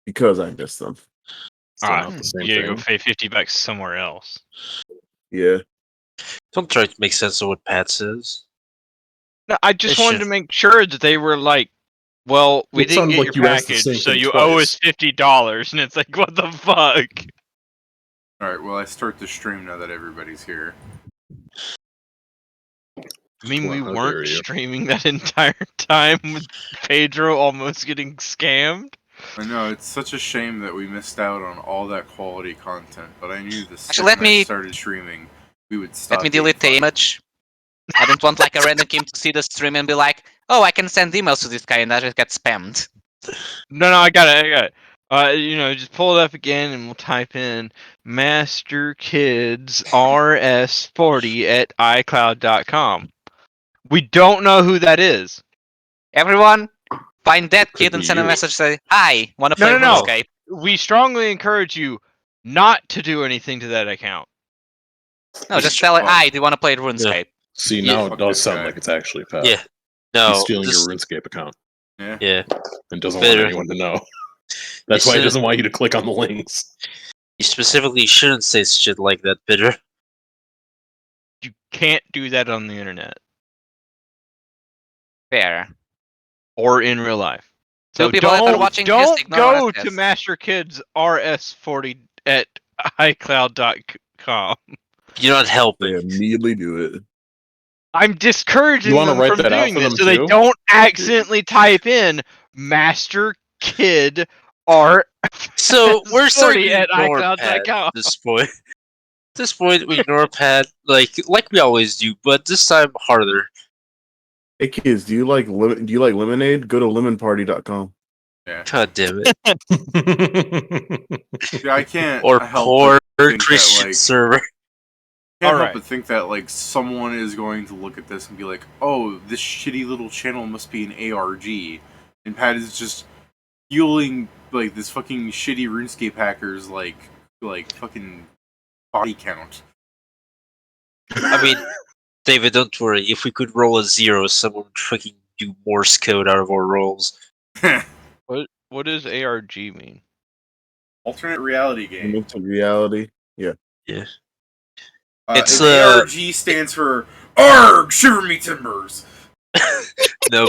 because I missed them. Still not the same you gotta thing. go pay $50 somewhere else. Yeah. Don't try to make sense of what Pat says. No, I just It wanted should- to make sure that they were like, well, we It didn't sounded get like your you asked the package, same so thing you owe twice. us $50, and it's like, what the fuck? Alright, well, I start the stream now that everybody's here. I mean, we Well, how dare weren't you. streaming that entire time with Pedro almost getting scammed. I know, it's such a shame that we missed out on all that quality content, but I knew the Actually, let second I me- started streaming, we would stop. Let me getting delete the fucked. image. I don't want like a random game to see the stream and be like, oh, I can send emails to this guy and I just get spammed. No, I got it. Just pull it up again and we'll type in MasterKidsRS40 at iCloud.com. We don't know who that is. Everyone, find that Could kid and be send a you. message say, hi, wanna play No. RuneScape? We strongly encourage you not to do anything to that account. No, just tell it, hi, do you wanna play RuneScape? See, Yeah. now it Fuck does this sound guy. like it's actually Pat. Yeah. No. He's stealing this- your RuneScape account Yeah. Yeah. and doesn't Better. want anyone to know. That's why he should- doesn't want you to click on the links. You specifically shouldn't say shit like that, Bitter. You can't do that on the internet Fair. or in real life. So So people that are watching this don't ignore go us, to yes. MasterKidsRS40 at iCloud.com. You're not They helping. immediately do it. I'm discouraging You wanna them write from that out doing for this them so they too? don't accidentally type in Master Kid R. So we're starting 40 to at ignore iCloud.com. Pat at this point. At this point, we ignore Pat like we always do, but this time harder. Hey kids, do you like lemonade? Go to lemonparty.com. God damn it. Yeah, I can't Or help poor but think Christian that, like, server. can't Alright. help but think that, like, someone is going to look at this and be like, oh, this shitty little channel must be an ARG. And Pat is just fueling, like, this fucking shitty RuneScape hackers, like fucking body count. I mean, David, don't worry. If we could roll a 0, someone would fucking do Morse code out of our rolls. What does ARG mean? Alternate reality game. Move to reality. Yeah. It's It's, ARG stands for ARG, shiver me timbers. No,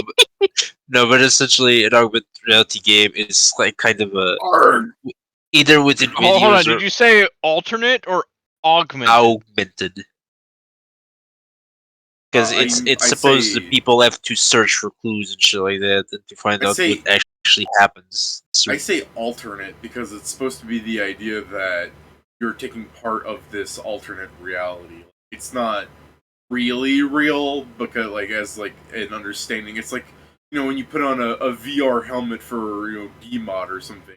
but essentially, an augmented reality game is like kind of a ARG. either within videos Hold on, or did you say alternate or augmented? augmented. Because I it's supposed say- that people have to search for clues and shit like that and to find I out say- what actually happens. I say alternate because it's supposed to be the idea that you're taking part of this alternate reality. It's not really real because, like, as like an understanding, it's like, you know, when you put on a VR helmet for, you know, DMod or something.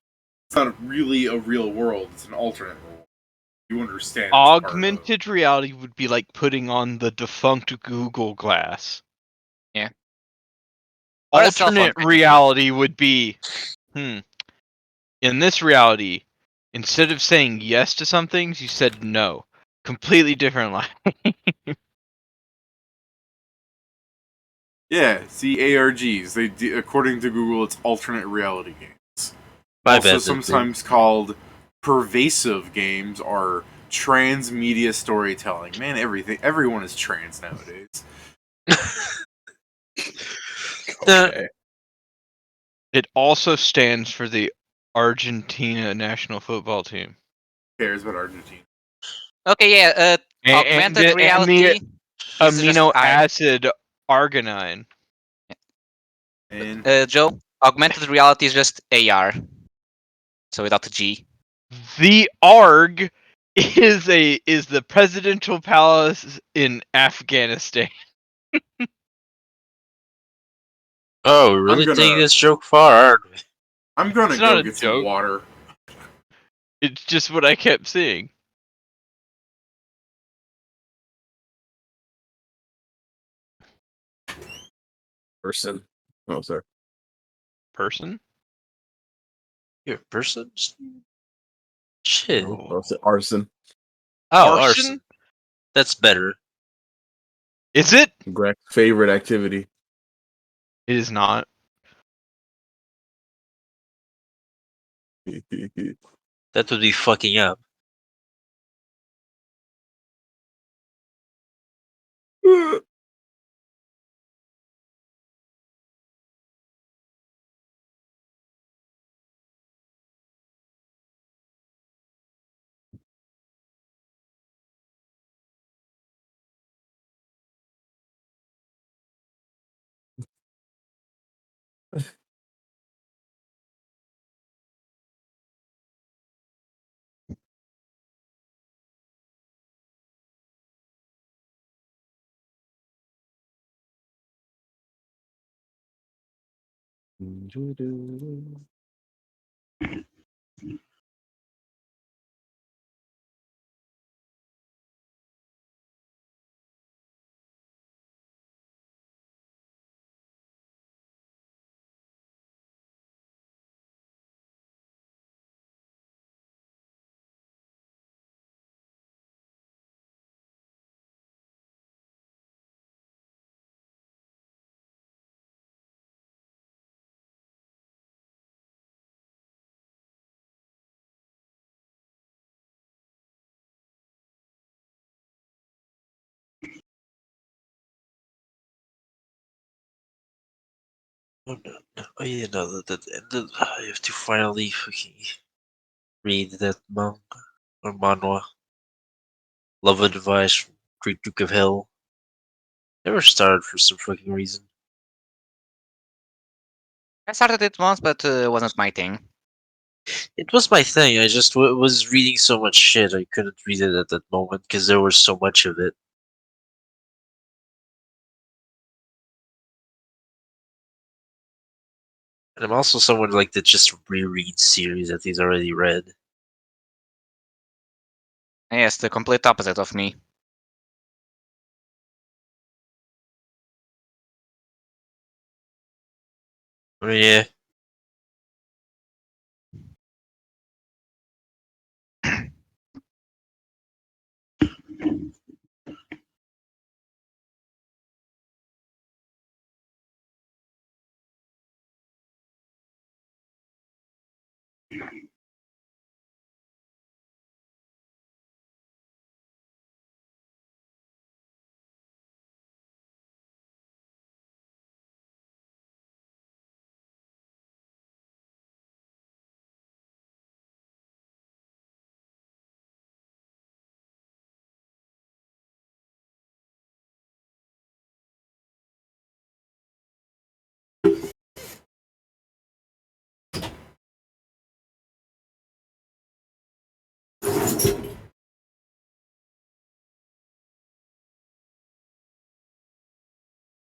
It's not really a real world. It's an alternate world. You understand? it's part of- Augmented reality would be like putting on the defunct Google Glass. Yeah. Or a cell phone, Alternate technically. reality would be, in this reality, instead of saying yes to some things, you said no. Completely different line. Yeah, see, ARGs. According to Google, it's alternate reality games. My Also bad, sometimes called pervasive games or transmedia storytelling. Man, everyone is trans nowadays. Okay. It also stands for the Argentina national football team. Who cares about Argentina? Okay, yeah, augmented reality. the is just amino I. acid arginine. And Joe, augmented reality is just AR. So without the G. The ARG is the presidential palace in Afghanistan. Oh, we're really gonna- taking this joke far, aren't we? I'm gonna It's not go a get some joke. water. It's just what I kept seeing. Person. Oh, sorry. Person? You're a person? Shit. Oh, it's arson. Oh, Arson? arson. That's better. Is it? Grac's favorite activity. It is not. That would be fucking up. Oh no, no. Oh yeah, no, that ended. I have to finally fucking read that manga or manhwa. Love Advice from Great Duke of Hell. Never started for some fucking reason. I started it once, but it wasn't my thing. It was my thing. I just was reading so much shit. I couldn't read it at that moment because there was so much of it. And I'm also someone like that just rereads series that he's already read. Yes, the complete opposite of me. I mean, yeah.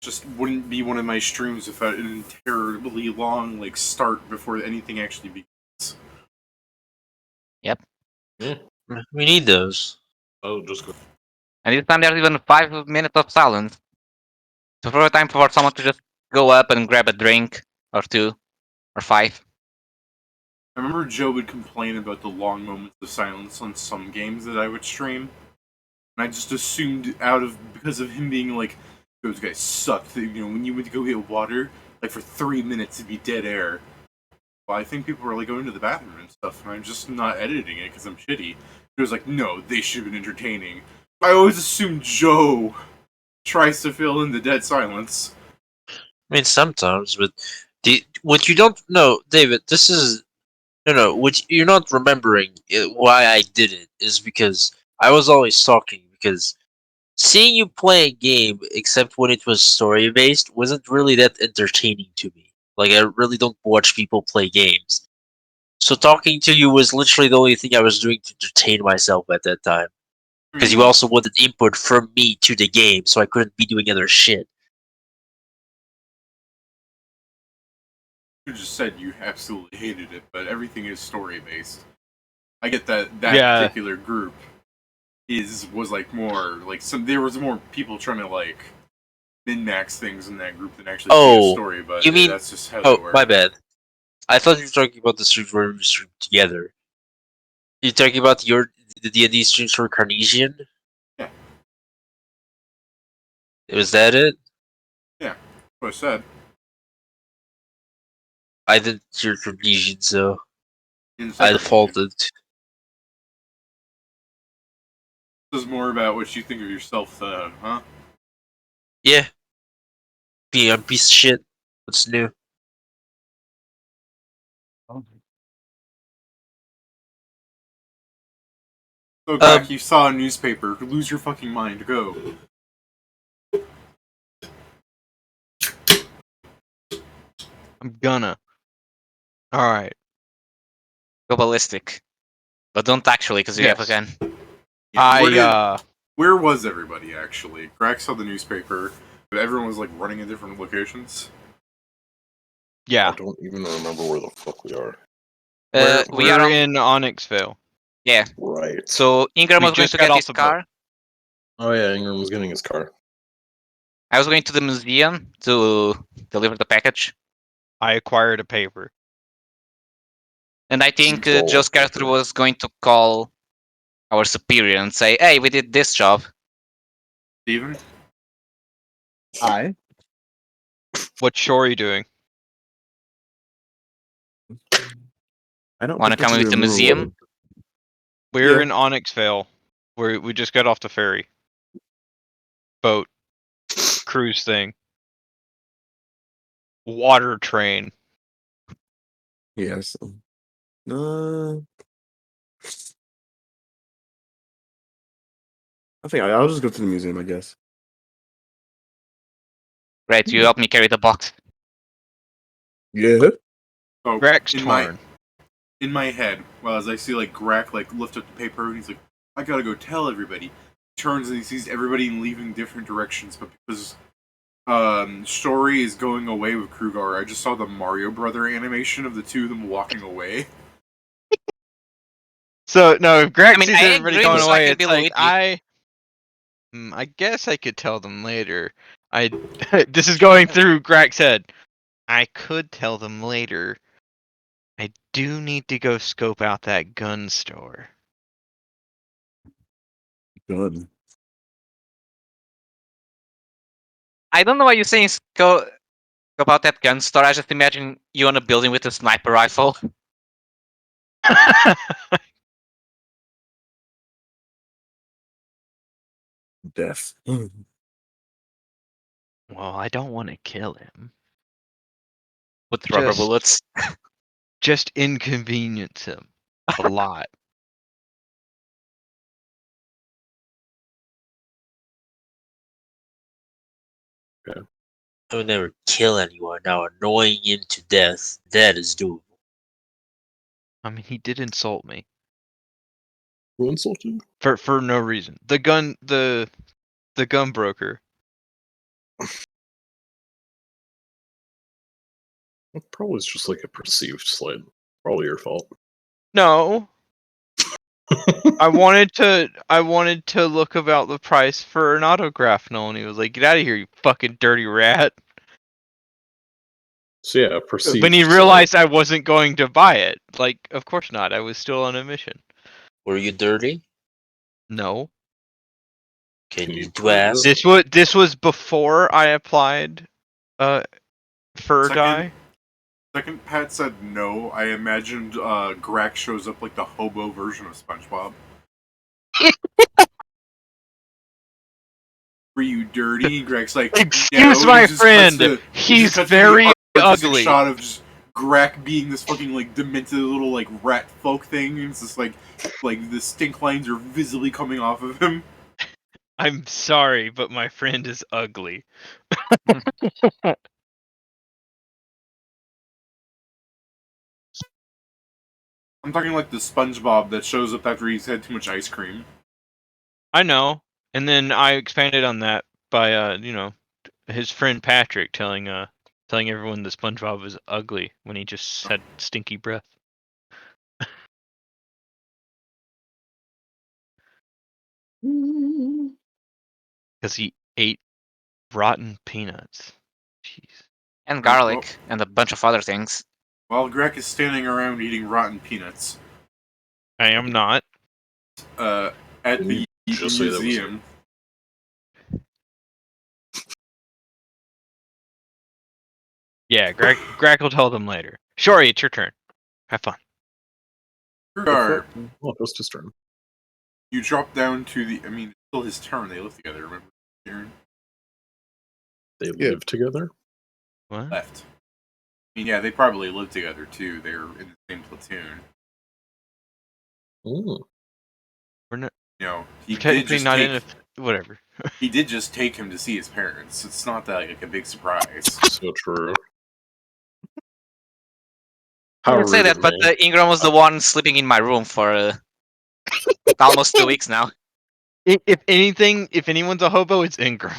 Just wouldn't be one of my streams without an terribly long like start before anything actually begins. We need those. Oh, just go. And this time there's even 5 minutes of silence. So for a time for someone to just go up and grab a drink or 2 or 5. I remember Joe would complain about the long moments of silence on some games that I would stream, and I just assumed because of him being like, those guys sucked. When you went to go get water, like for 3 minutes it'd be dead air. Well, I think people were like going to the bathroom and stuff, and I'm just not editing it because I'm shitty. It was like, no, they should have been entertaining. I always assume Joe tries to fill in the dead silence. I mean, sometimes, but what you don't know, David, this is no. What you're not remembering why I did it is because I was always talking because seeing you play a game, except when it was story based, wasn't really that entertaining to me. Like I really don't watch people play games, so talking to you was literally the only thing I was doing to entertain myself at that time. Because you also wanted input from me to the game, so I couldn't be doing other shit. You just said you absolutely hated it, but everything is story based. I get that Yeah. particular group was like more like there was more people trying to like min max things in that group than actually see a Oh, story. But you mean- that's just how Oh, they work. my bad. I thought you were talking about the streams where we streamed together. You're talking about the D&D streams for Carnesian? Yeah. Was that it? What I said. I didn't hear Carnesian, so... In I second defaulted. This is more about what you think of yourself, huh? Yeah. Being a piece of shit. What's new? So, Grac, you saw a newspaper. Lose your fucking mind. Go. I'm gonna. Alright. Go ballistic. But don't actually, because you have a Yes. gun. Yeah, where was everybody, actually? Grac saw the newspaper, but everyone was, like, running in different locations. I Yeah. don't even remember where the fuck we are. We are We're on. in Onyxvale. Yeah. Right. So Ingram We was going just to got get off his the boat. car. Oh yeah, Ingram was getting his car. I was going to the museum to deliver the package. I acquired a paper. And I think Stole Joe's the character paper. was going to call our superior and say, hey, we did this job. Steven? I What's Shori doing? I don't Want to come particularly with the remember museum? We're Yeah. in Onyxvale. We just got off the ferry. Boat. Cruise thing. Water train. Yes. I think I'll just go to the museum, I guess. Right, you help me carry the box. Yeah. Oh, Grac's in torn. my head, well, as I see, like, Grac, like, lift up the paper, and he's like, I gotta go tell everybody. He turns and he sees everybody leaving different directions, but because Shori is going away with Krugar, I just saw the Mario Brother animation of the two of them walking away. So no, if Grac I mean, sees I everybody agree, going so I away, can it's be like Luigi. I guess I could tell them later. This is going through Grac's head. I could tell them later. I do need to go scope out that gun store. Good. I don't know why you're saying go about that gun store. I just imagine you on a building with a sniper rifle. Death. Well, I don't want to kill him. With rubber Just- bullets. Just inconvenience him a lot. I would never kill anyone. Now annoying him to death. That is doable. I mean, he did insult me Who insulted? for no reason. The gun broker. It probably was just like a perceived slight. Probably your fault. No, I wanted to look about the price for an autograph, Noel, and he was like, "Get out of here, you fucking dirty rat!" So yeah, perceived. When he slight. realized I wasn't going to buy it, like, of course not. I was still on a mission. Were you dirty? No, Can Can you you do prove ask? it? this was before I applied, fur Second- dye. Second Pat said no, I imagined Grac shows up like the hobo version of SpongeBob. Were you dirty? Grac's like, Excuse no, my and it just cuts friend. to- it He's just cuts to the very artistic ugly. shot of just Grac being this fucking like demented little like rat folk thing, and it's just like the stink lines are visibly coming off of him. I'm sorry, but my friend is ugly. I'm talking like the SpongeBob that shows up after he's had too much ice cream. I know. And then I expanded on that by his friend Patrick telling everyone that SpongeBob was ugly when he just had stinky breath. Because he ate rotten peanuts. Jeez. And garlic. And a bunch of other things. While Grac is standing around eating rotten peanuts, I am not. at the Just say that was museum. Yeah, Grac will tell them later. Shori, it's your turn. Have fun. Rugar, Well, just his turn. you drop down to the. I mean, it's still his turn. They live together. Remember, Aaron They Yeah. live together. What? left. I mean, yeah, they probably live together too. They're in the same platoon. Ooh. We're not. You know, he We're did technically just not take. in a. Whatever. He did just take him to see his parents. It's not that like a big surprise. So true. I How would say rude that, of but me. Ingram was the one sleeping in my room for almost 2 weeks now. If anything, if anyone's a hobo, it's Ingram.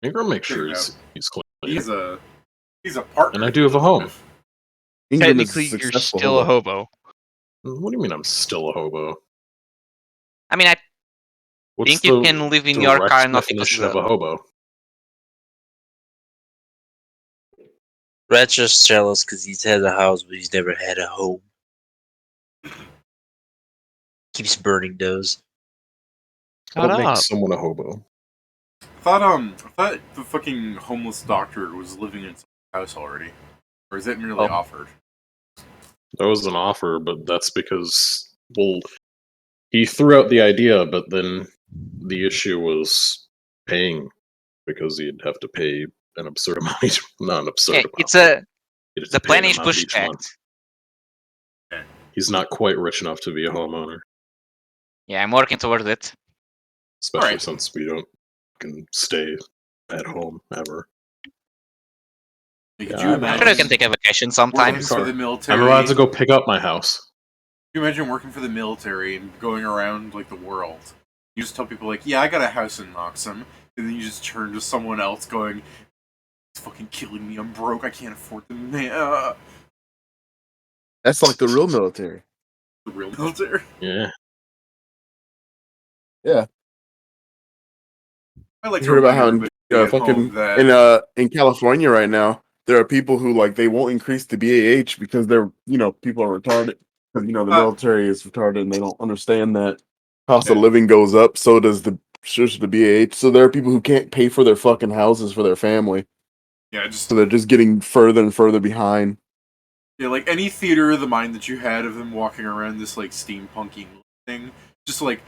Ingram makes Check sure it he's clean. He's a partner. And I do have a home. Ingram is a Technically, you're successful still a hobo. hobo. What do you mean I'm still a hobo? I mean, I What's think you the can live in your car direct and not take definition of a hobo? Rat's just jealous because he's had a house, but he's never had a home. Keeps burning those. Shut What up. makes someone a hobo? I thought the fucking homeless doctor was living in some house already, or is that merely Oh. offered? That was an offer, but that's because, well, he threw out the idea, but then the issue was paying, because he'd have to pay an absurd amount each, not an absurd yeah, amount. it's but a he'd have to the pay plan an is amount push each back. month. He's not quite rich enough to be a homeowner, Yeah, I'm working towards it. especially Alright. since we don't can stay at home ever. Like, Yeah, could you I'm I'm sure sure I imagine can take a vacation working sometimes. for the military? I'm allowed to go pick up my house. Can you imagine working for the military and going around like the world? You just tell people like, "Yeah, I got a house in Noxum," and then you just turn to someone else going, "It's fucking killing me. I'm broke. I can't afford the That's like the real military. the real military." Yeah. Yeah. I like You to heard about remind how in everybody at fucking home that in California right now there are people who like they won't increase the BAH because they're people are retarded because the military is retarded and they don't understand that cost of Yeah. living goes up, so does the BAH. So there are people who can't pay for their fucking houses for their family, yeah, just so they're just getting further and further behind. yeah, like any theater of the mind that you had of them walking around this like steampunky thing, just like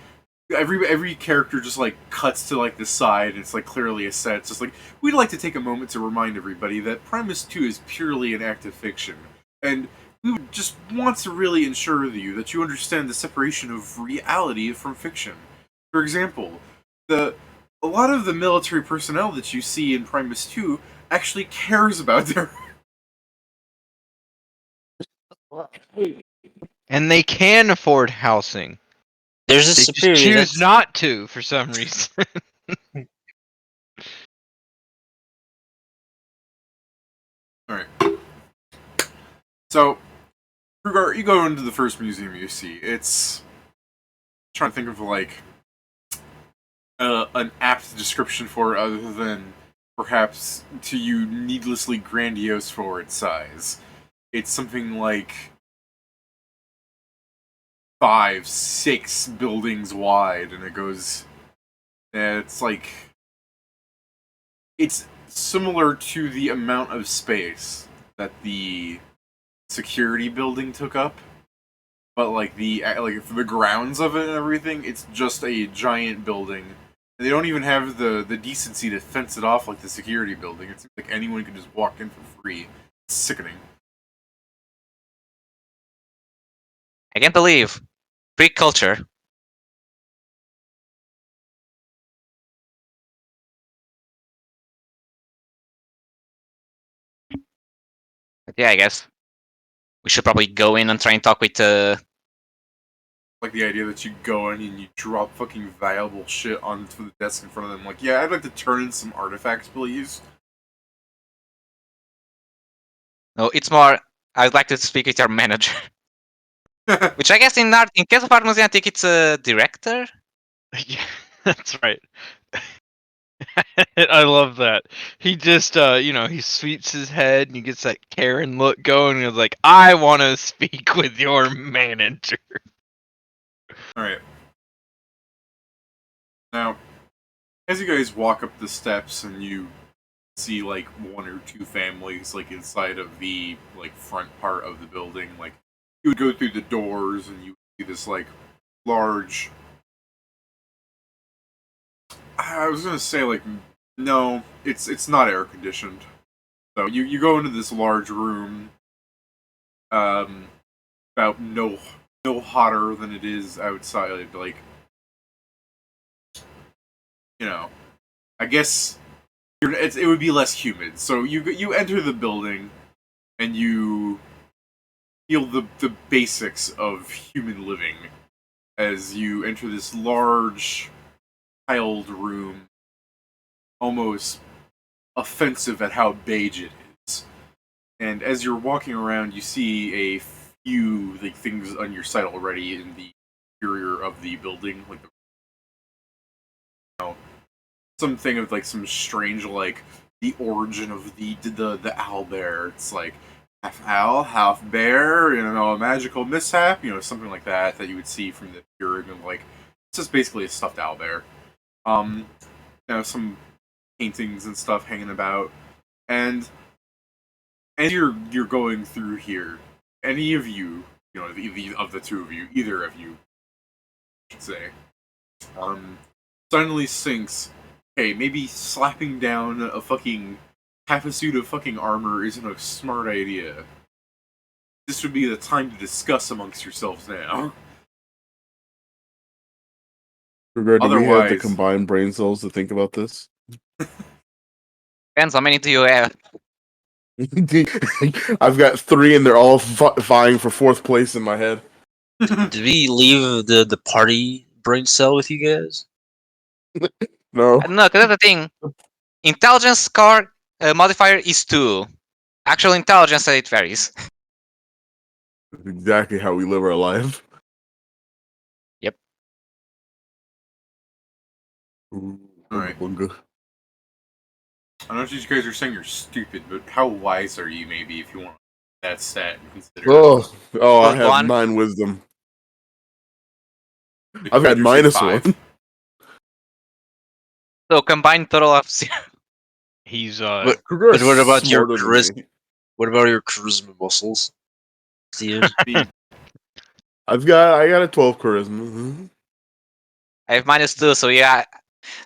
every character just like cuts to like the side and it's like clearly a set. It's just like we'd like to take a moment to remind everybody that Primus II is purely an act of fiction. And we would just want to really ensure you that you understand the separation of reality from fiction. For example, a lot of the military personnel that you see in Primus II actually cares about their And they can afford housing. There's a They superior. just choose That's, not to for some reason. Alright. So, you go into the first museum you see. It's trying to think of like an apt description for it other than perhaps to you needlessly grandiose for its size. It's something like 5, 6 buildings wide, and it goes. It's like it's similar to the amount of space that the security building took up. But like for the grounds of it and everything, it's just a giant building. They don't even have the decency to fence it off like the security building. It seems like anyone can just walk in for free. It's sickening. I can't believe Greek culture. But yeah, I guess we should probably go in and try and talk with Like the idea that you go in and you drop fucking valuable shit onto the desk in front of them. Like, yeah, I'd like to turn in some artifacts, please. No, it's more. I'd like to speak with your manager, which I guess in case of Art Museum, I think it's a director. Yeah, that's right. I love that. He just, he sweeps his head and he gets that Karen look going and he's like, I want to speak with your manager. Alright. Now, as you guys walk up the steps and you see like 1 or 2 families like inside of the like front part of the building, like you would go through the doors and you would see this like large. I was gonna say like no, it's not air conditioned. So you go into this large room, about no hotter than it is outside. Like I guess it would be less humid. So you enter the building, and you feel the basics of human living as you enter this large tiled room, almost offensive at how beige it is. And as you're walking around, you see a few like things on your sight already in the interior of the building, like something of like some strange like the origin of the owlbear. It's like half owl, half bear, a magical mishap, something like that you would see from the Keurig, and like it's just basically a stuffed owlbear. Some paintings and stuff hanging about, and as you're going through here, any of you, of the two of you, either of you, I should say, suddenly thinks, hey, maybe slapping down a fucking half a suit of fucking armor isn't a smart idea. This would be the time to discuss amongst yourselves now. Regard, do we have the Otherwise- combined brain cells to think about this? Depends how many do you have. I've got 3, and they're all vying for 4th place in my head. Did we leave the party brain cell with you guys? No. I don't know, because that's the thing. Intelligence score modifier is 2. Actual intelligence, it varies. That's exactly how we live our life. Yep. Ooh, Alright. bunga. I know you guys are saying you're stupid, but how wise are you, maybe, if you want that stat and consider I have +1. 9 wisdom. it? I've got Would you say -1. 5? So combined total of 0. He's But Kruger is what about your smarter than charisma? me. What about your charisma muscles? Steven? I got a 12 charisma. I have -2, so yeah.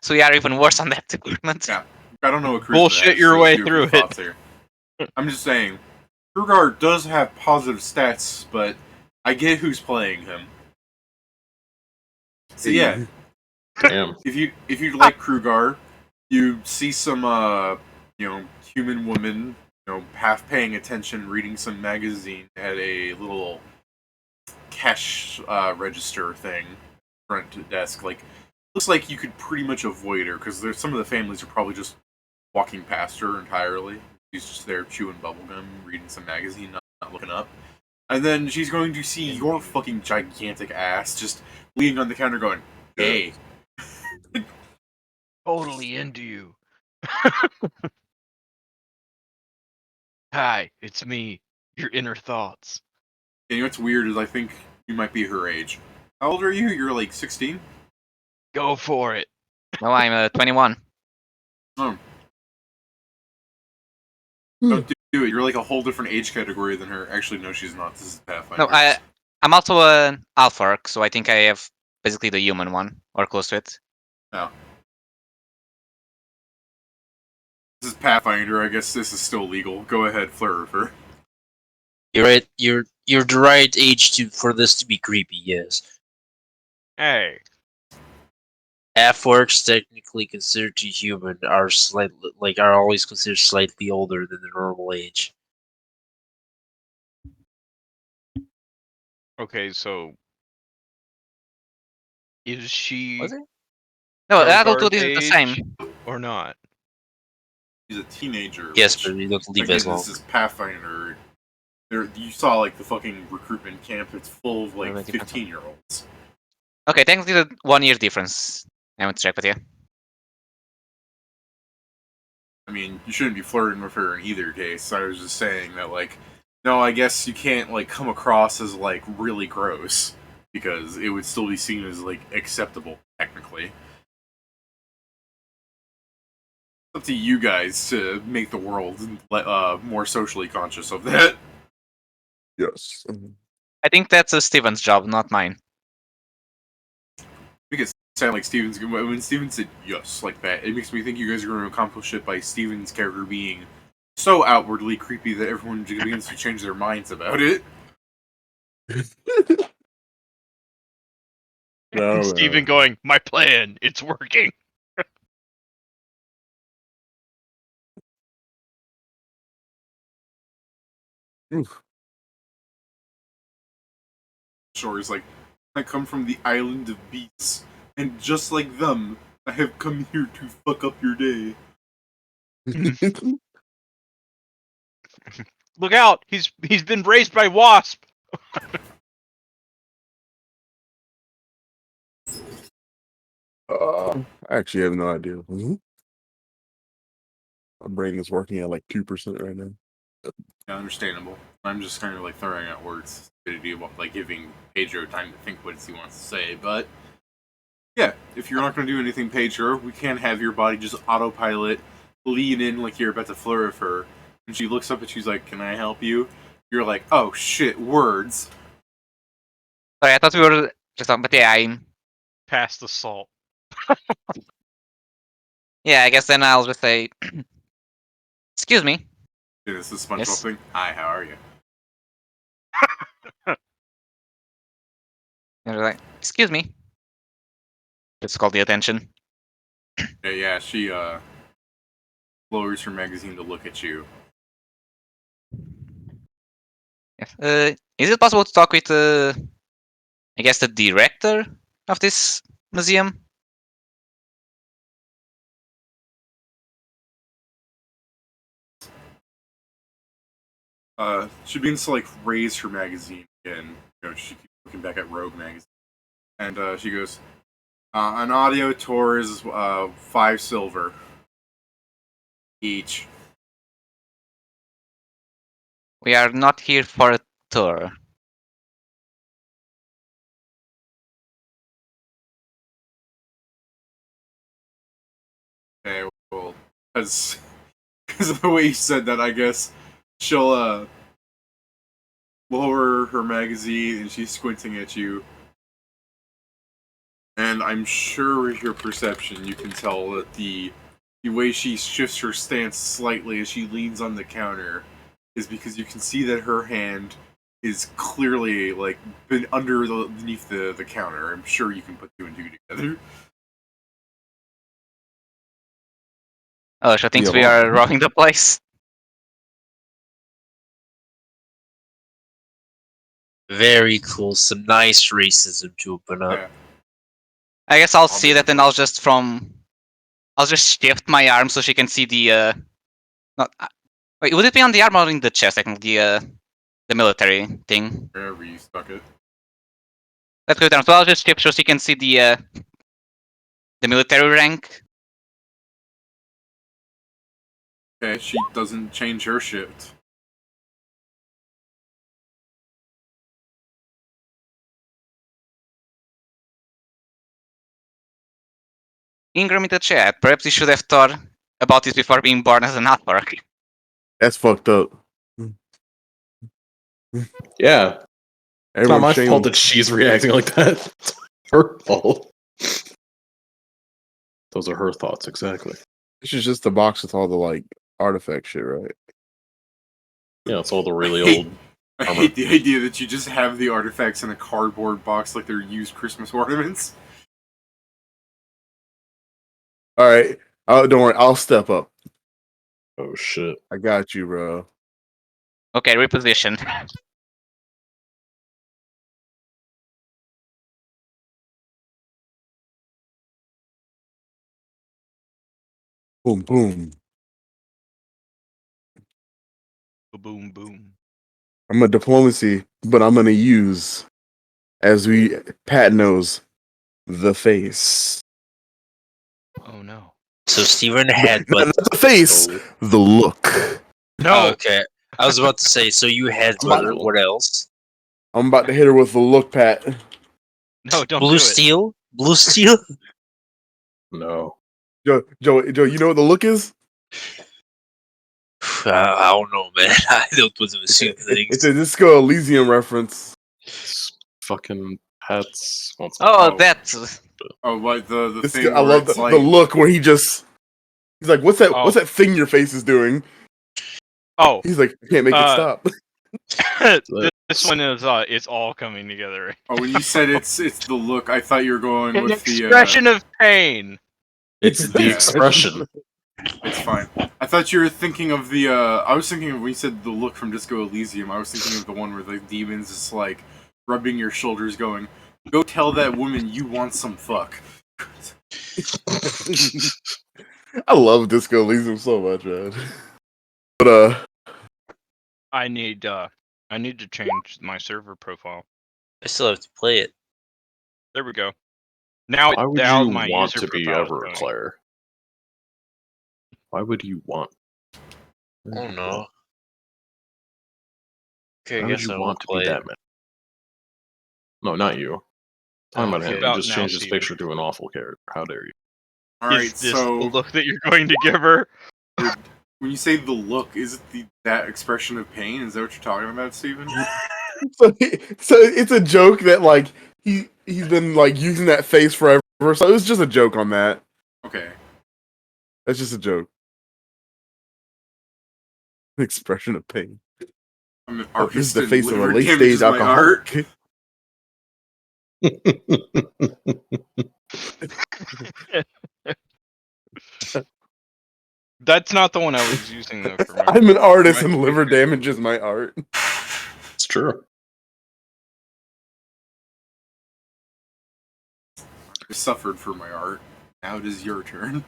So we are even worse on that department. Yeah. I don't know what charisma Bullshit is, your so way do through your thoughts here. I'm just saying, Krugar does have positive stats, but I get who's playing him. So yeah, Damn. if you like Krugar, you see some human woman, half paying attention, reading some magazine at a little cash register thing, front desk. Like, looks like you could pretty much avoid her because there's some of the families are probably just walking past her entirely. She's just there chewing bubblegum, reading some magazine, not looking up. And then she's going to see your fucking gigantic ass just leaning on the counter going, hey. totally into you. Hi, it's me, your inner thoughts. And you know what's weird is I think you might be her age. How old are you? You're like 16? Go for it. No, I'm 21. Oh. Don't do it. You're like a whole different age category than her. Actually, no, she's not. This is Pathfinder. No, I'm also an alpha orc, so I think I have basically the human one, or close to it. No. This is Pathfinder. I guess this is still legal. Go ahead, flirt with her. You're right. You're the right age for this to be creepy. Yes. Hey, Half orcs, technically considered to human, are always considered slightly older than the normal age. okay, so is she Was it? No, Krugar's adulthood is the age same. or not? She's a teenager. Yes, which, but you don't live again, as long. this is Pathfinder. You saw like the fucking recruitment camp. It's full of like Really depends on- 15-year-olds. Okay, technically the 1 year difference. I want to check with you. I mean, you shouldn't be flirting with her in either case. I was just saying that, like, no, I guess you can't, like, come across as, like, really gross. Because it would still be seen as, like, acceptable, technically. It's up to you guys to make the world more socially conscious of that. Yes. I think that's Steven's job, not mine. Make it sound like Steven's. When Steven said yes like that, it makes me think you guys are going to accomplish it by Steven's character being so outwardly creepy that everyone begins to change their minds about it. No, Steven going, my plan, it's working. Oof. Shori's like, I come from the island of beasts, and just like them, I have come here to fuck up your day. Look out! He's been raised by Wasp. I actually have no idea. My brain is working at like 2% right now. Yeah, understandable. I'm just kind of like throwing out words, like giving Pedro time to think what he wants to say. But yeah, if you're not going to do anything, Pedro, we can't have your body just autopilot, lean in like you're about to flirt with her, and she looks up and she's like, "Can I help you?" You're like, "Oh shit, words." Sorry, I thought we were just on, but yeah, Past the salt. yeah, I guess then I'll just say, excuse me. Yeah, this is SpongeBob Yes. thing. Hi, how are you? And they're like, excuse me. Just call the attention. Yeah, she lowers her magazine to look at you. Yes. Is it possible to talk with, I guess, the director of this museum? She begins to like raise her magazine again. You know, she keeps looking back at Rogue magazine, and she goes, "An audio tour is 5 silver each." We are not here for a tour. Okay, well, because of the way you said that, I guess she'll lower her magazine and she's squinting at you. And I'm sure with your perception, you can tell that the way she shifts her stance slightly as she leans on the counter is because you can see that her hand is clearly like been beneath the counter. I'm sure you can put 2 and 2 together. Oh, she thinks Yeah, we well- are robbing the place. Very cool. Some nice racism to open up. Yeah. I guess I'll I'll see do that, it. and I'll just shift my arm so she can see the not. Wait, would it be on the arm or in the chest? I think the military thing. Wherever you stuck it. Let's go down. So I'll just shift so she can see the military rank. Okay, she doesn't change her shift. Ingram in the chat. Perhaps you should have thought about this before being born as an artwork. That's fucked up. Yeah, it's not Everyone's my shamed. fault that she's reacting like that. It's her fault. Those are her thoughts, exactly. This is just the box with all the like artifact shit, right? Yeah, it's all the really Hey. old. I Armor. hate the idea that you just have the artifacts in a cardboard box like they're used Christmas ornaments. All right. Oh, don't worry. I'll step up. Oh shit. I got you, bro. Okay, reposition. Boom, boom. Boom, boom. I'm a diplomacy, but I'm gonna use, as Pat knows, the face. Oh no. So Steven had, but Not the face, Oh, the look. No. okay. I was about to say. So you had, But- what else? I'm about to hit her with the look, Pat. No, don't Blue do it. steel. Blue steel. no. Joe, you know what the look is? I don't know, man. I don't want to assume It's things. a Disco Elysium reference. It's fucking pets. Well, it's Oh, Oh. that's Oh, what the This thing guy- I where love it's the like look where he just. He's like, "What's that? Oh. What's that thing your face is doing?" Oh, He's like, "I can't make it stop." this one is it's all coming together. oh, when you said it's the look, I thought you were going An with the expression of pain. It's the Yeah. expression. It's fine. I thought you were thinking of the I was thinking of when you said the look from Disco Elysium, I was thinking of the one where the demons is like rubbing your shoulders going, "Go tell that woman you want some fuck." I love Disco Elysium so much, man. But I need to change my server profile. I still have to play it. There we go. Now, Why would now you my want user to be profile is ever, showing. Claire? Why would you want? I don't know. Okay, Why I would guess you I will want to be play that it. man? No, not you. Talking about him. About He just now, changed his Steven. picture to an awful character. How dare you? Alright, Is this so the look that you're going to give her? when you say the look, is it that expression of pain? Is that what you're talking about, Steven? so it's a joke that like he's been like using that face forever. So it was just a joke on that. Okay. That's just a joke. Expression of pain. I'm an Oh, this is artist the and face of a liver late damage stage is my art. alcoholic. That's not the one I was using though. For my I'm an artist Right. and liver damage is my art. It's true. I suffered for my art. Now it is your turn.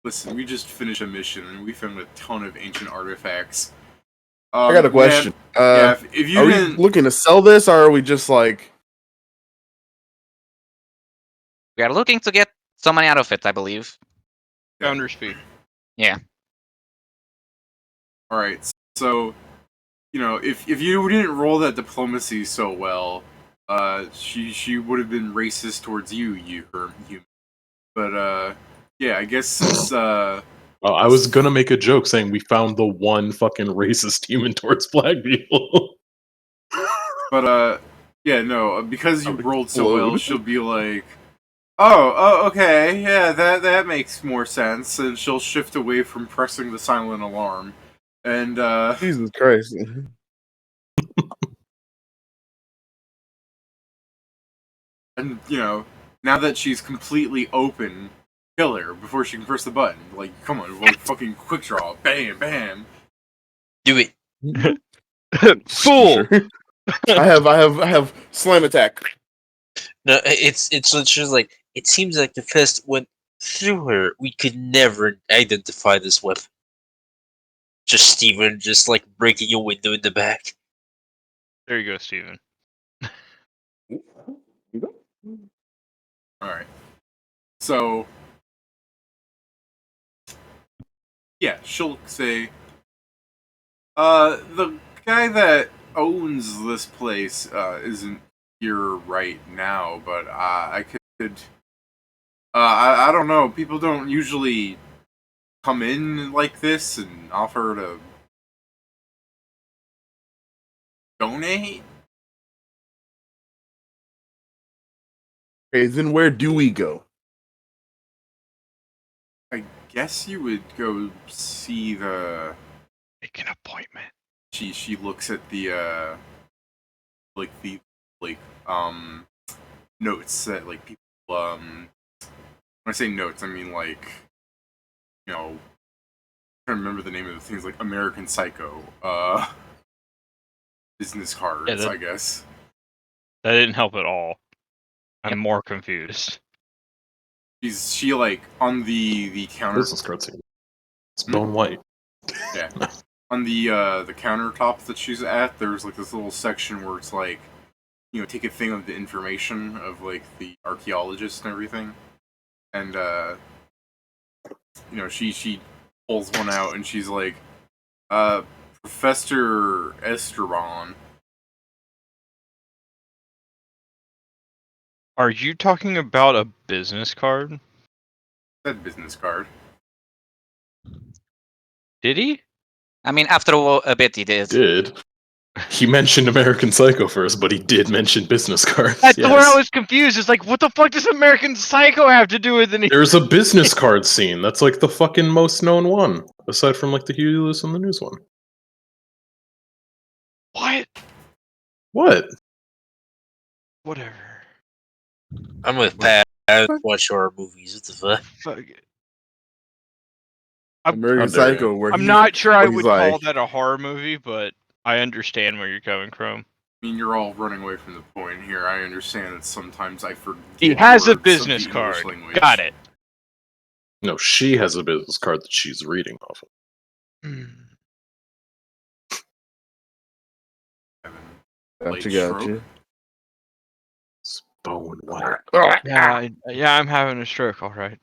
Listen, we just finished a mission and we found a ton of ancient artifacts. I got a question. Yeah, if you Are we didn't, looking to sell this, or are we just like? we are looking to get some money out of it, I believe. founder's fee. all right. So, if you didn't roll that diplomacy so well, she would have been racist towards you, her human. But yeah, I guess since Oh, I was gonna make a joke saying we found the one fucking racist human towards black people. But yeah, no, because you I'll rolled so well, explode. she'll be like, oh, okay, yeah, that makes more sense, and she'll shift away from pressing the silent alarm, and Jesus Christ! and now that she's completely open, kill her before she can press the button. Like, come on, like fucking quick draw, bam, bam. Do it. Fool! Sure. I have slam attack. No, it's just like it seems like the fist went through her. We could never identify this weapon. Just Steven, just like breaking a window in the back. There you go, Steven. All right, so yeah, she'll say, the guy that owns this place isn't here right now, but I could. I don't know. People don't usually come in like this and offer to donate. Okay, then where do we go? I guess you would go see the. Make an appointment. She looks at the notes that like people when I say notes I mean like I'm trying to remember the name of the things like American Psycho business cards Yeah, I guess. That didn't help at all. I'm more confused. She like on the counter Business card scene. It's bone white. yeah on the countertop that she's at there's like this little section where it's like take a thing of the information of like the archaeologist and everything and she pulls one out and she's like Professor Esteban. Are you talking about a business card? That business card. Did he? I mean, after a bit, he did. Did. He mentioned American Psycho first, but he did mention business cards. That's where I yes. was confused. It's like, what the fuck does American Psycho have to do with anything? There's a business card scene. That's like the fucking most known one, aside from like the Huey Lewis on the News one. What? What? Whatever. I'm with Pat. I don't watch horror movies. What the fuck? Fuck it. American How dare you. Psycho, where I'm he- not sure I where he's would call like- that a horror movie, but I understand where you're coming from. I mean, you're all running away from the point here. I understand that sometimes I forget. He has a words of business the English card. language. Got it. No, she has a business card that she's reading off of. Gotcha, Late gotcha. It's bow and wire. Yeah, I'm having a stroke. All right.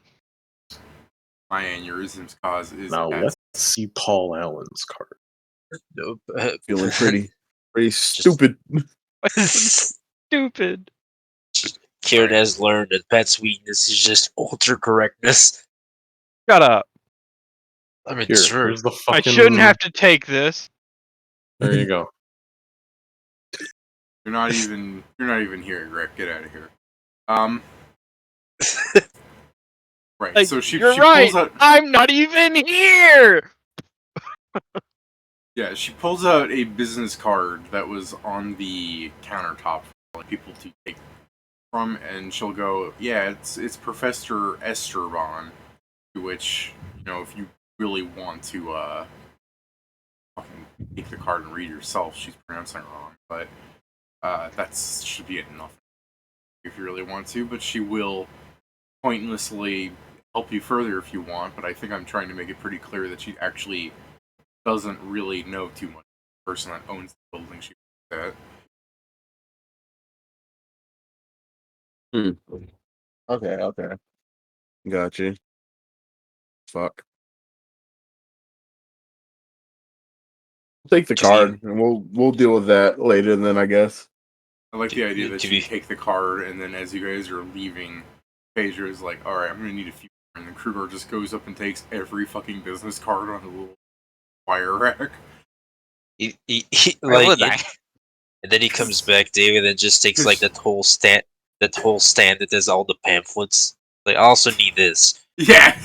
My aneurysms cause is Now as- let's see Paul Allen's card. Nope. Feeling pretty stupid. Stupid. Kieran has learned that Pat's weakness is just ultra correctness. Shut up. I mean, Here, sure. here's the I fucking. shouldn't have to take this. There you go. You're not even here, Grac. Get out of here. Right. Like, So she you're she right. pulls out I'm not even here. yeah, she pulls out a business card that was on the countertop for like, people to take from, and she'll go, yeah, it's Professor Esterbon, to which, you know, if you really want to fucking take the card and read yourself, she's pronouncing it wrong, but that should be enough if you really want to, but she will pointlessly help you further if you want, but I think I'm trying to make it pretty clear that she actually doesn't really know too much. The person that owns the building she works at. Okay. Gotcha. Fuck. Take the To card, and we'll deal with that later. Then I guess. I like the idea that to you be- take the card, and then as you guys are leaving, Phaedra is like, alright, I'm gonna need a few more, and then Kruger just goes up and takes every fucking business card on the little wire rack. Why would Like, I? and then he comes back, David, and just takes like that whole stand that has all the pamphlets. Like, I also need this. Yeah!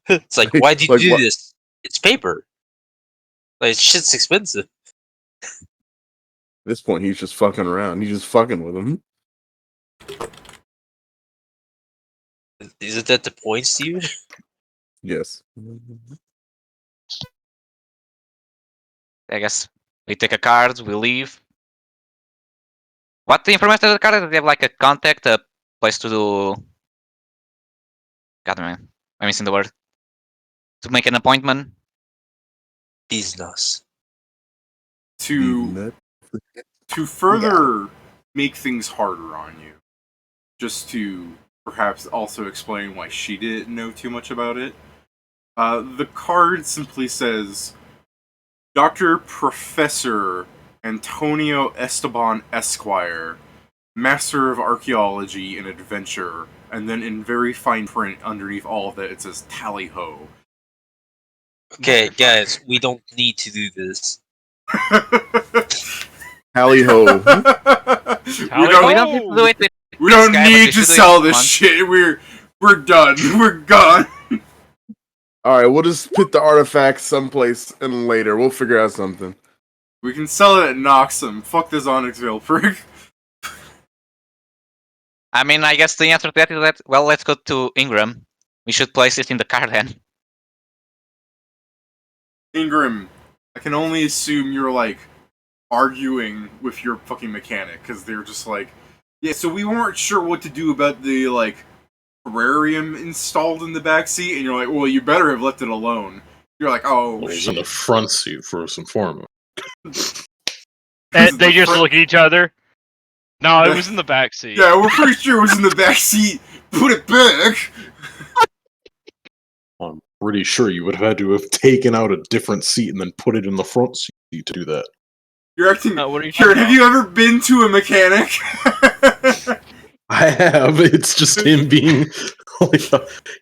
It's like, why do you Like do what? this? It's paper. Like, shit's expensive. At this point, he's just fucking around. He's just fucking with him. Isn't that the point, Steven? Yes. I guess we take a card, we leave. What the information of the card? Do they have like a contact, a place to do? God man, I'm missing the word. To make an appointment. Business. To further make things harder on you, just to perhaps also explain why she didn't know too much about it, the card simply says, Dr. Professor Antonio Esteban Esquire, Master of Archaeology and Adventure, and then in very fine print underneath all of that it says Tally Ho. Okay, guys, we don't need to do this. Tally ho. we We don't need to do it with We don't guy, but we need to should do it sell this this month. shit. We're done. We're gone. All right, we'll just put the artifacts someplace and later we'll figure out something. We can sell it at Noxum. Fuck this Onyxvale prick. I mean, I guess the answer to that is that, well, let's go to Ingram. We should place it in the car then. Ingram, I can only assume you're like arguing with your fucking mechanic because they're just like, yeah. So we weren't sure what to do about the like terrarium installed in the back seat, and you're like, well, you better have left it alone. You're like, oh, Well, he's in the front seat first and foremost. And they just look at each other. No, it was in the back seat. yeah, we're pretty sure it was in the back seat. Put it back. I'm pretty sure you would have had to have taken out a different seat and then put it in the front seat to do that. You're acting. What are you Kieran, talking have you ever been to a mechanic? I have. It's just him being like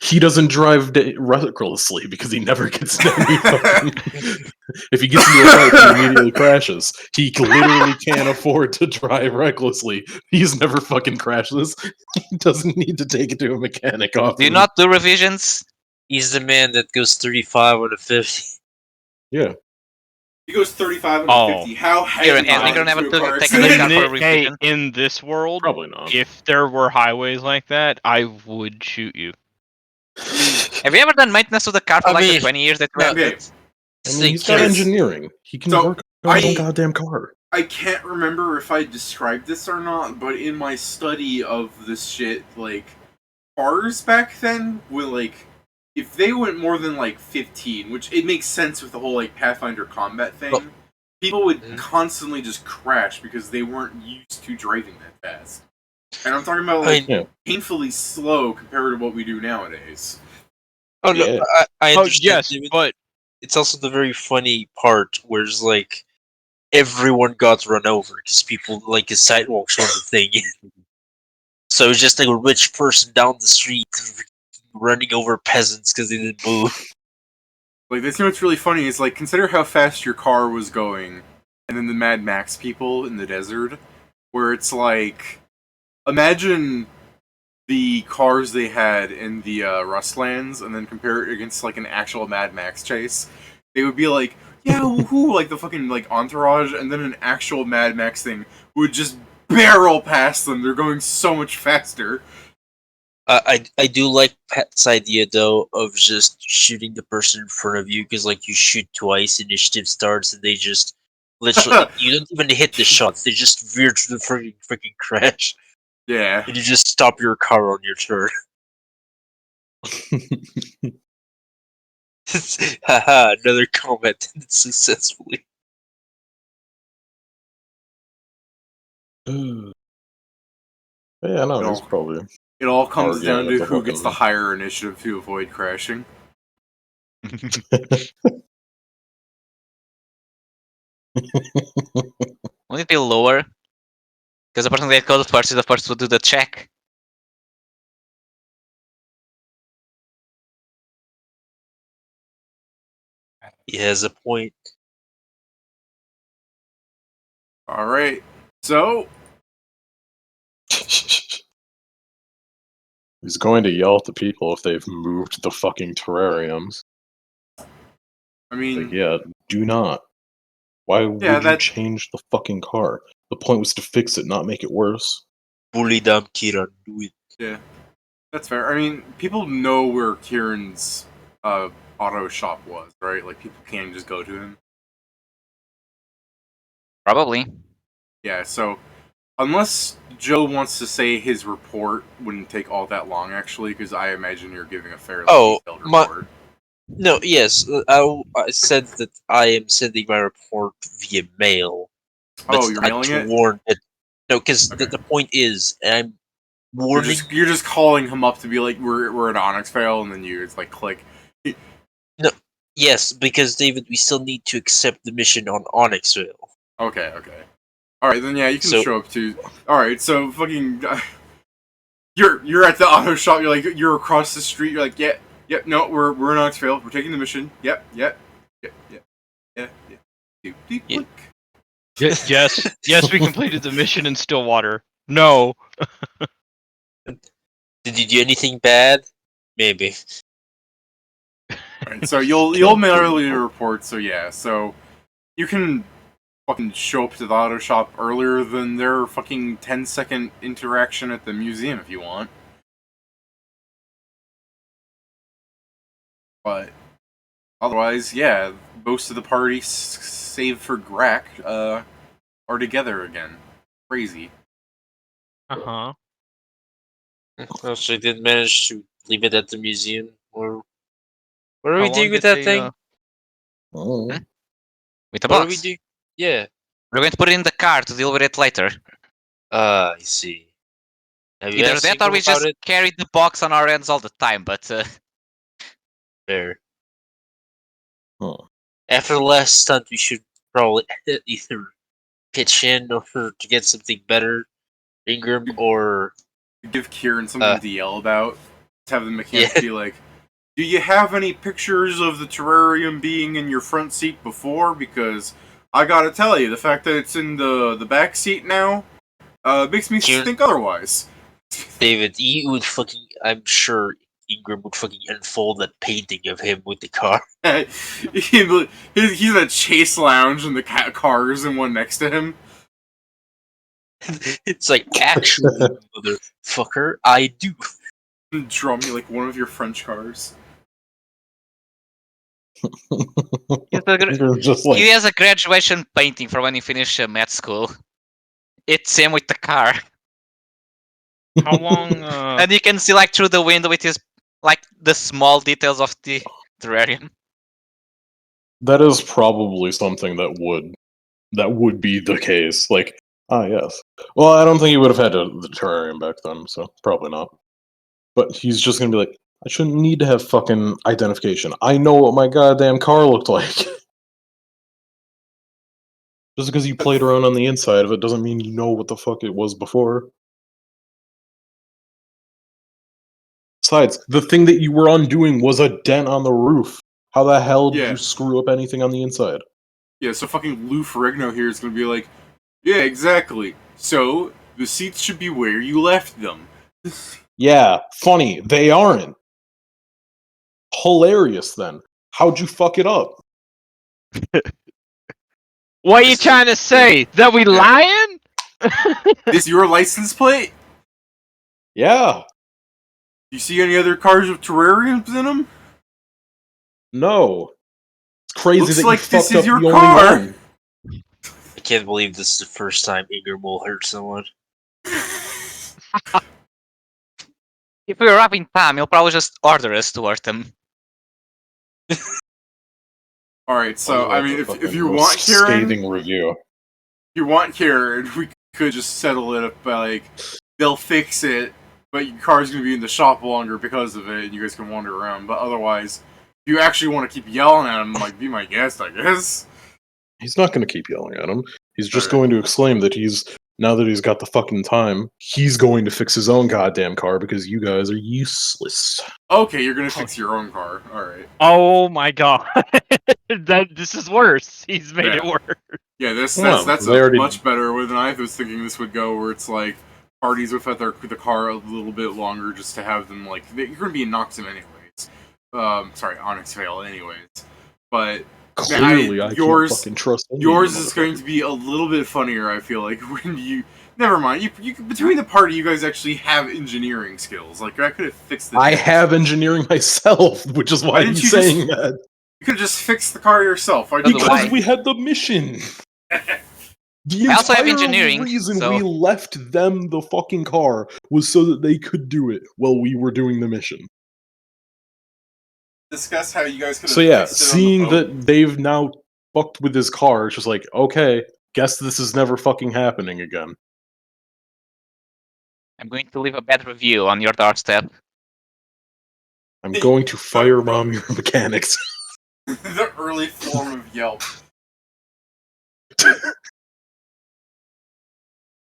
he doesn't drive recklessly because he never gets into any fucking. If he gets into a fight, he immediately crashes. He literally can't afford to drive recklessly. He's never fucking crashes. He doesn't need to take it to a mechanic often. Do you not do revisions? He's the man that goes 35 on a 50. Yeah. He goes 35 and Oh. 50. How has Ingram he gotten never into a car taken the accident? car for a Hey, revision. in this world, Probably not. if there were highways like that, I would shoot you. Have you ever done maintenance to the car for I like the mean, 20 years that no, we Okay. I mean, he's got Yes. engineering. He can So, work on his I- own goddamn car. I can't remember if I described this or not, but in my study of this shit, like, cars back then were like, if they went more than like 15, which it makes sense with the whole like Pathfinder combat thing, Well, people would Mhm. constantly just crash because they weren't used to driving that fast. And I'm talking about I like mean- painfully slow compared to what we do nowadays. Oh no, Yeah. I Oh understand. yes, David. but It's also the very funny part where it's like everyone got run over because people like the sidewalks on the thing. So it's just like a rich person down the street running over peasants because they didn't move. Like, this, you know what's really funny is, like, consider how fast your car was going, and then the Mad Max people in the desert, where it's like, imagine the cars they had in the Rustlands, and then compare it against, like, an actual Mad Max chase. They would be like, yeah, woohoo, like the fucking, like, Entourage, and then an actual Mad Max thing would just barrel past them. They're going so much faster. I do like Pat's idea though of just shooting the person in front of you because like you shoot twice, initiative starts, and they just literally you don't even hit the shots. They just veer to the freaking crash, Yeah. and you just stop your car on your turn. Haha! Another combat ended successfully. Yeah, no, No. he's probably. It all comes Arguing down with to the who gets the fucking- higher initiative to avoid crashing. Won't it be lower? Because the person that goes first is the first to do the check. He has a point. Alright. So, He's going to yell at the people if they've moved the fucking terrariums. I mean, Like, yeah, do not. Why would you that- change the fucking car? The point was to fix it, not make it worse. Bully them, Kiran. Do it. yeah, that's fair. I mean, people know where Kieran's auto shop was, right? Like, people can just go to him. Probably. Yeah, so, unless Joe wants to say his report wouldn't take all that long, actually, because I imagine you're giving a fairly detailed my- report. No, yes, I said that I am sending my report via mail. Oh, you're mailing to it? warn it. No, because Okay. the point is, I'm You're warning. you're just calling him up to be like, we're at Onyxvale, and then you just, like, click. Yes, because David, we still need to accept the mission on Onyxvale. Okay. Alright, then yeah, you can So- show up to... Alright, so fucking... You're at the auto shop, you're across the street, you're like, yep, no, we're in Onyxvale, we're taking the mission, yep. Doop, doop, Yeah. click. Yes, we completed the mission in Stillwater. No. Did you do anything bad? Maybe. Alright, so you'll mail me a report, so yeah, so you can fucking show up to the auto shop earlier than their fucking 10-second interaction at the museum if you want. But otherwise, yeah, most of the party, save for Grac, are together again. Crazy. Uh huh. So I did manage to leave it at the museum. Or what are How we doing long with did that they, thing? Oh. With the What are we box. doing? Yeah. We're going to put it in the car to deal with it later. I see. Have you Either asked that or Ingram we about just it? carry the box on our ends all the time, but Fair. Huh. After the last stunt, we should probably either pitch in or to get something better, Ingram, or give Kieran something to yell about. Just have the mechanic Yeah. be like, "Do you have any pictures of the terrarium being in your front seat before? Because I gotta tell you, the fact that it's in the back seat now makes me Kieran- think otherwise." David, you would fucking. I'm sure Ingram would fucking unfold that painting of him with the car. He's in a chase lounge and the cars and one next to him. It's like, actually, motherfucker, I do. Draw me like one of your French cars. You're just like, He has a graduation painting for when he finished med school. It's him with the car. How long? And you can see like through the window with his like the small details of the terrarium. that is probably something that would be the case. Like, yes. Well, I don't think he would have had the terrarium back then, so probably not. But he's just gonna be like, I shouldn't need to have fucking identification. I know what my goddamn car looked like. Just because you played around on the inside of it doesn't mean you know what the fuck it was before. Besides, the thing that you were undoing was a dent on the roof. How the hell did Yeah. you screw up anything on the inside? Yeah, so fucking Lou Ferrigno here is gonna be like, yeah, exactly. So the seats should be where you left them. Yeah, funny. They aren't. Hilarious then. How'd you fuck it up? What are you trying to say? That we lying? Is your license plate? Yeah. You see any other cars with terrariums in them? No. It's crazy Looks that like you this fucked is up your the car. only one. I can't believe this is the first time Ingram will hurt someone. If we were up in time, he'll probably just order us to hurt him. Alright, so I mean, if you A want Kieran, scathing review. we could just settle it up by like they'll fix it, but your car's gonna be in the shop longer because of it, and you guys can wander around. But otherwise, if you actually want to keep yelling at him, like be my guest, I guess. He's not going to keep yelling at him. He's just Alright. going to exclaim that now that he's got the fucking time, he's going to fix his own goddamn car because you guys are useless. Okay, you're gonna fix your own car. Alright. Oh my god. This is worse. He's made it Yeah. worse. Yeah, that's Well, that's they already- much better than I was thinking this would go, where it's like parties without the car a little bit longer just to have them like you're gonna be in Noxham anyways. Sorry, Onyxvale anyways. But Clearly, I yours- can't fucking trust any yours of you is going to be a little bit funnier. I feel like when you. Never mind. You between the party, you guys actually have engineering skills. Like I could have fixed the. I have engineering myself, which is why didn't he's you just- saying that. You could have just fixed the car yourself. Why'd you Because Because lie? we had the mission. The I also have entire engineering, reason so- we left them the fucking car was so that they could do it while we were doing the mission. Discuss how you guys could have. So yeah, fixed it on the seeing boat. that they've now fucked with his car, it's just like, okay, guess this is never fucking happening again. I'm going to leave a bad review on your doorstep. I'm going to firebomb your mechanics. The early form of Yelp.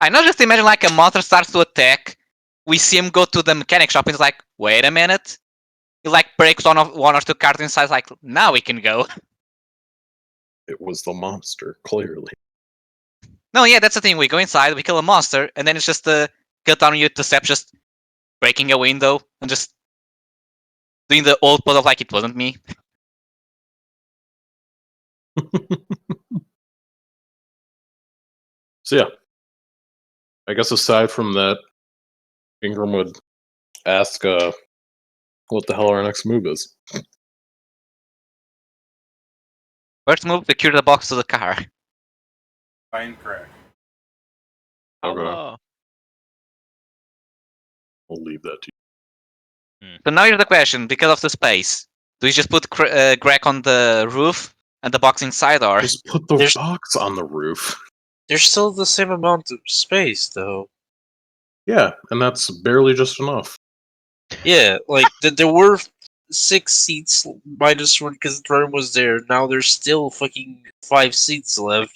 I know, just imagine like a monster starts to attack. We see him go to the mechanic shop and he's like, wait a minute. He like breaks one or two cards inside, like, now we can go. It was the monster, clearly. No, yeah, that's the thing. We go inside, we kill a monster, and then it's just the cut on you to step, just breaking a window and just doing the old pose of like it wasn't me. So yeah, I guess aside from that, Ingram would ask what the hell our next move is. First move, secure the box to the car. Find Grac. Okay. Oh. We'll leave that to you. So now here's the question, because of the space, do we just put Grac on the roof and the box inside, or? Just put the There's- box on the roof. There's still the same amount of space, though. Yeah, and that's barely just enough. Yeah, like there were 6 seats minus one because the drone was there. Now there's still fucking 5 seats left.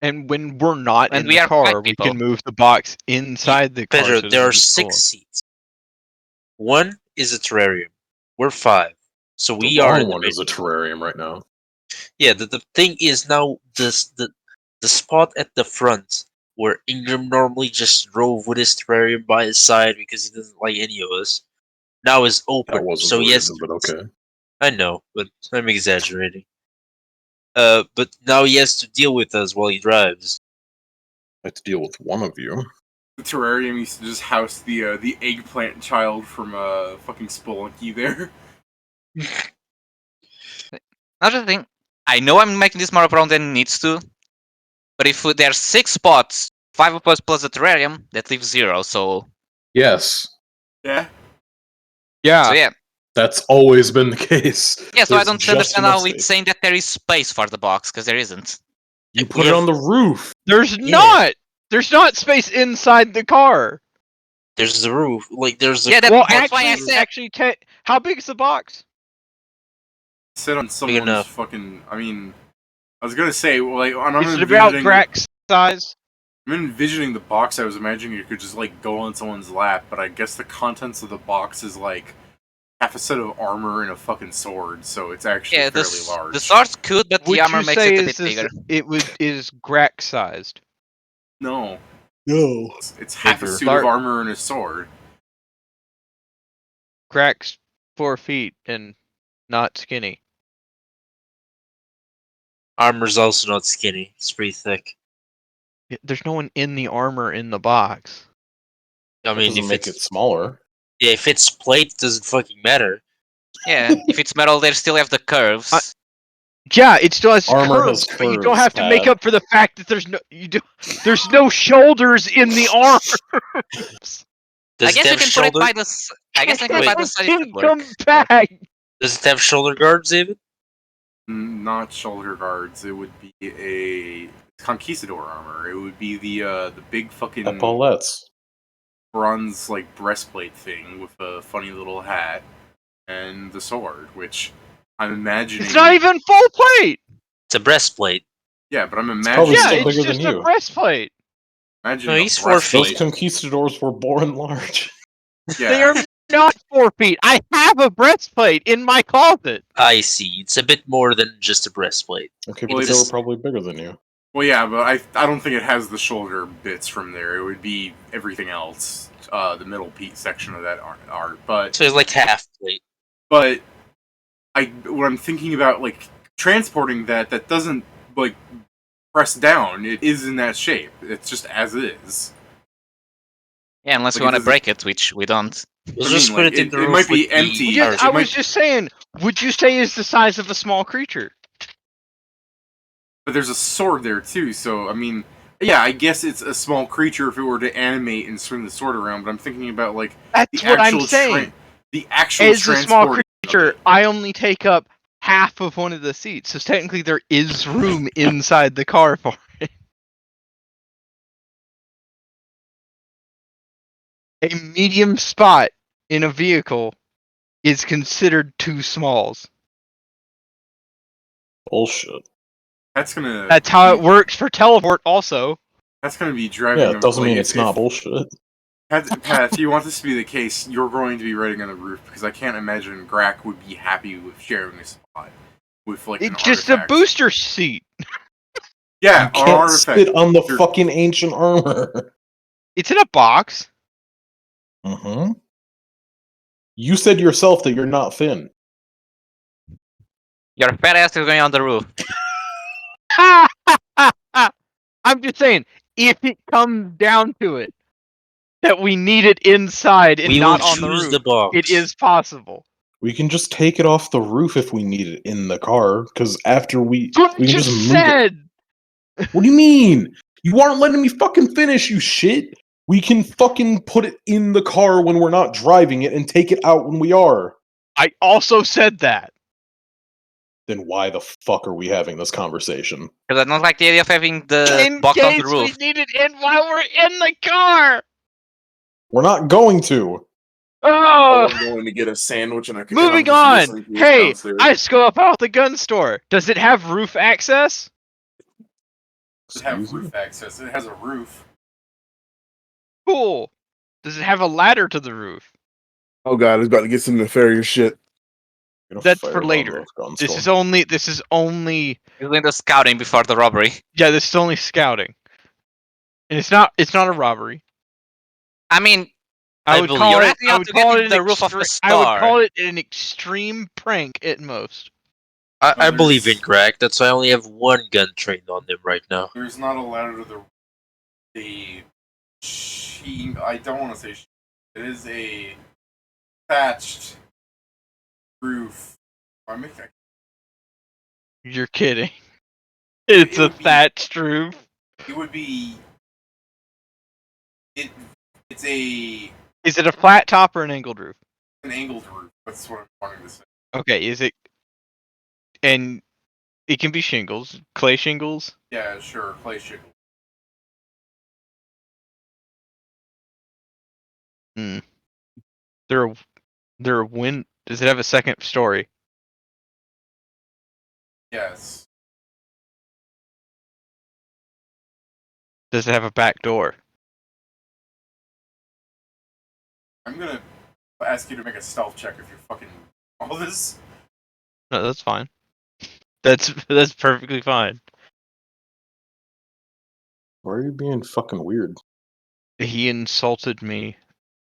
And when we're not And in we the are car, white we people. can move the box inside the car. Pedro, so it there are doesn't get 6 seats. 1 is a terrarium. We're 5. So The we are in wrong the one is a middle. terrarium right now. Yeah, the thing is now the spot at the front where Ingram normally just drove with his terrarium by his side because he doesn't like any of us, now is open. That wasn't So the yes, reason, but okay. I know, but I'm exaggerating. But now he has to deal with us while he drives. I have to deal with one of you. The terrarium used to just house the eggplant child from fucking Spelunky there. Another thing, I know I'm making this more problem than it needs to, but if there's 6 spots, 5 of us plus the terrarium, that leaves 0. So Yes, Yeah. Yeah. that's always been the case. yeah. So I There's don't just understand enough how it's space. saying that there is space for the box because there isn't. You We put it have- on the roof. There's Yeah. not. There's not space inside the car. There's the roof, like there's the Yeah, Well, that's why I said. actually, how big is the box? Sit on someone's enough. fucking. I mean, I was gonna say, well, like, when I'm Is it about envisioning, Grac's size? I'm envisioning the box. I was imagining you could just like go on someone's lap, but I guess the contents of the box is like half a set of armor and a fucking sword, so it's actually Yeah, fairly large. the swords could, but Would the armor you makes say it a bit bigger. is Grac sized? No, No. it's half a Bigger. suit of armor and a sword. Grac's 4 feet and not skinny. armor's also not skinny. It's pretty thick. There's no one in the armor in the box. I That mean, doesn't if make it's it smaller. yeah, if it's plate, it doesn't fucking matter. Yeah, if it's metal, they still have the curves. Yeah, it still has Armor curves, has but you don't curves, have to make Pat. up for the fact that there's no shoulders in the arm. Does I guess it you have can shoulder? put it by the. I guess you can put it by the side. It should work. Come back. Does it have shoulder guards, David? Not shoulder guards. It would be a conquistador armor. It would be the big fucking Epaulettes. bronze like breastplate thing with a funny little hat and the sword, which I'm imagining. It's not even full plate. It's a breastplate. Yeah, but I'm probably imagining. Yeah, still it's bigger just than a you. breastplate. Imagining No, a he's 4 breastplate. feet. Those conquistadors were born large. Yeah. They are not 4 feet. I have a breastplate in my closet. I see. It's a bit more than just a breastplate. Okay, Well, but it they were is- probably bigger than you. Well, yeah, but I don't think it has the shoulder bits from there. It would be everything else, the middle section of that art. But So it's like half plate. when I'm thinking about like transporting that doesn't like press down. It is in that shape. It's just as is. Yeah, unless Like, we want to does it- break it, which we don't. We'll I just mean, put like, it in it the roof might be with the empty. Well, cars. I It was might- just saying, would you say it's the size of a small creature? But there's a sword there too, so I mean, yeah, I guess it's a small creature if it were to animate and swing the sword around. But I'm thinking about like That's the what actual I'm saying. the actual As a small transport. creature, I only take up half of one of the seats, so technically there is room inside the car for it. A medium spot in a vehicle is considered 2 smalls. Bullshit. That's gonna. That's how it works for teleport also. That's gonna be driving. Yeah, them- it doesn't like, mean if- it's not if- bullshit. Pat, if you want this to be the case, you're going to be riding on the roof because I can't imagine Grac would be happy with sharing a spot with like an It's just a artifact. booster seat. Yeah, You an can't artifact. sit on the You're- fucking ancient armor. It's in a box. Mm-hmm. You said yourself that you're not thin. Your fat ass is going on the roof. I'm just saying, if it comes down to it, that we need it inside and We will not on the choose roof, the box. it is possible. We can just take it off the roof if we need it in the car, because after we That's what I can just just move said. it. What do you mean? You aren't letting me fucking finish, you shit. We can fucking put it in the car when we're not driving it and take it out when we are. I also said that. Then why the fuck are we having this conversation? Because I don't like the idea of having the In box on the case we roof. need it in while we're in the car. We're not going to. Oh, I'm going to get a sandwich and I'm moving just on. listening to this Hey, downstairs. I scope out the gun store. Does it have roof access? Does it have Excuse me? roof access? It has a roof. Cool. Does it have a ladder to the roof? Oh god, it's about to get some nefarious shit. Gonna That's fire for it on later. the gun This is storm. only. This is only. You're doing the scouting before the robbery. Yeah, this is only scouting, and it's not. It's not a robbery. I mean, I I would believe call you're it. acting I out would to get call it into an the roof of the extreme. I would star. call it an extreme prank at most. I Oh, believe in there's- Grac. That's why I only have one gun trained on him right now. There's not a ladder to the I don't want to say it is a thatched roof. I make that. You're kidding. It's It a would be- thatched roof. It would be. It's a Is it a flat top or an angled roof? an angled roof. That's what I'm wanting to say. Okay, is it? And it can be shingles, clay shingles. Yeah, sure. Clay shingle. There are wind. Does it have a second story? Yes. Does it have a back door? I'm gonna ask you to make a stealth check if you're fucking all this. No, that's fine. That's perfectly fine. Why are you being fucking weird? He insulted me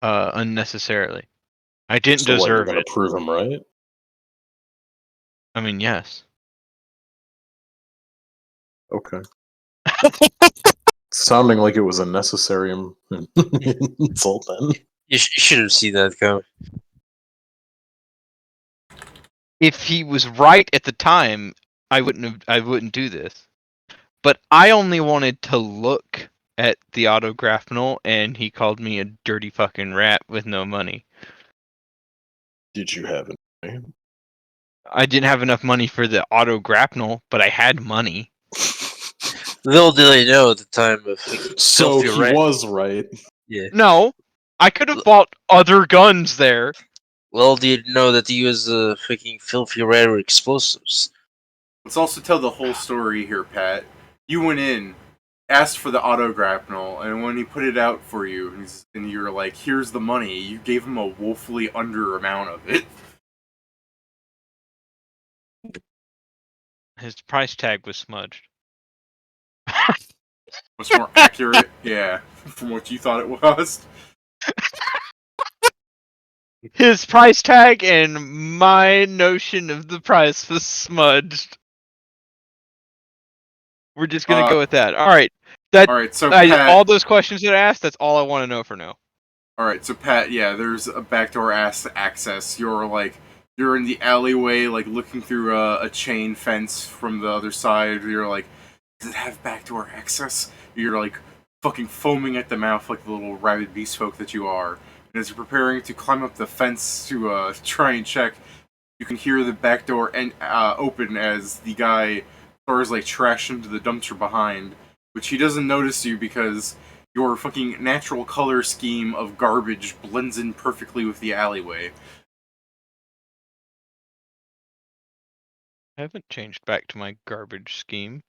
unnecessarily. I didn't So what, you're deserve gonna it. prove him right? I mean, yes. Okay. Sounding like it was a necessary insult then. You should have seen that coming. If he was right at the time, I wouldn't do this. But I only wanted to look at the autographnal, and he called me a dirty fucking rat with no money. Did you have it? I didn't have enough money for the autographnal, but I had money. Little did I know at the time of So filthy he rat. was right. Yeah. No, I could have bought other guns there. Little did you know that he was freaking filthy rat with explosives. Let's also tell the whole story here, Pat. You went in, asked for the autographnal, and when he put it out for you, and you're like, "Here's the money," you gave him a woefully under amount of it. His price tag was smudged. Much more accurate, yeah, from what you thought it was. His price tag and my notion of the price was smudged. We're just gonna go with that. All right. All right, so Pat. All those questions that I asked, that's all I want to know for now. All right, so Pat, yeah, there's a backdoor access. You're in the alleyway, like looking through a chain fence from the other side. You're like, does it have backdoor access? You're like fucking foaming at the mouth like the little rabid beast folk that you are. And as you're preparing to climb up the fence to try and check, you can hear the back door open as the guy throws like trash into the dumpster behind, which he doesn't notice you because your fucking natural color scheme of garbage blends in perfectly with the alleyway. I haven't changed back to my garbage scheme.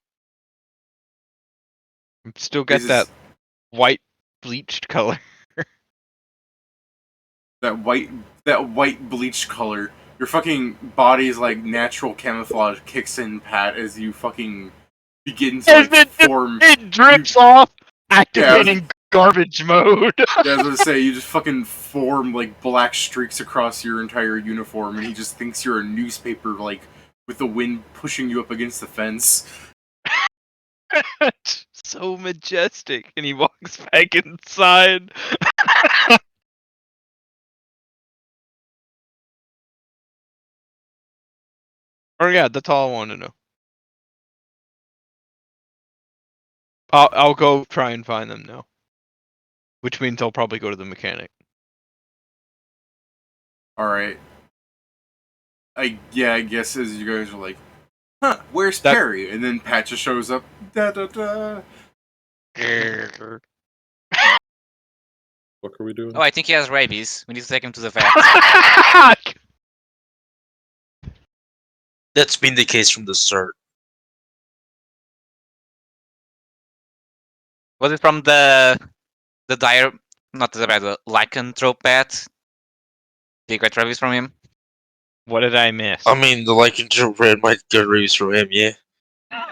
I've still got that white bleached color. that white bleached color. Your fucking body's like natural camouflage kicks in, Pat, as you fucking begin to like, form. It drips off, activating garbage mode. Yeah, I was gonna say, you just fucking form like black streaks across your entire uniform, and he just thinks you're a newspaper, like with the wind pushing you up against the fence. So majestic, and he walks back inside. Oh yeah, that's all I want to know. I'll go try and find them now. Which means I'll probably go to the mechanic. Alright. I guess as you guys are like, huh, where's Perry? And then Pat just shows up. Da da da. What are we doing? Oh, I think he has rabies. We need to take him to the vet. That's been the case from the start. Was it from the dire, not the lycanthrope? Did you get reviews from him? What did I miss? I mean, the lycanthrope might get reviews from him, yeah. All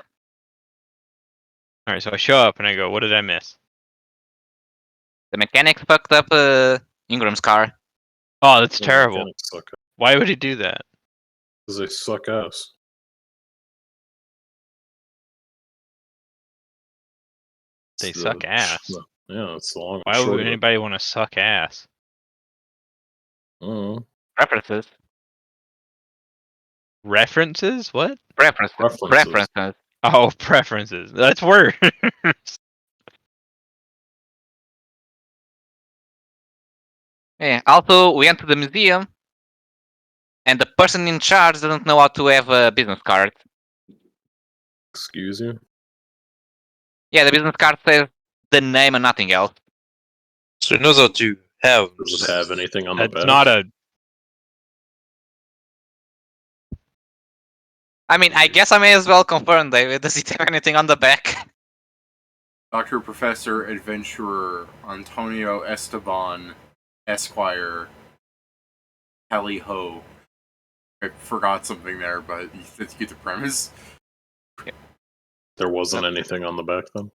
right, so I show up and I go, "What did I miss?" The mechanic fucked up Ingram's car. Oh, that's The terrible. mechanics suck Why would he do that? because they suck ass. They It's suck ass. Yeah, it's the long and Why short would of it. anybody want to suck ass? Preferences. References? What? Preferences. Preferences. Oh, preferences. That's worse. Yeah. Also, we went to the museum, and the person in charge doesn't know how to have a business card. Excuse you? Yeah, the business card says the name and nothing else. So he knows how to have. Does it have anything on the That's back? not a. I mean, I guess I may as well confirm, David. Does it have anything on the back? Dr. Professor Adventurer Antonio Esteban Esquire Tally Ho. I forgot something there, but you get the premise. There wasn't anything on the back then?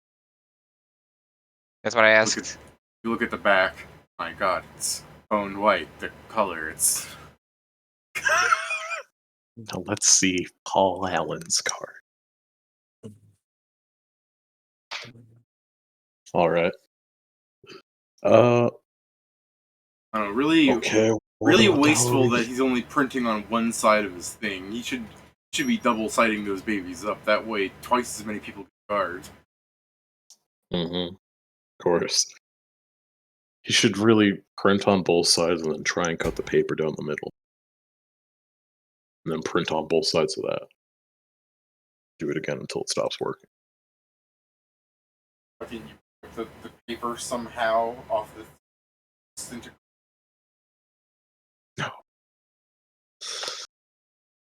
That's what I asked. You look at the back. My God, it's bone white. The color, it's. Now let's see Paul Allen's card. Alright. I don't know, really, Okay. really what the hell are wasteful we- that he's only printing on one side of his thing. He should be double siding those babies up. That way, twice as many people get cards. Of course. He should really print on both sides and then try and cut the paper down the middle. And then print on both sides of that. Do it again until it stops working. Can you put the paper somehow off the center? No.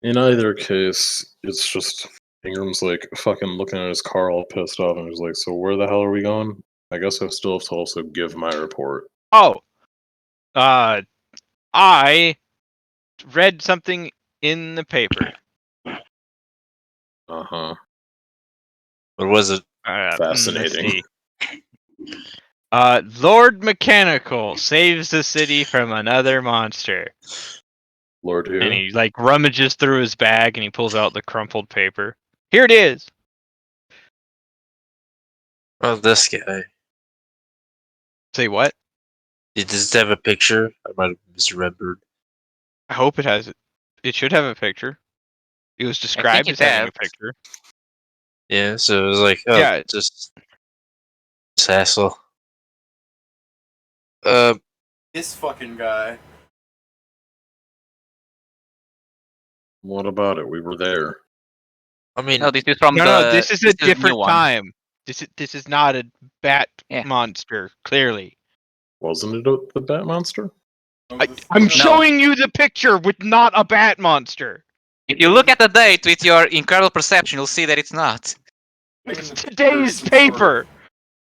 In either case, it's just Ingram's like fucking looking at his car all pissed off and he's like, so where the hell are we going? I guess I still have to also give my report. Oh. I read something in the paper. Uh-huh. What was it? Let's Fascinating. see. Lord Mechanical saves the city from another monster. Lord who? And he like rummages through his bag and he pulls out the crumpled paper. Here it is. Oh, this guy. Say what? Does it have a picture? I might have misremembered. I hope it has it. It should have a picture. It was described it as having has. a picture. Yeah, so it was like, oh, Yeah. just hassle. This fucking guy. What about it? We were there. I mean, No, this is from No, this is a new different one. time. This is not a bat Yeah. monster. Clearly, Wasn't it the Bat Monster? I'm No. showing you the picture with not a bat monster. If you look at the date with your incredible perception, you'll see that it's not. It's today's paper.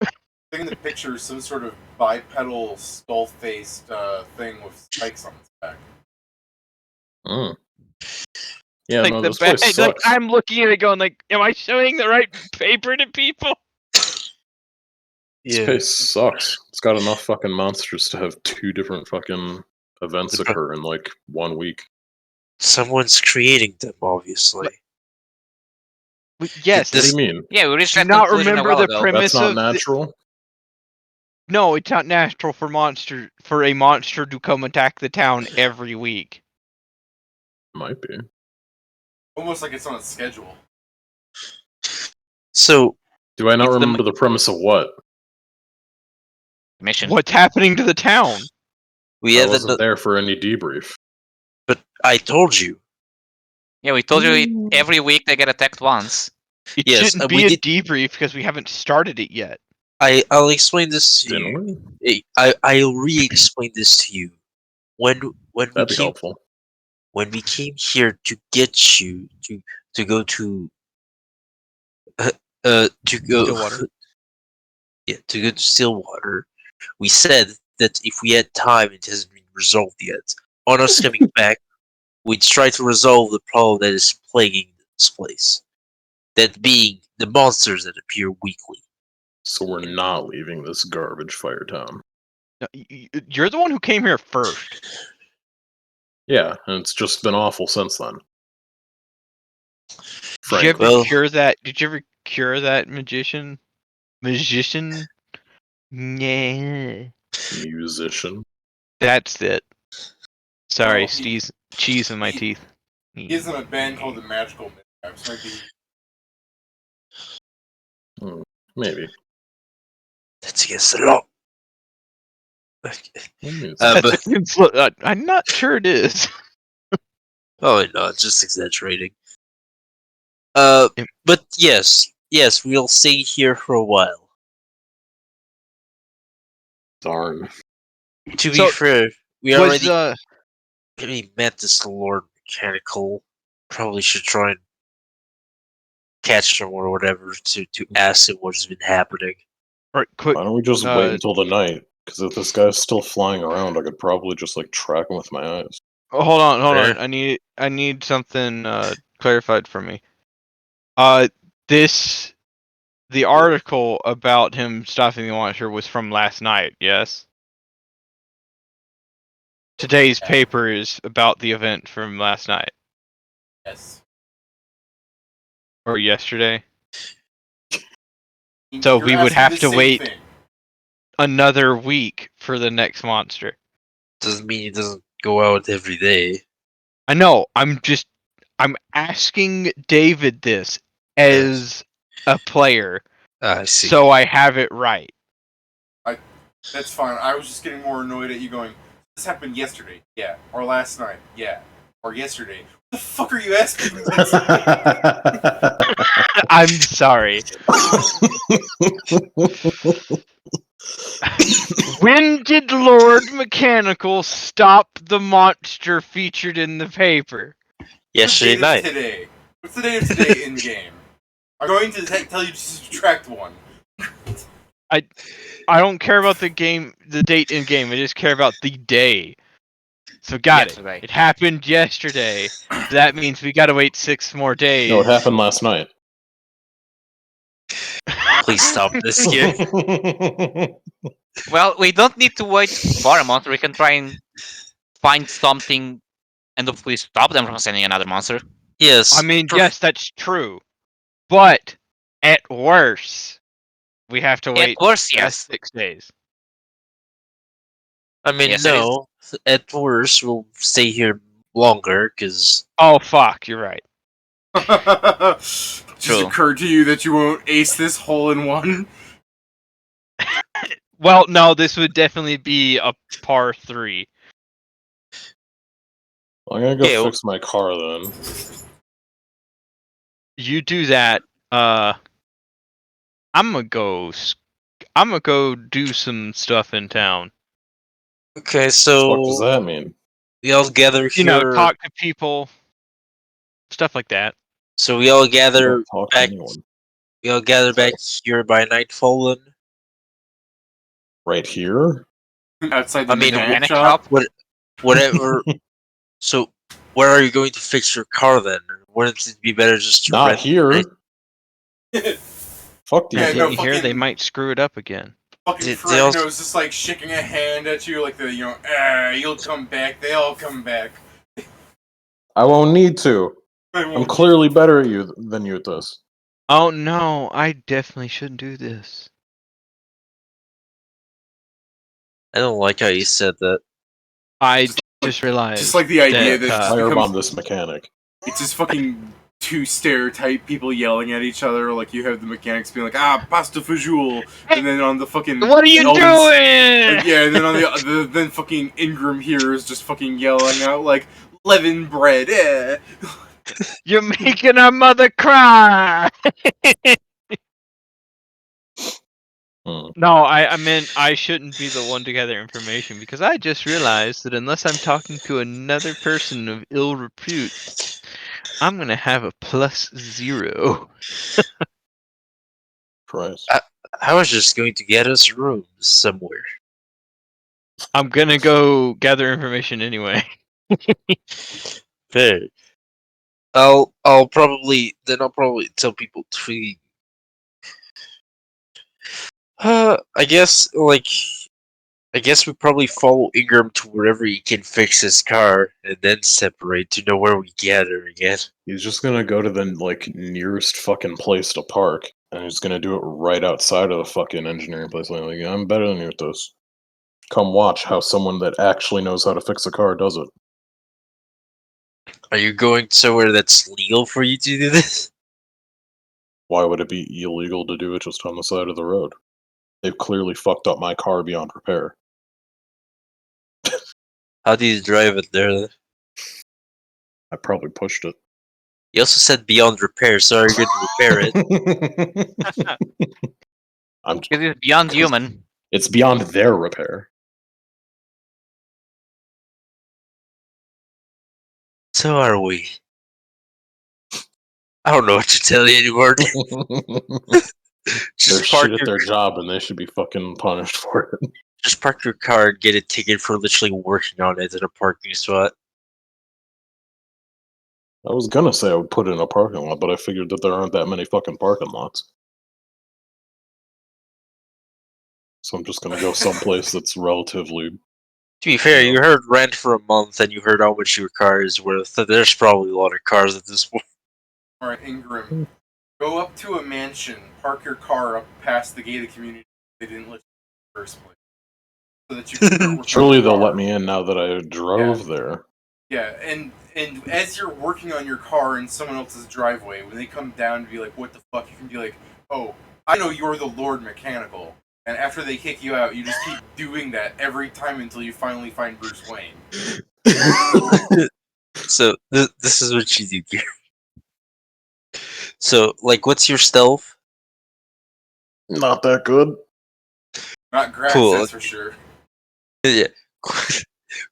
I think in the picture is some sort of bipedal, skull-faced thing with spikes on its back. Yeah, Like no, the this place bat. Like sucks. I'm looking at it, going like, "Am I showing the right paper to people?" This place sucks. It's got enough fucking monsters to have 2 different fucking events occur in like 1 week. someone's creating them, obviously. Yes. What do you mean? Yeah, we reached Do you that not conclusion a remember while the ago. premise That's not of the- natural? No, it's not natural for a monster to come attack the town every week. Might be. Almost like it's on a schedule. So, Do I not It's the remember the premise of what? Mission. What's happening to the town? we I have wasn't another. there for any debrief. But I told you. Yeah, we told you every week they get attacked once. It Yes, shouldn't we be a did- debrief because we haven't started it yet. I'll explain this to you. Didn't we? I'll re-explain this to you. When we That'd be came helpful. when we came here to get you to go to go Stillwater. Yeah, to go to Stillwater. We said that if we had time, it hasn't been resolved yet. On us coming back, we'd try to resolve the problem that is plaguing this place. That being the monsters that appear weekly. So we're not leaving this garbage fire town. No, you're the one who came here first. Yeah, and it's just been awful since then. Did you ever Frankly. Well- cure that? Did you ever cure that magician? Magician? Yeah. Musician. That's it. Sorry, Oh, he- cheese in my he- teeth. He's in a band called the Magical Midwives. Maybe. Maybe. That's against the law. Okay. It's- I'm not sure it is. Oh no, just exaggerating. Yep. But yes, we'll stay here for a while. Darn. To be So, fair, we Was already met this Lord Mechanical. Probably should try and catch him or whatever to ask him what's been happening. right, quick? Why don't we just Uh, wait until the night? Because if this guy's still flying around, I could probably just like track him with my eyes. Hold on. Fair. I need something clarified for me. The article about him stopping the launcher was from last night. Yes. Today's paper is about the event from last night Yes. or yesterday. So You're we would asking have the to same wait thing. another week for the next monster. Doesn't mean he doesn't go out every day. I know. I'm asking David this as a player, I see. so I have it right. That's fine. I was just getting more annoyed at you going, this happened yesterday. Yeah. Or last night. Yeah. Or yesterday. What the fuck are you asking me? I'm sorry. When did Lord Mechanical stop the monster featured in the paper? Yesterday night. Today. What's the date of today in game? I'm going to tell you to subtract one. I don't care about the date in game. I just care about the day. So got Yesterday. it. It happened yesterday. So that means we gotta wait 6 more days. No, it happened last night. Please stop this here. Well, we don't need to wait for a monster. We can try and find something and hopefully stop them from sending another monster. Yes. I mean, yes, that's true. But at worst, we have to wait Of course, yes. 6 days. I mean, Yes, it is. no. At worst, we'll stay here longer because Oh fuck, you're right. Just True. occurred to you that you won't ace this hole in one? Well, no, this would definitely be a par 3. I'm gonna go Yeah, fix my car then. You do that. I'm gonna go do some stuff in town. okay. What does So that mean? we all gather here. You know, talk to people, stuff like that. So we all gather Don't talk to back. anyone. We all gather back here by nightfall. Then Right here? Outside the I mean, mechanic mechanic shop? whatever. So where are you going to fix your car then? Wouldn't it be better just to Not rent here. it? Fuck these Yeah, And no, guys. didn't you hear they fucking- might screw it up again. Fucking They Fred also- knows just like shaking a hand at you, like the, you'll come back. They all come back. I won't need to. I'm clearly better at you than you at this. Oh no, I definitely shouldn't do this. I don't like how you said that. I just realized. Just like the idea that that, just Firebomb becomes, this mechanic. it's just fucking two stereotype people yelling at each other. Like you have the mechanics being like, ah, pasta fajoule, and then on the fucking What are you Elvin's- doing? Yeah, and then on then fucking Ingram here is just fucking yelling out like leaven bread. Eh. You're making our mother cry. No, I meant I shouldn't be the one to gather information because I just realized that unless I'm talking to another person of ill repute, I'm gonna have a +0. Christ. I was just going to get us rooms somewhere. I'm gonna go gather information anyway. Fair. I'll probably tell people to. I guess we probably follow Ingram to wherever he can fix his car, and then separate to know where we gather again. He's just gonna go to the nearest fucking place to park, and he's gonna do it right outside of the fucking engineering place. Like, I'm better than you at this. Come watch how someone that actually knows how to fix a car does it. Are you going somewhere that's legal for you to do this? Why would it be illegal to do it just on the side of the road? They've clearly fucked up my car beyond repair. How do you drive it there then? I probably pushed it. You also said beyond repair, so are you going to repair it? Because it's beyond human. It's beyond their repair. So are we. I don't know what to tell you anymore. They're Just shit at their job and they should be fucking punished for it. Just park your car and get a ticket for literally working on it in a parking spot. I was gonna say I would put it in a parking lot, but I figured that there aren't that many fucking parking lots. So I'm just gonna go someplace that's relatively. To be fair, you heard rent for a month and you heard how much your car is worth. There's probably a lot of cars at this point. Alright, Ingram. Go up to a mansion, park your car up past the gated community they didn't let you in the first place. So that you can work Surely on your they'll car. let me in now that I drove there. Yeah, and as you're working on your car in someone else's driveway, when they come down and be like, what the fuck, you can be like, oh, I know you're the Lord Mechanical. And after they kick you out, you just keep doing that every time until you finally find Bruce Wayne. So, this is what you do here. So, like, what's your stealth? Not that good. Not Grac, Cool. that's for sure. Yeah.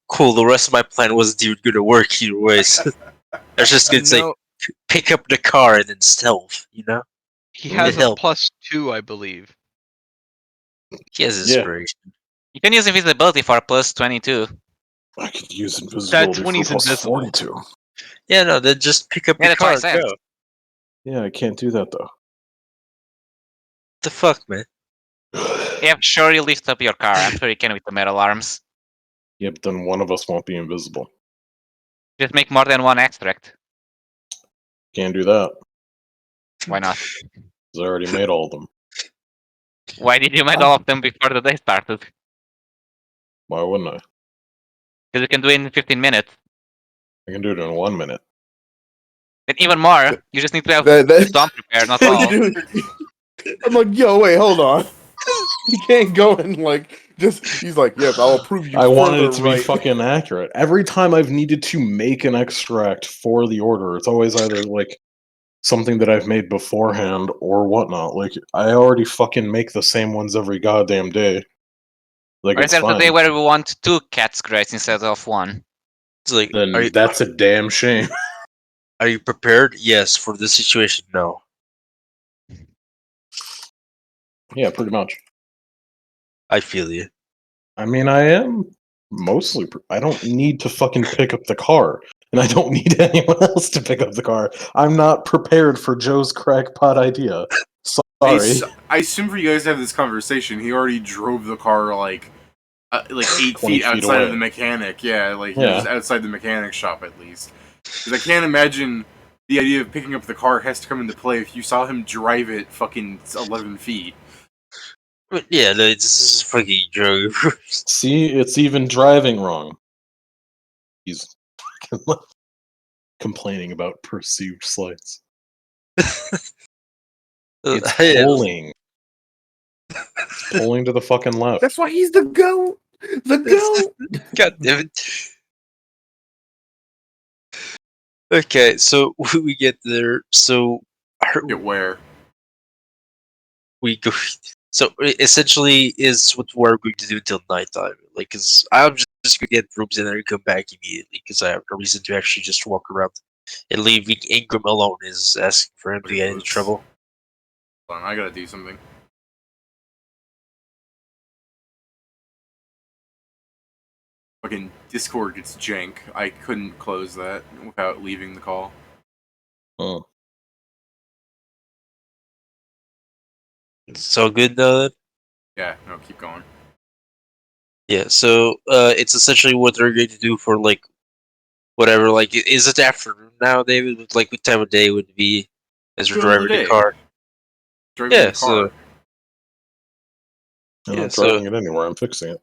Cool, the rest of my plan wasn't even gonna work either way. So I was just gonna say, No, pick up the car and then stealth, you know? he has a help. +2, I believe. He has Yeah. inspiration. You can use invisibility for +22. I could use invisibility when for he's plus invisible. 42. Yeah, no, then just pick up Yeah, the that's what I car said. and go. Yeah, I can't do that though. The fuck, man? Yeah, sure, you lift up your car. I'm sure you can with the metal arms. Yeah, but then one of us won't be invisible. Just make more than one extract. Can't do that. Why not? 'Cause I already made all of them. Why did you make all of them before the day started? Why wouldn't I? Because you can do it in 15 minutes. I can do it in 1 minute. And even more, you just need to have That- some prepared, not What all. you doing? I'm like, yo, wait, hold on. You can't go and he's like, yep, I'll prove you. I wanted it further to right. be fucking accurate. Every time I've needed to make an extract for the order, it's always either like something that I've made beforehand or whatnot. Like I already fucking make the same ones every goddamn day. Like Or is it's there fine. today where we want 2 cat scratches instead of 1? It's like, Then that's a damn shame. are you prepared? Yes. For this situation, no. Yeah, pretty much. I feel you. I mean, I am mostly. I don't need to fucking pick up the car, and I don't need anyone else to pick up the car. I'm not prepared for Joe's crackpot idea. Sorry. I assume for you guys to have this conversation, he already drove the car like 8 20 feet outside away. of the mechanic. Yeah, like he Yeah. was outside the mechanic shop at least. Because I can't imagine the idea of picking up the car has to come into play if you saw him drive it fucking 11 feet. But yeah, no, this is fucking drug. See, it's even driving wrong. He's complaining about perceived slights. It's pulling. Pulling to the fucking left. That's why he's the goat. The goat. God damn it. Okay, so we get there. So Get where? we go. So essentially, is what we're going to do until nighttime. Like, cause I'm just going to get rooms and then come back immediately because I have no reason to actually just walk around. And leaving Ingram alone is asking for him to get into trouble. Hold on, I gotta do something. Fucking Discord gets jank. I couldn't close that without leaving the call. Oh. It's all good now then? Yeah, no, keep going. Yeah, so it's essentially what they're going to do for like whatever, like is it afternoon now, David? Like what time of day would it be as you're Middle of the driving the day. car? Driving Yeah, the car. so I'm Yeah, not so- driving it anywhere. I'm fixing it.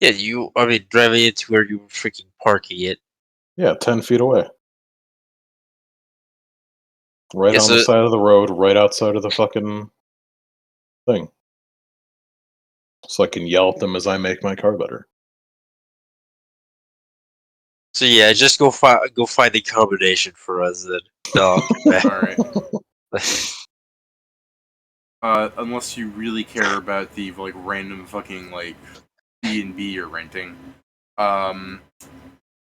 yeah, I mean driving it to where you were freaking parking it. Yeah, 10 feet away. Right Yeah, on the so- side of the road, right outside of the fucking thing. So I can yell at them as I make my car better. So yeah, just go find a combination for us then. No, Alright. Unless you really care about the like random fucking like B&B you're renting.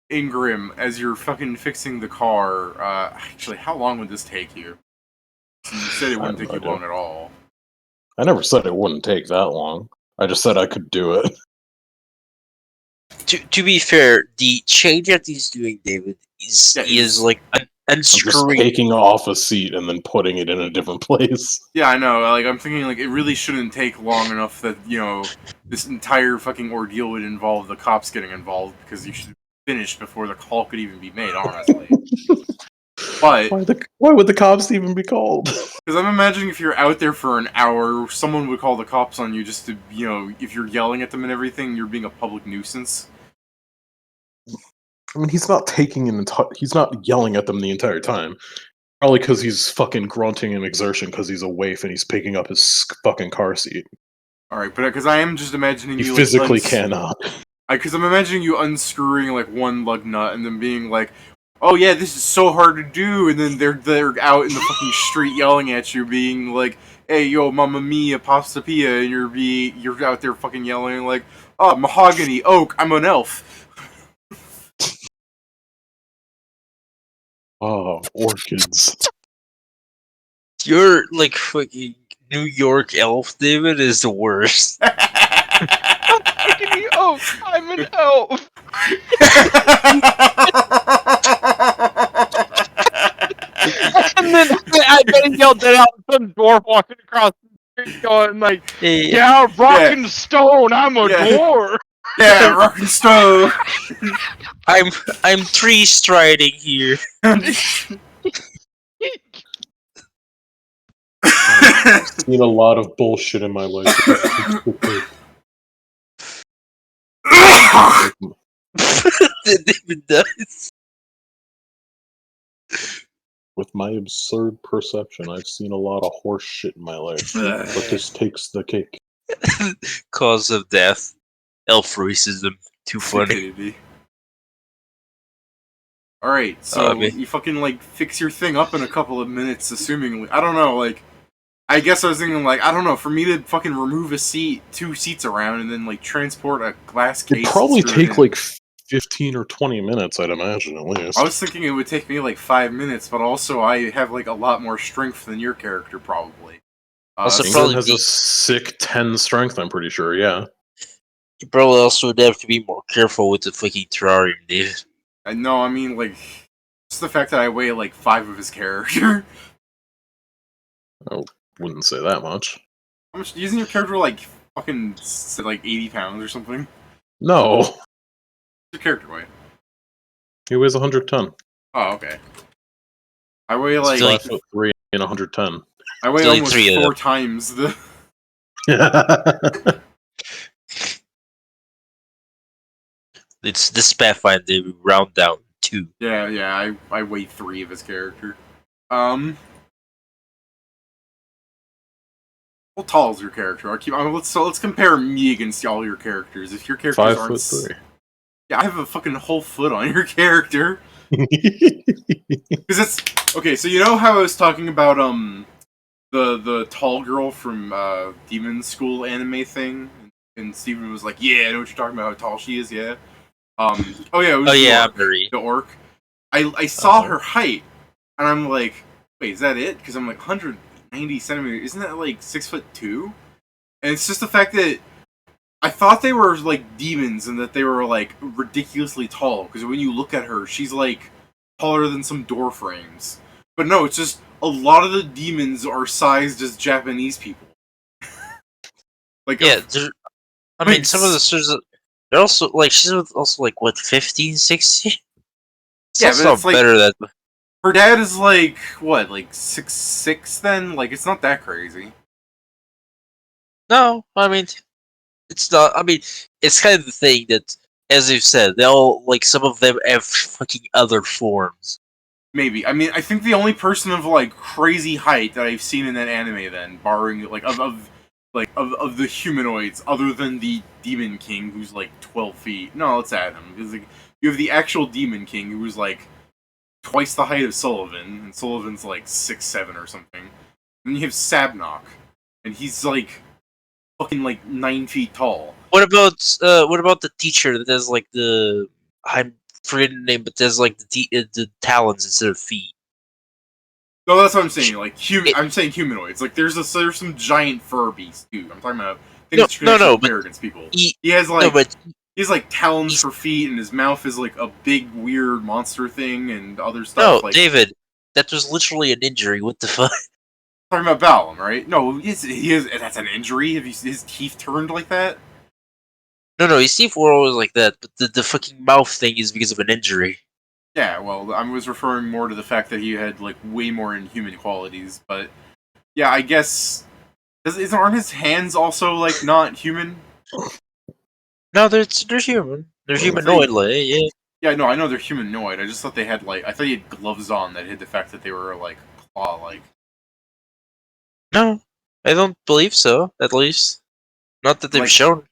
Ingram, as you're fucking fixing the car, actually, how long would this take you? You said it wouldn't I have take you no long idea. at all. I never said it wouldn't take that long. I just said I could do it. to be fair, the change that he's doing, David, is Yeah, he's- like I'm just unscrewing. taking off a seat and then putting it in a different place. Yeah, I know. Like, I'm thinking, like, it really shouldn't take long enough that, you know, this entire fucking ordeal would involve the cops getting involved, because you should finish before the call could even be made, honestly. But, Why would the cops even be called? because I'm imagining if you're out there for an hour, someone would call the cops on you just to, you know, if you're yelling at them and everything, you're being a public nuisance. I mean, he's not he's not yelling at them the entire time. Probably because he's fucking grunting in exertion because he's a waif and he's picking up his fucking car seat. Alright, but because I am just imagining He you, physically like, cannot. Because I'm imagining you unscrewing, like, one lug nut and then being like, oh yeah, this is so hard to do, and then they're out in the fucking street yelling at you, being like, hey, yo, mamma mia, pasta pia, and you're out there fucking yelling like, oh, mahogany, oak, I'm an elf. Oh, orchids. Your like fucking New York elf, David, is the worst. Oh, I'm an elf. And then I bet he yelled that out. Some dwarf walking across the street, going like, "Yeah, rock and stone. I'm a Yeah. dwarf." Yeah, rock and stone. I'm tree striding here. I've seen a lot of bullshit in my life. David does. With my absurd perception, I've seen a lot of horse shit in my life. But this takes the cake. Cause of death. Elf racism. Too funny. Alright, so man. you fucking, like, fix your thing up in a couple of minutes, assuming, I don't know, like, I guess I was thinking, like, I don't know, for me to fucking remove a seat, 2 seats around, and then, like, transport a glass case. It'd probably and screw it take in. like 15 or 20 minutes, I'd imagine, at least. I was thinking it would take me, like, 5 minutes, but also I have, like, a lot more strength than your character, probably. Also, Ingram probably has be- a sick 10 strength, I'm pretty sure, yeah. You probably also would have to be more careful with the fucking terrarium, David. I know, I mean, like, just the fact that I weigh, like, 5 of his character. I wouldn't say that much. How much, isn't your character, like, fucking, like, 80 pounds or something? No, What's your character weigh? he weighs 110. Oh, okay. I weigh, like, Still- 5'3" and 110. I weigh still like almost 3 of 4 them. times the... It's this Pathfinder, David. Round down 2. Yeah, I weigh 3 of his character. How tall is your character? Let's compare me against all your characters. If your characters aren't... 5'3". Yeah, I have a fucking whole foot on your character. Because it's... Okay, so you know how I was talking about, the tall girl from, Demon School anime thing? And Steven was like, yeah, I know what you're talking about, how tall she is, yeah? Oh yeah, it was Oh yeah, the orc. Marie. The orc. I saw her height, and I'm like, wait, is that it? Because I'm like 190 centimeters. Isn't that like 6'2"? And it's just the fact that I thought they were like demons and that they were like ridiculously tall. Because when you look at her, she's like taller than some door frames. But no, it's just a lot of the demons are sized as Japanese people. Like Yeah, I mean, some of the Thanks. sisters, they're also like she's also like what 50, 60? It's Yeah, but also it's like better that. her dad is like what, like 6'6" then? Like it's not that crazy. No, I mean, it's not. I mean, it's kind of the thing that, as you've said, they all like some of them have fucking other forms. Maybe. I mean, I think the only person of like crazy height that I've seen in that anime, then, barring like of the humanoids, other than the Demon King, who's like 12 feet. No, let's add him because like, you have the actual Demon King, who's like twice the height of Sullivan, and Sullivan's like 6'7" or something. And you have Sabnock, and he's like fucking like 9 feet tall. What about the teacher that has like the I'm forgetting the name, but there's like the talons instead of feet. No, that's what I'm saying. Like It- I'm saying humanoids. Like there's some giant fur beast, dude. I'm talking about things that you can No, actually no, compare but against people. He, He has like no, but he has like talons he's- for feet, and his mouth is like a big weird monster thing, and other no, stuff. Like David, that was literally an injury. What the fuck? talking about Balam, right? No, he is. That's an injury. Have you his teeth turned like that? No, his teeth were always like that, but the fucking mouth thing is because of an injury. Yeah. Well, I was referring more to the fact that he had like way more inhuman qualities. But yeah, I guess aren't his hands also like not human? No, they're human. They're humanoid, like, yeah. Yeah, no, I know they're humanoid. I just thought they had like I thought he had gloves on that hid the fact that they were like claw-like. No, I don't believe so. At least, not that they've Like- shown.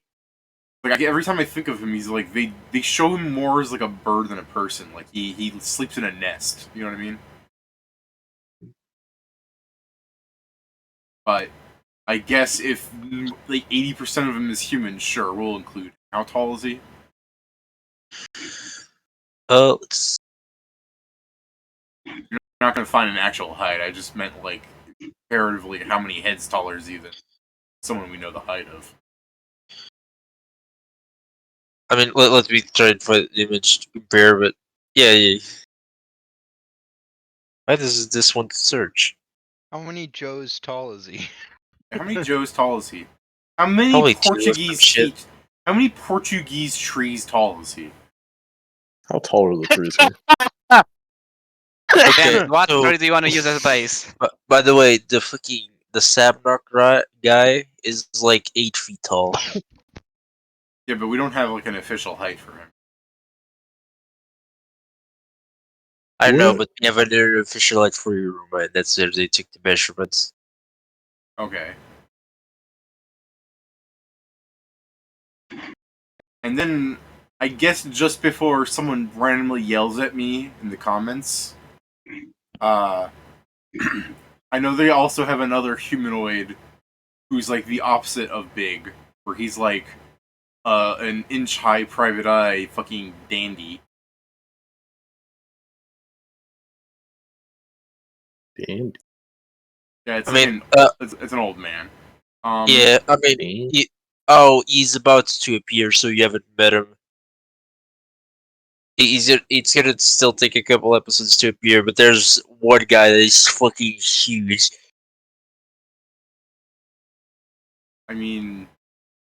Like every time I think of him, he's like they show him more as like a bird than a person. Like he sleeps in a nest. You know what I mean? But I guess if like 80% of him is human, sure, we'll include. How tall is he? Let's I'm not gonna find an actual height. I just meant like comparatively, how many heads taller is he than someone we know the height of? I mean, let me try and find the image to compare, but yeah. Why does this one search? How many Joes tall is he? How many Joes tall is he? How many Probably two or some Portuguese shit. trees? How many Portuguese trees tall is he? How tall are the trees here? Okay, Ben, what so- story do you want to use as a base? By the way, the Sabnock guy is like 8 feet tall. Yeah, but we don't have like an official height for him. I know, What? but we have another official like for your room, and that's where they took the measurements. Okay. And then I guess just before someone randomly yells at me in the comments, I know they also have another humanoid who's like the opposite of big, where he's like an inch high private eye fucking dandy. Damn. Yeah, it's I like mean, it's an old man. yeah, I mean, he's about to appear, so you haven't met him. It's gonna still take a couple episodes to appear, but there's one guy that is fucking huge. I mean,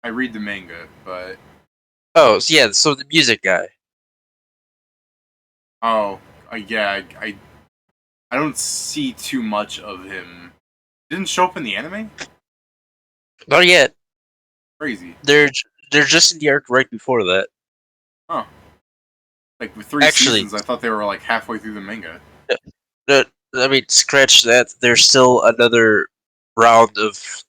I read the manga, but Oh, yeah, so the music guy. yeah, I don't see too much of him. Didn't show up in the anime? Not yet. Crazy. They're just in the arc right before that. Huh. Like with 3 Actually- seasons, I thought they were like halfway through the manga. I mean, scratch that. There's still another round of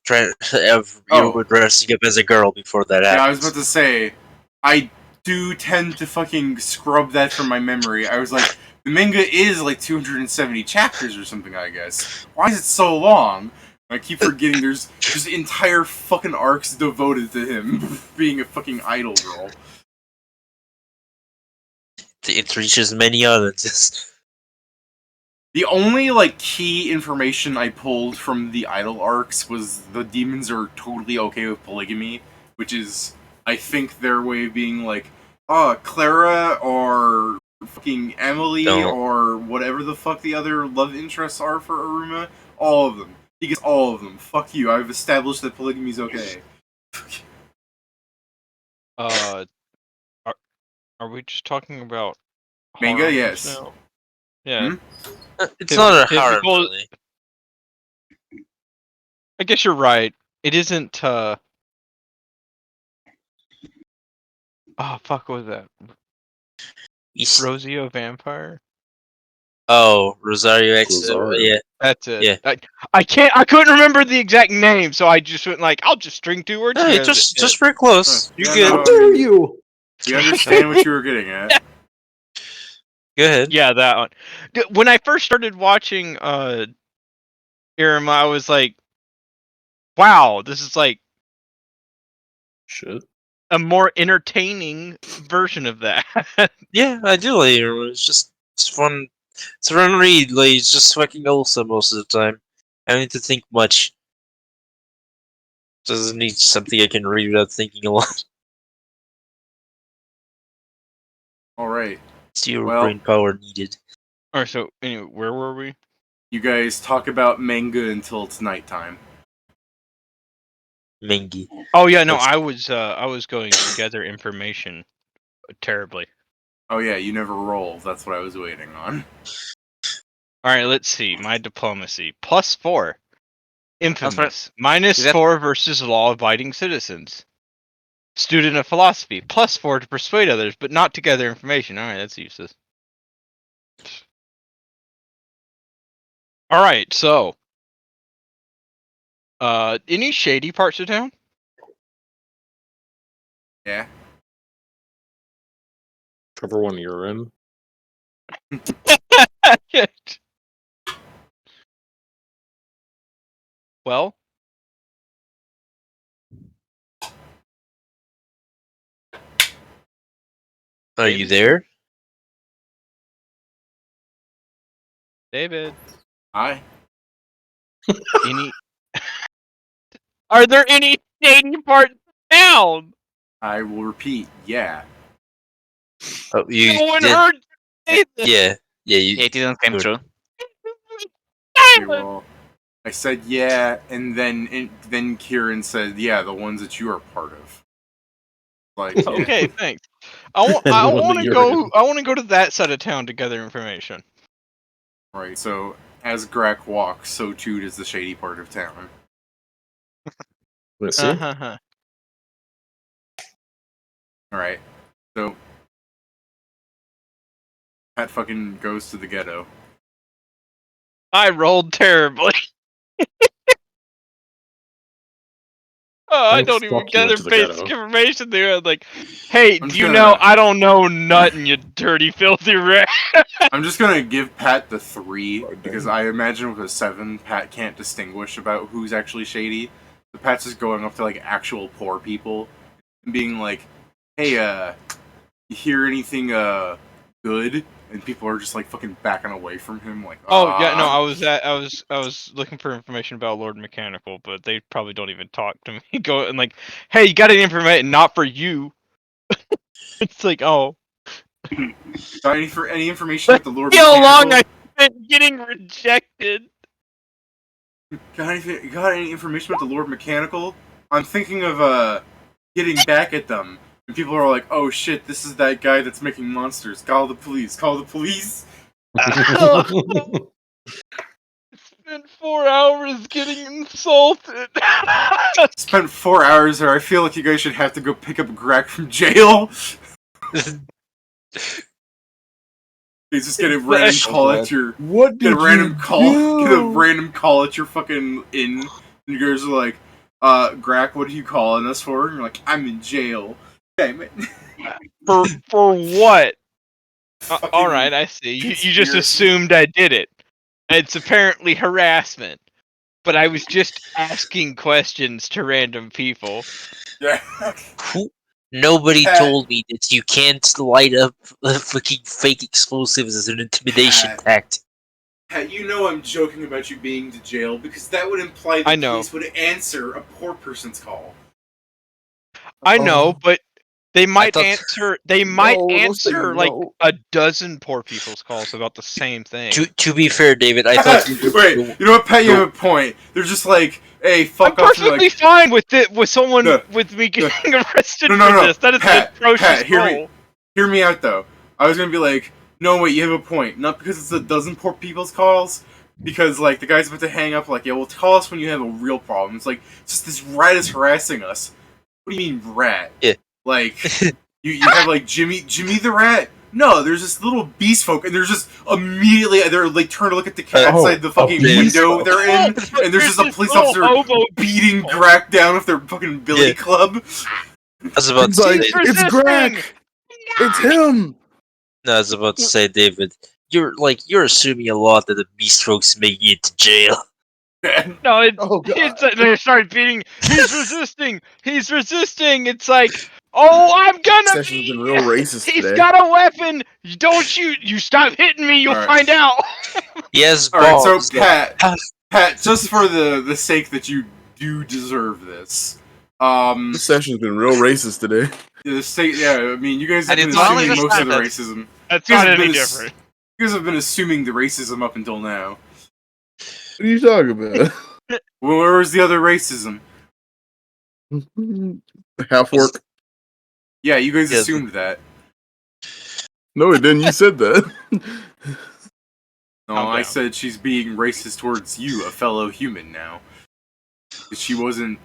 Oh. dressing up as a girl before that happens. Yeah, I was about to say, I do tend to fucking scrub that from my memory. I was like, the manga is like 270 chapters or something, I guess. Why is it so long? I keep forgetting there's just entire fucking arcs devoted to him being a fucking idol girl. It reaches many audiences. The only like key information I pulled from the idol arcs was the demons are totally okay with polygamy, which is I think their way of being like, oh, Clara or fucking Emily Don't. or whatever the fuck the other love interests are for Aruma, all of them. He gets all of them. Fuck you. I've established that polygamy's okay. Are we just talking about Manga? harems Yes. now? Yeah. Hmm? It's not a harem, Typical- really. I guess you're right. It isn't. Oh fuck! What was that? He's- Rosio Vampire? Oh, Rosario X. Rosario. Yeah. That's it. Yeah. I couldn't remember the exact name, so I just went like, I'll just string 2 words Hey, together. just very close. You're Yeah, good. no, How dare you? We understand what you were getting at. Go ahead. Yeah, that one. When I first started watching Ingram, I was like, wow, this is like Shit. a more entertaining version of that. Yeah, I do like it. It's fun. It's a fun read. Like, it's just fucking awesome most of the time. I don't need to think much. Doesn't need something I can read without thinking a lot. Alright. Zero Well- brain power needed. Alright, so anyway, where were we? You guys talk about manga until it's nighttime. Mengi. Oh yeah, no, That's- I was going to gather information terribly. Oh yeah, you never roll. That's what I was waiting on. Alright, let's see. My diplomacy. +4. Infamous. Is that- -4 versus law-abiding citizens. Student of philosophy. +4 to persuade others, but not to gather information. Alright, that's useless. Alright, so. Any shady parts of town? Yeah? Whichever one you're in. Well, Are you there? David, Hi. any? Are there any shady parts of town? I will repeat, yeah. Oh, you No one did. heard anything. Yeah. Yeah, you. It didn't come Good. true. Okay, well, I said yeah, and then Kieran said, yeah, the ones that you are part of. Like, yeah. Okay, thanks. I And the one want that to you're go. in. I want to go to that side of town to gather information. Right, so as Grac walks, so too does the shady part of town. Let's see. Uh-huh. Alright, so Pat fucking goes to the ghetto. I rolled terribly. I Thank don't even fuck you went gather to the basic ghetto. information there. I'm like, hey, I'm do just you gonna- know I don't know nothing, you dirty, filthy rat. I'm just gonna give Pat the 3, because I imagine with a 7, Pat can't distinguish about who's actually shady. So Pat's just going up to, like, actual poor people and being like, hey, you hear anything, good? And people are just, like, fucking backing away from him, like, Oh yeah, no, "Ah." I was looking for information about Lord Mechanical, but they probably don't even talk to me. Go and like, hey, you got any information? Not for you. It's like, oh, Got any information with the Lord see how long Mechanical? I've been getting rejected. Got any information about the Lord Mechanical? I'm thinking of, getting back at them. And people are like, oh shit, this is that guy that's making monsters. Call the police. Call the police. Spent 4 hours getting insulted. Spent 4 hours there. I feel like you guys should have to go pick up Grac from jail. He's just get a random call at your What get did a random you call do? get a random call at your fucking inn. And you guys are like, Grac, what are you calling us for? And you're like, I'm in jail. Damn it. for what? Fucking All right, I see. You just conspiracy. assumed I did it. It's apparently harassment. But I was just asking questions to random people. Yeah. Nobody Pat. told me that you can't light up fucking fake explosives as an intimidation Pat. tactic. Pat, you know I'm joking about you being to jail because that would imply the I know. police would answer a poor person's call. I know, but they might thought- answer. They might No, don't say answer like no. a dozen poor people's calls about the same thing. To be fair, David, I thought you Wait, you know what, Pat? You have a point. They're just like, hey, I'm fuck off. and perfectly like, fine with it. With someone No, with me getting arrested No, for this. That is Pat, an atrocious Pat, hear me. goal. Hear me out though. I was gonna be like, no, wait, you have a point. Not because it's a dozen poor people's calls, because like the guy's about to hang up. Like, yeah, well, call us when you have a real problem. It's like, it's just this rat is harassing us. What do you mean, rat? Yeah. Like, you have like Jimmy the rat. No, there's this little beast folk, and there's just immediately they're like trying to look at the cat Oh, outside the fucking beast window folk. they're in, and there's just a police officer Hobo beating Grac down with their fucking billy Yeah. club. I was about to It's say, like, He's it's resisting! Grac! It's him! no, I was about to say, David, you're assuming a lot that the beast folks make it to jail. No, Oh, God. it's they start beating. He's resisting. He's resisting. It's like, oh, I'm gonna. Session's been real racist He's today. got a weapon. Don't you? You stop hitting me. You'll Alright. find out. Yes, All right, so balls. Pat, just for the sake that you do deserve this, This session's been real racist today. the state, yeah, I mean, you guys have And been it's only assuming the most of the standards. racism. That's You guys not have any been different. You guys have been assuming the racism up until now. What are you talking about? Well, where was the other racism? Half work. Yeah, you guys Yes. assumed that. No, it didn't. You said that. No, Calm I down. said she's being racist towards you, a fellow human now. 'Cause she wasn't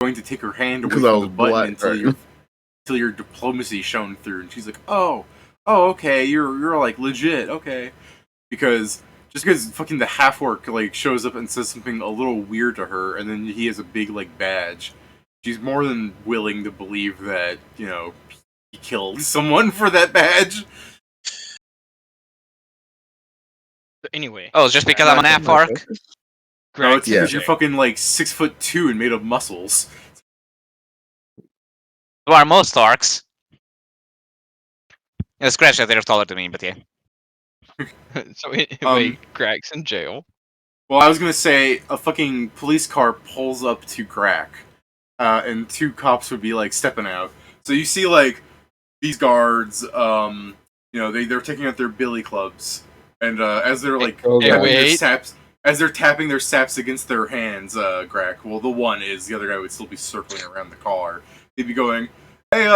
going to take her hand away Because I from was the button black, right? until your diplomacy shone through, and she's like, "Oh, okay, you're like legit, okay." Because just because fucking the half orc like shows up and says something a little weird to her, and then he has a big like badge, she's more than willing to believe that he killed someone for that badge. Anyway, Oh, just because I'm an app arc. No, Greg, it's because Yeah. you're fucking like 6'2" and made of muscles. Who are most arcs? Yeah, Scratch that they're taller than me, but yeah. so anyway, Greg's in jail. Well, I was gonna say a fucking police car pulls up to Grac, and two cops would be like stepping out. So you see like these guards, they're taking out their billy clubs, and as they're like Oh, Hey, God. tapping their wait. saps, as they're tapping their saps against their hands, Grac. Well, the one is the other guy would still be circling around the car. They'd be going, "Hey,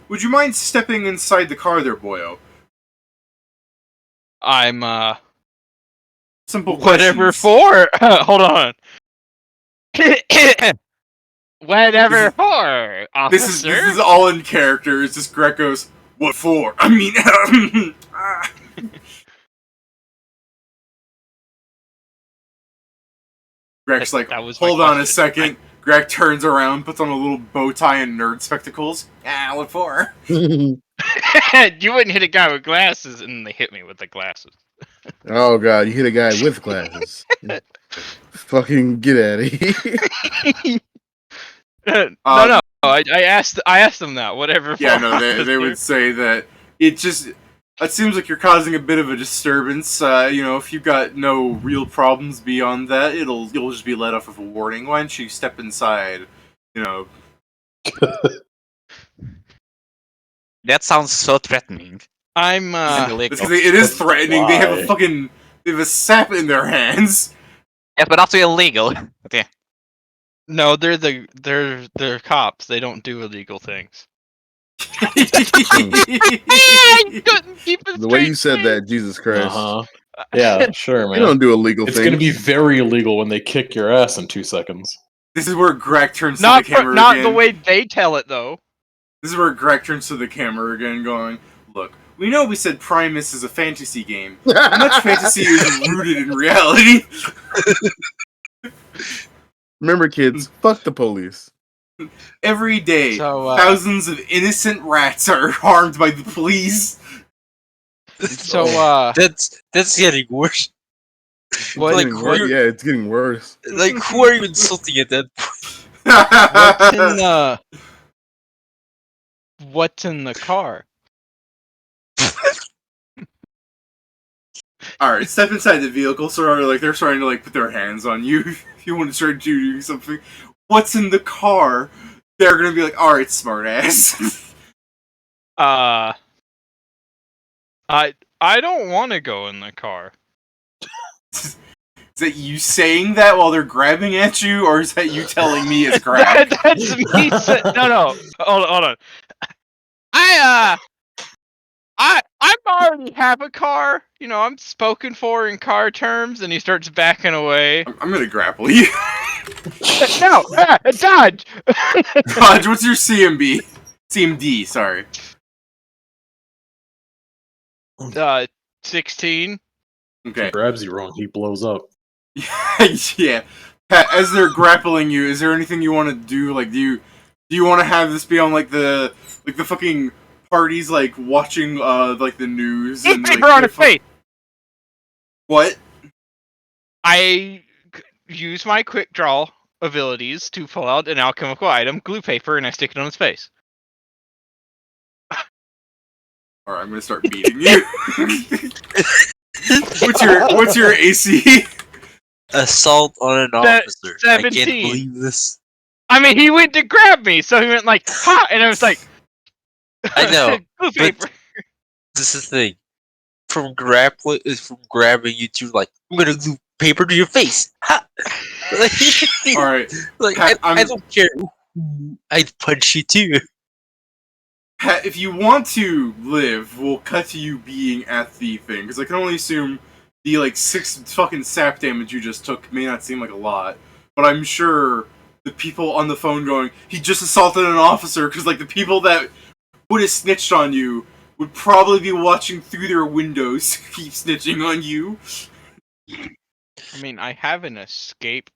would you mind stepping inside the car, there, boyo?" I'm Simple whatever questions. for. Hold on. Whatever for, This is officer. all in character. It's just Greg goes, "What for?" I mean, ah. Greg's like, That was my "Hold on a question. second." Greg turns around, puts on a little bow tie and nerd spectacles. Ah, what for? You wouldn't hit a guy with glasses, and they hit me with the glasses. Oh, God. You hit a guy with glasses. Fucking get out of here. No. I asked them that. Whatever. Yeah, for, no, they officer. would say that it seems like you're causing a bit of a disturbance. If you've got no real problems beyond that, you'll just be let off with a warning. Why don't you step inside? That sounds so threatening. I'm And illegal. It's 'cause it is threatening. They have Why? they have a sap in their hands. Yes, but not too illegal. But yeah. no, they're cops. They don't do illegal things. Couldn't keep a The way you straight said that, Jesus Christ. Uh huh. Yeah, sure, You man. don't do illegal It's things. going to be very illegal when they kick your ass in 2 seconds. This is where Greg turns Not to the camera not again. the way they tell it though. This is where Greg turns to the camera again, going, "Look, we know we said Primus is a fantasy game. How much fantasy is rooted in reality?" Remember, kids, fuck the police. Every day, So, thousands of innocent rats are harmed by the police. So That's getting worse. what, like, Getting wor- yeah, it's getting worse. Like, who are you insulting at that point? what's in the car? Alright, step inside the vehicle, so they're starting to put their hands on you if you want to try to do something. What's in the car? they're gonna be like, all right, smartass. I don't want to go in the car. Is that you saying that while they're grabbing at you, or is that you telling me it's Grac? That's me. No. Hold on. I already have a car. You know, I'm spoken for in car terms, and he starts backing away. I'm gonna grapple you. No, dodge. Dodge, what's your CMB? CMD, sorry. 16. Okay. He grabs you wrong, he blows up. Yeah. Pat, as they're grappling you, is there anything you want to do? Like, do you want to have this be on like the fucking parties, like watching like the news He's and paper like on his face. What? I use my quick draw abilities to pull out an alchemical item, glue paper, and I stick it on his face. All right, I'm gonna start beating you. What's your AC? Assault on an officer. 17. I can't believe this. I mean, he went to grab me, so he went like, ha! And I was like, I know, glue paper. This is the thing. From grabbing you to like, I'm gonna glue paper to your face. Ha! All right, Like, Pat, I don't care. I'd punch you too. Pat, if you want to live, we'll cut to you being at the thing, because I can only assume the like 6 fucking sap damage you just took may not seem like a lot, but I'm sure the people on the phone going, he just assaulted an officer, because like the people that would have snitched on you would probably be watching through their windows to keep snitching on you. I mean, I have an escape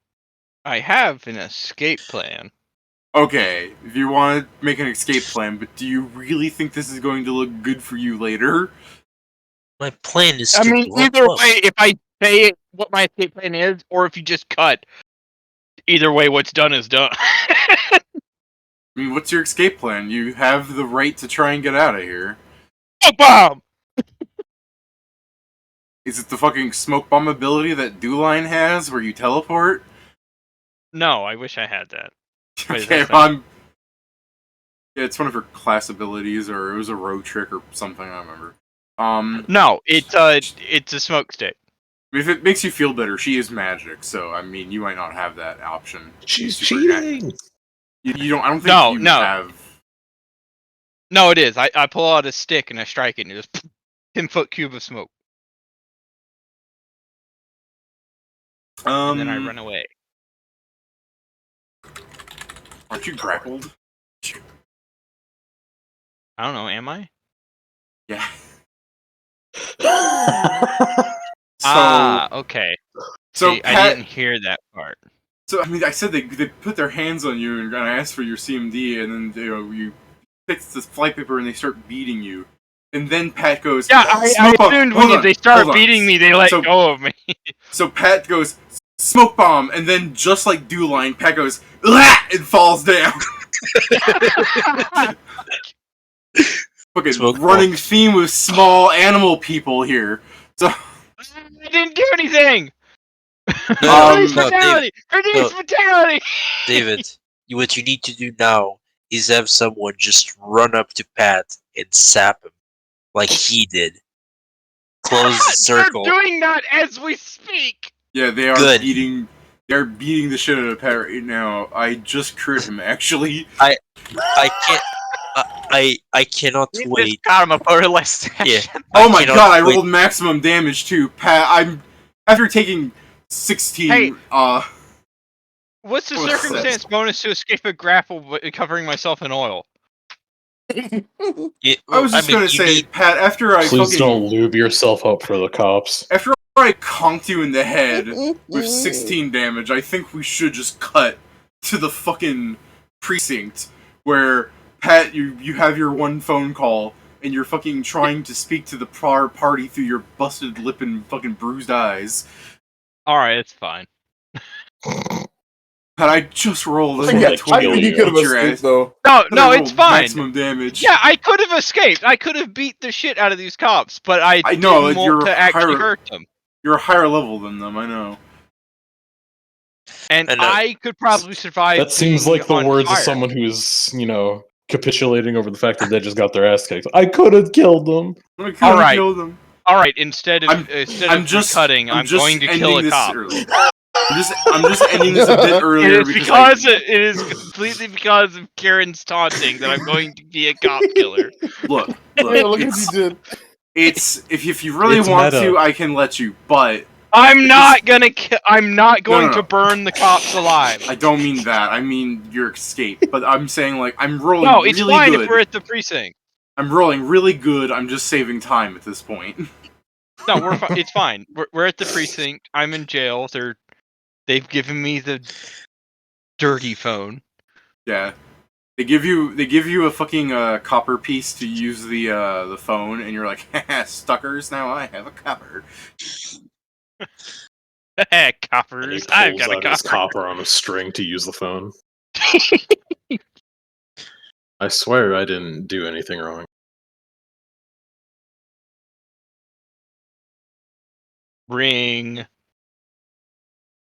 plan. Okay, if you want to make an escape plan, but do you really think this is going to look good for you later? My plan is I to mean, blow either up. way, if I say it, what my escape plan is, or if you just cut, either way, what's done is done. I mean, what's your escape plan? You have the right to try and get out of here. Smoke bomb! Is it the fucking smoke bomb ability that Dewline has, where you teleport? No, I wish I had that. Wait, is Okay, that well, yeah, it's one of her class abilities, or it was a road trick or something, I don't remember. No, it's a smoke stick. If it makes you feel better, she is magic, so, I mean, you might not have that option. She's Super cheating! You don't, I don't think No, you no. have... No, it is. I pull out a stick and I strike it and it just 10-foot cube of smoke. And then I run away. Aren't you grappled? I don't know, am I? Yeah. Okay. So, See, Pat, I didn't hear that part. So, I mean, I said they put their hands on you and asked for your CMD, and then, you fix the flight paper and they start beating you. And then Pat goes, Yeah, I assumed when they start beating me, they let go of me. So Pat goes, smoke bomb, and then just like Dewline, Pat goes, "Ah!" and falls down. Fucking Smoke running theme with small animal people here. So I didn't do anything! No, fatality! Reduce fatality! David, what you need to do now is have someone just run up to Pat and sap him, like he did. Close the circle. They're doing that as we speak! yeah, they are Good. beating. They're beating the shit out of Pat right now. I just crit him actually. I can't. I cannot This wait. karma for less. Yeah. Oh my cannot god! I wait. rolled maximum damage too, Pat. I'm after taking 16. Hey. What's What's the that? circumstance bonus to escape a grapple covering myself in oil? Yeah, I was just mean, gonna you say, need- Pat. After I Please fucking don't lube yourself up for the cops. after I conked you in the head with 16 damage, I think we should just cut to the fucking precinct where Pat, you have your one phone call and you're fucking trying to speak to the party through your busted lip and fucking bruised eyes. Alright, it's fine. Pat, I just rolled a Yeah, I 20 think you you. could have beat your escaped ass. though. No, But I no, it's rolled fine. Maximum damage. Yeah, I could have escaped. I could have beat the shit out of these cops, but I know, didn't you're want to actually higher- hurt them. You're a higher level than them, I know. And I know. I could probably survive. That seems being like the on words fire. of someone who's, capitulating over the fact that they just got their ass kicked. I could have killed them. I All right. killed him. All right, instead of I'm just cutting, I'm just going to ending kill a this cop. early. I'm just ending this a bit It earlier is because it is completely because of Karen's taunting that I'm going to be a cop killer. look, Yeah, look what you it's, did. it's if you really It's want meta. to, I can let you, but I'm not It's- gonna. I'm not going no. to burn the cops alive. I don't mean that. I mean your escape. But I'm saying like I'm rolling No, it's really fine good. if we're at the precinct. I'm rolling really good. I'm just saving time at this point. No, we're fine. It's fine. We're at the precinct. I'm in jail. They've given me the dirty phone. Yeah. They give you a fucking copper piece to use the phone, and you're like, haha, stuckers. Now I have a copper. Heck, And he coppers. I've pulls got a out his copper. copper on a string to use the phone. I swear I didn't do anything wrong. Ring.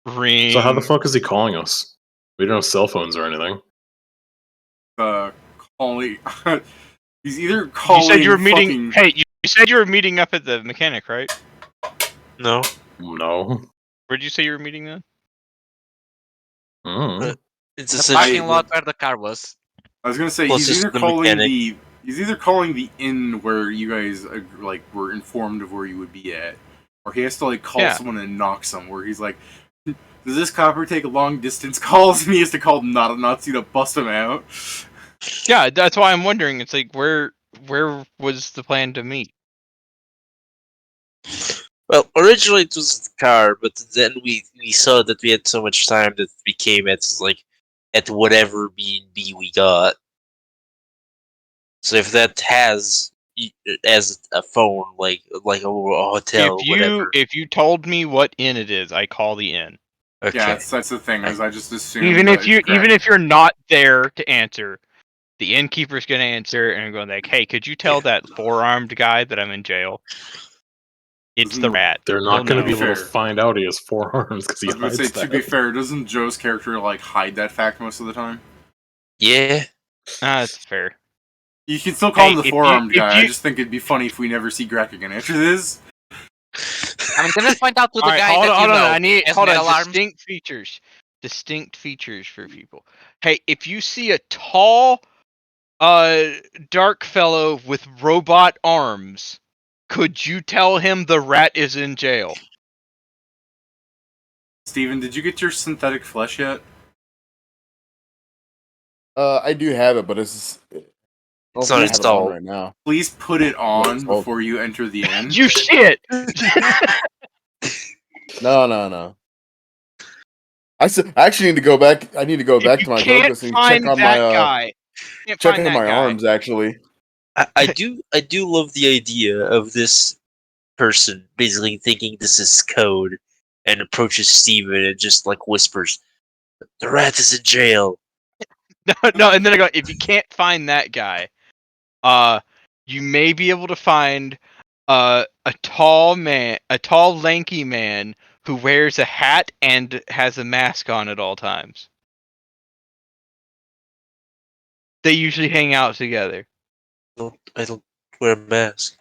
So how the fuck is he calling us? We don't have cell phones or anything. Calling. He's either calling. You said you were meeting. fucking- Hey, you said you were meeting up at the mechanic, right? No. No. Where'd you say you were meeting then? Mm. It's The essentially parking lot where the car was. I was gonna say Plus he's just either the calling mechanic. the he's either calling the inn where you guys like were informed of where you would be at, or he has to like call Yeah. someone and knock somewhere. He's like, does this copper take long distance calls? And he has to call not a Nazi to bust him out. Yeah, that's why I'm wondering. It's like where was the plan to meet? Well, originally it was the car, but then we saw that we had so much time that we came at whatever B&B we got. So if that has as a phone, like a hotel, whatever. If you told me what inn it is, I call the inn. Okay. Yeah, that's the thing. Is I just assume Even that if you it's Grac. even if you're not there to answer, the innkeeper's gonna answer and going like, "Hey, could you tell that four-armed guy that I'm in jail? It's the rat." They're not He'll going to be know. able to Fair. find out he has 4 arms because he I was gonna hides say, that. to be fair, doesn't Joe's character like hide that fact most of the time? Yeah. That's fair. You can still call Hey, him the if four-armed you- guy. if I you- just think it'd be funny if we never see Grac again after this. I mean, can I point out to the All right, guy hold that on, you hold on. know I need has hold metal on. arms? Distinct features for people. Hey, if you see a tall, dark fellow with robot arms, could you tell him the rat is in jail? Steven, did you get your synthetic flesh yet? I do have it, but it's It's I not have it on installed. right now. Please put it on installed. before you enter the inn. You shit. No. I actually need to go back. I need to go back You to my can't focus and find check on that my guy. Can't check find on that my guy. arms. Actually, I do love the idea of this person basically thinking this is code and approaches Steven and just like whispers, "The rat is in jail." No, and then I go, if you can't find that guy, you may be able to find a tall lanky man who wears a hat and has a mask on at all times. They usually hang out together. I don't wear a mask.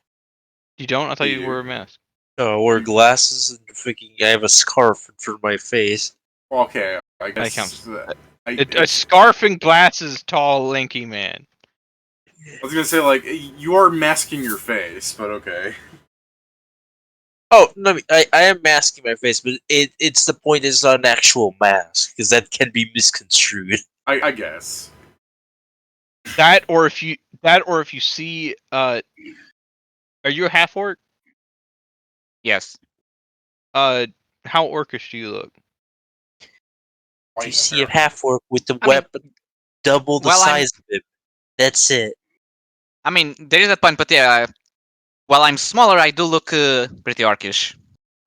You don't? I thought you You- wore a mask. No, I wear glasses and freaking. I have a scarf in front of my face. Okay, I guess. counts. I A scarf and glasses, tall, lanky man. was gonna say, like, you are masking your face, but okay. Oh no, I am masking my face, but it's the point is not an actual mask because that can be misconstrued. I guess. That or if you see are you a half orc? Yes. How orcish do you look? If you see a half orc with a I mean, weapon double the well, size of him, that's it. I mean, there is a point, but yeah, while I'm smaller, I do look pretty orcish.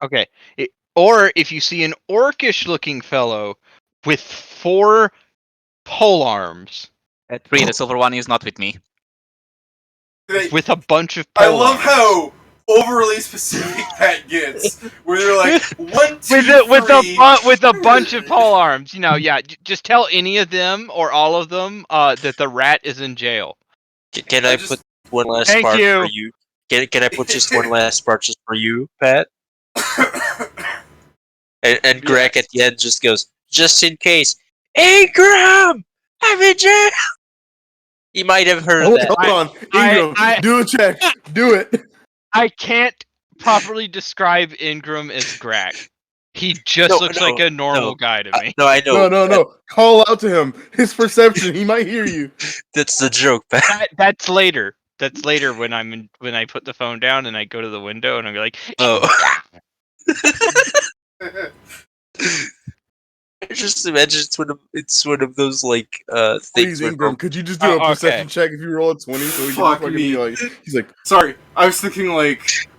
Okay. Or if you see an orcish looking fellow with 4 pole arms 3, the silver one is not with me. with a bunch of I pole love arms. how overly specific Pat gets, where they're like 1, 2, with 3. with a bunch of pole arms. Just tell any of them or all of them that the rat is in jail. Can I put one last Thank part you. for you? Can I put just one last part just for you, Pat? And Grac at the end just goes, just in case, Ingram, I'm in jail. You might have heard Hold that. on, Ingram, do a check. Do it. I can't properly describe Ingram as Grac. He just looks like a normal guy to me. No, I know. No. Call out to him. His perception. He might hear you. That's the joke, Pat. That's later. That's later when when I put the phone down and I go to the window and I'm like, Oh. I just imagine it's one of those like things. Please, Ingram, could you just do a perception check if you roll a 20 so he can fucking be like, he's like, sorry, I was thinking like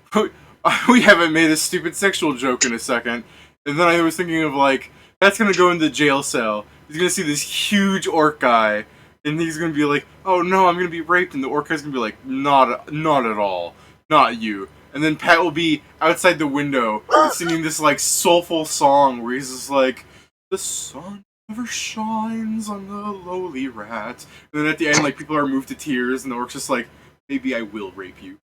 we haven't made a stupid sexual joke in a second, and then I was thinking of like that's gonna go in the jail cell. He's gonna see this huge orc guy, and he's gonna be like, "Oh no, I'm gonna be raped," and the orc guy's gonna be like, "Not at all, not you." And then Pat will be outside the window singing this like soulful song where he's just like, "The sun never shines on the lowly rat." And then at the end, like people are moved to tears, and the orc's just like, "Maybe I will rape you."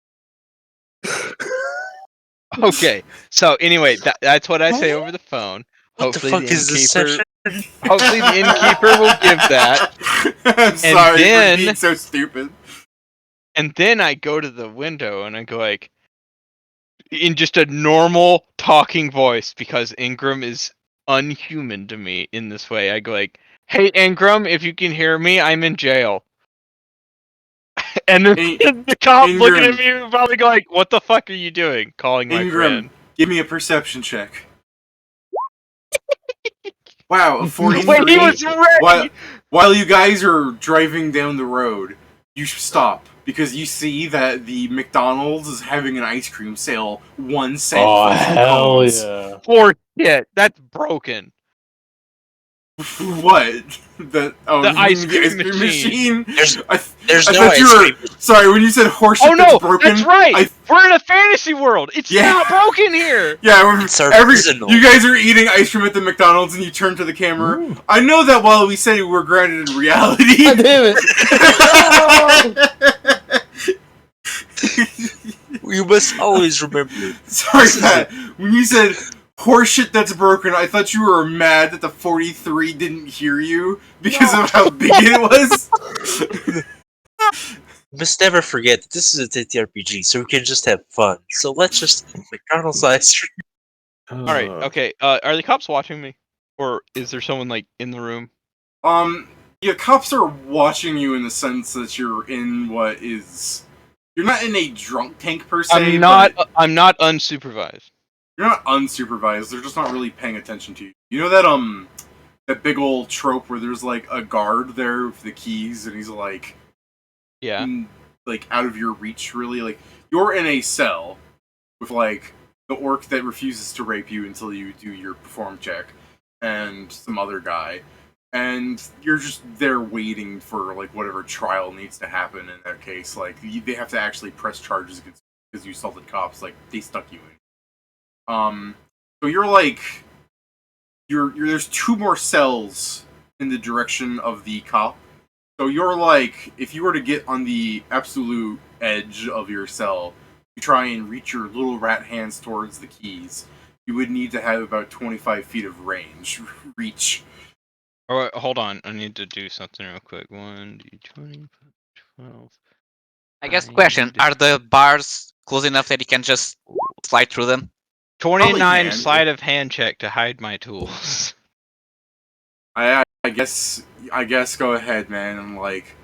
Okay, so anyway, that's what I say over the phone. What the fuck is this session? Hopefully the innkeeper will give that. I'm sorry for being so stupid. And then I go to the window and I go like, in just a normal talking voice, because Ingram is unhuman to me in this way. I go like, "Hey Ingram, if you can hear me, I'm in jail." And then the cop looking at me and probably go like, "What the fuck are you doing? Calling my friend?" Give me a perception check. Wow, a 43. Wait, he was ready! While you guys are driving down the road, you stop because you see that the McDonald's is having an ice cream sale, 1 cent. Oh, for 2 hell cones. yeah. Poor shit, that's broken. What? The ice cream machine. There's I no thought ice you were, cream. sorry, when you said horseshit Oh no, that's broken. that's right! We're in a fantasy world! It's not broken here! Yeah, It's artisanal. you guys are eating ice cream at the McDonald's and you turn to the camera. Ooh. I know that while we said we're grounded in reality. God damn it. You must always remember. Sorry, Pat. When you said horseshit that's broken, I thought you were mad that the 43 didn't hear you because of how big it was. You must never forget that this is a TTRPG, so we can just have fun. So let's just eat McDonald's ice cream. Alright, okay, are the cops watching me? Or is there someone, like, in the room? Yeah, cops are watching you in the sense that you're in what is... You're not in a drunk tank per se. I'm not unsupervised. You're not unsupervised, they're just not really paying attention to you. You know that, that big old trope where there's, like, a guard there with the keys, and he's, like... Yeah. Like, out of your reach, really? Like, you're in a cell with, like, the orc that refuses to rape you until you do your perform check, and some other guy. And you're just there waiting for, like, whatever trial needs to happen in that case. Like, they have to actually press charges against you because you assaulted cops. Like, they stuck you in. So you're, like... There's 2 more cells in the direction of the cop. So you're, like, if you were to get on the absolute edge of your cell, you try and reach your little rat hands towards the keys, you would need to have about 25 feet of range. Reach. Oh, hold on, I need to do something real quick. 1d20, 12. I guess question, are the bars close enough that you can just slide through them? 29 can. sleight of hand check to hide my tools. I guess go ahead, man. And, like,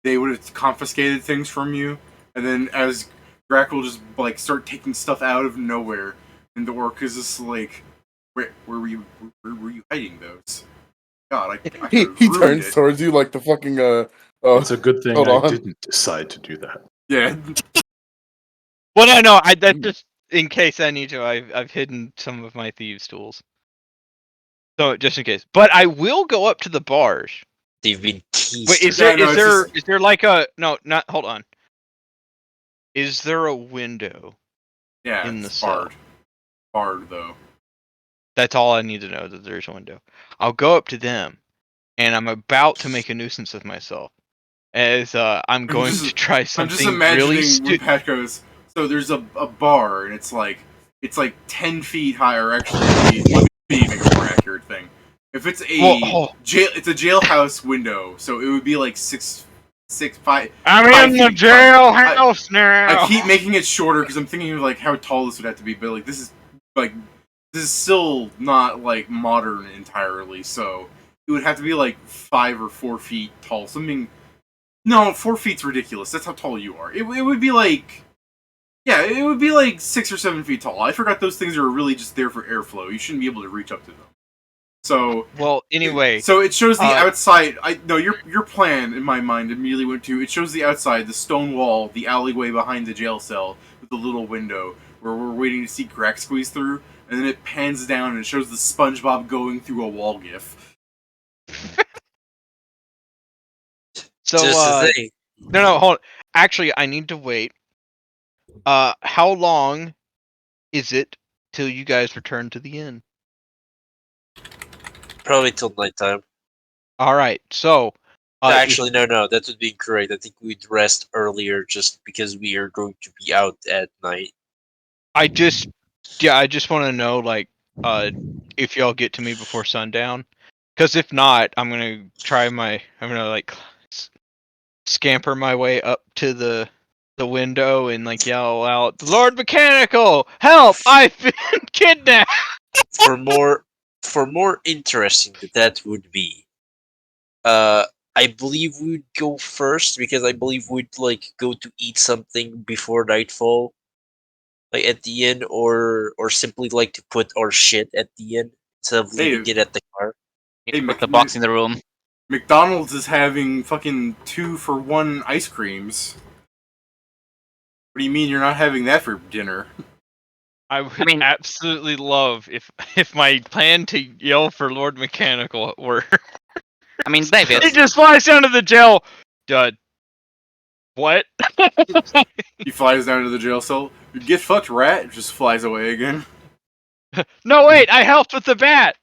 they would have confiscated things from you, and then as Grac will just, like, start taking stuff out of nowhere, and the orc is just like, where were you hiding those? God, I He turns towards you like the fucking It's a good thing hold I on. didn't decide to do that. Yeah. Well, no, that's just in case I need to. I've hidden some of my thieves' tools. So, just in case. But I will go up to the bars. They've been teased. Wait, is there like a... No, not... Hold on. Is there a window Yeah, in the it's cell. barred. Barred though. That's all I need to know, that there's a window. I'll go up to them, and I'm about to make a nuisance of myself, as I'm going to try I'm just something really imagining when Pat goes. So there's a bar, and it's like 10 feet high, or actually, let me make a more accurate thing. If it's a it's a jailhouse window, so it would be like 5 I'm in the feet high. jailhouse now. I keep making it shorter because I'm thinking of like how tall this would have to be, but like this is still not like modern entirely, so it would have to be like 5 or 4 feet tall. Something. No, 4 feet's ridiculous. That's how tall you are. It would be like. Yeah, it would be like 6 or 7 feet tall. I forgot those things are really just there for airflow. You shouldn't be able to reach up to them. So. Well, anyway. So it shows the outside. Your plan in my mind immediately went to. It shows the outside, the stone wall, the alleyway behind the jail cell with the little window where we're waiting to see Grac squeeze through, and then it pans down and it shows the SpongeBob going through a wall gif. So, Just the thing. no, hold on. Actually, I need to wait. How long is it till you guys return to the inn? Probably till nighttime. Alright, so... Actually, no, that would be incorrect. I think we'd rest earlier just because we are going to be out at night. I just want to know, like, if y'all get to me before sundown. Because if not, I'm going to, like, scamper my way up to the window and, like, yell out, "Lord Mechanical! Help! I've been kidnapped!" For more interesting that would be, I believe we'd go first because I believe we'd like go to eat something before nightfall, like at the inn, or simply like to put our shit at the inn instead of leaving it at the car. Need to put the box in the room. McDonald's is having fucking 2-for-1 ice creams. What do you mean you're not having that for dinner? I would absolutely love if my plan to yell for Lord Mechanical were... I mean, David. He just flies down to the jail. What? He flies down to the jail cell. Get fucked, rat. Just flies away again. No, wait. I helped with the bat.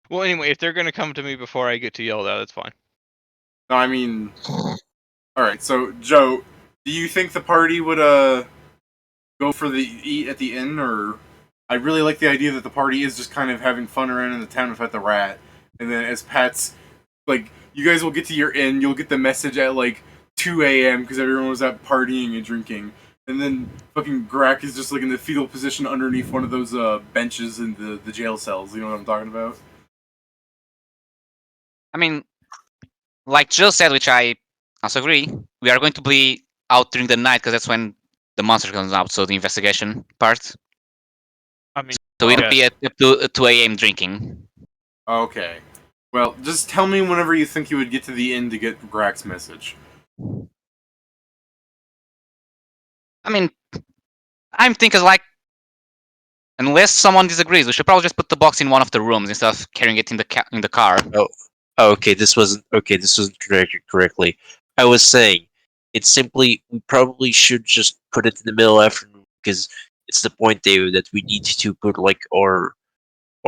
Well, anyway, if they're gonna come to me before I get to yell at, that's fine. No, I mean, all right. So, Joe, do you think the party would go for the eat at the inn, or I really like the idea that the party is just kind of having fun around in the town without the rat, and then as Pat's like, you guys will get to your inn, you'll get the message at like 2 a.m. because everyone was out partying and drinking, and then fucking Grac is just like in the fetal position underneath one of those benches in the jail cells. You know what I'm talking about? I mean, like Jill said, which I also agree, we are going to be out during the night because that's when the monster comes out, so the investigation part. I mean, so we'll be at 2 a.m. drinking. Okay. Well, just tell me whenever you think you would get to the inn to get Grac's message. I mean, I'm thinking like, unless someone disagrees, we should probably just put the box in one of the rooms instead of carrying it in the car. Okay, this wasn't correctly. I was saying, it's simply we probably should just put it in the middle afternoon because it's the point, David, that we need to put like our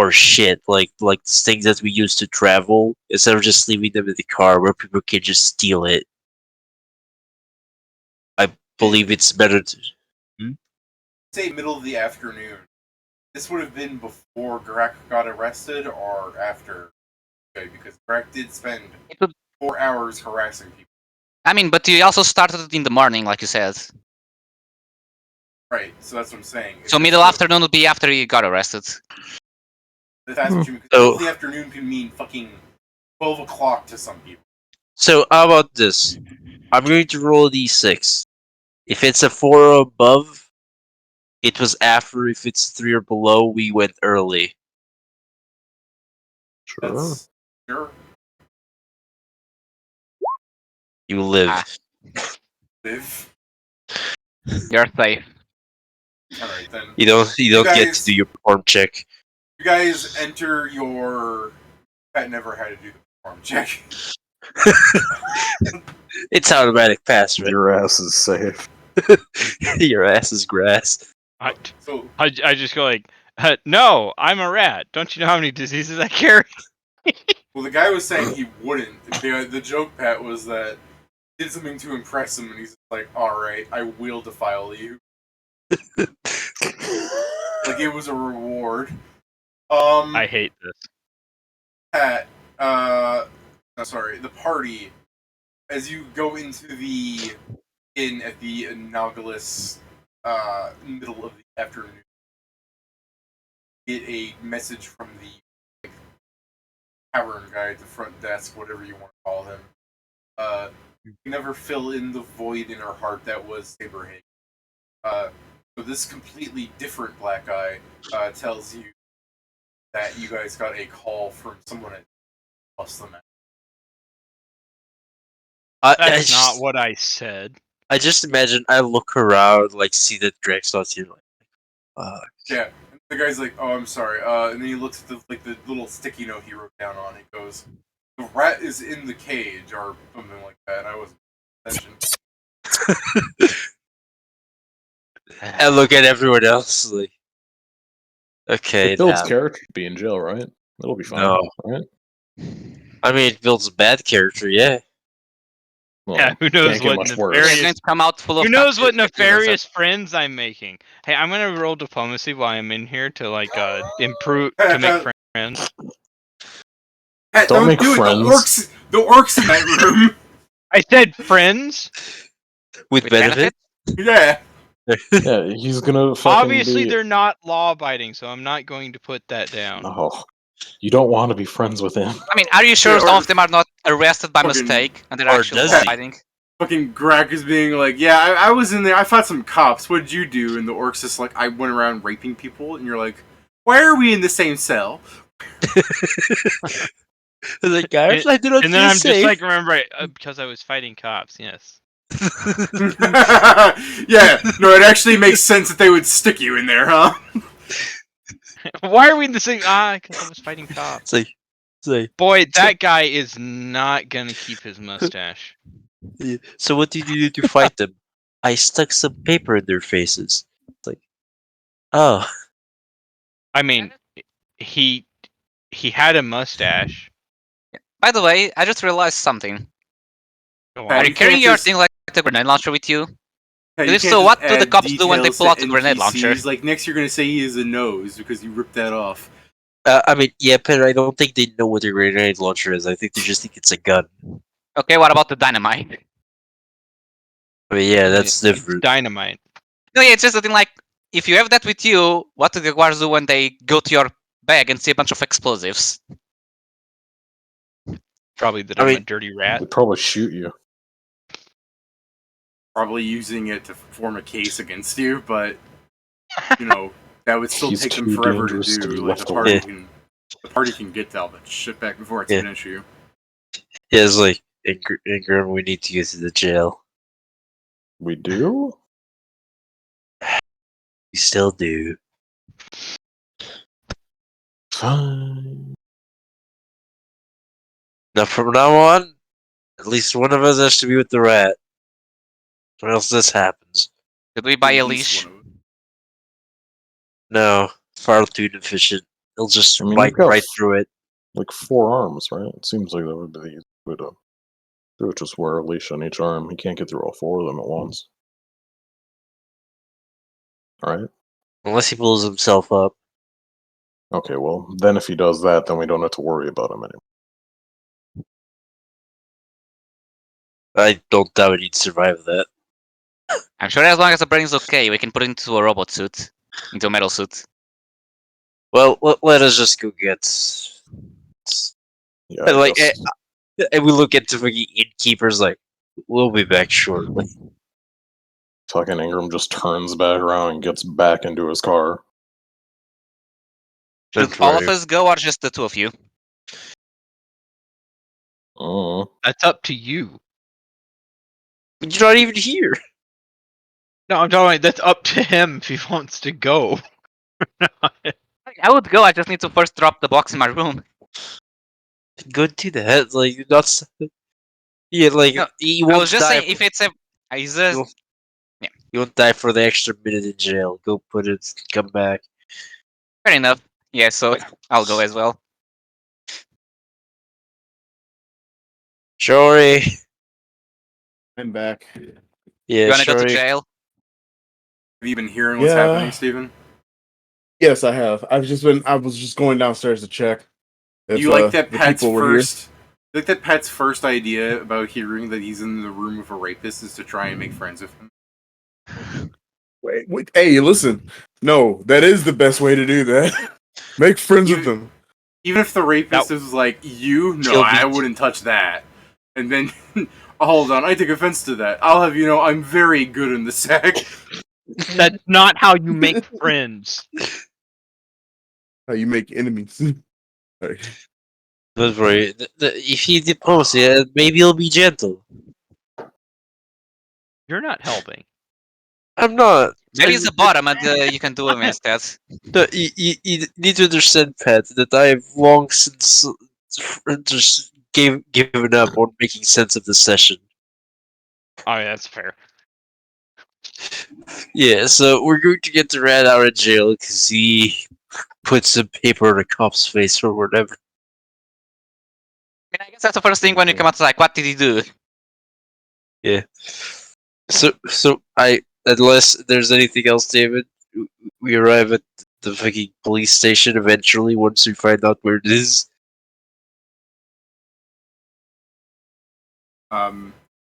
shit, like the things that we use to travel, instead of just leaving them in the car where people can just steal it. I believe it's better to Say middle of the afternoon. This would have been before Grac got arrested or after. Okay, because Grac did spend 4 hours harassing people. I mean, but you also started it in the morning, like you said. Right, so that's what I'm saying. So middle afternoon would be after you got arrested. That's what you mean. Middle of the afternoon can mean fucking 12 o'clock to some people. So how about this? I'm going to roll a d6. If it's a 4 or above, it was after. If it's 3 or below, we went early. Sure. You live. Live. You're safe. Alright then. You don't guys, get to do your perform check. You guys enter your... Pat never had to do the perform check. It's automatic pass, right? Your ass is safe. Your ass is grass. So I just go like, no, I'm a rat. Don't you know how many diseases I carry? well, the guy was saying he wouldn't. The joke, Pat, was that he did something to impress him, and he's like, "All right, I will defile you." Like it was a reward. I hate this. Pat, the party. As you go into the inn at the inaugural middle of the afternoon, get a message from the tavern guy at the front desk, whatever you want to call him. You never fill in the void in her heart that was Saberhagen. So this completely different black guy tells you that you guys got a call from someone at Bust them out. That's not what I said. I just imagine I look around, like, see that Grac's not here, like, Yeah, and the guy's like, "Oh, I'm sorry," and then he looks at the little sticky note he wrote down on it. Goes, "The rat is in the cage," or something like that. I wasn't paying attention. I look at everyone else, like, okay, It builds now. character to be in jail, right? It'll be fine, No. right? I mean, it builds a bad character, yeah. Well, Yeah, who knows can't get what much He's nefarious... going to come out full of. Who knows what tattoos, nefarious friends I'm making? Hey, I'm gonna roll diplomacy while I'm in here to like improve to make friends. Pat, Don't make do it. friends. The orcs in that room. I said friends. With benefit? Yeah. Yeah, he's gonna fucking Obviously, be... they're not law-abiding, so I'm not going to put that down. Oh, you don't want to be friends with him. I mean, are you sure Yeah, some or- of them are not arrested by fucking- mistake and they're or actually does law he? abiding? Fucking Grac is being like, "Yeah, I was in there. I fought some cops. What did you do?" And the orcs just like, "I went around raping people." And you're like, "Why are we in the same cell?" Like, guys, I do not And then feel I'm safe. just like, remember, because I was fighting cops. Yes. Yeah, no, it actually makes sense that they would stick you in there, huh? Why are we in the same? Because I was fighting cops. It's like, Boy, that guy is not gonna keep his mustache. so what did you do to fight them? I stuck some paper in their faces. It's like, oh. I mean, he had a mustache. By the way, I just realized something. Go Pat, Are on. you you carrying can't your just- thing like the grenade launcher with you? Hey, If you so, can't what just do the add cops do when they details pull out to the grenade launcher? NPCs. Like, next you're gonna say he is a nose because you ripped that off. I mean, yeah, but I don't think they know what a grenade launcher is. I think they just think it's a gun. Okay, what about the dynamite? I mean, yeah, that's It's different. dynamite. No, yeah, it's just the thing like, if you have that with you, what do the guards do when they go to your bag and see a bunch of explosives? Probably that I I'm a mean- dirty rat. They'd probably shoot you. Probably using it to form a case against you, but you know that would still He's take them too forever to dangerous to be do. Like left the party can get all that shit back before it's an issue. Yeah, it's like, Ingram, we need to get to the jail. We do? We still do. Fine. Now, from now on, at least one of us has to be with the rat. Or else this happens. Could we buy a At least leash? one of them. No, far too deficient. He'll just I mean, bite you've got right through it. Like 4 arms, right? It seems like that would be the easiest way to do it. Just wear a leash on each arm. He can't get through all 4 of them at once. Alright? Unless he pulls himself up. Okay, well, then if he does that, then we don't have to worry about him anymore. I don't doubt he'd survive that. I'm sure as long as the brain's okay, we can put it into a robot suit. Into a metal suit. Well, let us just go get... Yeah, And, I like, guess. and we look at the fucking innkeepers like, we'll be back shortly. Fucking Ingram just turns back around and gets back into his car. Should Don't all of worry. us go or just the two of you? That's up to you. You're not even here. No, I'm talking. That's up to him if he wants to go. I would go, I just need to first drop the box in my room. Go to the head, like, you're not... Yeah, like No, he I won't was just die. saying if it's a, is this, You won't die for the extra minute in jail. Go put it. Come back. fair enough. Yeah, so I'll go as well. Shori. I'm back. Yeah, You wanna go to Shori. jail? Have you been hearing what's Yeah. happening, Steven? Yes, I have. I was just going downstairs to check if You like that the Pat's people were here. first? You like that Pat's first idea about hearing that he's in the room with a rapist is to try and make friends with him. Wait, hey, listen. No, that is the best way to do that. Make friends with them. Even if the rapist is like, you? No, He'll be- I wouldn't touch that. And then, hold on, I take offense to that. I'll have you know, I'm very good in the sack. That's not how you make friends. How you make enemies. Sorry. Don't worry. If he deposes, yeah, maybe he'll be gentle. You're not helping. I'm not. There is a bottom, and you can do against that. No, you need to understand, Pat, that I have long since just given up on making sense of the session. Oh, yeah, that's fair. Yeah, so we're going to get the rat out of jail because he put some paper on a cop's face or whatever. I mean, I guess that's the first thing when you come out. Like, what did he do? Yeah. So unless there's anything else, David, we arrive at the fucking police station eventually once we find out where it is.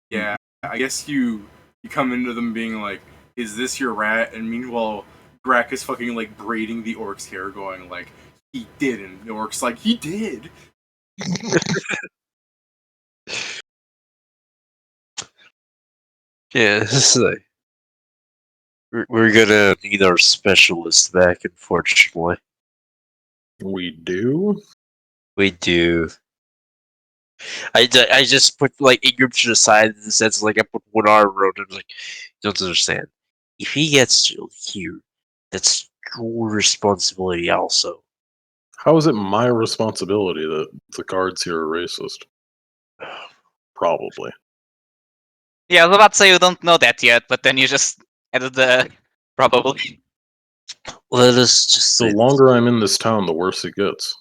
Yeah, I guess you come into them being like, is this your rat? And meanwhile, Grac is fucking like braiding the orc's hair going like, he didn't. The orc's like, he did. Yeah, it's like, we're gonna need our specialist back, unfortunately. We do? We do. I just put like Ingram to the side in the sense like I put one arm around him like you don't understand. If he gets killed here, that's your responsibility also. How is it my responsibility that the guards here are racist? Probably. Yeah, I was about to say you don't know that yet, but then you just added the probably. Let us just The say longer I'm in this town, the worse it gets.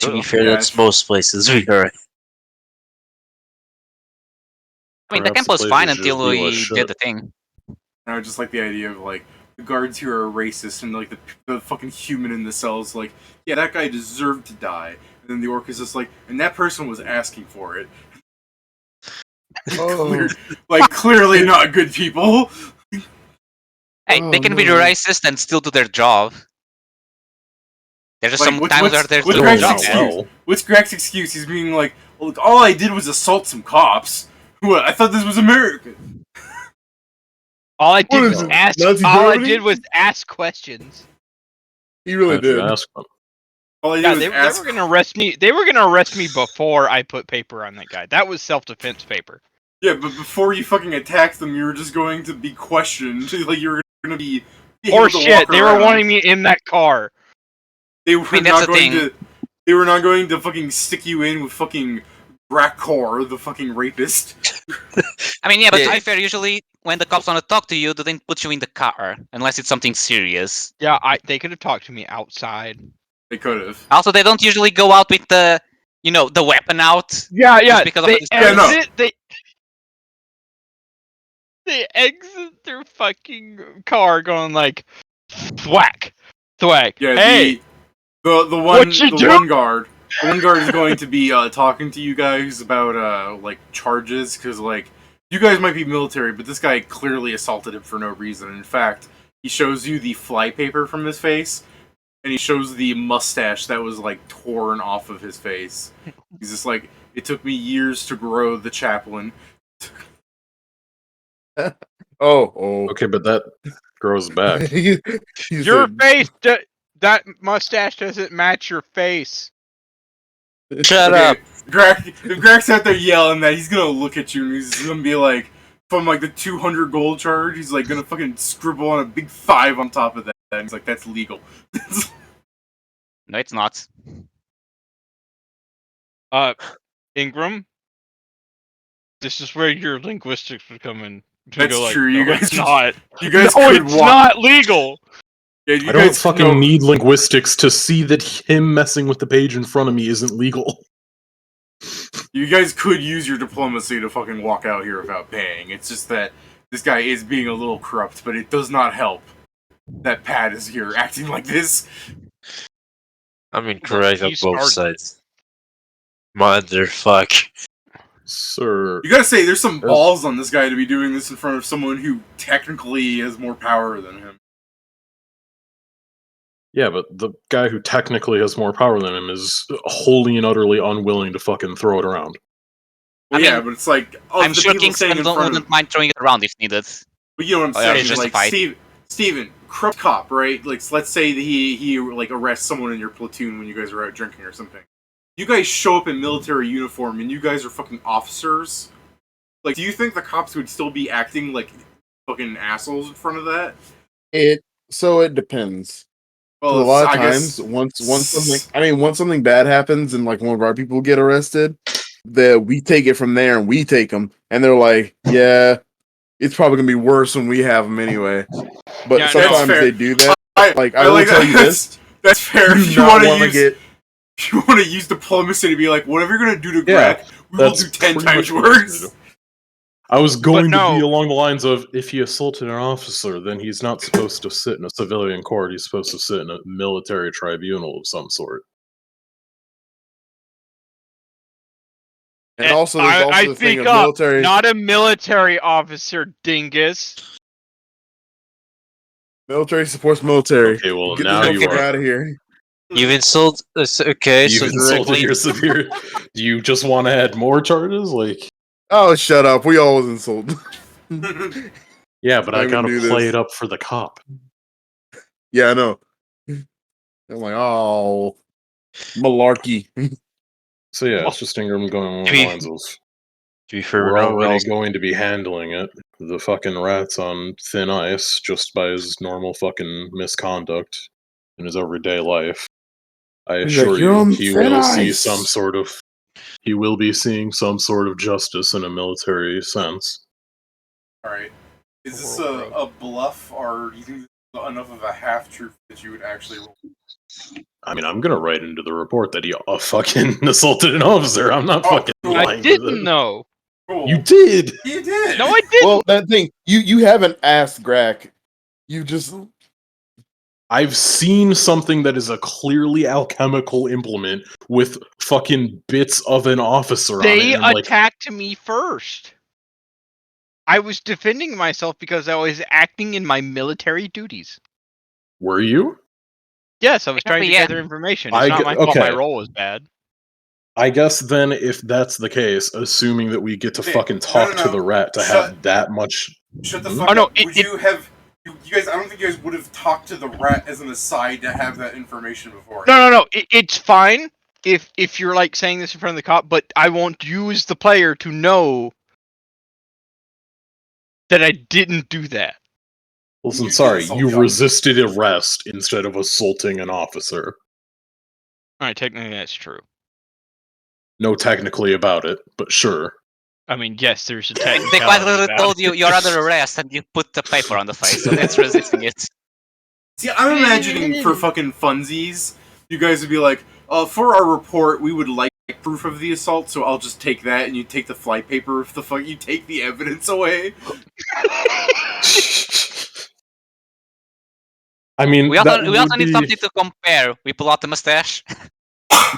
to be fair, Yeah, that's most places we are. I mean, the Perhaps camp was place fine should just until be less we shit. did the thing. And I just like the idea of like the guards here are racist, and like the fucking human in the cells like, yeah, that guy deserved to die. And then the orc is just like, and that person was asking for it. Oh. Like clearly not good people. Hey, Oh, they can be no. racist and still do their job. There's just Like, some what's- times where what's- there's what's no Greg's job. excuse? Well, What's Greg's excuse? He's being like, well, look, all I did was assault some cops. What? I thought this was America. All I What did is was it, ask. Nazi All I Germany? did was ask questions. He really how'd you did. ask them? All I did Yeah, was they ask. were gonna arrest me. They were gonna arrest me before I put paper on that guy. That was self-defense paper. Yeah, but before you fucking attacked them, you were just going to be questioned. Like you were going to be. able Or to shit, walk they were around. wanting me in that car. They were mean, that's not the going thing. to. They were not going to fucking stick you in with fucking Grac, the fucking rapist. I mean, yeah, but to Yeah. be fair, usually when the cops want to talk to you, they don't put you in the car unless it's something serious. Yeah, they could have talked to me outside. They could have. Also, they don't usually go out with the, the weapon out. Yeah, Just because of they the Yeah, no. exit. They exit their fucking car going like, thwack, thwack. Yeah, Hey, the one what you the do? one guard. The one guard is going to be talking to you guys about like charges because like you guys might be military, but this guy clearly assaulted him for no reason. In fact, he shows you the flypaper from his face, and he shows the mustache that was like torn off of his face. He's just like, it took me years to grow the chaplain. Oh. Okay, but that grows back. He Your said- face, that mustache doesn't match your face. Shut Okay, up. if Grac's out there yelling that, he's gonna look at you and he's gonna be like, from like the 200 gold charge, he's like gonna fucking scribble on a big 5 on top of that. And he's like, that's legal. No, it's not. Ingram, this is where your linguistics would come in. To That's go like, true. You no, guys it's could- not. You guys No, could it's walk. not legal. Yeah, you I don't guys fucking know- need linguistics to see that him messing with the page in front of me isn't legal. You guys could use your diplomacy to fucking walk out here without paying. It's just that this guy is being a little corrupt, but it does not help that Pat is here acting like this. I'm incorrect on You both started sides. Motherfuck. Sir. You gotta say, there's some balls on this guy to be doing this in front of someone who technically has more power than him. Yeah, but the guy who technically has more power than him is wholly and utterly unwilling to fucking throw it around. Well, I yeah, mean, but it's like I'm the sure people Kingston staying in front of wouldn't him. mind throwing it around if needed. But you know what I'm Oh, yeah, saying? it's Like justified. Steven, corrupt cop, right? Like, so let's say that he like arrests someone in your platoon when you guys are out drinking or something. You guys show up in military uniform and you guys are fucking officers. Like, do you think the cops would still be acting like fucking assholes in front of that? It depends. Well, So a lot of I times, guess- once something bad happens and like one of our people get arrested, that we take it from there and we take them, and they're like, yeah, it's probably gonna be worse when we have them anyway. But Yeah, no. sometimes That's fair. they do that. I I will like tell that. you this: That's fair. you If do you not want want to to use, get. if you want to use diplomacy to be like, whatever you're gonna do to Yeah, Grac, we will that's do 10 pretty times much what I was gonna worse. do. I was going to be no. along the lines of, if he assaulted an officer, then he's not supposed to sit in a civilian court, he's supposed to sit in a military tribunal of some sort. And also, there's also I the thing speak of up, military. not a military officer, dingus. Military supports military. Okay, well, Get now this you motherfucker are. out of here. You've insulted. Okay, You've so insulted directly. your severe. Do you just want to add more charges? Like, Oh, shut up! We always insult. yeah, but Don't I even gotta do play this. it up for the cop. Yeah, I know. I'm like, oh, malarkey. So yeah, it's just Ingram going along the Hey. lines of, To be fair, we're no one already else. going to be handling it. The fucking rat's on thin ice just by his normal fucking misconduct in his everyday life. I He's assure like, "You're you, on he thin will see ice." some sort of. He will be seeing some sort of justice in a military sense. Alright. Is this World a bluff, or do you think this is enough of a half-truth that you would actually roll? I mean, I'm gonna write into the report that he fucking assaulted an officer. I'm not Oh, fucking cool. I lying. to didn't them. know. Cool. You did. You did! No, I didn't. Well, that thing you haven't asked Grac. You just I've seen something that is a clearly alchemical implement with fucking bits of an officer on it. They And I'm like, attacked me first. I was defending myself because I was acting in my military duties. were you? Yes, I was trying to Yeah. gather information. It's I not g- my fault my okay. role was bad. I guess then, if that's the case, assuming that we get to Okay, fucking no, talk no, to no. the rat to Shut- have that much. Shut the Hmm? fuck Oh, no, up. Would it- you have... You guys, I don't think you guys would have talked to the rat as an aside to have that information before. No. It's fine if you're like saying this in front of the cop, but I want you as the player to know that I didn't do that. Listen, You did sorry, assault you the officer. resisted arrest instead of assaulting an officer. All right, technically that's true. No, technically about it, but sure. I mean, yes, there's a They quite technicality literally about told it. you you're under arrest and you put the paper on the face, so that's resisting it. See, I'm imagining for fucking funsies, you guys would be like, for our report, we would like proof of the assault, so I'll just take that, and you take the fly paper if the fuck you take the evidence away. I mean, We that also would need be- something to compare. We pull out the mustache.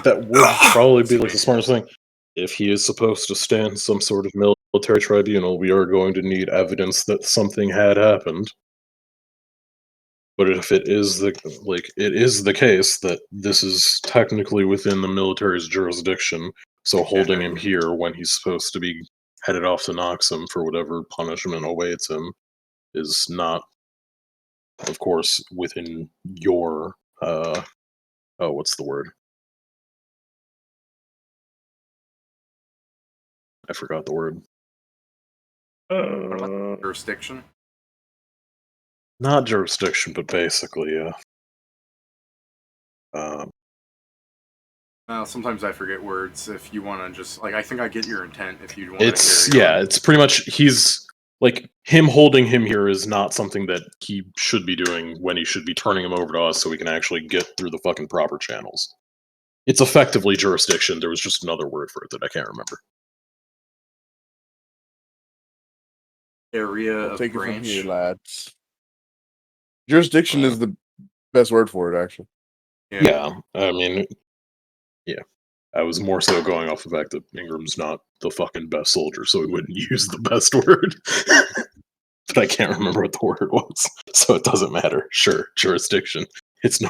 that would probably be like the smartest thing. If he is supposed to stand some sort of military tribunal, we are going to need evidence that something had happened. But if it is the case that this is technically within the military's jurisdiction, so holding him here when he's supposed to be headed off to Noxum for whatever punishment awaits him is not, of course, within your what's the word? I forgot the word. Jurisdiction? Not jurisdiction, but basically, Sometimes I forget words. If you want to just I think I get your intent. If you want to It's pretty much he's like him holding him here is not something that he should be doing when he should be turning him over to us so we can actually get through the fucking proper channels. It's effectively jurisdiction. There was just another word for it that I can't remember. area I'll of take it from branch. here, lads. Jurisdiction is the best word for it, actually. Yeah, I mean, yeah. I was more so going off the fact that Ingram's not the fucking best soldier, so he wouldn't use the best word. But I can't remember what the word was, so it doesn't matter. Sure, jurisdiction. It's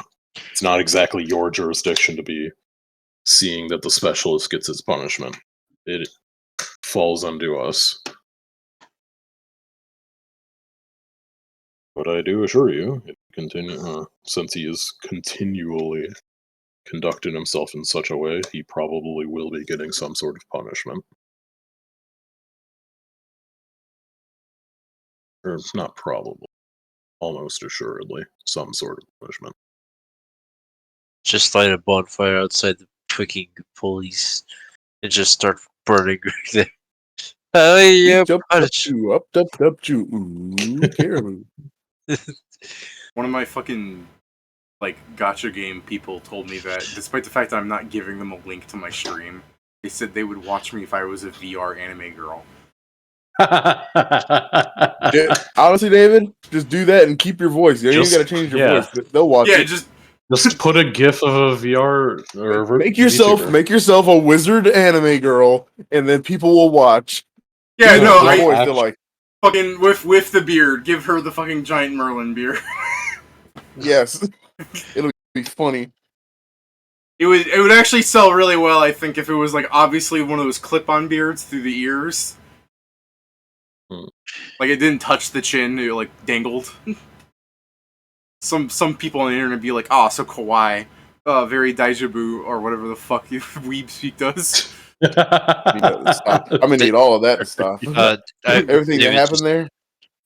not exactly your jurisdiction to be seeing that the specialist gets his punishment. It falls unto us. But I do assure you, since he is continually conducting himself in such a way, he probably will be getting some sort of punishment. Or not probably, almost assuredly, some sort of punishment. Just light a bonfire outside the fucking police and just start burning right there. Oh yeah, Jump, punch. up, ooh, caribou. One of my fucking gotcha game people told me that despite the fact that I'm not giving them a link to my stream, they said they would watch me if I was a VR anime girl. Honestly, David, just do that and keep your voice. You don't even got to change your voice. They'll watch it. Just put a GIF of a VR or Make yourself a wizard anime girl, and then people will watch. Yeah, Even no, the I boys, they're like, fucking with the beard. Give her the fucking giant Merlin beard. yes, it'll be funny. It would actually sell really well, I think, if it was obviously one of those clip-on beards through the ears. Like it didn't touch the chin, it dangled. Some people on the internet be like, "Oh, so kawaii, very daijabu," or whatever the fuck weeb speak does. I'm gonna need all of that to stop. Everything that happened there.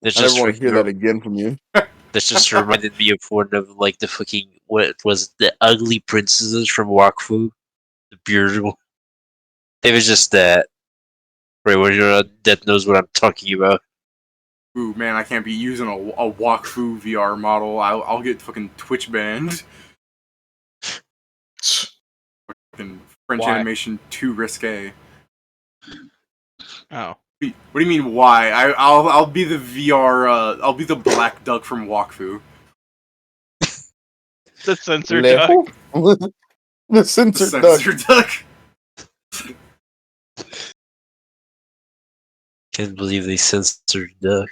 I never want to hear that again from you. That just reminded me of one of the fucking what was the ugly princesses from Wakfu, the bearded one. It was just that. Right, when you're that knows what I'm talking about. Ooh, man, I can't be using a Wakfu VR model. I'll get fucking Twitch banned. Fucking French animation too risque. Oh. What do you mean? Why? I'll be the VR. I'll be the black duck from Wakfu. The censored duck. The censored duck. Can't believe they censored duck.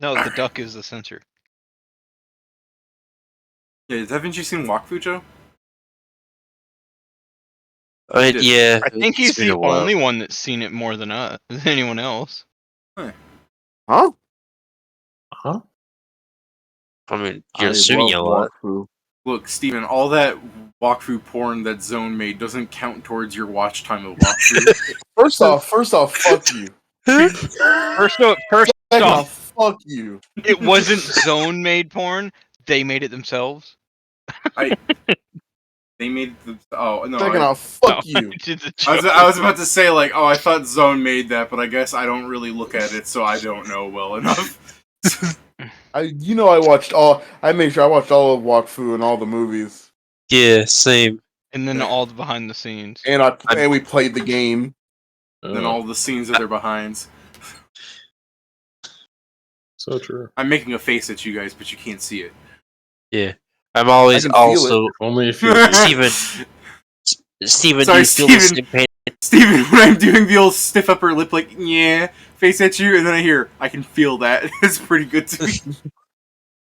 No, the duck is the censor. Yeah, haven't you seen Wakfu, Joe? Yeah. I think he's the only one that's seen it more than anyone else. Huh? Huh? I mean, you're assuming a lot. Wakfu. Look, Steven, all that Wakfu porn that Zone made doesn't count towards your watch time of Wakfu. First off, fuck you. First off, fuck you. It wasn't Zone made porn. They made it themselves. They made the. Oh no! Second off, fuck you. I was about to say I thought Zone made that, but I guess I don't really look at it, so I don't know well enough. I made sure I watched all of Wakfu and all the movies. Yeah, same. And then all the behind the scenes. And we played the game. And then all the scenes of their behinds. So true. I'm making a face at you guys, but you can't see it. Yeah. I'm always also only if Steven, sorry, do you feel the same pain? Steven, when I'm doing the old stiff upper lip, yeah, face at you, and then I hear, I can feel that. It's pretty good to me.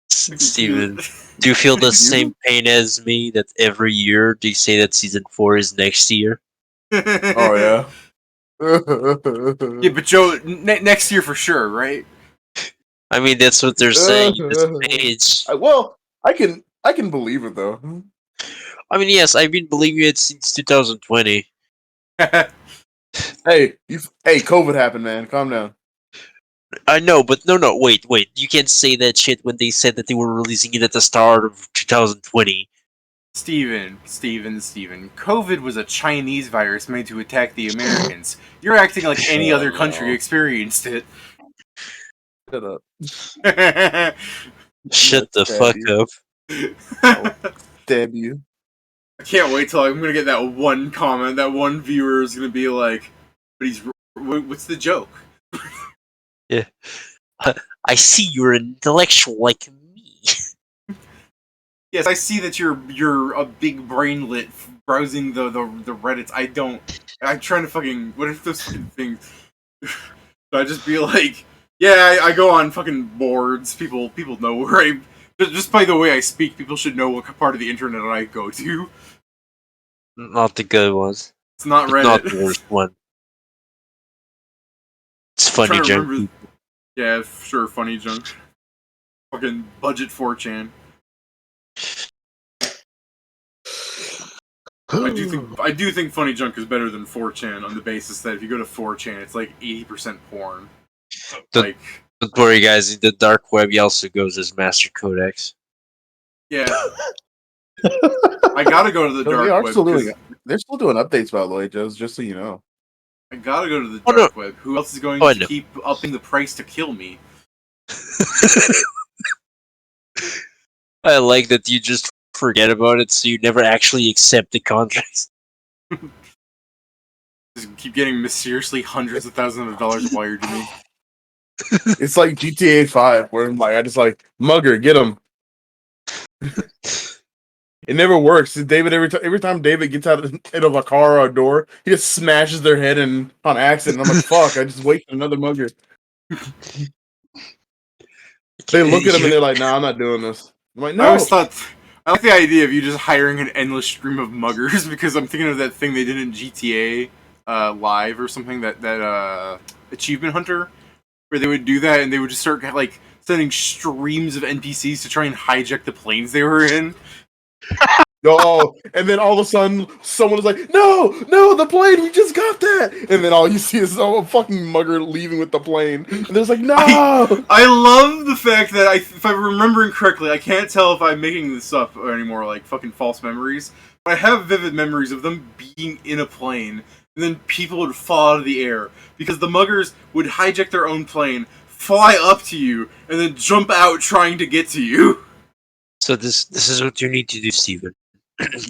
Steven, do you feel the same pain as me that every year they say that season 4 is next year? Oh, yeah. Yeah, but Joe, next year for sure, right? I mean, that's what they're saying in this page. Well, I can believe it, though. I mean, yes, I've been believing it since 2020. Hey, COVID happened, man. Calm down. I know, but no, wait. You can't say that shit when they said that they were releasing it at the start of 2020. Steven. COVID was a Chinese virus made to attack the Americans. You're acting like any other country no. experienced it. Shut up. Shut the Stab fuck you. up. Stab you. I can't wait till I'm gonna get that one comment. That one viewer is gonna be like, "But what's the joke?" Yeah. I see you're an intellectual like me. Yes, I see that you're a big brainlet browsing the Reddits. I'm trying to fucking. What if those fucking things? So I just be like, yeah, I go on fucking boards. People know where I. Just by the way I speak, people should know what part of the internet I go to. Not the good ones. It's not But not Reddit. the worst one. It's I'm funny, trying to junk. remember. Yeah, sure, funny junk. Fucking budget 4chan. I do think Funny Junk is better than 4chan on the basis that if you go to 4chan, it's like 80% porn. Don't worry, guys. In the dark web, he also goes as Master Codex. Yeah. I gotta go to the No, dark they are web. still doing it. They're still doing updates, by the way, just so you know. I gotta go to the Oh, dark web. Who else is going I to know. keep upping the price to kill me? I like that you just forget about it, so you never actually accept the contract. Just keep getting mysteriously hundreds of thousands of dollars wired to me. It's like GTA 5, where like I just like Mugger, get him. It never works. David every time David gets out of a car or a door, he just smashes their head in on accident. I'm like, fuck! I just wasted another Mugger. They look at him and they're like, "Nah, I'm not doing this." I'm like, I "No." always thought I like the idea of you just hiring an endless stream of muggers because I'm thinking of that thing they did in GTA Live or something that Achievement Hunter, where they would do that and they would just start like sending streams of NPCs to try and hijack the planes they were in. Oh, and then all of a sudden, someone is like, "No, the plane! We just got that!" And then all you see is a fucking Mugger leaving with the plane, and there's like, "No!" I love the fact that if I'm remembering correctly, I can't tell if I'm making this up anymore, like fucking false memories. But I have vivid memories of them being in a plane, and then people would fall out of the air because the muggers would hijack their own plane, fly up to you, and then jump out trying to get to you. So this is what you need to do, Steven.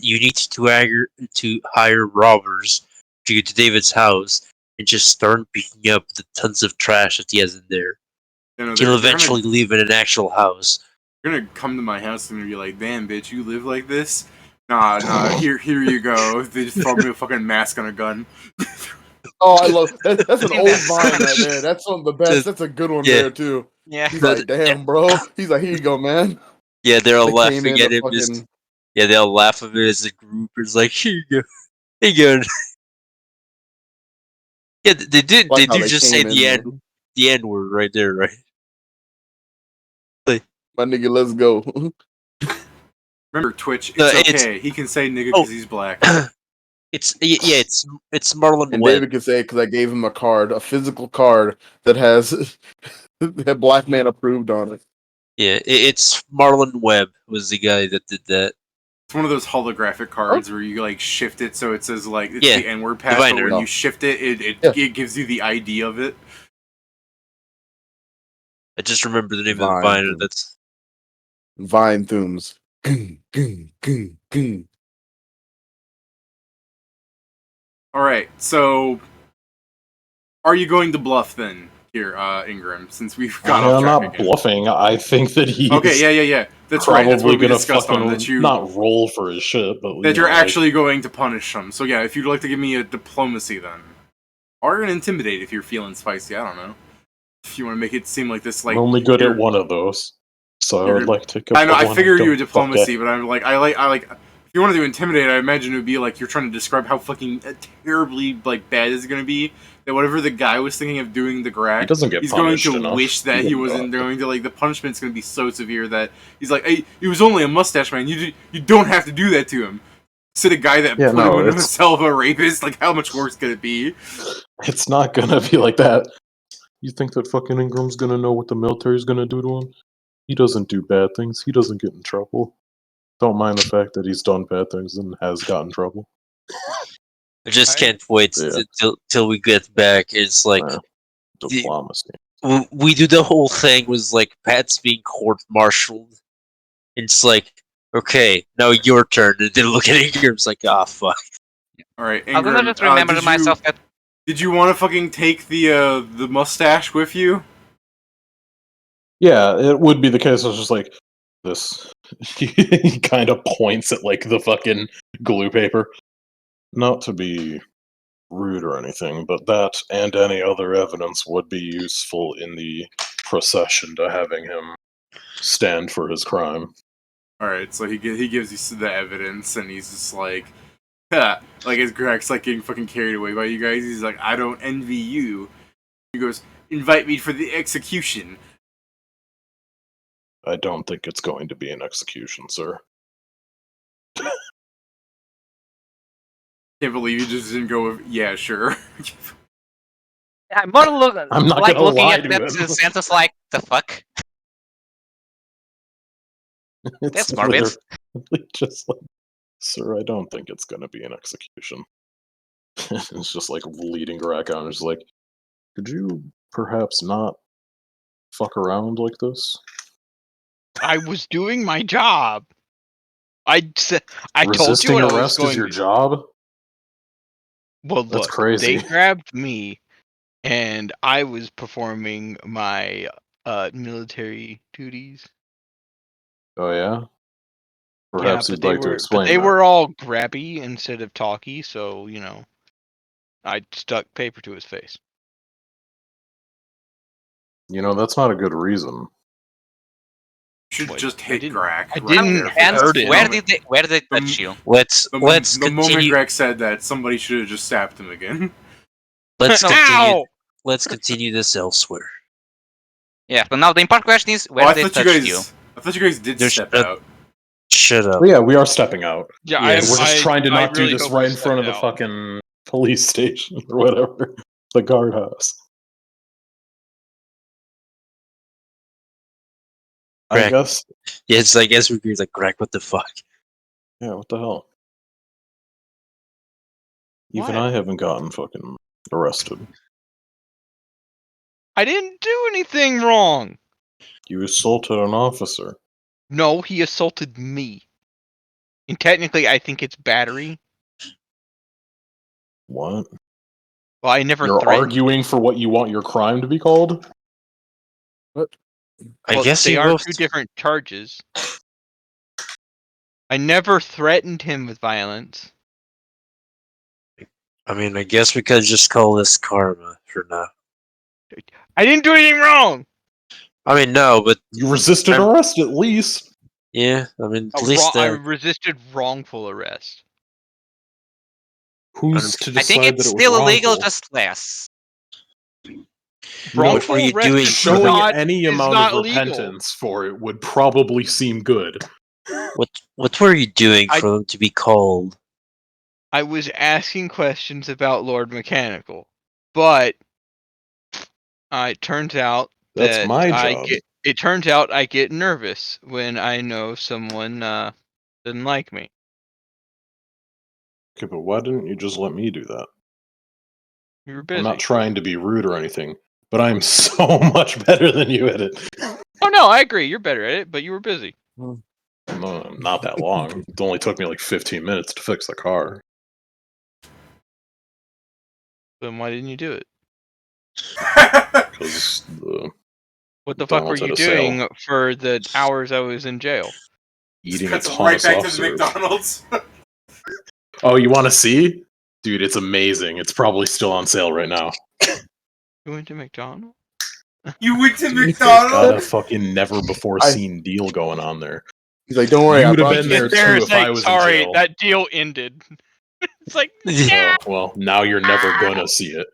You need to hire robbers to get to David's house and just start picking up the tons of trash that he has in there. You know, He'll eventually live in an actual house. They're gonna come to my house and be like, "Damn, bitch, you live like this? Nah, here you go." They just throw me a fucking mask on a gun. Oh, I love that. That's an think old that's vine so right there. That's one of the best. That's a good one Yeah. there too. Yeah. He's like, "Damn, bro." He's like, "Here you go, man." Yeah, they're all They came laughing in at to him. fucking. Yeah, they all laugh at it as a group. It's like, here you go. Here you go. Yeah, they did. Like They how do they just say came the N word right there, right? My nigga, let's go. Remember, Twitch, it's No, okay. He can say nigga because he's black. It's Marlon And Webb. David can say because I gave him a card, a physical card that has that black man approved on it. Yeah, it's Marlon Webb was the guy that did that. It's one of those holographic cards where you like shift it so it says like it's Yeah, the N-word pass, Diviner. but when No. you shift it, Yeah. it gives you the ID of it. I just remember the name of the Vine viner. Thum. That's Vine Thumbs. Gung. All right, so are you going to bluff then here, Ingram? Since we've gone off I'm track not again. bluffing. I think that he's Okay, yeah. That's right. That's probably what we gonna discussed on fucking that you not roll for his shit, but that you you're know, like, actually going to punish them. So yeah, if you'd like to give me a diplomacy then, or an intimidate if you're feeling spicy. I don't know. If you want to make it seem like this, like I'm only good you're- at one of those, so I you're would good. like to go. I know. for I one figured you were don't fuck diplomacy, at. but I'm like, I like. If you want to do intimidate, I imagine it would be like you're trying to describe how fucking terribly like bad it's gonna be. That whatever the guy was thinking of doing the He Grac, doesn't get he's going punished to enough. wish that he wouldn't wasn't go. going to like the punishment's gonna be so severe that he's like, hey, he was only a mustache man. You don't have to do that to him. So the guy that Yeah, put no, him it's- himself a rapist, like how much worse could it be? It's not gonna be like that. You think that fucking Ingram's gonna know what the military's gonna do to him? He doesn't do bad things. He doesn't get in trouble. don't mind the fact that he's done bad things and has gotten in trouble. I just can't wait till we get back. It's like Diplomacy. we do the whole thing with like Pat's being court-martialed. It's like, okay, now your turn. And then look at Ingram's like, ah, fuck. All right, I'm Ingram, gonna just remember to myself that Did you want to fucking take the mustache with you? Yeah, it would be the case. I was just like, this. He kind of points at like the fucking glue paper. Not to be rude or anything, but that and any other evidence would be useful in the procession to having him stand for his crime. All right, so he gives you the evidence, and he's just like, ha, like as Grac's like getting fucking carried away by you guys. He's like, I don't envy you. He goes, invite me for the execution. I don't think it's going to be an execution, sir. Can't believe you just didn't go with, yeah, sure. I'm more I'm not like gonna looking lie at to that him. sentence like, the fuck? That's morbid. literally just like, sir, I don't think it's going to be an execution. It's just like leading Grac on. It's like, could you perhaps not fuck around like this? I was doing my job. I told you Resisting what I was arrest going is your to. job? Well, That's look, crazy. they grabbed me, and I was performing my military duties. Oh yeah? Yeah, Perhaps but you'd like to explain they that. were all grabby instead of talky, so I stuck paper to his face. That's not a good reason. Should Wait, just I hit didn't- Grac. I right didn't there for And that hurt him. moment. where did they touch you? Let's The moment continue. Grac said that, somebody should have just stabbed him again. Let's continue. Ow! Let's continue this elsewhere. Yeah, but now the important question is, where Oh, I did they thought you touch guys. I thought you guys did There's step a- out. Shut up. Well, yeah, we are stepping out. Yeah, Yes. We're just trying to I not do really this hope right we in front of the stepped out. fucking police station or whatever. The guardhouse. I Grac. guess. Yeah, it's like as we're like, Grac, what the fuck? Yeah, what the hell? Even What? I haven't gotten fucking arrested. I didn't do anything wrong. You assaulted an officer. No, he assaulted me. And technically, I think it's battery. What? Well, I never You're threatened. arguing for what you want your crime to be called? I Well, guess they you are both. two different charges. I never threatened him with violence. I mean, I guess we could just call this karma for now. I didn't do anything wrong. I mean, no, but You resisted I'm- arrest at least. yeah, I mean, at least I that. resisted wrongful arrest. Who's to decide I think it's that it was still illegal, wrongful? just less. No, What were you Wrongful arrest doing? is Showing not- any is amount not of legal. repentance for it would probably seem good. What were you doing I- for them to be called? I was asking questions about Lord Mechanical, but it turns out That's that my job. It turns out I get nervous when I know someone doesn't like me. Okay, but why didn't you just let me do that? You were busy. I'm not trying to be rude or anything, but I'm so much better than you at it. Oh no, I agree. You're better at it, but you were busy. No, not that long. It only took me like 15 minutes to fix the car. Then why didn't you do it? Because What the fuck were McDonald's you had a sale. doing for the hours I was in jail? eating a Cuts ton right of back soft to the serve. McDonald's. Oh, you want to see? Dude, it's amazing. It's probably still on sale right now. You went to McDonald's? You went to Dude, got a McDonald's? fucking never before seen deal going on there. He's like, don't worry, I You'd have brought been you there some- too if I was in sorry, jail. that deal ended. It's like, Oh, well, now you're never gonna see it.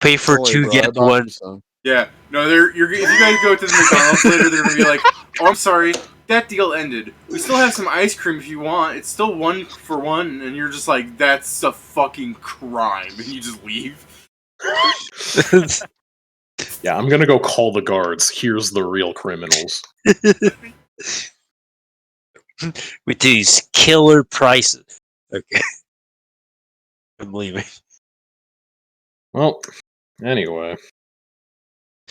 Pay for Don't worry, two, bro, I get brought one. you some. Yeah, no, if you guys go to the McDonald's later, they're gonna be like, "Oh, I'm sorry, that deal ended. We still have some ice cream if you want. It's still 1 for 1," and you're just like, "That's a fucking crime," and you just leave. Yeah, I'm gonna go call the guards. Here's the real criminals. with these killer prices. Okay. I'm leaving. Well, anyway.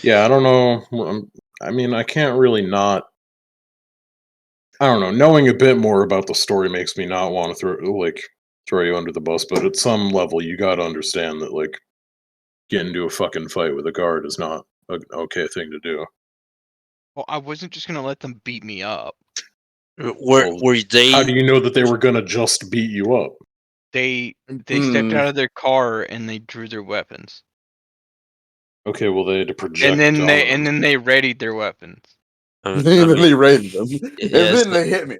Yeah, I don't know. I mean, I can't really not. I don't know. Knowing a bit more about the story makes me not want to throw you under the bus, but at some level, you got to understand that like getting into a fucking fight with a guard is not an okay thing to do. Well, I wasn't just gonna let them beat me up. Were they? How do you know that they were gonna just beat you up? They stepped out of their car and they drew their weapons. Okay, well they had to project. And then on they them. and then they readied their weapons. And then they raided them. And yes, then they hit me.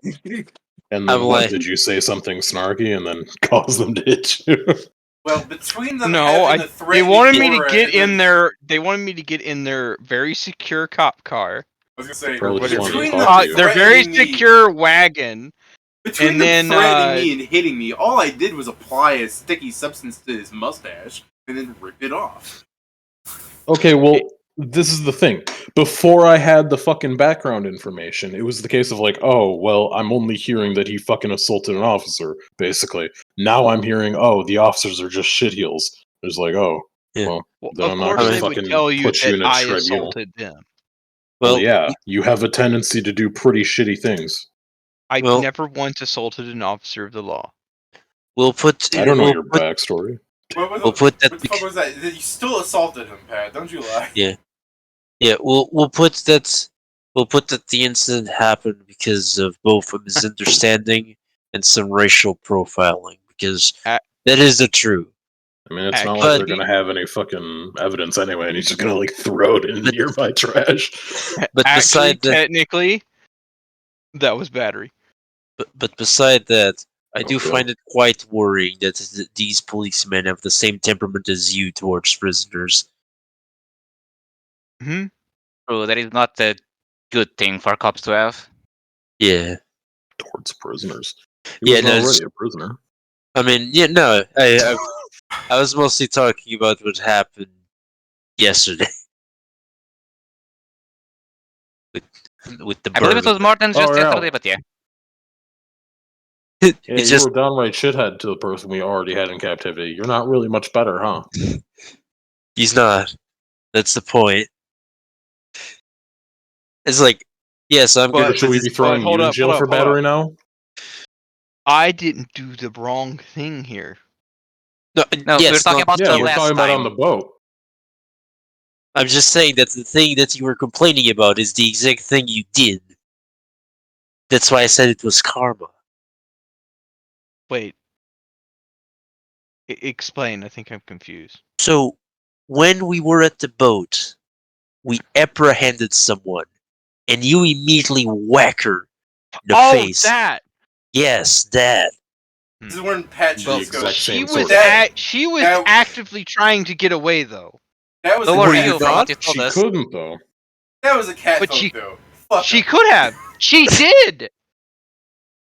And I'm then what? like- Did you say something snarky and then cause them to hit you? Well, between them No, having a they threatening wanted me to aura get and in then- their. They wanted me to get in their very secure cop car. I was gonna say, Probably just wanted to between talk them to you. Their very threatening me- secure wagon. Between and them then, threatening me and hitting me, all I did was apply a sticky substance to his mustache and then rip it off. Okay, well, this is the thing. Before I had the fucking background information, it was the case of like, oh, well, I'm only hearing that he fucking assaulted an officer, basically. Now I'm hearing, oh, the officers are just shitheels. It's like, oh, Yeah. well, Well, then of I'm not course gonna they would fucking tell you put you that in a I tribunal. assaulted them. Well, yeah, you have a tendency to do pretty shitty things. I Well- never once assaulted an officer of the law. We'll put. I don't know we'll your put, backstory. We'll put that. What the fuck was that? You still assaulted him, Pat. Don't you lie. Yeah, we'll put that. We'll put that the incident happened because of both a misunderstanding and some racial profiling. Because Uh, that is the truth. I mean, it's not Actually- like they're gonna have any fucking evidence anyway, and he's just gonna like throw it in nearby trash. But Actually, beside that, technically, that was battery. but beside that, I do Okay. find it quite worrying that these policemen have the same temperament as you towards prisoners. Hmm. True, that is not a good thing for cops to have. Yeah, Towards prisoners. He Yeah, was no, already a prisoner. I mean, yeah, no, I was mostly talking about what happened yesterday with the I believe it bourbon. was more than just Oh, yeah. yesterday, but yeah. Yeah, It's you just were downright shithead to the person we already had in captivity. You're not really much better, huh? he's not. That's the point. It's like, yes, I'm But- good. Should we be throwing hold you in up, jail hold for up, hold battery up. now? I didn't do the wrong thing here. No, No, yes, we're talking not- about Yeah, the we're last talking about time. on the boat. I'm just saying that the thing that you were complaining about is the exact thing you did. That's why I said it was karma. Wait. Explain. I think I'm confused. So, when we were at the boat, we apprehended someone, and you immediately whack her in the face. That. Yes, that. This is when Pat The just goes. exact She same was sort of she was That- actively trying to get away, though. That was So a were cat you, vote. from what you told She us. couldn't, though. That was a cat But vote, she- though. Fuck She her. could have. She did.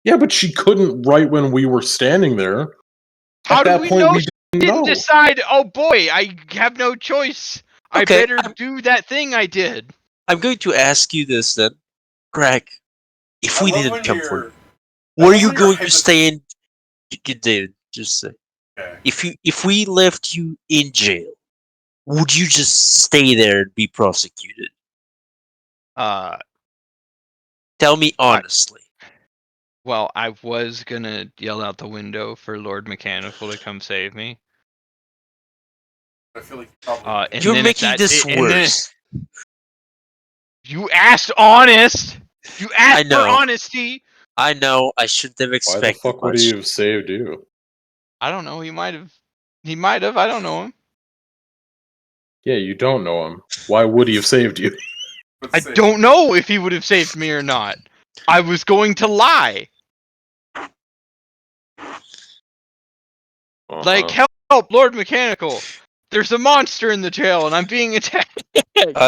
Yeah, but she couldn't right when we were standing there. How At do that we point, know we she didn't didn't know. decide? Oh boy, I have no choice. I Okay, better do that thing I did. I'm going to ask you this then. Greg, if I we love didn't when come you're- for you, I were love you when you're going to stay in? You did. Just say. Okay. If we left you in jail, would you just stay there and be prosecuted? Tell me honestly. Well, I was gonna yell out the window for Lord Mechanical to come save me. I feel like you probably. And You're then if making that this di- and then- worse. You asked honest. You asked for know. honesty. I know. I shouldn't have Why the expected fuck would much. he have saved you? I don't know. He might have. He might have. I don't know him. Yeah, you don't know him. Why would he have saved you? Let's I see. don't know if he would have saved me or not. I was going to lie. Like, help, Lord Mechanical. There's a monster in the jail and I'm being attacked.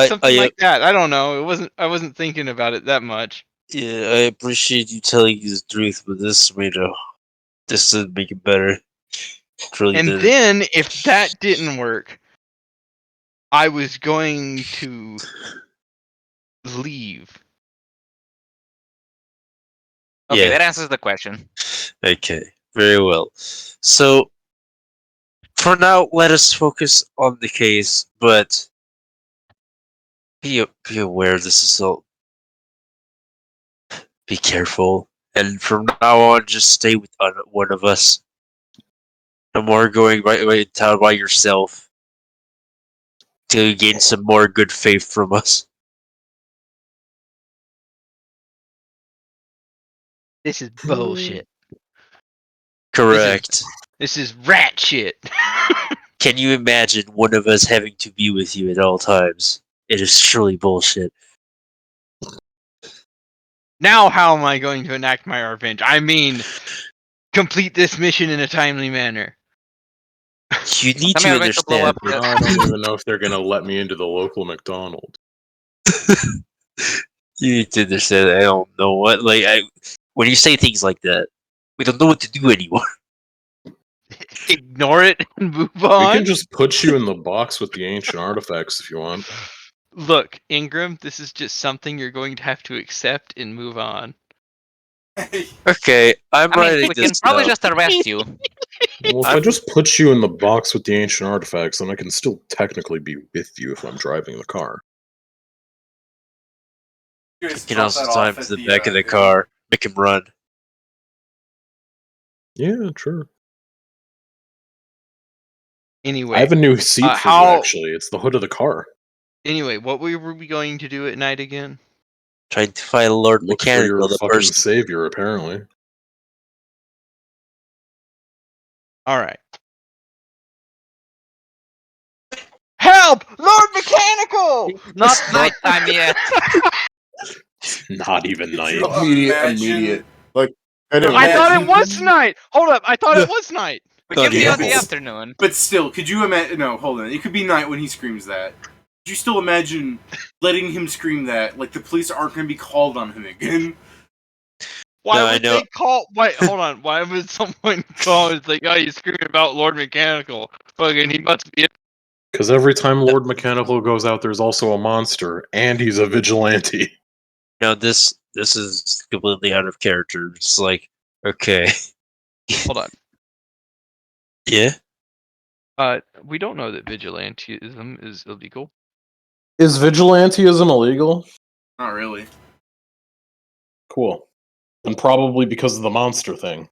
Something like that. I don't know. I wasn't thinking about it that much. Yeah, I appreciate you telling you the truth, but this didn't make it better. It really And didn't. then if that didn't work, I was going to leave. Okay, Yeah. that answers the question. Okay. Very well. So for now, let us focus on the case, but be aware this is all. Be careful, and from now on, just stay with one of us. No more going right in town by yourself till you gain some more good faith from us. This is bullshit. Correct. This is rat shit. Can you imagine one of us having to be with you at all times? It is truly bullshit. Now how am I going to enact my revenge? I mean, complete this mission in a timely manner. You need Tell me to I'm going to blow understand. up the- Now I don't even know if they're gonna let me into the local McDonald's. You need to understand. I don't know what. When you say things like that, we don't know what to do anymore. Ignore it and move We on. can just put you in the box with the ancient artifacts if you want. Look, Ingram, this is just something you're going to have to accept and move on. Okay, I'm I mean, writing we can this probably down. just arrest you. Well, if I just put you in the box with the ancient artifacts, then I can still technically be with you if I'm driving the car. You You guys can drop also that tie off him at to the back of the inn. car, make him run. Yeah, sure. Anyway, I have a new seat for you, how- actually. It's the hood of the car. Anyway, what were we going to do at night again? Trying to find Lord Look for your Mechanical, the fucking person. savior, apparently. All right. Help! Lord Mechanical! Not nighttime yet. Not even Could night. you Immediate. Like, I didn't I thought Imagine- it was night. Hold up, I thought it was night. We Not can be on the even. afternoon. But still, could you imagine? No, hold on. It could be night when he screams that. Could you still imagine letting him scream that? Like the police aren't going to be called on him again. Why No, I would know. they call? Wait, hold on. Why would someone call? It's like, oh, you screaming about Lord Mechanical? Fucking, he must be. Because every time Lord Mechanical goes out, there's also a monster, and he's a vigilante. No, this is completely out of character. It's like, okay, Hold on. yeah. We don't know that vigilantism is illegal. Is vigilantism illegal? Not really. Cool. And probably because of the monster thing.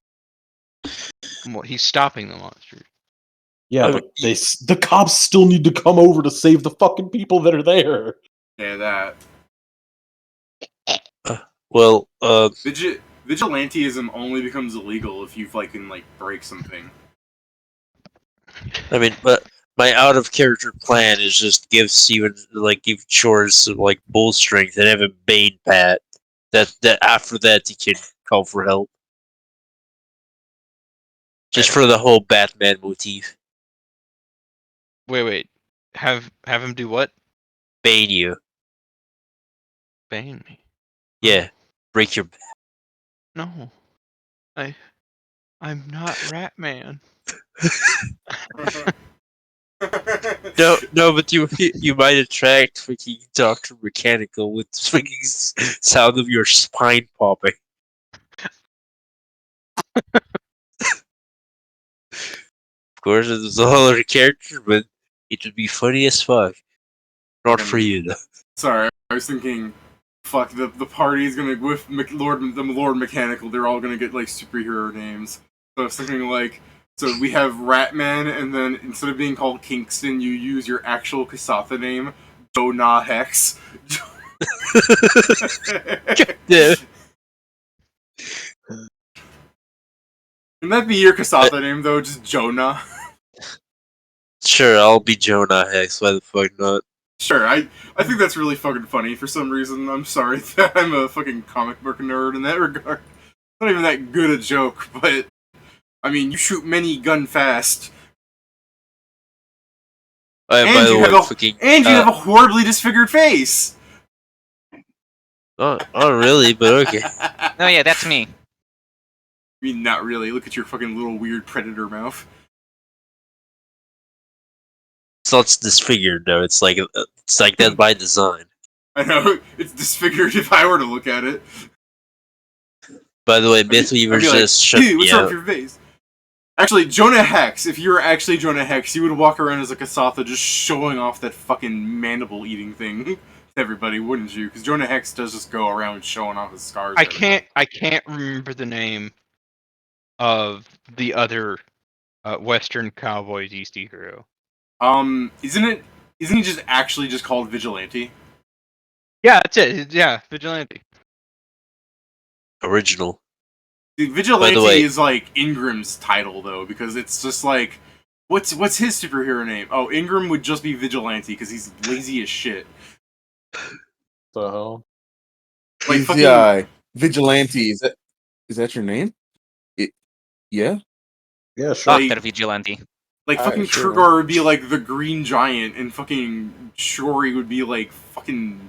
Well, he's stopping the monsters. Yeah, I but the cops still need to come over to save the fucking people that are there. Yeah, that. Well, Vigilantism only becomes illegal if you can break something. I mean, but my out of character plan is just give Steven give Chores some bull strength and have him Bane Pat. That after that he can call for help. Just for the whole Batman motif. Wait. Have him do what? Bane you. Bane me. Yeah. Break your No. I'm not Ratman. No, but you might attract freaking Dr. Mechanical with the freaking sound of your spine popping. Of course, it's a whole other character, but it would be funny as fuck. Not for you, though. Sorry, I was thinking, fuck, the party's gonna, with Lord Mechanical, they're all gonna get, superhero names. So I was thinking, so we have Ratman, and then instead of being called Kingston, you use your actual Kasatha name, Jonah Hex. Yeah. Wouldn't that be your Kasatha name, though? Just Jonah? Sure, I'll be Jonah Hex. Why the fuck not? Sure, I think that's really fucking funny for some reason. I'm sorry that I'm a fucking comic book nerd in that regard. Not even that good a joke, but I mean, you shoot many gun fast, By and the you way, have a fucking. have a horribly disfigured face. Oh, really? But okay. No, yeah, that's me. I mean, not really. Look at your fucking little weird predator mouth. It's not disfigured though. It's like that by design. I know it's disfigured if I were to look at it. By the way, I'd be Mythweaver like, just shut "Hey, me what's wrong with out. your face?" Actually, Jonah Hex. If you were actually Jonah Hex, you would walk around as a Kasatha just showing off that fucking mandible-eating thing to everybody, wouldn't you? Because Jonah Hex does just go around showing off his scars. I to everybody. can't remember the name of the other Western Cowboys Eastie hero. Isn't he just actually just called Vigilante? Yeah, that's it. Yeah, Vigilante. Original. Dude, Vigilante way- is like Ingram's title though, because it's just like, what's his superhero name? Oh, Ingram would just be Vigilante because he's lazy as shit. The hell? Like fucking ACI, Vigilante, is that your name? Yeah. Yeah, sure. Like- Dr. Vigilante. like Alright, fucking sure. Kurgar would be like the Green Giant, and fucking Shori would be like fucking.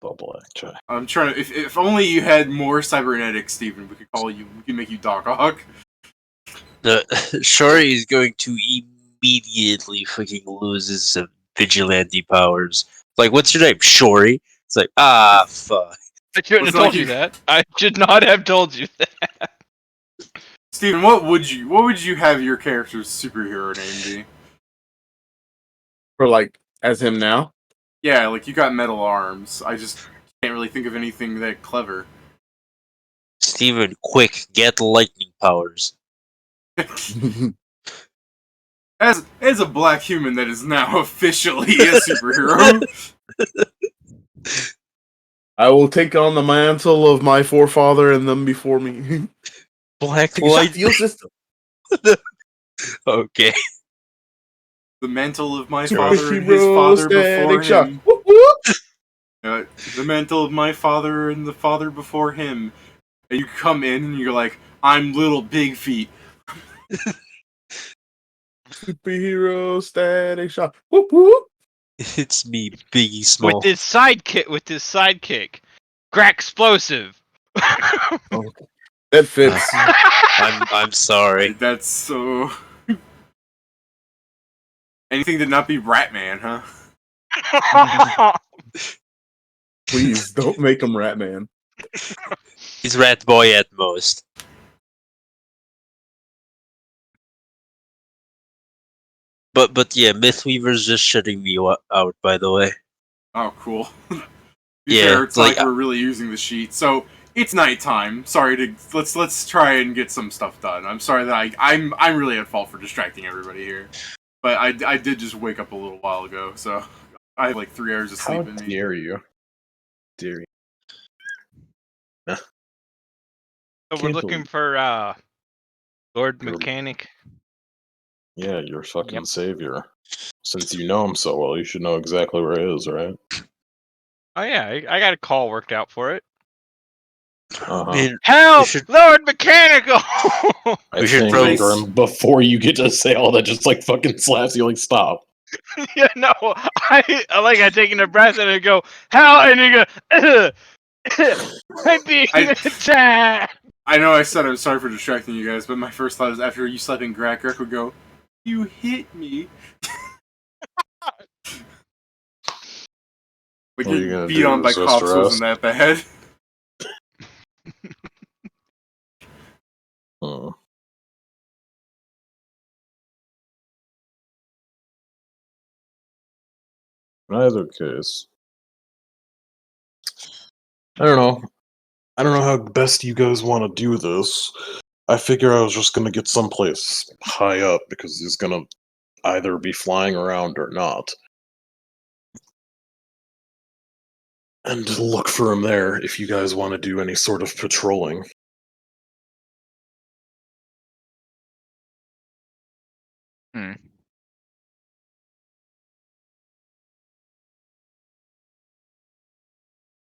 The blackjack. I'm trying to. If only you had more cybernetics, Steven, we could make you Doc Ock. The Shori is going to immediately fucking lose his vigilante powers. Like, what's your name? Shori? It's like, fuck. I shouldn't It's have told like you that. I should not have told you that. Steven, what would you have your character's superhero name be? For like as him now. Yeah, like you got metal arms. I just can't really think of anything that clever. Steven, quick, get lightning powers. As a black human that is now officially a superhero. I will take on the mantle of my forefather and them before me. Black Take a shot, light. steel system. Okay. The mantle of my Super father and his hero father static before shock. him. Whoop, whoop. The mantle of my father and the father before him. And you come in and you're like, I'm little big feet. Superhero static shock. Whoop whoop. It's me, Biggie Small. With his sidekick, Grac explosive. That fits. I'm sorry. That's so. Anything to not be Ratman, huh? Please don't make him Ratman. He's Rat Boy at most. But yeah, Mythweaver's just shutting me out, by the way. Oh, cool. To be Yeah, fair, it's like, like we're really using the sheet. So it's nighttime. Sorry to let's try and get some stuff done. I'm sorry that I'm really at fault for distracting everybody here. But I did just wake up a little while ago, so I have like 3 hours of How sleep in me. dare you? Dare you? So we're Can't looking believe- for Lord You're- Mechanic. Yeah, your fucking Yep. savior. Since you know him so well, you should know exactly where he is, right? Oh yeah, I got a call worked out for it. Uh-huh. Man, Help, should- Lord Mechanical! I we should think, probably- Ingram, before you get to say all that, just like fucking slaps you, like, stop. Yeah, no, I taking a breath and I go, how? And you go, I'm being attacked. I know I said I'm sorry for distracting you guys, but my first thought is after you slapping Grac, Grac would go, "You hit me." Like What are you getting gonna beat do, on by resist cops arrest? wasn't that bad. Hmm. In either case, I don't know. I don't know how best you guys want to do this. I figure I was just gonna get someplace high up because he's gonna either be flying around or not. And look for him there if you guys want to do any sort of patrolling. Hmm.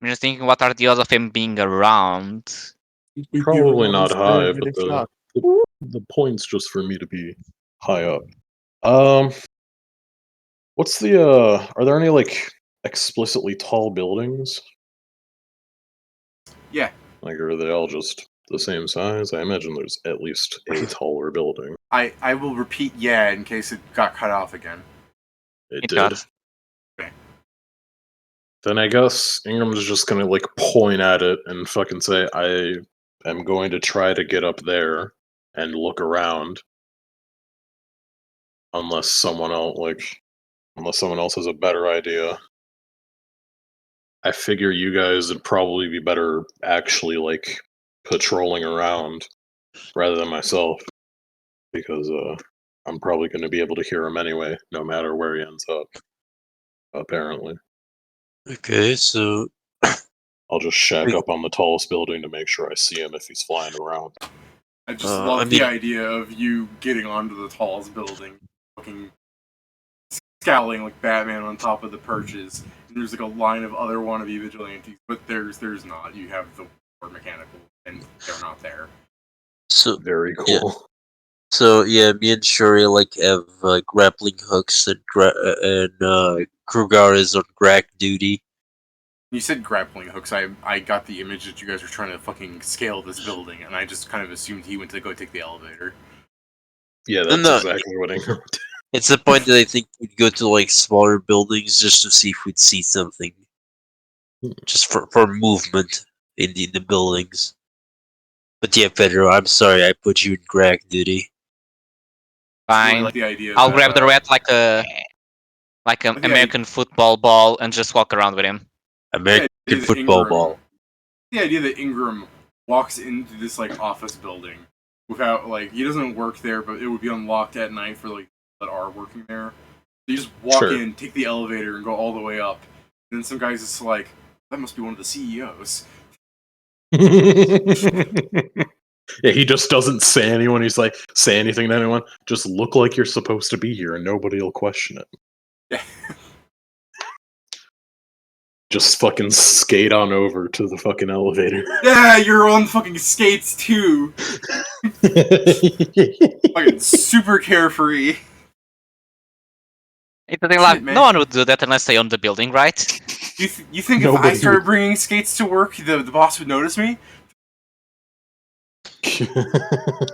I'm just thinking, what are the odds of him being around? Probably not high, but the point's just for me to be high up. What's the are there any like explicitly tall buildings? Yeah. Like are they all just the same size? I imagine there's at least a taller building. I will repeat yeah in case it got cut off again. It It did. does. Okay. Then I guess Ingram's just gonna like point at it and fucking say, I am going to try to get up there and look around, unless someone else has a better idea. I figure you guys would probably be better actually like patrolling around rather than myself, because I'm probably going to be able to hear him anyway, no matter where he ends up. Apparently, Okay, so I'll just shack up on the tallest building to make sure I see him if he's flying around. I just I love the mean- idea of you getting onto the tallest building, fucking scowling like Batman on top of the perches. And there's like a line of other wannabe vigilantes, but there's not. You have the war mechanical, and they're not there. so Very cool. Yeah. So yeah, me and Shori like have grappling hooks, and Krugar is on Grac duty. You said grappling hooks. I got the image that you guys were trying to fucking scale this building, and I just kind of assumed he went to go take the elevator. Yeah, that's No. exactly what Ingram did. It's the point that I think we'd go to like smaller buildings just to see if we'd see something, just for movement in the buildings. But yeah, Pedro, I'm sorry I put you in Grac duty. I really Fine. like the idea. I'll that, grab the rat like an the American football ball and just walk around with him. American the idea that football Ingram- ball. The idea that Ingram walks into this like office building without like he doesn't work there, but it would be unlocked at night for like that are working there. You just walk Sure. in, take the elevator, and go all the way up. And then some guy's just like, that must be one of the CEOs. Yeah, he just doesn't say anyone. He's like, say anything to anyone. Just look like you're supposed to be here, and nobody will question it. Yeah. Just fucking skate on over to the fucking elevator. Yeah, you're on fucking skates too. Fucking super carefree. It's the thing, like, Shit, man. no one would do that unless they own the building, right? You think if I Nobody started would- bringing skates to work, the boss would notice me?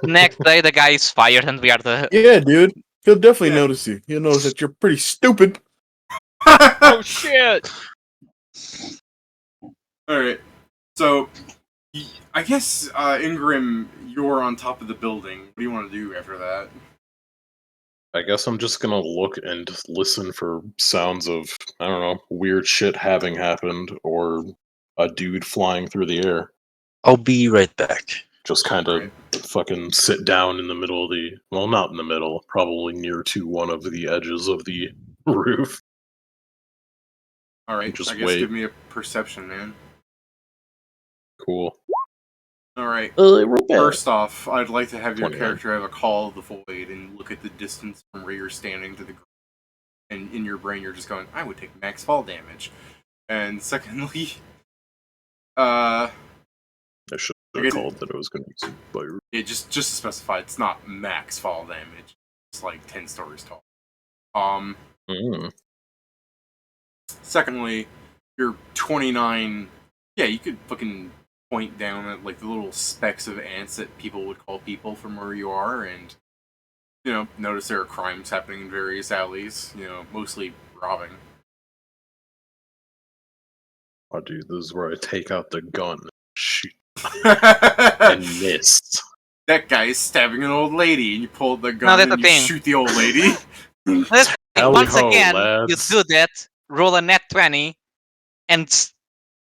Next day, the guy is fired, and we are the. Yeah, dude. He'll definitely Yeah. notice you. He'll notice that you're pretty stupid. Oh shit! Alright. So, I guess, Ingram, you're on top of the building. What do you want to do after that? I guess I'm just gonna look and listen for sounds of, I don't know, weird shit having happened or a dude flying through the air. I'll be right back. Just kind of Right. fucking sit down in the middle of the, well, not in the middle, probably near to one of the edges of the roof. Alright, Just I guess wait. give me a perception, man. Cool. Alright. Real bad. First off, I'd like to have your 29. character have a call of the void and look at the distance from where you're standing to the ground. And in your brain, you're just going, I would take max fall damage. And secondly, I should I have guess- called that it was going to be super. just to specify, it's not max fall damage. It's like 10 stories tall. Secondly, you're 29. Yeah, you could fucking point down at like the little specks of ants that people would call people from where you are, and notice there are crimes happening in various alleys. Mostly robbing. Oh, dude, this is where I take out the gun and shoot and miss. That guy is stabbing an old lady, and you pull the gun that's and the you thing. shoot the old lady. Let's Tally once ho, again, lads. you do that, roll a net 20, and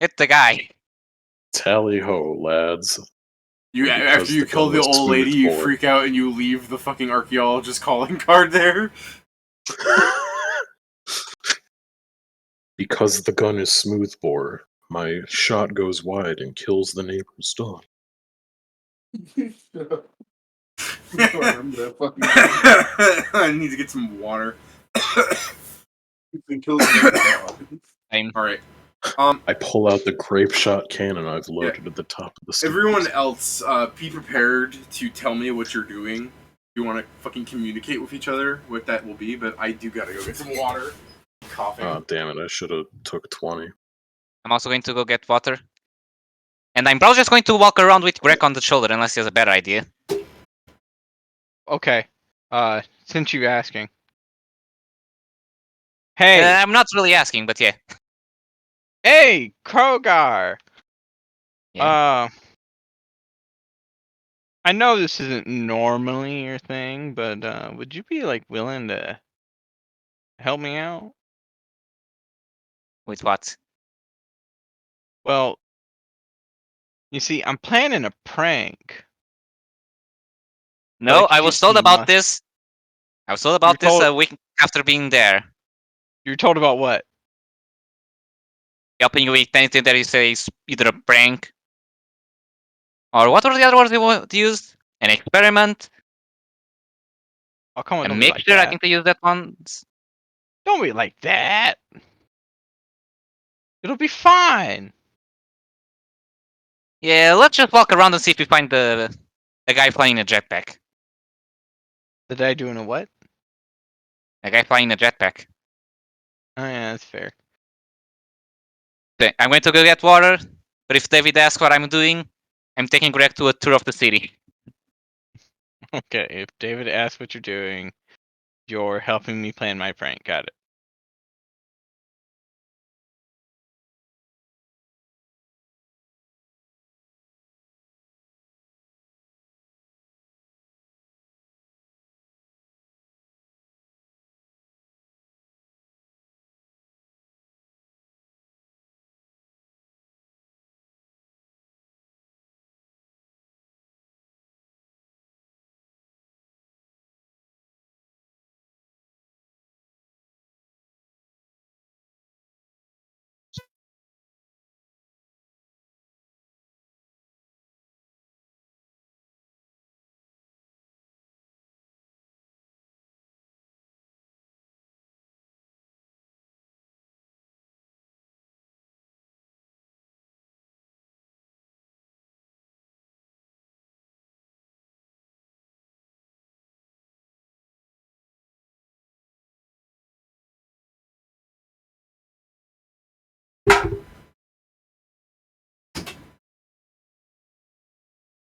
hit the guy. Tally ho, lads. After Because you the kill gun the was old lady, you smooth freak out and you leave the fucking archaeologist calling card there. Because the gun is smoothbore, my shot goes wide and kills the neighbor's dog. I need to get some water. Alright. I pull out the grape shot cannon I've loaded at the top of the stairs. Everyone else, be prepared to tell me what you're doing. You want to fucking communicate with each other, what that will be, but I do gotta go get some water. Coughing. Oh, damn it, I should have took 20. I'm also going to go get water. And I'm probably just going to walk around with Grac on the shoulder, unless he has a better idea. Okay. Since you're asking. Hey, I'm not really asking, but yeah. hey, Krogar. I know this isn't normally your thing, but would you be like willing to help me out? With what? Well, you see, I'm planning a prank. but No, I could was use told some about money. this. I was told about this told- a week after being there. You're told about what? Helping you with anything that is either a prank or what were the other words they used? An experiment, Oh, come on, a don't be like mixture. I that. think they used that one. Don't be like that. It'll be fine. Yeah, let's just walk around and see if we find the guy flying a jetpack. The guy doing a what? A guy flying a jetpack. Oh yeah, that's fair. Okay, I'm going to go get water, but if David asks what I'm doing, I'm taking Greg to a tour of the city. Okay, if David asks what you're doing, you're helping me plan my prank. Got it.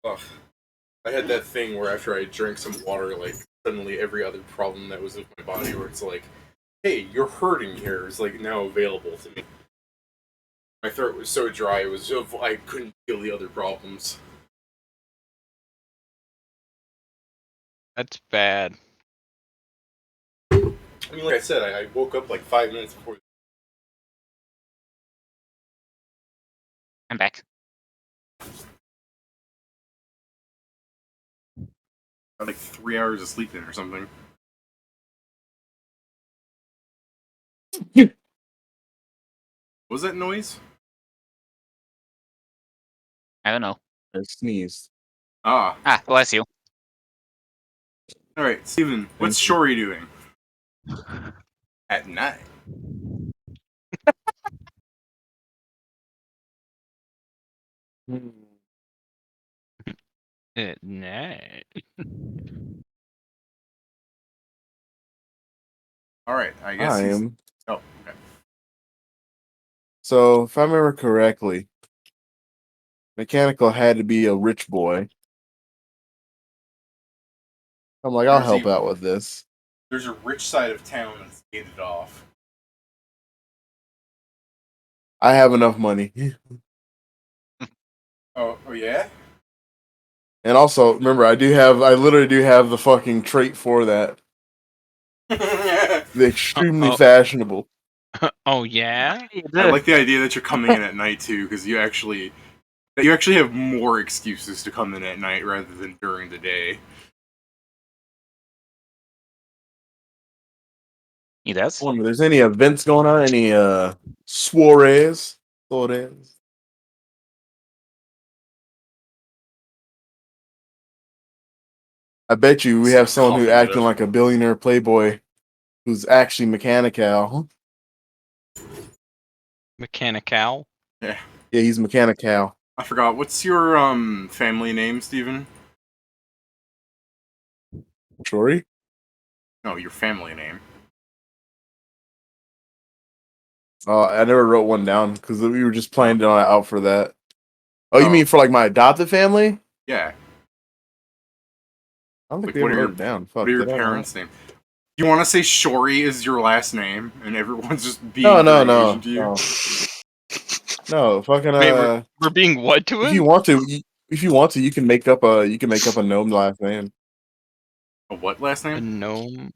Ugh. I had that thing where after I drank some water, like, suddenly every other problem that was with my body, where it's like, hey, you're hurting here, is, like, now available to me. My throat was so dry, I couldn't feel the other problems. That's bad. I mean, like I said, I woke up like 5 minutes before. I'm back. I had like 3 hours of sleep in or something. What was that noise? I don't know. I sneezed. Ah. Ah, bless you. Alright, Steven, what's Thank you. Shori doing? At night. At night. Alright, I guess I he's... am. Oh, okay. So, if I remember correctly, Mechanical had to be a rich boy. I'm like, I'll There's help a- out with this. There's a rich side of town that's gated off. I have enough money. Oh yeah? And also, remember, I literally do have the fucking trait for that. The extremely Oh. fashionable. Oh yeah. I like the idea that you're coming in at night too, because you actually have more excuses to come in at night rather than during the day. He does. I wonder if there's any events going on, any soirees. I bet you we have someone who Coffee acting bit. like a billionaire playboy who's actually mechanical. Mechanical. Yeah, he's mechanical. I forgot. What's your family name, Steven? Shori? No, your family name. I never wrote one down because we were just planning out for that. Oh, you Oh. mean for like my adopted family? Yeah. I don't think Like, we what ever are wrote it down. Fuck, What are your did I not? parents' name? You want to say Shori is your last name, and everyone's just being No, very no. Asian to you? No, fucking Wait, we're being what to if him? you want to, If you want to, you can make up a gnome last name. A what last A name? gnome.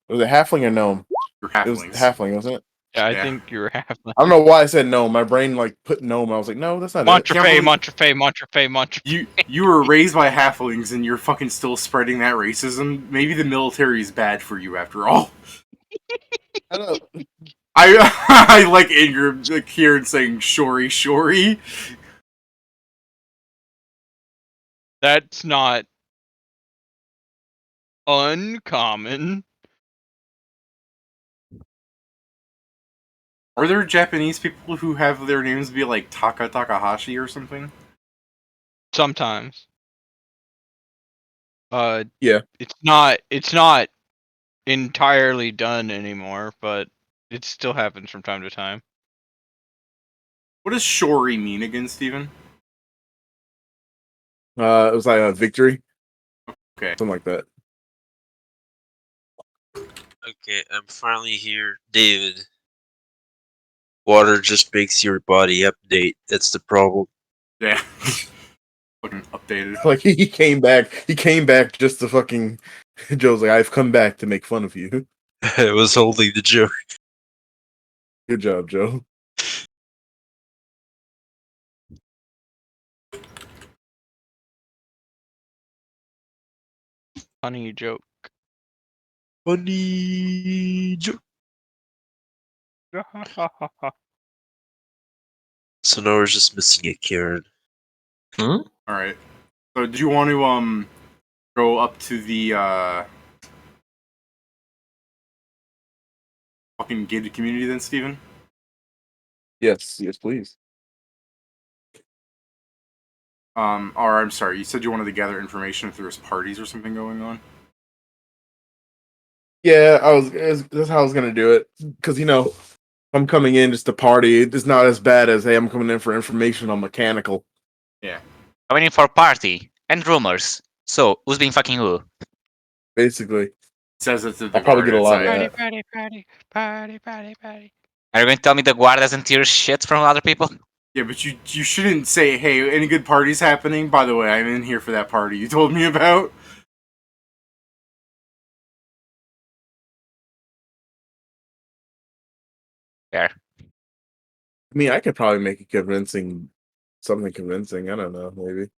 Was it halfling or gnome? Your It was halflings. halfling, wasn't it? Yeah, I Yeah. think you're half. I don't know why I said gnome. My brain like put gnome. I was like, no, that's not it. Montrefay, believe- Montrefay, Montrefay, Montrefay. You were raised by halflings and you're fucking still spreading that racism. Maybe the military is bad for you after all. I don't know. I like Ingram like Kieran saying Shori Shori. That's not uncommon. Are there Japanese people who have their names be like Taka Takahashi or something? Sometimes. Yeah. It's not entirely done anymore, but it still happens from time to time. What does Shori mean again, Steven? It was like a victory. Okay. Something like that. Okay, I'm finally here. David. Water just makes your body update. That's the problem. Yeah. Fucking updated. Like he came back. He came back just to fucking. Joe's like, I've come back to make fun of you. I was holding the joke. Good job, Joe. Funny joke. Funny joke. So now we're just missing a Karen. Alright. So did you want to go up to the fucking gated community then, Steven? Yes, please. Or I'm sorry, you said you wanted to gather information if there was parties or something going on? Yeah, that's how I was gonna do it. Because I'm coming in just to party. It's not as bad as hey, I'm coming in for information on mechanical. Coming in for party and rumors. So, who's being fucking who? Basically, It says it's at the I'll probably guard get a lot of outside. that. Party. Are you going to tell me the guard doesn't hear shit from other people? Yeah, but you shouldn't say, hey, any good parties happening? By the way, I'm in here for that party you told me about. Fair. I mean, I could probably make something convincing. I don't know, maybe.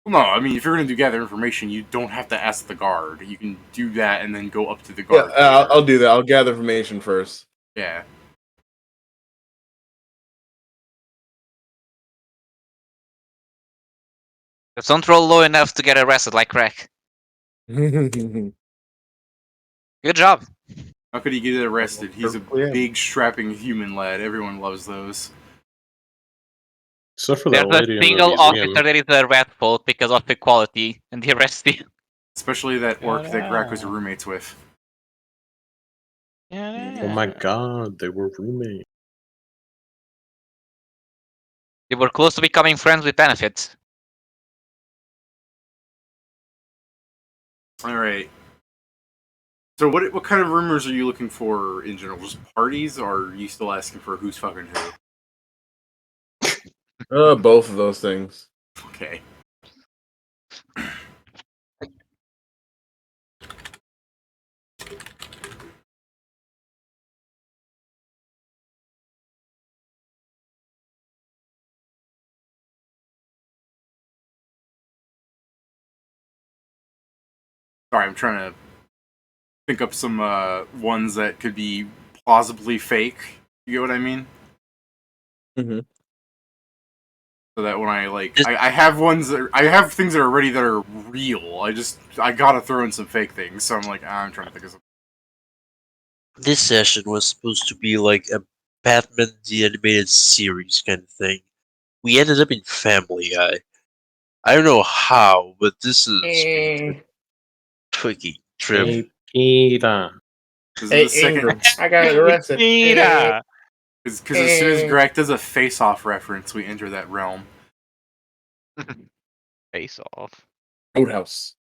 Well, no, I mean, if you're going to gather information, you don't have to ask the guard. You can do that and then go up to the Yeah, guard. I'll do that. I'll gather information first. Yeah. Just don't roll low enough to get arrested like Grac. Good job. How could he get arrested? He's a Perfectly, yeah. big, strapping human lad. Everyone loves those. Except for There's that a lady in the single museum. officer that is a rat fault because of equality, and they arrest you. Especially that orc that Grac was Ta-da. roommates with. Oh my god, they were roommates. They were close to becoming friends with benefits. Alright. So what kind of rumors are you looking for in general? Just parties, or are you still asking for who's fucking who? Both of those things. Okay. Sorry, I'm trying to think up some ones that could be plausibly fake. You get what I mean? Mm-hmm. So that when I have ones I have things that are ready that are real. I gotta throw in some fake things. So I'm like, I'm trying to think of something. This session was supposed to be like a Batman the Animated Series kind of thing. We ended up in Family Guy. I don't know how, but this is a twiggy trip. Hey, Peter. This is the second I got arrested. Peter! because as soon as Grac does a face-off reference, we enter that realm. Face off. Roadhouse.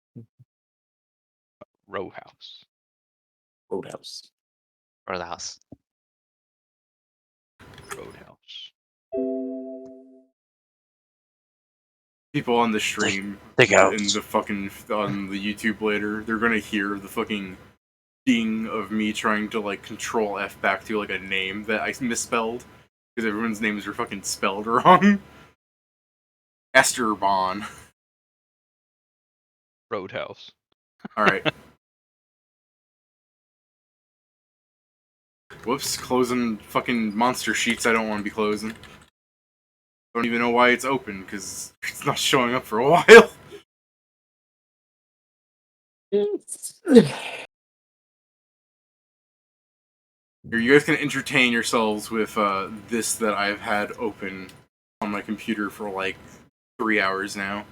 Row house. Roadhouse. For the house. Roadhouse. People on the stream Take out. in the fucking on the YouTube later, they're gonna hear the fucking ding of me trying to like control F back to like a name that I misspelled because everyone's names are fucking spelled wrong. Esterbon. Roadhouse. All right. Whoops, closing fucking monster sheets I don't want to be closing. Don't even know why it's open, because it's not showing up for a while. Here, you guys can entertain yourselves with this that I've had open on my computer for like 3 hours now.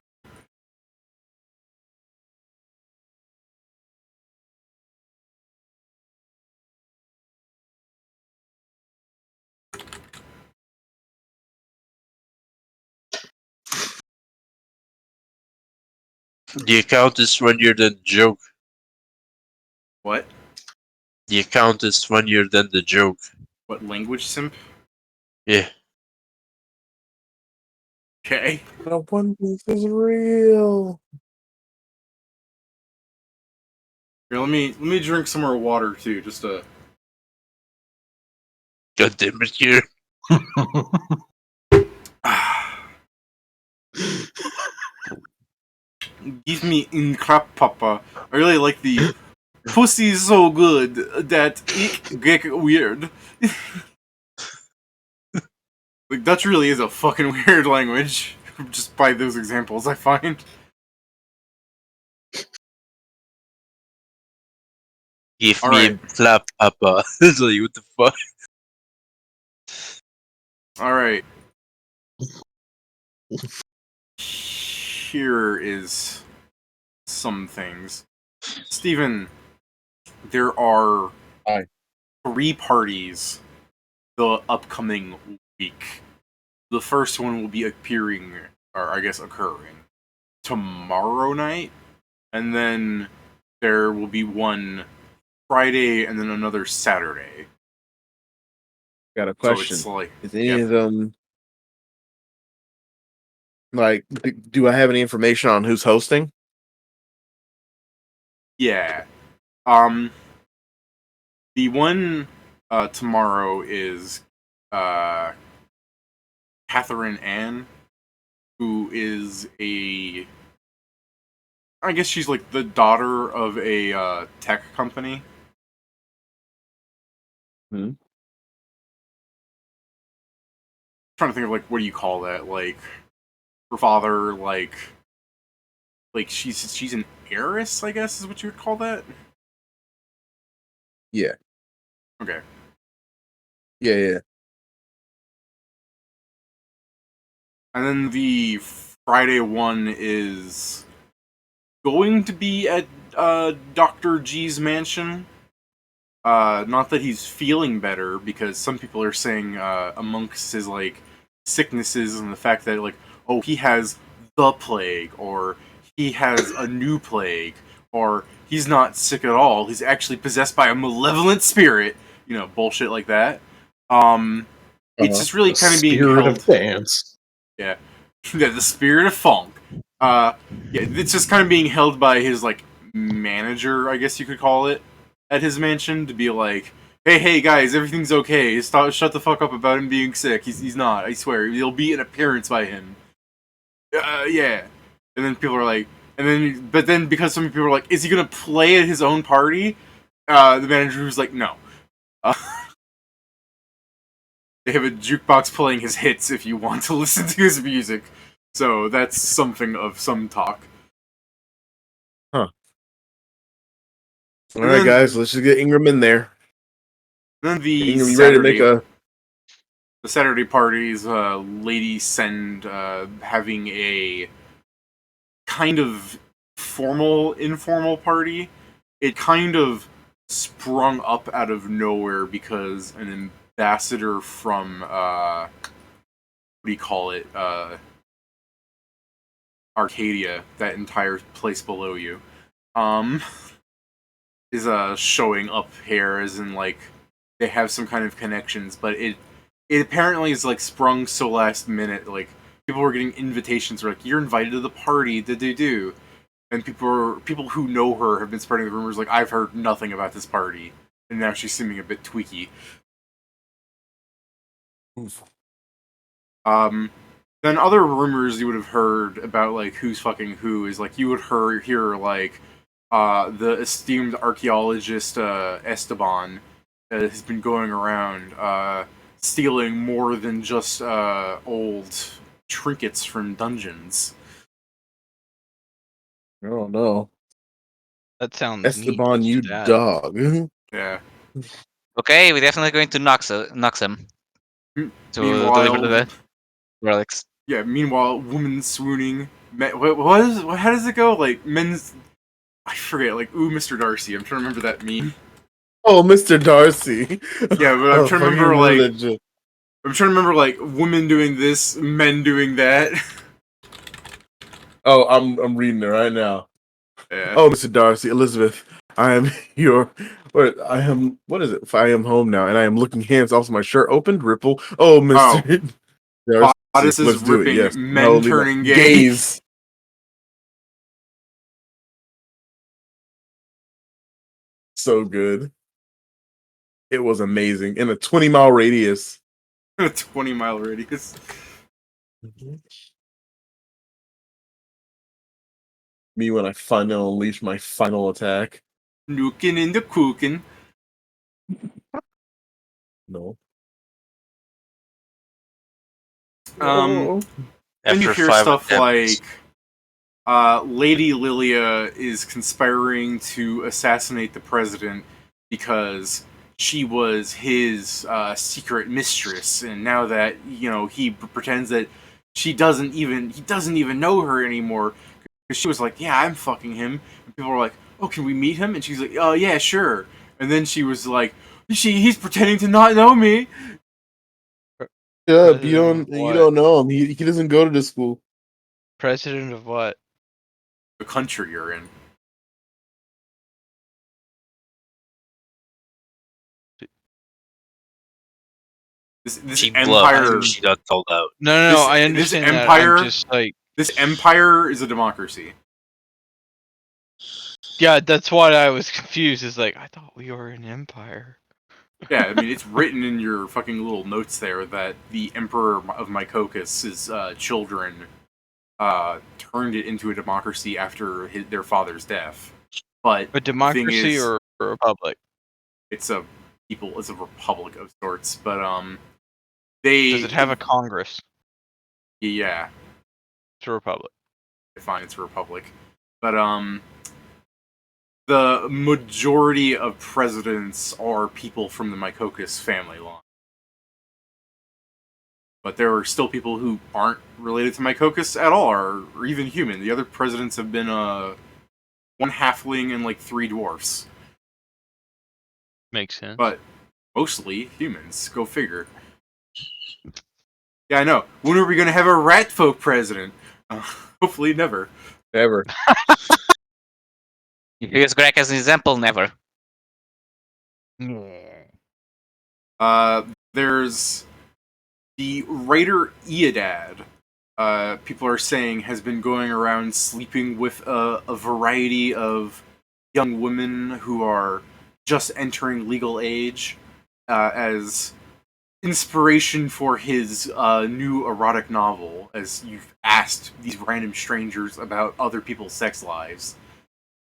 The account is funnier than the joke. What? The account is funnier than the joke. What, language simp? Yeah. Okay. No One Piece is real. Here, let me drink some more water too, just to... God damn it, here. Give me in crap, Papa. I really like the pussy so good that it get weird. Like, Dutch really is a fucking weird language. Just by those examples, I find. Give All me right. a clap, Papa. It's like, what the fuck? Alright. Here is some things. Steven, there are Hi. 3 parties the upcoming week. The first one will be appearing, or I guess occurring, tomorrow night, and then there will be one Friday and then another Saturday. Got a So question. it's like, Is any yep. of them like? Do I have any information on who's hosting? Yeah. The one tomorrow is Catherine Ann, who is I guess she's like the daughter of a tech company. Hmm. Trying to think of like, what do you call that? Like, her father, like she's an heiress, I guess is what you would call that. Yeah. Okay. Yeah. And then the Friday one is going to be at Dr. G's mansion. Not that he's feeling better, because some people are saying amongst his like sicknesses and the fact that like, oh, he has the plague, or he has a new plague, or he's not sick at all. He's actually possessed by a malevolent spirit. You know, bullshit like that. It's just really The kind of being spirit held. of dance. Yeah, yeah, the spirit of funk. Yeah, it's just kind of being held by his like manager, I guess you could call it, at his mansion to be like, hey guys, everything's okay. Shut the fuck up about him being sick. He's not. I swear, there'll be an appearance by him. Yeah. And then people are like, but then because some people are like, is he gonna play at his own party? The manager was like, no. They have a jukebox playing his hits if you want to listen to his music. So that's something of some talk. All right, guys, let's just get Ingram in there. Then the Ingram, you ready to make the Saturday parties, Lady Send having a kind of formal, informal party. It kind of sprung up out of nowhere because an ambassador from what do you call it? Arcadia, that entire place below you, is showing up here, as in like they have some kind of connections, but it apparently is like sprung so last minute. Like people were getting invitations. Like, you're invited to the party. Did they do? And people who know her have been spreading the rumors. Like, I've heard nothing about this party, and now she's seeming a bit tweaky. Then other rumors you would have heard about, like, who's fucking who is, like, you would hear like the esteemed archaeologist Esteban has been going around stealing more than just old trinkets from dungeons. Oh no, That sounds neat. Esteban, Let's you do that. dog. Yeah. Okay, we're definitely going to knock them to deliver the relics. Yeah. Meanwhile, woman swooning. How does it go? Like men's. I forget. Like, ooh, Mr. Darcy. I'm trying to remember that meme. Oh, Mr. Darcy. Yeah, but I'm Oh, trying to fucking remember like religion. I'm trying to remember like women doing this, men doing that. Oh, I'm reading it right now. Yeah. Oh, Mr. Darcy, Elizabeth, I am your. What is it? I am home now, and I am looking hands off my shirt opened. Ripple. Oh, Mr. Darcy, Bodice is let's do it. ripping, Yes. men Holy turning gay. gays. So good. It was amazing in a 20-mile radius. A 20-mile radius. Me when I finally unleash my final attack. Nuking into cooking. No. Then you After hear 5 stuff attempts. like Lady Lilia is conspiring to assassinate the president because she was his secret mistress, and now that he pretends that he doesn't even know her anymore, because she was like, yeah, I'm fucking him, and people were like, oh, can we meet him? And she's like, oh yeah, sure. And then she was like, he's pretending to not know me. Yeah, President you of don't what? know him. He doesn't go to this school. President of what? The country you're in. This She empire. bluffed. She got told out. No, I This understand that. empire- I'm just like, This empire is a democracy. yeah, that's why I was confused. It's like I thought we were an empire. Yeah, I mean, it's written in your fucking little notes there that the Emperor of Mycocus's children turned it into a democracy after their father's death. But A democracy is- or a republic? it's a republic of sorts. But they Does it have a Congress? Yeah, It's a republic. fine, it's a republic. But the majority of presidents are people from the Mycocus family line. But there are still people who aren't related to Mycocus at all, or even human. The other presidents have been one halfling and like 3 dwarfs. Makes sense. But mostly humans. Go figure. Yeah, I know. When are we going to have a rat folk president? Hopefully never. Ever. Use Grac as an example, never. There's the writer Eodad. People are saying has been going around sleeping with a variety of young women who are just entering legal age as inspiration for his new erotic novel, as you've asked these random strangers about other people's sex lives.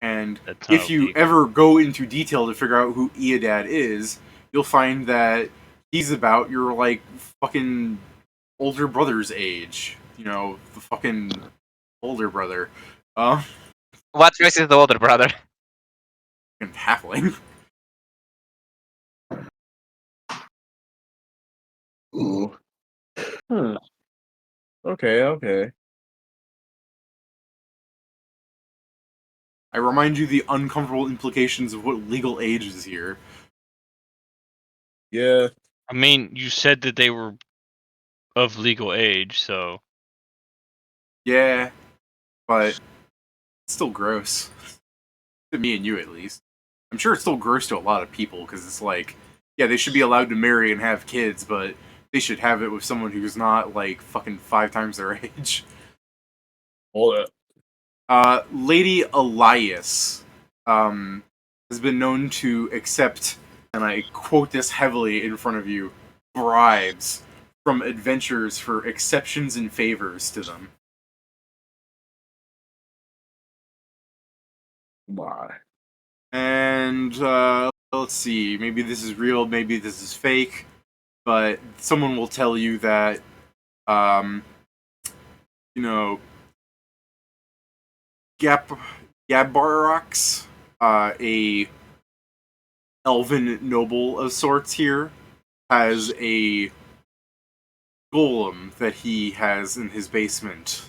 And That's not if you illegal. ever go into detail to figure out who Eodad is, you'll find that he's about your, like, fucking older brother's age. You know, the fucking older brother. What race is the older brother? Fucking halfling. Ooh. Okay. I remind you the uncomfortable implications of what legal age is here. Yeah. I mean, you said that they were of legal age, so Yeah, but it's still gross. To me and you, at least. I'm sure it's still gross to a lot of people, because it's like, yeah, they should be allowed to marry and have kids, but they should have it with someone who's not like fucking 5 times their age. Hold up. Lady Elias has been known to accept, and I quote this heavily in front of you, bribes from adventurers for exceptions and favors to them. Why? And let's see, maybe this is real, maybe this is fake, but someone will tell you that, you know, Gabarox, a elven noble of sorts here, has a golem that he has in his basement.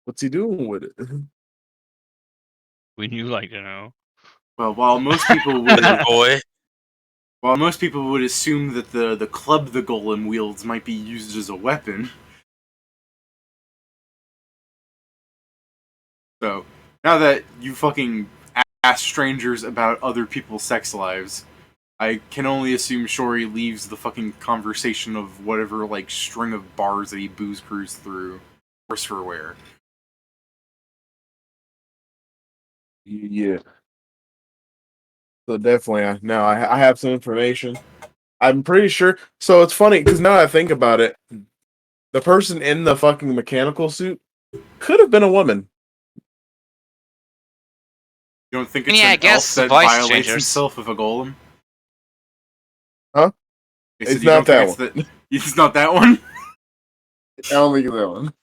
What's he doing with it? Wouldn't you like to know? Well, while most people would Boy. while most people would assume that the club the golem wields might be used as a weapon. So, now that you fucking ask strangers about other people's sex lives, I can only assume Shori leaves the fucking conversation of whatever, like, string of bars that he booze cruised through, worse for wear. Yeah. So definitely, now I have some information. I'm pretty sure. So it's funny because now that I think about it, the person in the fucking mechanical suit could have been a woman. You don't think it's Yeah, I an elf guess that voice violates changers. himself with a golem? Huh? I said It's you not don't think that one. It's not that one? I don't think it's that one.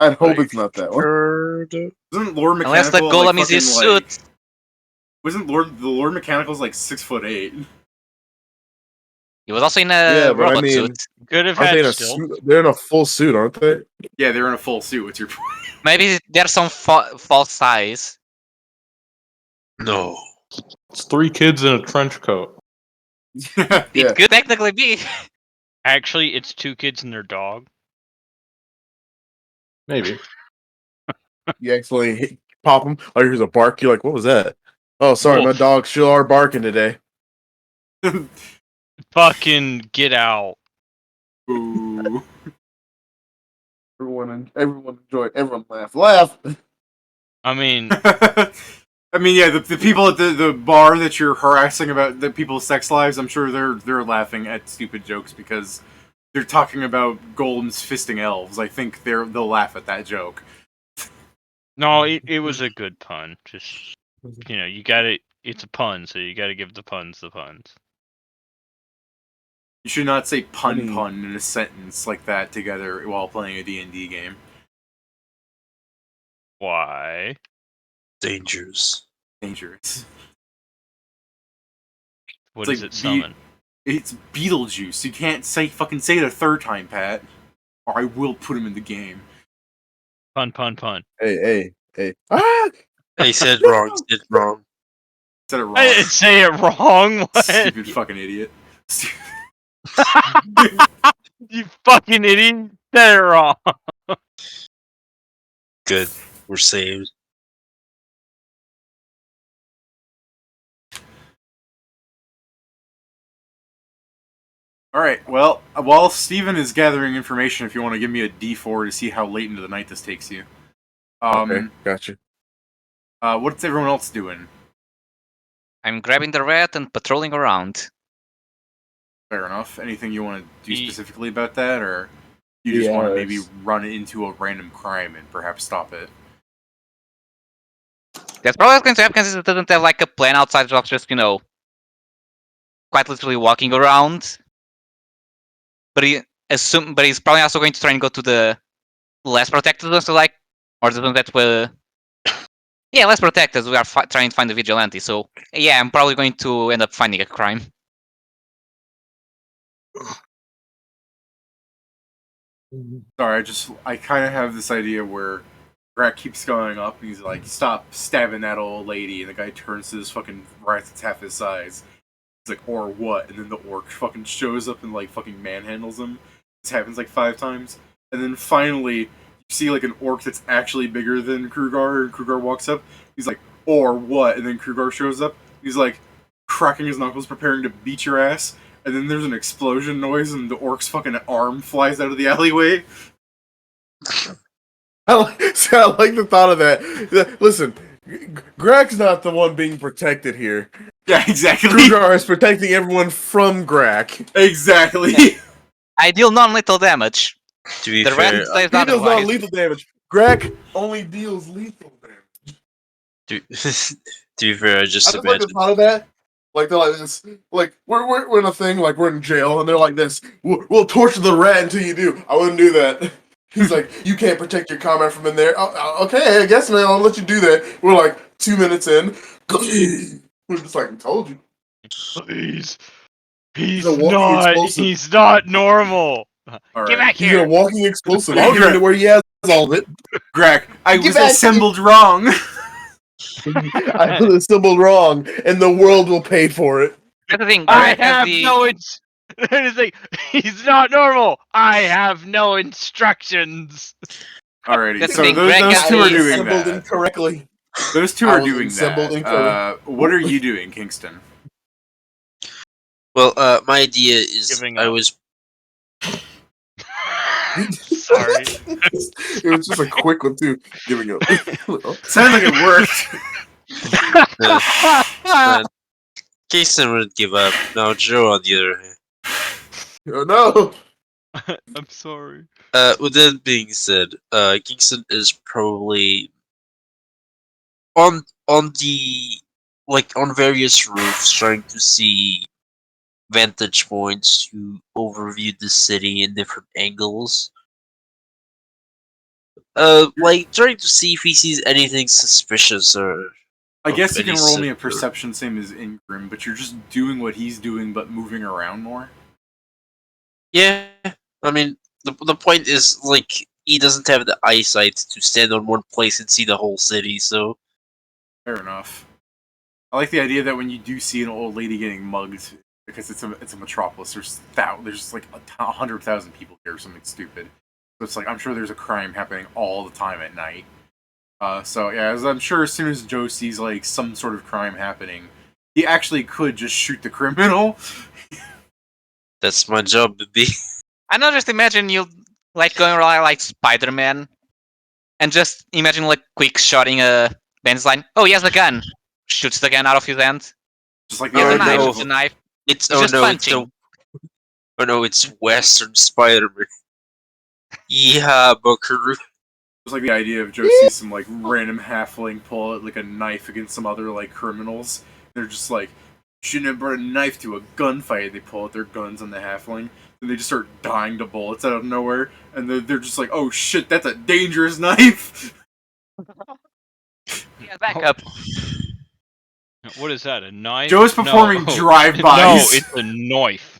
I hope it's not that one. Wasn't Lord Mechanical Unless the golem like, is his fucking, like, suit. wasn't the Lord Mechanical's like 6'8"? He was also in a Yeah, but I robot mean, suit. Could have aren't they had in a still. suit? They're in a full suit, aren't they? Yeah, they're in a full suit. What's your point? Maybe there's some false size. No. It's 3 kids in a trench coat. Yeah. It could technically be. Actually, it's 2 kids and their dog. Maybe. You accidentally pop them. Oh, here's a bark. You're like, what was that? Oh, sorry, my Wolf. dogs sure are barking today. Fucking get out. Ooh. Everyone enjoy. Everyone laugh. I mean, I mean, yeah, the people at the bar that you're harassing about the people's sex lives, I'm sure they're laughing at stupid jokes because they're talking about golems fisting elves. I think they'll laugh at that joke. no, it was a good pun. Just, you gotta, it's a pun, so you gotta give the puns the puns. You should not say pun I mean- pun in a sentence like that together while playing a D&D game. Why? Dangers. Dangerous. What It's does like it summon? It's Beetlejuice. You can't fucking say it a third time, Pat, or I will put him in the game. Pun, pun, pun. Hey. Ah! He said wrong. He said wrong. Said it wrong. I didn't say it wrong. What? Stupid fucking idiot. You fucking idiot. Said it wrong. Good. We're saved. Alright, well, while Steven is gathering information, if you want to give me a D4 to see how late into the night this takes you. Okay, gotcha. What's everyone else doing? I'm grabbing the rat and patrolling around. Fair enough. Anything you want to do Ye- specifically about that, or you just want to maybe Yes. run into a random crime and perhaps stop it? That's probably what's going to happen because it doesn't have like a plan outside of just, quite literally walking around. But he's probably also going to try and go to the less protected ones, so like, or the ones that were, yeah, less protected. We are trying to find a vigilante, so yeah, I'm probably going to end up finding a crime. Sorry, I kind of have this idea where Grac keeps going up, and he's like, "Stop stabbing that old lady," and the guy turns to this fucking rat that's half his size. He's like, "Or what?" And then the orc fucking shows up and like fucking manhandles him. This happens like 5 times, and then finally you see like an orc that's actually bigger than Krugar, and Krugar walks up. He's like, "Or what?" And then Krugar shows up. He's like, cracking his knuckles, preparing to beat your ass, and then there's an explosion noise, and the orc's fucking arm flies out of the alleyway. I like the thought of that. Listen, Grac's not the one being protected here. Yeah, exactly. Screwdriver is protecting everyone from Grac. Exactly. I deal non-lethal damage. To be The fair, rest stays He does otherwise. non-lethal damage. Grac only deals lethal damage. to be fair, I just I just like the imagine. thought of that. Like they're like this. Like we're in a thing. Like we're in jail, and they're like this. We'll torture the rat until you do. I wouldn't do that. He's like, you can't protect your comrade from in there. Okay, I guess, man. I'll let you do that. We're like 2 minutes in. We're just like, I told you. Please. He's a walking explosive. He's not normal. All Get right. back He's here. a walking explosive. I'll get into where he has all of it. Grac, I Get was back. assembled wrong. I put it symbol wrong, and the world will pay for it. That's the thing. I Grac has have the... no It's like, he's not normal. I have no instructions. Alrighty, That's so the thing, those Grac two are has doing Assembled that. incorrectly. Those two I are was doing assembled that. incorrectly. What are you doing, Kingston? Well, my idea is Giving I up. was Sorry. It was just a quick one too. Giving up. Sounds like it worked. Jason would give up. Now Joe, on the other hand. Oh, no. I'm sorry. With that being said, Kingston is probably on the on various roofs trying to see vantage points to overview the city in different angles. Like trying to see if he sees anything suspicious or. I of guess you any can roll me a sort. perception, same as Ingram, but you're just doing what he's doing, but moving around more. Yeah, I mean the point is like he doesn't have the eyesight to stand on one place and see the whole city, so. Fair enough. I like the idea that when you do see an old lady getting mugged, because it's a metropolis, there's like 100,000 people here or something stupid. So it's like I'm sure there's a crime happening all the time at night. So yeah, as I'm sure as soon as Joe sees like some sort of crime happening, he actually could just shoot the criminal. That's my job to be. I know, just imagine you like going around like Spider-Man, and just imagine like quick shotting a band's line. Oh, he has a gun. Shoots the gun out of his hand. Just like He has Oh, a knife. no. It's a knife. It's He's just punching. Oh no, it's Western Spider-Man. Yeah, Buckaroo. It's like the idea of Joe sees some like random halfling pull out like a knife against some other like criminals. They're just like, shouldn't have brought a knife to a gunfight. They pull out their guns on the halfling, and they just start dying to bullets out of nowhere. And they're just like, oh shit, that's a dangerous knife. Yeah, back up. What is that? A knife? Joe's performing No. drive-bys. No, it's a knife.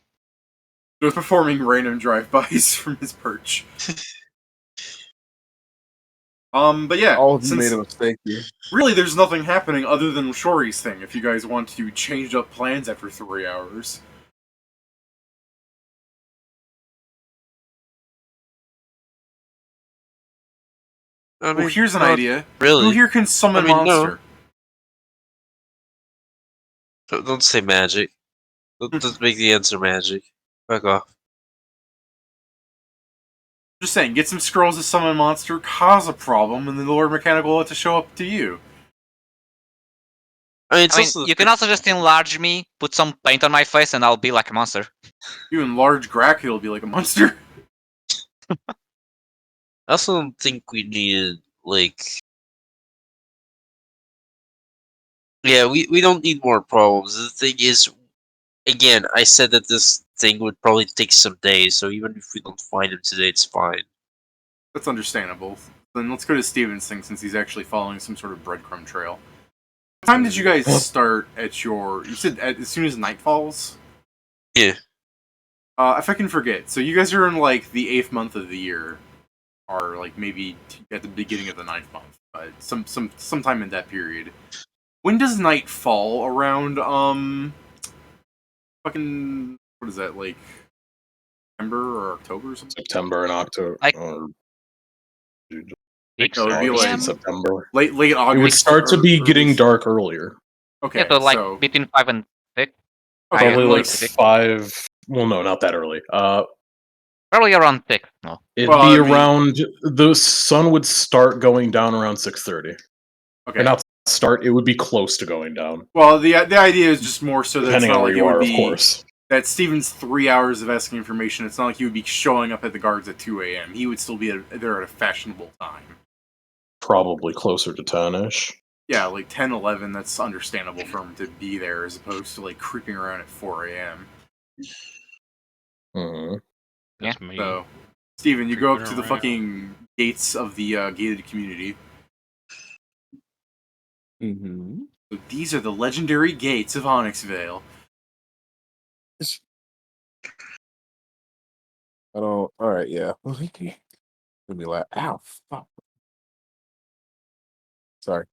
Joe's performing random drive-bys from his perch. But yeah, All of you since made a mistake here. really there's nothing happening other than Shori's thing. If you guys want to change up plans after 3 hours. I mean, Well, here's an not idea. Really? Who here can summon I mean, no. monster? Don't say magic. Don't make the answer magic. Fuck off. Just saying, get some scrolls to summon monster, cause a problem, and then the Lord Mechanic will have to show up to you. I mean, it's I mean, also you can also just enlarge me, put some paint on my face, and I'll be like a monster. You enlarge Grac, it'll be like a monster. I also don't think we needed like. Yeah, we don't need more problems. The thing is, again, I said that this thing would probably take some days, so even if we don't find him today, it's fine. That's understandable. Then let's go to Steven's thing since he's actually following some sort of breadcrumb trail. What time did you guys start at your... You said as soon as night falls? Yeah. If I can forget, so you guys are in like the 8th month of the year, or like maybe at the beginning of the 9th month, sometime in that period. When does night fall around? Fucking what is that like? September or October or something? September and October. Like- or No, it'd be August like and September. late It August. would start to or be getting early- dark earlier. Okay, Yeah, so like so between 5 and 6. I Probably am like six. 5. Well, no, not that early. Probably around 6. No. It'd Well, be I mean- around the sun would start going down around 6:30. Okay. Or not start. It would be close to going down, Well, the idea is just more so that it's depending not on where like you it would are, be of course. that Steven's 3 hours of asking information. It's not like he would be showing up at the guards at 2 a.m. He would still be there at a fashionable time. Probably closer to 10ish. Yeah, like 10, 11, that's understandable for him to be there as opposed to like creeping around at 4 a.m. Mhm. That's me. So, Steven, you go up Creeping to the around. fucking gates of the gated community. Mm-hmm. So these are the legendary gates of Onyxvale. I don't. All right, yeah. Let me laugh. Ow, fuck. Sorry.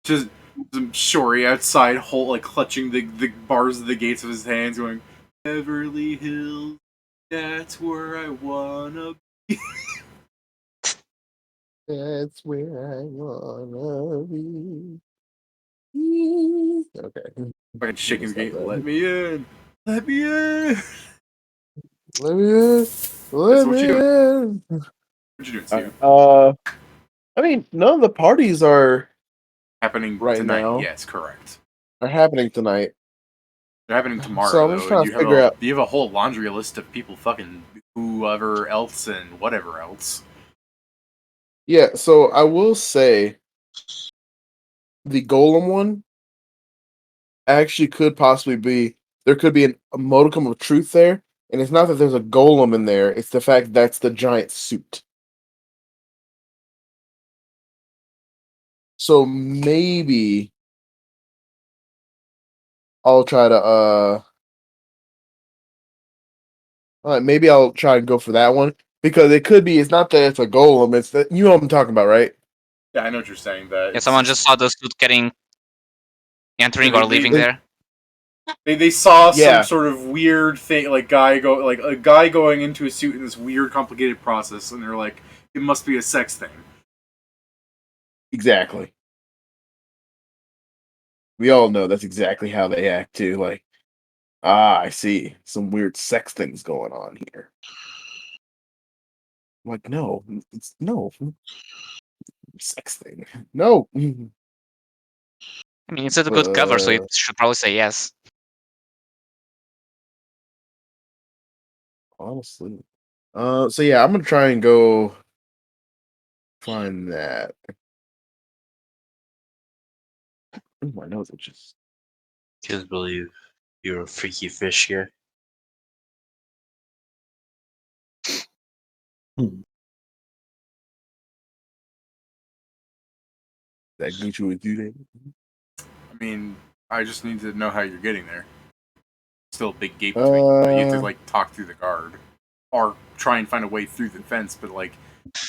Just some Shori outside, like clutching the bars of the gates with his hands, going, Beverly Hills, that's where I wanna be. That's where I wanna be. Okay. Fucking shaking the Stop gate. that. Let me in. Let me in. Let me in. Let what me you in. What you doing, Steven? I mean, none of the parties are Happening right tonight. now. Yes, correct. happening tonight. They're happening tomorrow, So I'm just though. trying And to figure out. you have a whole laundry list of people fucking whoever else and whatever else. Yeah, so I will say the golem one actually could possibly be there could be a modicum of truth there, and it's not that there's a golem in there, it's the fact that's the giant suit. So maybe I'll try to maybe I'll try and go for that one because it could be it's not that it's a golem, it's that you know what I'm talking about, right? Yeah, I know what you're saying. That Yeah, someone just saw the suit entering or leaving they- there. They saw Yeah. some sort of weird thing, like a guy going into a suit in this weird, complicated process, and they're like, it must be a sex thing. Exactly. We all know that's exactly how they act too. Like, I see some weird sex things going on here. I'm like, no, it's no sex thing. No. I mean, it's a good cover, so it should probably say yes. Honestly. So yeah, I'm gonna try and go find that. Ooh, my nose itches. Can't believe you're a freaky fish here. That Gucci with you there. I mean, I just need to know how you're getting there. Still a big gate between. You have to like talk through the guard, or try and find a way through the fence. But like,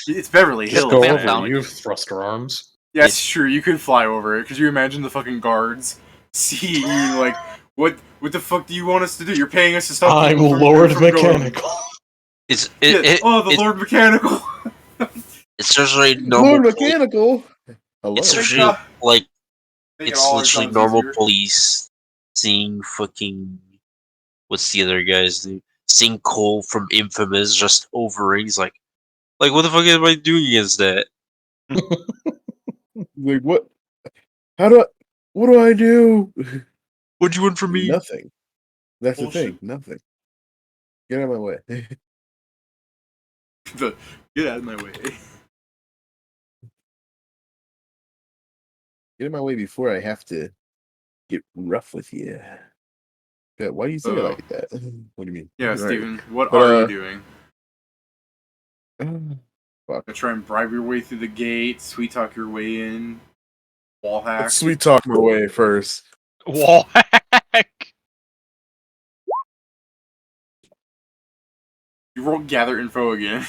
it's Beverly Just Hills. go man, over down. it. You have thruster arms. Yeah, it's true. You could fly over it. Could you imagine the fucking guards seeing you like, what the fuck do you want us to do? You're paying us to stop. I'm people from- Lord from going- Mechanical. It's Yeah, oh, the it- Lord Mechanical. it's usually normal. Lord Mechanical. Hello. It's Thank usually God. like Make it it's all our literally jobs normal easier. police seeing fucking what's the other guys do? Seeing Cole from Infamous just over it. He's like what the fuck am I doing against that? Like what? What do I do? What'd you want from me? Nothing. That's the Bullshit. thing. Nothing. Get out of my way. Get out of my way. Get in my way before I have to get rough with you. Yeah, why do you say it like that? What do you mean? Yeah, Right. Steven, what But, are you doing? Fuck. Gonna try and bribe your way through the gate, sweet talk your way in, wall hack. Let's sweet talk my way first. Wall hack. You roll gather info again.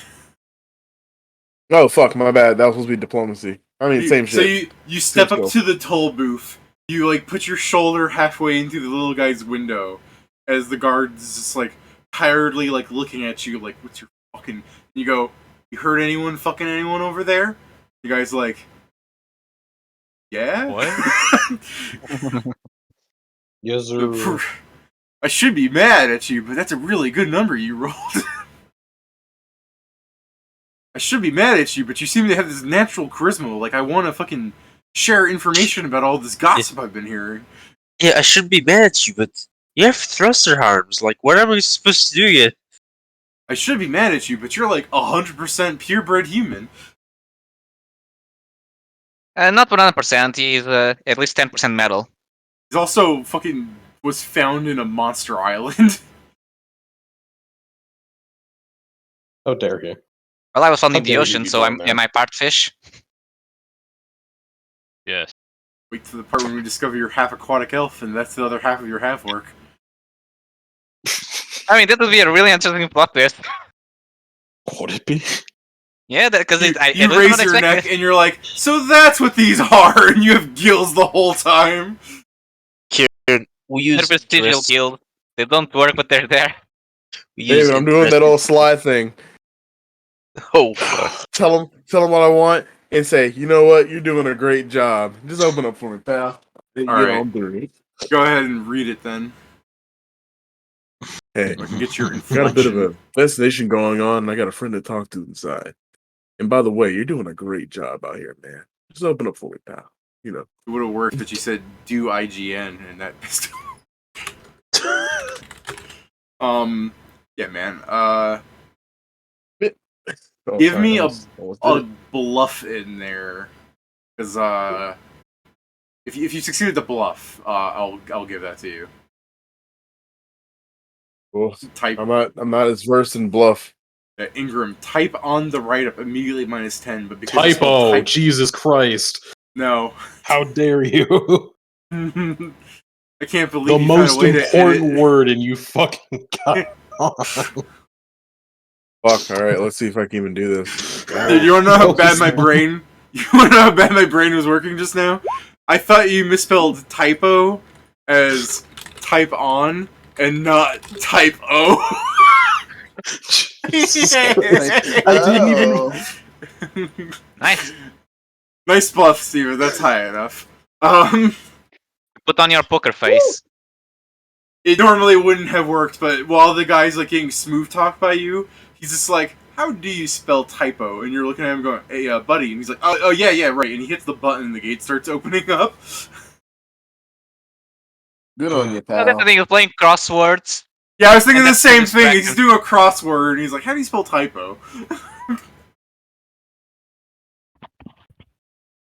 Oh fuck, my bad. That was supposed to be diplomacy. I mean, same So shit. you step Let's up go. to the toll booth. You like put your shoulder halfway into the little guy's window, as the guard's just like tiredly like looking at you like, what's your fucking? You go, you heard anyone fucking anyone over there? The guy's like, yeah. What? Yes, sir. I should be mad at you, but that's a really good number you rolled. I should be mad at you, but you seem to have this natural charisma. Like, I want to fucking share information about all this gossip I've been hearing. Yeah, I shouldn't be mad at you, but you have thruster arms. Like, what am I supposed to do yet? I should be mad at you, but you're like 100% purebred human. Not 100%. He's at least 10% metal. He's also fucking was found in a monster island. How dare you? Well, I was found How in the dare you ocean, be so doing am that? I part fish? Yes. Wait to the part when we discover you're half aquatic elf, and that's the other half of your half orc. I mean, that would be a really interesting plot twist. Would it be? Yeah, because You, I you really raise don't your expect neck it. and you're like, so that's what these are, and you have gills the whole time. Kieran, we They're use vestigial dress. guild. They don't work, but they're there. We use David, I'm doing that old slide thing. Oh fuck! Tell them what I want and say, you know what, you're doing a great job. Just open up for me, pal. Then All get right. on through it. Go ahead and read it then. Hey, I can get your got a inflection. bit of a fascination going on, and I got a friend to talk to inside. And by the way, you're doing a great job out here, man. Just open up for me, pal. You know. It would have worked, but you said do IGN, and that pissed yeah, man. Oh, Give sorry, me I a almost did it. bluff in there, because if you succeed at the bluff, I'll give that to you. Cool. Type I'm not as versed in bluff. Ingram. Type on the write up immediately -10, but because it's spelled Typo! type- Jesus Christ! no. How dare you? I can't believe The you most found a way to important edit. word, and you fucking got on. Fuck. All right, let's see if I can even do this. Dude, you wanna know how No, bad it's my not. brain? You wanna know how bad my brain was working just now? I thought you misspelled typo as type on and not type O. Jesus Christ. I didn't even. Nice. Nice bluff, Steven. That's high enough. Put on your poker face. It normally wouldn't have worked, but while the guy's like getting smooth talked by you, he's just like, "How do you spell typo?" And you're looking at him going, "Hey, buddy," and he's like, "Oh, yeah, right." And he hits the button, and the gate starts opening up. Good on you, So that's the pal. thing of playing crosswords. Yeah, I was thinking And the that's same the thing. He's distraction. doing a crossword, and he's like, "How do you spell typo?"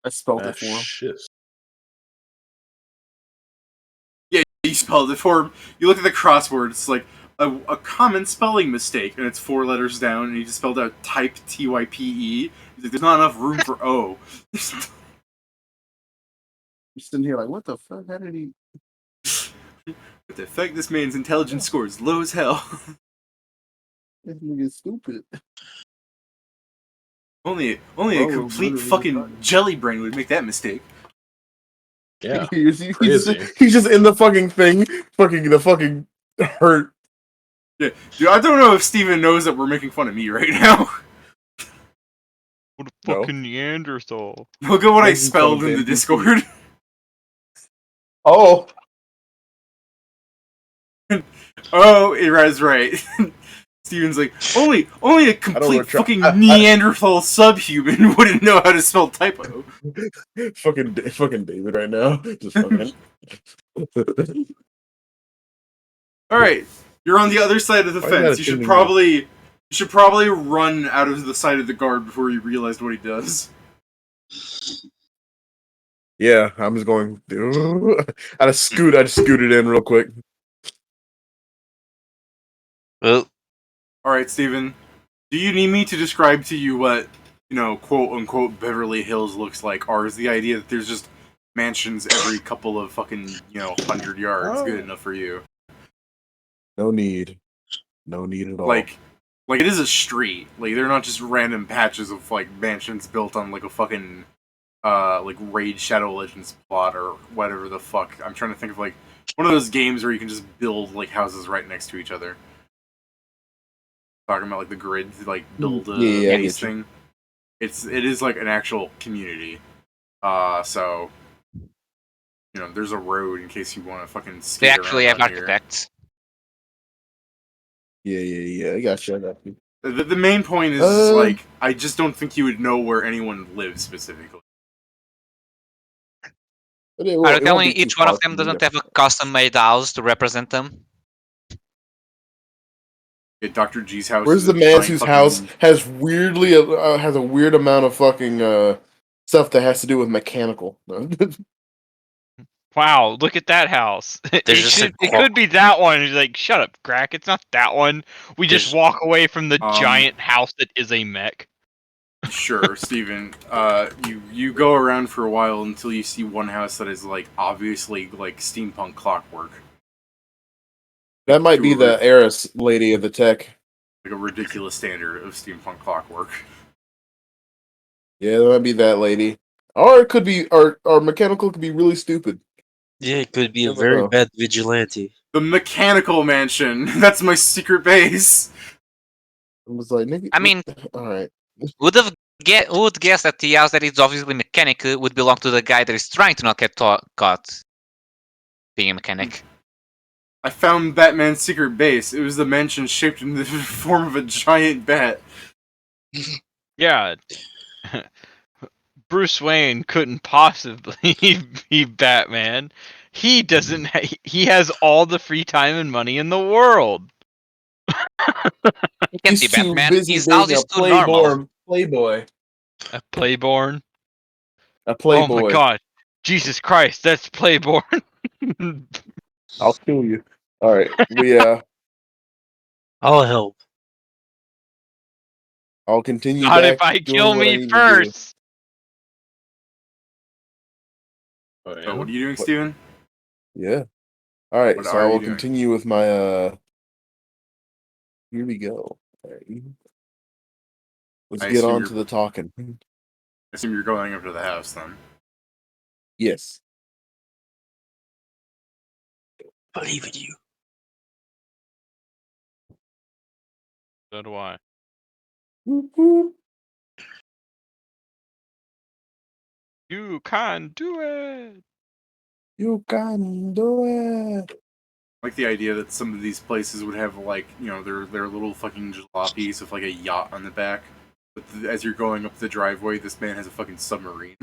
I spelled Ah, it for him. shit. Yeah, you spelled it for him. You look at the crossword. It's like a common spelling mistake, and it's 4 letters down, and he just spelled out type TYPE. He's like, "There's not enough room for O." I'm sitting here like, what the fuck? How did he? What the fuck? This man's intelligence score is low as hell. This nigga's stupid. Only a Bro, complete literally fucking fucking- jelly brain would make that mistake. Yeah. he's crazy. just in the fucking thing, the fucking hurt. Yeah, dude, I don't know if Steven knows that we're making fun of me right now. What a No. fucking Neanderthal. Look at what I Making fun spelled of in the him. Discord. Oh, Oh, Ira's right. Steven's like, only a complete retry- fucking I- Neanderthal subhuman wouldn't know how to spell typo. fucking David right now. Just fucking. Alright, you're on the other side of the Why you gotta fence. You should probably run out of the side of the guard before you realize what he does. Yeah, I'm just going. I just scooted in real quick. Well, Alright, Steven. Do you need me to describe to you what, quote unquote Beverly Hills looks like? Or is the idea that there's just mansions every couple of fucking, 100 yards good enough for you? No need at all. Like it is a street. Like, they're not just random patches of, like, mansions built on, like, a fucking, like, Raid Shadow Legends plot or whatever the fuck. I'm trying to think of, like, one of those games where you can just build, like, houses right next to each other. Talking about, like, the grid to, like, build a Yeah, I get base you. thing. It is, like, an actual community. So, there's a road in case you want to fucking They skate actually have around on here. architects. Yeah. I got you. The main point is, like, I just don't think you would know where anyone lives specifically. Are you telling me each one of them doesn't have a custom-made house to represent them? Yeah, Dr. G's house. Where's is the a man giant whose fucking- house has weirdly has a weird amount of fucking stuff that has to do with mechanical? Wow, look at that house. There's just a It could be that one. He's like, shut up, Grac. It's not that one. We just There's- walk away from the Um, giant house that is a mech. Sure, Steven. You go around for a while until you see one house that is like obviously like steampunk clockwork, That might be the heiress lady of the tech. like a ridiculous standard of steampunk clockwork. Yeah, that might be that lady. Or it could be, or mechanical could be really stupid. Yeah, it could be a Never very know. bad vigilante. The mechanical mansion. That's my secret base. I was like, nigga. I mean, all right. who would guess that the house that is obviously mechanic would belong to the guy that is trying to not get caught being a mechanic? I found Batman's secret base. It was the mansion shaped in the form of a giant bat. Yeah. Bruce Wayne couldn't possibly be Batman. He doesn't. He has all the free time and money in the world. He can't He's be too Batman. busy His being house is a too normal. playboy. A Playborn. A playboy. Oh my god. Jesus Christ, that's Playborn. I'll kill you. All right. I'll help. I'll continue. Not back if I doing kill what I me need to do. first. Oh, So yeah? what are you doing, What- Steven? Yeah. All right. What So are I you will doing? continue with my. Here we go. All right. Let's I get assume on you're- to the talking. I assume you're going up to the house then. Yes. Believe in you. So do I. Woo-hoo. You can do it. You can do it. I like the idea that some of these places would have like their little fucking jalopies with like a yacht on the back. But as you're going up the driveway, this man has a fucking submarine.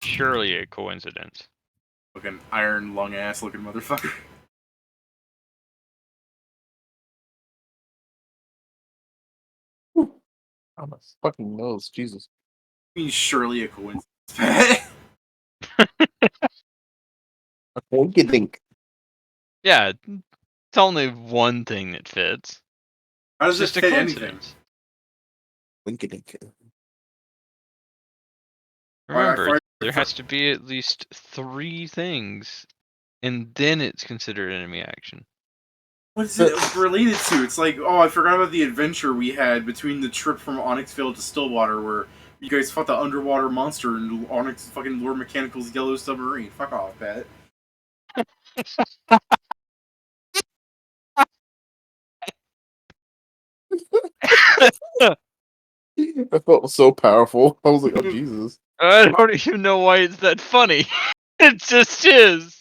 Surely a coincidence. Fucking iron lung ass looking motherfucker. On my fucking nose, Jesus. I mean, surely a coincidence. Winky dink. Yeah, it's only one thing that fits. How It's does it just a fit anything? coincidence. Winky dink. Remember, find- there has to be at least 3 things, and then it's considered enemy action. What is it related to? It's like, oh, I forgot about the adventure we had between the trip from Onyxvale to Stillwater, where you guys fought the underwater monster in Onyx fucking Lord Mechanical's yellow submarine. Fuck off, Pat. I felt so powerful. I was like, oh Jesus. I don't even know why it's that funny. It just is.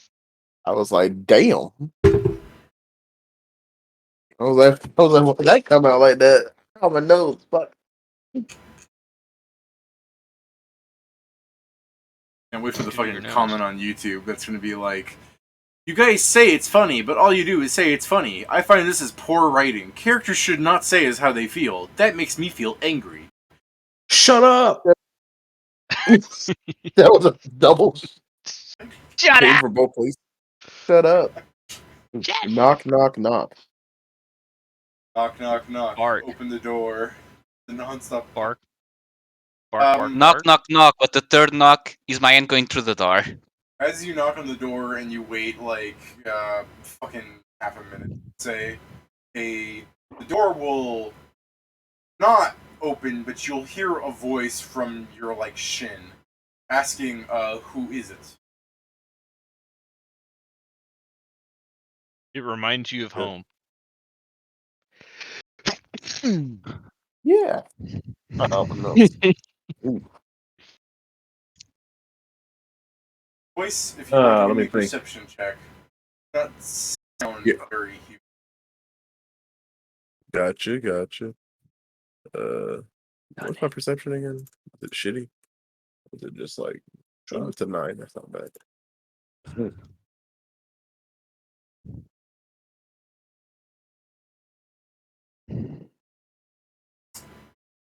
I was like, damn. I was like, why did that come out like that? On my nose, fuck. Can't wait for the Dude, your fucking nose. comment on YouTube that's gonna be like, you guys say it's funny, but all you do is say it's funny. I find this is poor writing. Characters should not say as how they feel. That makes me feel angry. Shut up! That was a double Shut came up! from both places. Shut up. Shut Knock, knock, knock. Knock, knock, knock. Bark. Open the door. The nonstop Bark. Bark, bark, Knock, bark. knock, knock. But the third knock is my end going through the door. As you knock on the door and you wait like fucking half a minute, say, the door will not open, but you'll hear a voice from your like shin asking, who is it? It reminds you of home. Yeah. Oh, no. Ooh. Voice, if you want to let give me me a think. perception check, that sound Yeah. very human. Gotcha. What's my perception again? Is it shitty? Is it just like it's a 9? That's not bad.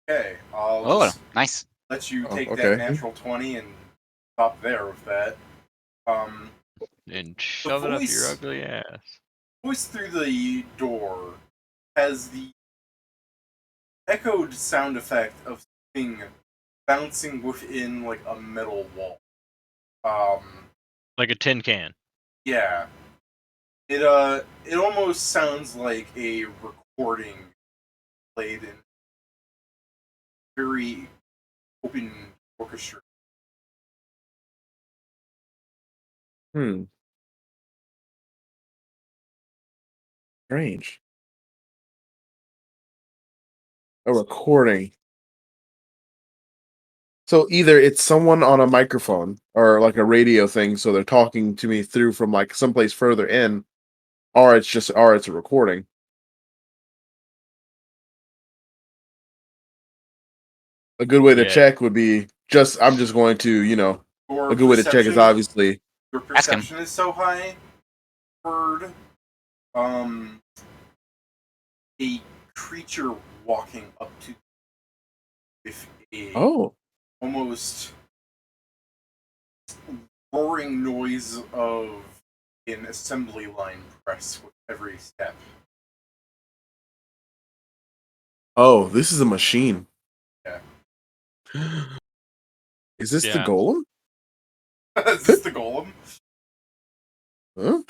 Okay, I'll Oh, just nice. let you Oh, take okay. that natural 20 and stop there with that. And shove it up your voice- ugly ass. Voice through the door has the echoed sound effect of something bouncing within like a metal wall. Like a tin can. Yeah. It almost sounds like a recording played in very open orchestra. Strange. A recording. So either it's someone on a microphone or like a radio thing, so they're talking to me through from like someplace further in, or it's a recording. A good way to Yeah. check would be I'm just going to, Your a good way to check is perception- obviously Your Ask him. perception is so high. Heard a creature walking up to with a almost roaring noise of an assembly line press with every step. Oh, this is a machine. Yeah. Is this the Yeah. golem? Is this the golem? Huh?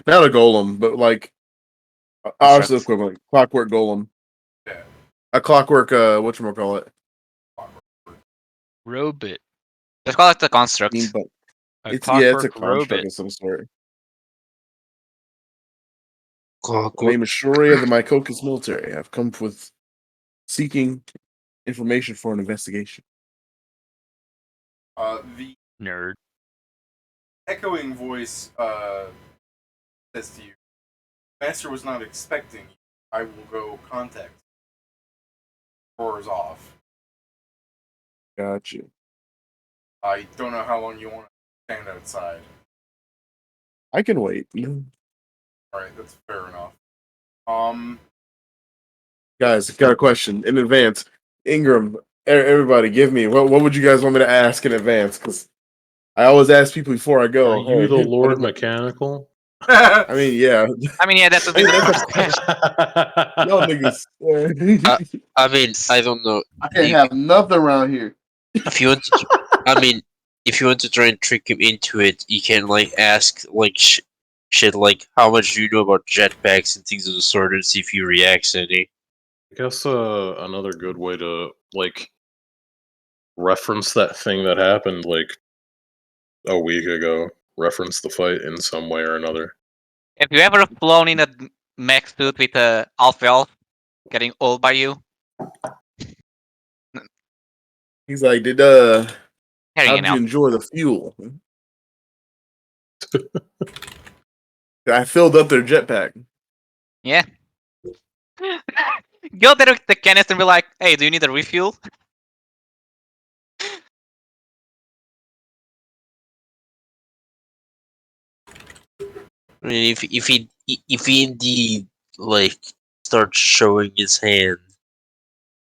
Not a golem, but like obviously equivalent. Clockwork golem. Yeah. A clockwork whatchamacallit. Robot. Let's call it the construct. But A it's a clockwork construct robot. of some sort. The Clockwork. name is Shori of the Mykokus military. I've come with seeking information for an investigation. The Nerd. echoing voice says to you, Master was not expecting you. I will go contact. Roars off. Got you. I don't know how long you want to stand outside. I can wait. Alright, that's fair enough. Guys, got a question in advance. Ingram, everybody, give me what would you guys want me to ask in advance? Because I always ask people before I go. Are you the what Lord am I- Mechanical? I mean, yeah. I mean, yeah, that's a I mean, bit. Y'all niggas. I mean, I don't know. I can't have nothing around here. If you want to, I mean, if you want to try and trick him into it, you can like ask like shit like how much do you know about jetpacks and things of the sort, and see if he reacts any. I guess another good way to like reference that thing that happened like a week ago. Reference the fight in some way or another. Have you ever flown in a mech suit with a alpha elf getting old by you? He's like, how Carrying did it you out. enjoy the fuel? I filled up their jetpack. Yeah. Go there with the canister and be like, hey, do you need a refuel? I mean, if he indeed like starts showing his hand,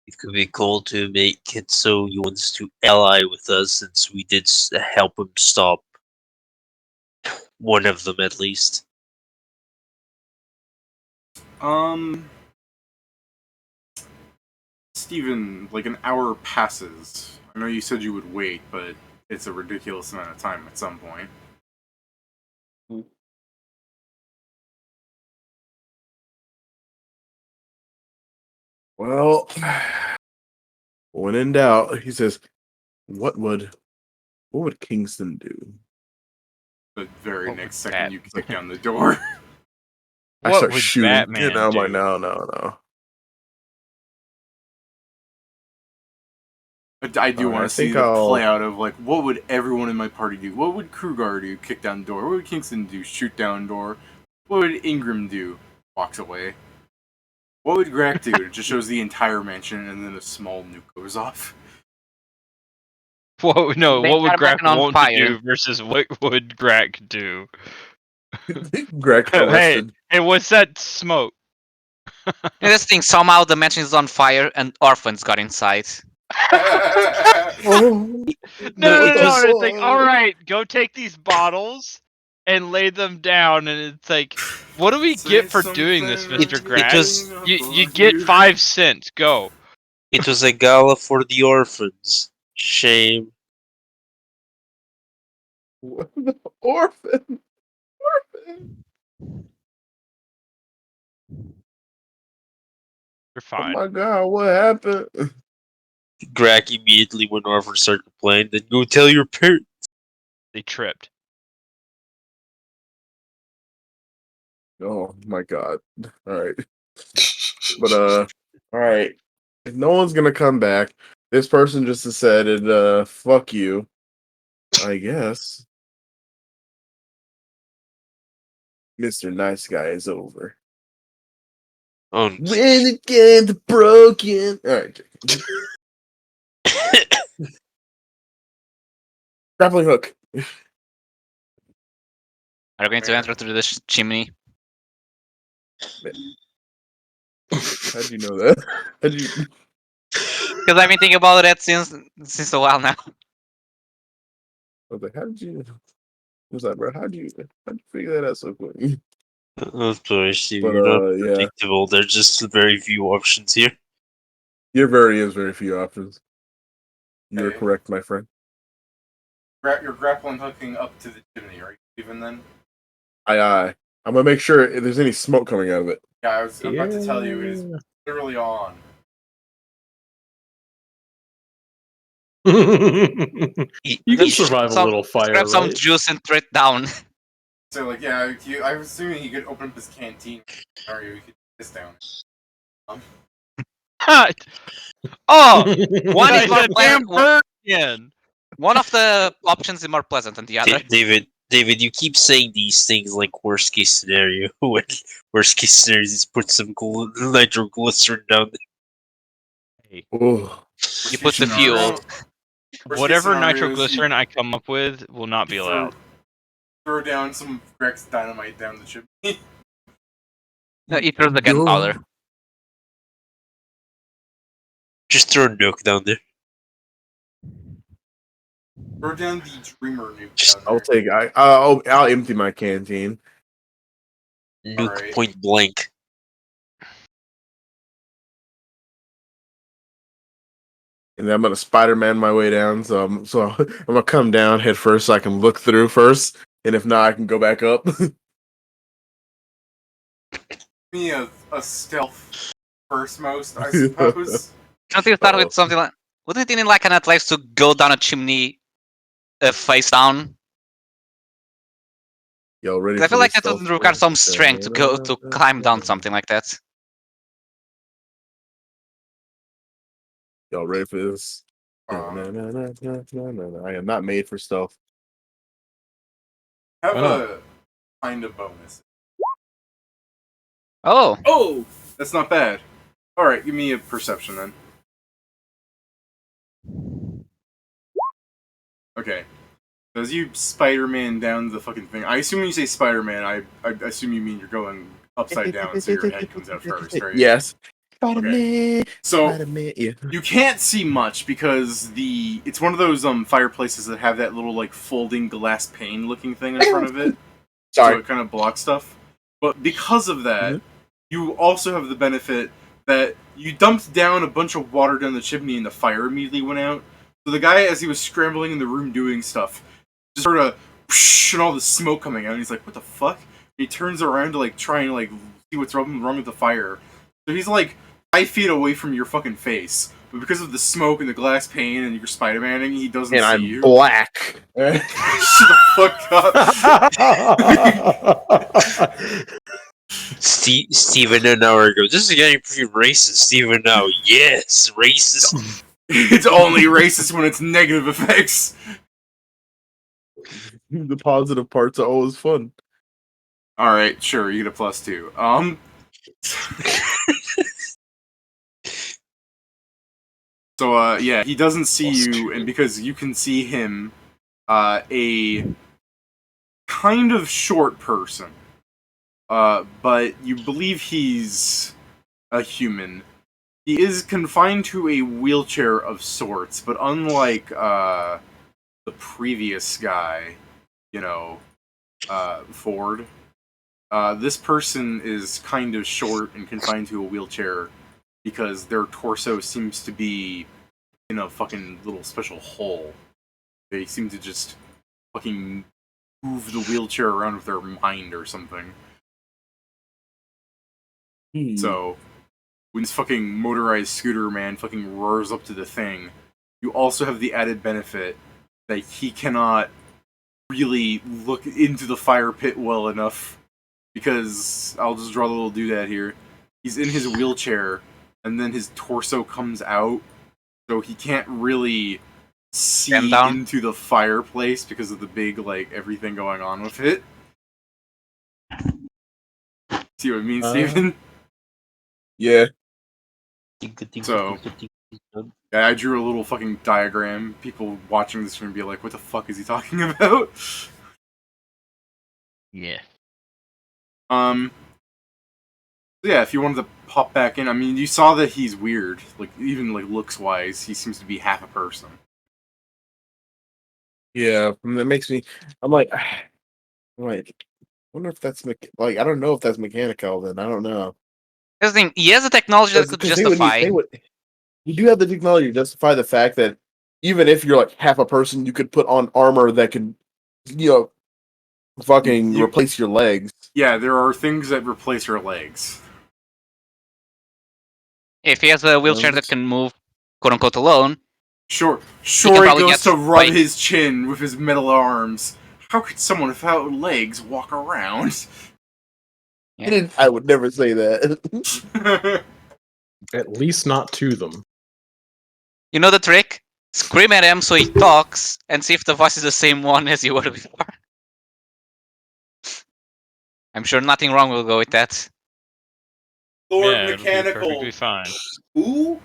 it could be cool to make it so he wants to ally with us, since we did help him stop one of them at least. Steven, like an hour passes. I know you said you would wait, but it's a ridiculous amount of time at some point. Well, when in doubt, he says, what would Kingston do? The very What next would second you kick down the door. I What start would shooting. Batman I'm like, do? no. I do want I to see think the I'll- play out of like what would everyone in my party do? What would Krugar do? Kick down door. What would Kingston do? Shoot down door. What would Ingram do? Walks away. What would Grac do? It just shows the entire mansion and then a small nuke goes off. What would They Grac are back on want to fire. do versus what would Grac do? Greg Hey, arrested. hey, what's that smoke? This thing, somehow the mansion is on fire and orphans got inside. Oh, No, it was- It's like, all right, go take these bottles and lay them down, and it's like, what do we get for doing this, Mr. It Grac? was- You get 5 cents. Go. It was a gala for the orphans. Shame. orphan. Orphan. You're Oh fine. my god, what happened? Grac immediately when orphans started complaining, then go tell your parents. They tripped. Oh my god. Alright. But alright. If no one's gonna come back, this person just decided, fuck you. I guess. Mr. Nice Guy is over. Oh, When the game's broken. Alright. Grappling hook. Are you going to enter through the chimney? How'd you know that? How'd you Because I've been thinking about that since a while now. I was like, how did you I was like, bro, how'd you figure that out so quick? of course, Steve, But, you're not yeah. predictable. There's just very few options here. There is very few options. You're Okay. correct, my friend. You're grappling hooking up to the chimney, right? Even then? Aye. I'm gonna make sure if there's any smoke coming out of it. Yeah, I was about to tell you, it is literally on. You can survive a Some- little fire, Grab some right? juice and throw it down. So, like, yeah, I was assuming he could open up his canteen. Or you could this down. Oh, One is more the damn pleasant. bird again. One of the options is more pleasant than the other. David, you keep saying these things like worst case scenario. When worst case scenario is put some nitroglycerin down there. Oh, You put the fuel. Whatever scenario is nitroglycerin I come up with will not be allowed. Throw down some Grac's dynamite down the chimney. No, you throw the gunpowder. Just throw a nuke down there. Throw down the Dreamer nuke Just- down there. I'll take. I'll empty my canteen. Nuke Alright. point blank. And then I'm gonna Spider-Man my way down. So I'm gonna come down head first so I can look through first, and if not, I can go back up. Give me a stealth first most, I suppose. Don't you start with something like... Wouldn't it need like an athletics to go down a chimney face down? Y'all ready? 'Cause I for feel like this that doesn't stealth require first? some strength to climb down something like that. Y'all ready for this? I am not made for stealth. Have Why not? a kind of bonus. Oh, Oh, that's not bad. All right, give me a perception then. Okay. So as you Spider-Man down the fucking thing, I assume when you say Spider-Man, I assume you mean you're going upside down, so your head comes out first, right? Yes. Spider-Man. So Spider-Man. Yeah. you can't see much because it's one of those fireplaces that have that little like folding glass pane looking thing in front of it. So Sorry. it kind of blocks stuff. But because of that, Mhm. you also have the benefit that you dumped down a bunch of water down the chimney and the fire immediately went out. So the guy, as he was scrambling in the room doing stuff, just heard a whoosh and all the smoke coming out. And he's like, "What the fuck?" And he turns around to like try and like see what's wrong with the fire. So he's like 5 feet away from your fucking face. But because of the smoke and the glass pane and your Spider-Maning, he doesn't And see I'm you. black. Shut the fuck up. Steven an hour ago. This is getting pretty racist. Steven now. Yes, racist. It's only racist when it's negative effects. The positive parts are always fun. All right, sure, you get a +2. So yeah, he doesn't see you, and because you can see him, a kind of short person, but you believe he's a human. He is confined to a wheelchair of sorts, but unlike the previous guy, you know, Ford, this person is kind of short and confined to a wheelchair because their torso seems to be in a fucking little special hole. They seem to just fucking move the wheelchair around with their mind or something. So, when this fucking motorized scooter man fucking roars up to the thing, you also have the added benefit that he cannot really look into the fire pit well enough, because I'll just draw the little doodad here. He's in his wheelchair, and then his torso comes out, so he can't really see down. into the fireplace because of the big, like, everything going on with it. See what I mean, Steven? Yeah. So, yeah, I drew a little fucking diagram. People watching this are gonna be like, what the fuck is he talking about? Yeah. Yeah, if you wanted to pop back in, I mean, you saw that he's weird. Like, even, like, looks-wise, he seems to be half a person. Yeah, and that makes me. I'm like, I wonder if that's like. I don't know if that's mechanical. Then I don't know. Here's the thing, he has the technology that could Because justify. you do have the technology to justify the fact that even if you're like half a person, you could put on armor that could, fucking replace your legs. Yeah, there are things that replace your legs. If he has a wheelchair that can move, quote unquote, alone. Sure, can Shori probably goes get to rub by- his chin with his metal arms. How could someone without legs walk around? Yeah. I would never say that. At least not to them. You know the trick? Scream at him so he talks, and see if the voice is the same one as you were before. I'm sure nothing wrong will go with that. Lord Yeah, it'll be Mechanical. perfectly fine. Who?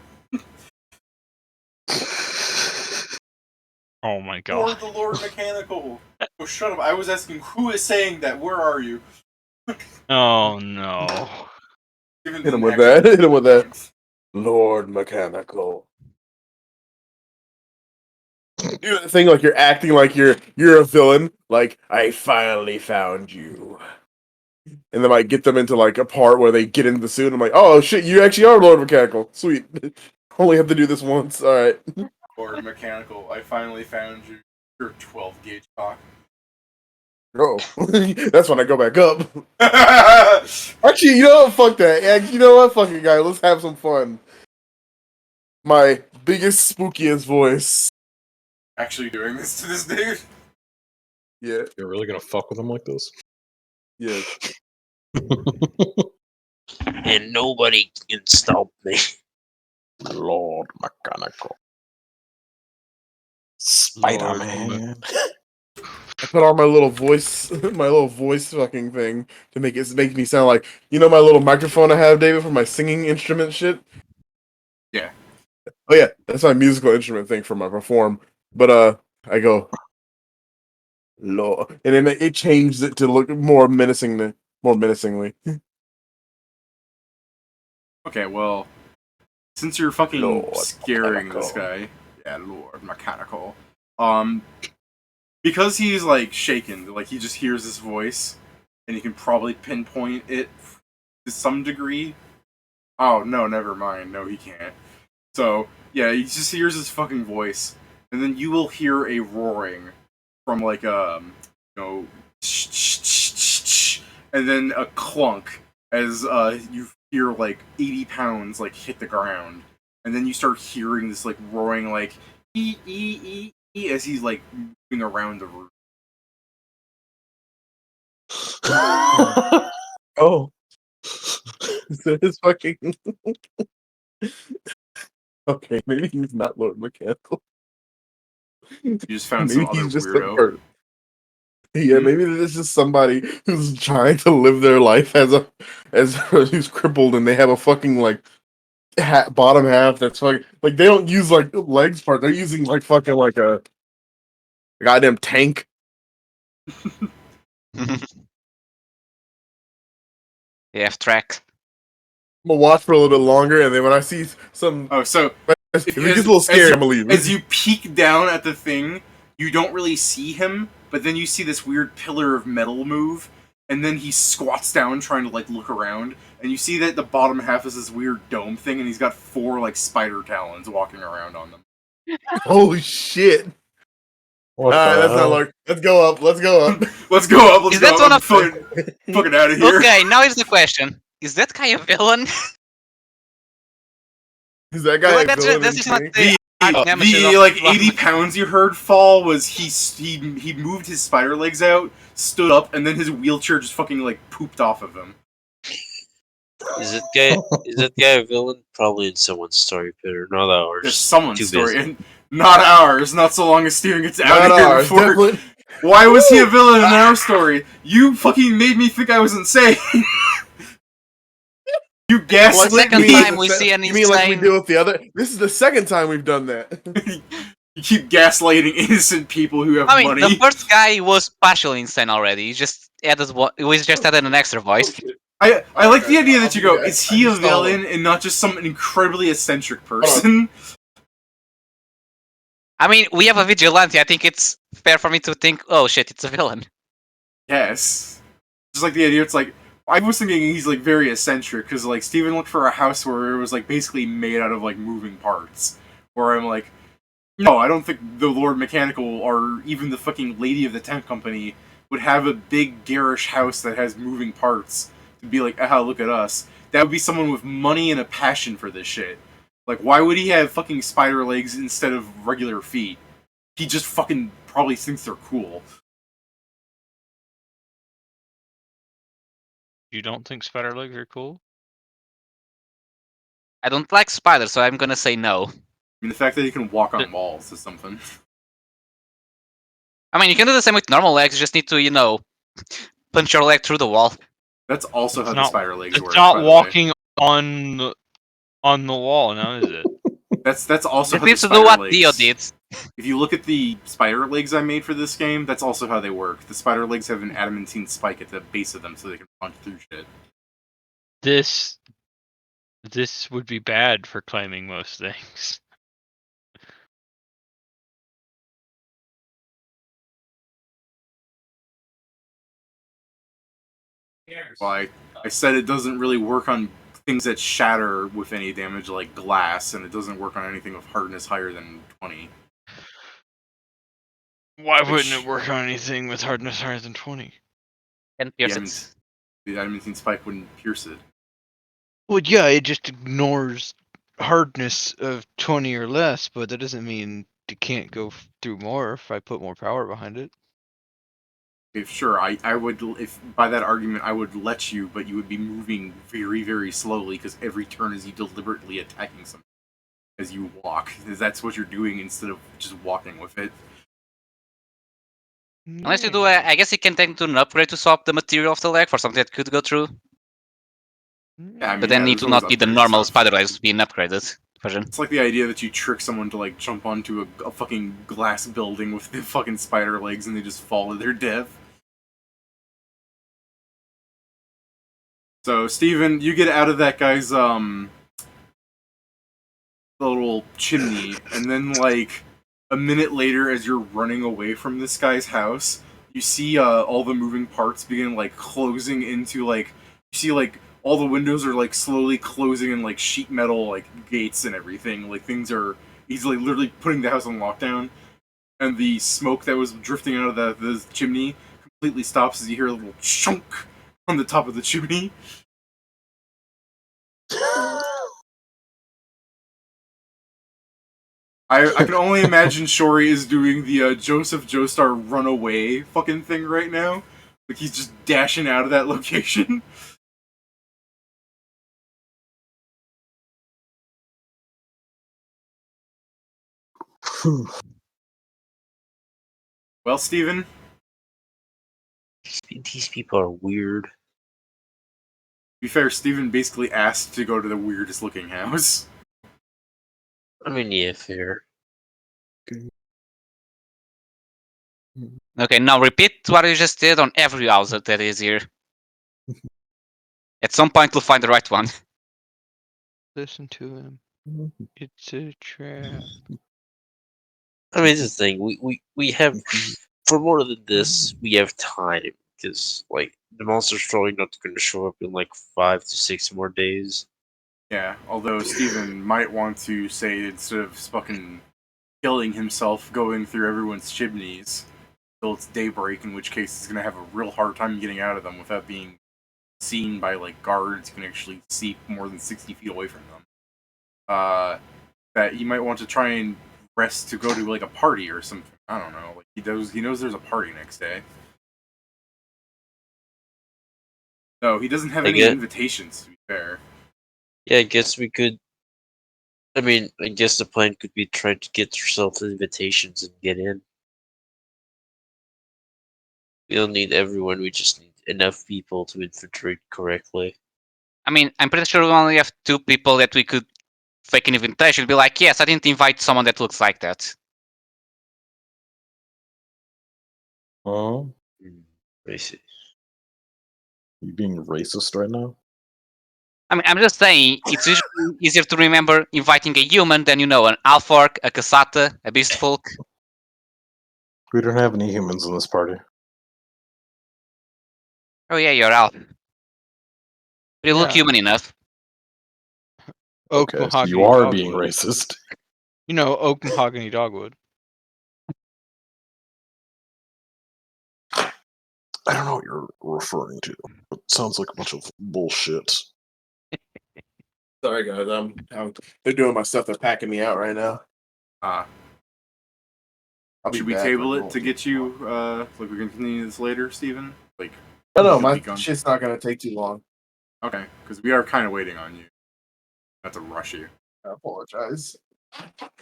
Oh my Or god. the Lord Mechanical. Oh, shut up. I was asking who is saying that. Where are you? Oh no. Steven Hit him didn't with actually- that. Hit him with that. Lord Mechanical. Do the thing like you're acting like you're a villain. Like, I finally found you. And then I get them into like a part where they get into the suit. And I'm like, oh shit, you actually are Lord Mechanical. Sweet. Only have to do this once. All right. Lord Mechanical, I finally found you. Your 12 gauge cock. Oh, that's when I go back up. Actually, you know what? Fuck that. Yeah, you know what? Fucking guy. Let's have some fun. My biggest, spookiest voice. Actually doing this to this dude? Yeah. You're really gonna fuck with them like this? Yeah. And nobody can stop me. Lord Mechanical. Spider-Man. I put on my little voice, fucking thing to make me sound like, you know, my little microphone I have, David, for my singing instrument shit. Yeah. Oh yeah, that's my musical instrument thing for my perform. But I go, Lord, and then it changed it to look more menacingly. Okay, well, since you're fucking Lord scaring Mechanical. this guy, yeah, Lord Mechanical, because he's like shaken, like he just hears this voice, and he can probably pinpoint it to some degree. Oh no, never mind. No, he can't. So yeah, he just hears his fucking voice, and then you will hear a roaring from like you know, and then a clunk as you hear like 80 pounds like hit the ground, and then you start hearing this like roaring like ee as he's like moving around the room. Oh, so it's fucking. Okay, maybe he's not Lord Mechanical. You just found some Maybe other he's just a weirdo. person. Yeah, maybe this is just somebody who's trying to live their life as who's crippled and they have a fucking like bottom half that's like they don't use like legs part. They're using like fucking like a goddamn tank. They have tracks. I'm gonna watch for a little bit longer, and then when I see some, Oh, so if it gets a little scary, I'm gonna leave. as you peek down at the thing, you don't really see him, but then you see this weird pillar of metal move, and then he squats down trying to like look around, and you see that the bottom half is this weird dome thing, and he's got 4 like spider talons walking around on them. Holy shit! What Alright, the that's not hell? like. Let's go up. Let's go up. Let's go up. Let's Is that go one up. of- Fucking out of here. Okay, now is the question: is that guy a villain? Is that guy Like, a villain? that's in just not King? nemesis The of- like 80 pounds you heard fall was he moved his spider legs out, stood up, and then his wheelchair just fucking like pooped off of him. Is that guy a villain? Probably in someone's story, Peter. Not ours. There's someone's Too story, busy. and not ours. Not so long as Steven gets out Not of here ours, before. definitely. Why was he a villain in our story? You fucking made me think I was insane. You gaslit second me. time we see an You mean like we insane- do with the other? This is the second time we've done that. You keep gaslighting innocent people who have I mean, money. the first guy was partially insane already. He just added an extra voice. I like the idea I'll that you do go, that. is he I a just saw villain and not just some incredibly eccentric person? I mean, we have a vigilante. I think it's fair for me to think, oh shit, it's a villain. Yes. Just like the idea, it's like, I was thinking he's like very eccentric, because like Steven looked for a house where it was like basically made out of like moving parts. Where I'm like, no, I don't think the Lord Mechanical or even the fucking lady of the tent company would have a big garish house that has moving parts to be like, ah, look at us. That would be someone with money and a passion for this shit. Like, why would he have fucking spider legs instead of regular feet? He just fucking probably thinks they're cool. You don't think spider legs are cool? I don't like spiders, so I'm gonna say no. I mean, the fact that he can walk on walls is something. I mean, you can do the same with normal legs. You just need to, punch your leg through the wall. That's also It's how the not- spider legs work. It's not by the way. walking on the wall, now is it? That's also It how the needs to do spider what legs. Dio did. If you look at the spider legs I made for this game, that's also how they work. The spider legs have an adamantine spike at the base of them, so they can punch through shit. This would be bad for claiming most things. Why I said it doesn't really work on things that shatter with any damage, like glass, and it doesn't work on anything with hardness higher than 20. Why Which- wouldn't it work on anything with hardness higher than 20? And pierce it. The adamantine spike wouldn't pierce it. Well, yeah, it just ignores hardness of 20 or less, but that doesn't mean it can't go through more if I put more power behind it. If sure, I would, if by that argument I would let you, but you would be moving very, very slowly because every turn is you deliberately attacking something as you walk. That's what you're doing instead of just walking with it. Unless you do, I guess you can take to an upgrade to swap the material of the leg for something that could go through. Yeah, I mean, But then yeah, need there's to always not be the upgrade normal stuff. spider legs being upgraded version. It's like the idea that you trick someone to like jump onto a fucking glass building with the fucking spider legs and they just fall to their death. So, Steven, you get out of that guy's little chimney, and then like a minute later, as you're running away from this guy's house, you see all the moving parts begin like closing into like you see like all the windows are like slowly closing in like sheet metal like gates and everything. Like things are he's like literally putting the house on lockdown, and the smoke that was drifting out of the chimney completely stops as you hear a little chunk on the top of the chimney. I can only imagine Shori is doing the Joseph Joestar run away fucking thing right now. Like he's just dashing out of that location. Well, Steven, These people are weird. to be fair, Steven basically asked to go to the weirdest looking house. I mean, yeah, fair. Okay, now repeat what you just did on every house that is here. At some point, we'll find the right one. Listen to him. It's a trap. I mean, it's the thing. We have for more than this, we have time because like the monster's probably not going to show up in like 5 to 6 more days. Yeah, although Steven might want to say instead of fucking killing himself going through everyone's chimneys till it's daybreak, in which case he's gonna have a real hard time getting out of them without being seen by like guards who can actually see more than 60 feet away from them. That he might want to try and rest to go to like a party or something. I don't know. Like he knows there's a party next day. No, he doesn't have I any get- invitations, to be fair. Yeah, I guess we could. I mean, I guess the plan could be trying to get yourself invitations and get in. We don't need everyone. We just need enough people to infiltrate correctly. I mean, I'm pretty sure we only have 2 people that we could fake an invitation. Be like, yes, I didn't invite someone that looks like that. Oh, I see. you being racist right now? I mean, I'm just saying, it's usually easier to remember inviting a human than, an Alfork, a Kasata, a Beast Folk. We don't have any humans in this party. Oh yeah, you're Alf. But you look Yeah. human enough. Oak Okay, so mahogany you are dogwood. being racist. Oak mahogany dogwood. I don't know what you're referring to. It sounds like a bunch of bullshit. Sorry, guys. They're doing my stuff. They're packing me out right now. Uh, I'll be should we back, table like, it to get you? Like we can continue this later, Steven? Like, No, you'll my be gone. shit's not gonna take too long. Okay, because we are kind of waiting on you. Not to rush you. I apologize.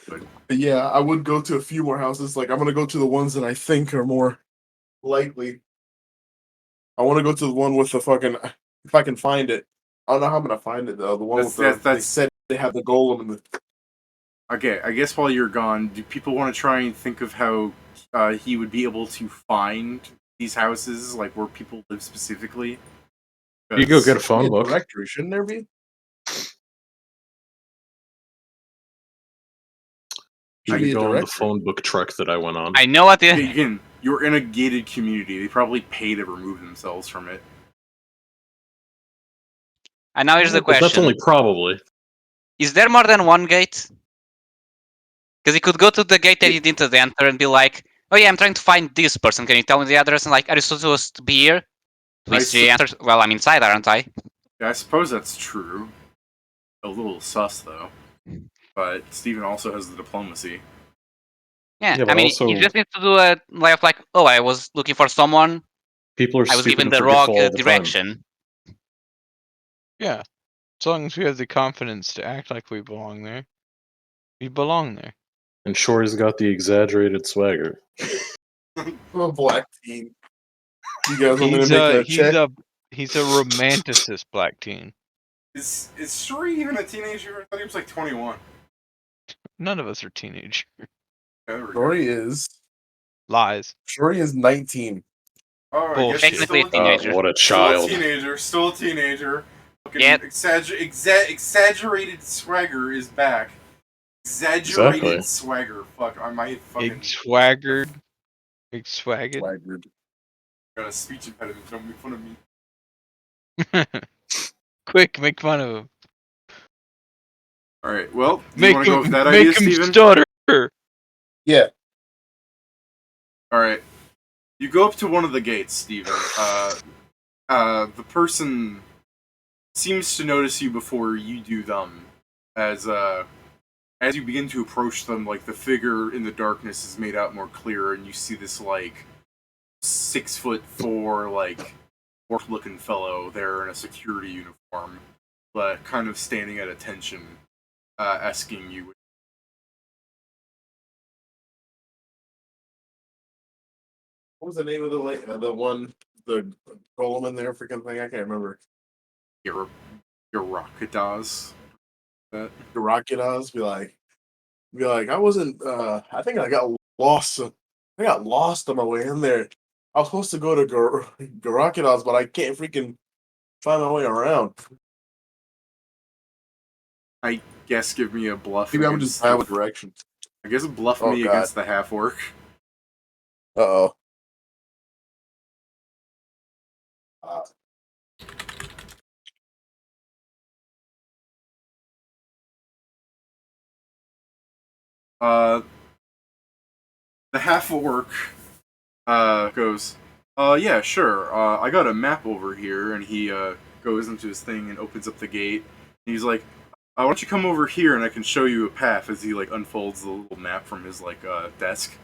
Good. But yeah, I would go to a few more houses. Like, I'm gonna go to the ones that I think are more likely. I want to go to the one with the fucking. If I can find it, I don't know how I'm gonna find it though. The one with the. They said they have the golem and the. Okay, I guess while you're gone, do people want to try and think of how he would be able to find these houses, like where people live specifically? You go get a 'Cause- phone Be a book. directory, shouldn't there be? You Should be can a go on the directory. phone book trek that I went on. I know what the. Again, you're in a gated community. They probably pay to remove themselves from it. And now here's the But that's question: only probably. is there more than one gate? Because you could go to the gate that you didn't enter and be like, "Oh yeah, I'm trying to find this person. Can you tell me the address?" And like, are you supposed to be here? Please, su- answers. Well, I'm inside, aren't I? Yeah, I suppose that's true. A little sus, though. But Steven also has the diplomacy. Yeah, Yeah, I but mean, also- you just need to do a like, oh, I was looking for someone. People are I was stupid given and the wrong forgetful all the time. direction. Yeah. As long as we have the confidence to act like we belong there. We belong there. And Shori's got the exaggerated swagger. I'm a black teen. You guys want me to make a check? He's a romanticist black teen. Is Shori even a teenager? I thought he was like 21. None of us are teenage. Yeah, there we go. Shori is. Lies. Shori is 19. Oh, I Bullshit. guess he's Technically still a teenager. What a Still a child. teenager. Still a teenager. Fucking Yep. exaggerated swagger is back. Exaggerated Exactly. swagger. Fuck, I might fucking Big swaggered. Big swagged. Swaggered. got a speech impediment. Don't make fun of me. Quick, make fun of him. All right. Well, do you Make want to go him, with that make idea, him Steven? stutter. Yeah. All right. You go up to one of the gates, Steven. The person seems to notice you before you do them. As you begin to approach them, like the figure in the darkness is made out more clear, and you see this like 6'4", like orc-looking fellow there in a security uniform, but kind of standing at attention, asking you. What was the name of the one, the golem in there? Freaking thing, I can't remember. Your Rockadas. That Garakidas, be like, I wasn't. I think I got lost. I got lost on my way in there. I was supposed to go to Garakidas, but I can't freaking find my way around. I guess give me a bluff. Maybe I'm just bad with directions. I guess bluff Oh, me God. against the half orc. Uh-oh. The half orc goes, yeah, sure. I got a map over here, and he goes into his thing and opens up the gate. And he's like, why don't you come over here and I can show you a path, as he like unfolds the little map from his like desk.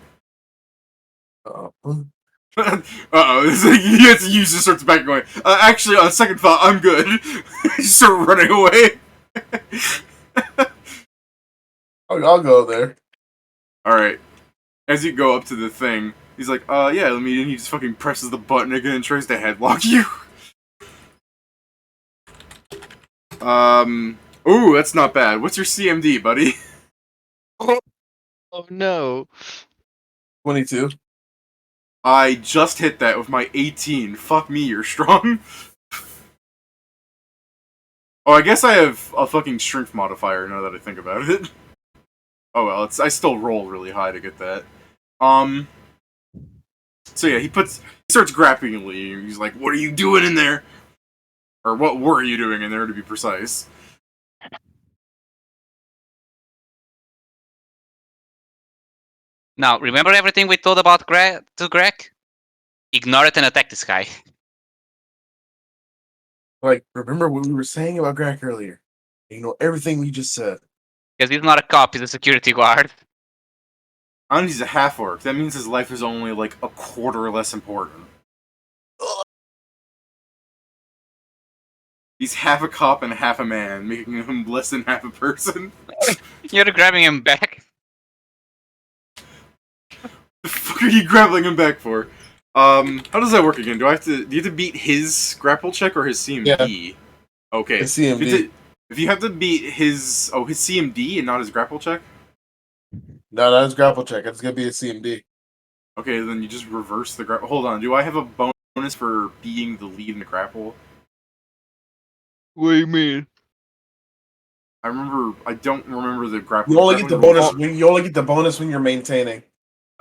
Uh-oh. He just starts back going, actually, on second thought, I'm good. He started running away. I'll go there. Alright. As you go up to the thing, he's like, yeah, let me, and he just fucking presses the button again and tries to headlock you. Ooh, that's not bad. What's your CMD, buddy? Oh no. 22. I just hit that with my 18. Fuck me, you're strong. Oh, I guess I have a fucking strength modifier now that I think about it. Oh well, I still roll really high to get that. So yeah, he starts grappling you. He's like, "What are you doing in there?" Or what were you doing in there, to be precise? Now, remember everything we told about to Grac? Ignore it and attack this guy. Like, remember what we were saying about Grac earlier? You know, everything we just said. Because he's not a cop, he's a security guard. And he's a half orc. That means his life is only like a quarter less important. He's half a cop and half a man, making him less than half a person. You're grabbing him back. The fuck are you grappling him back for? How does that work again? Do you have to beat his grapple check or his CMD? Yeah. Okay. His CMD. If you have to beat his CMD and not his grapple check? No, not his grapple check. It's gonna be a CMD. Okay, then you just reverse the grapple. Hold on, do I have a bonus for being the lead in the grapple? What do you mean? I don't remember the grapple. You only get the bonus. You only get the bonus when you're maintaining.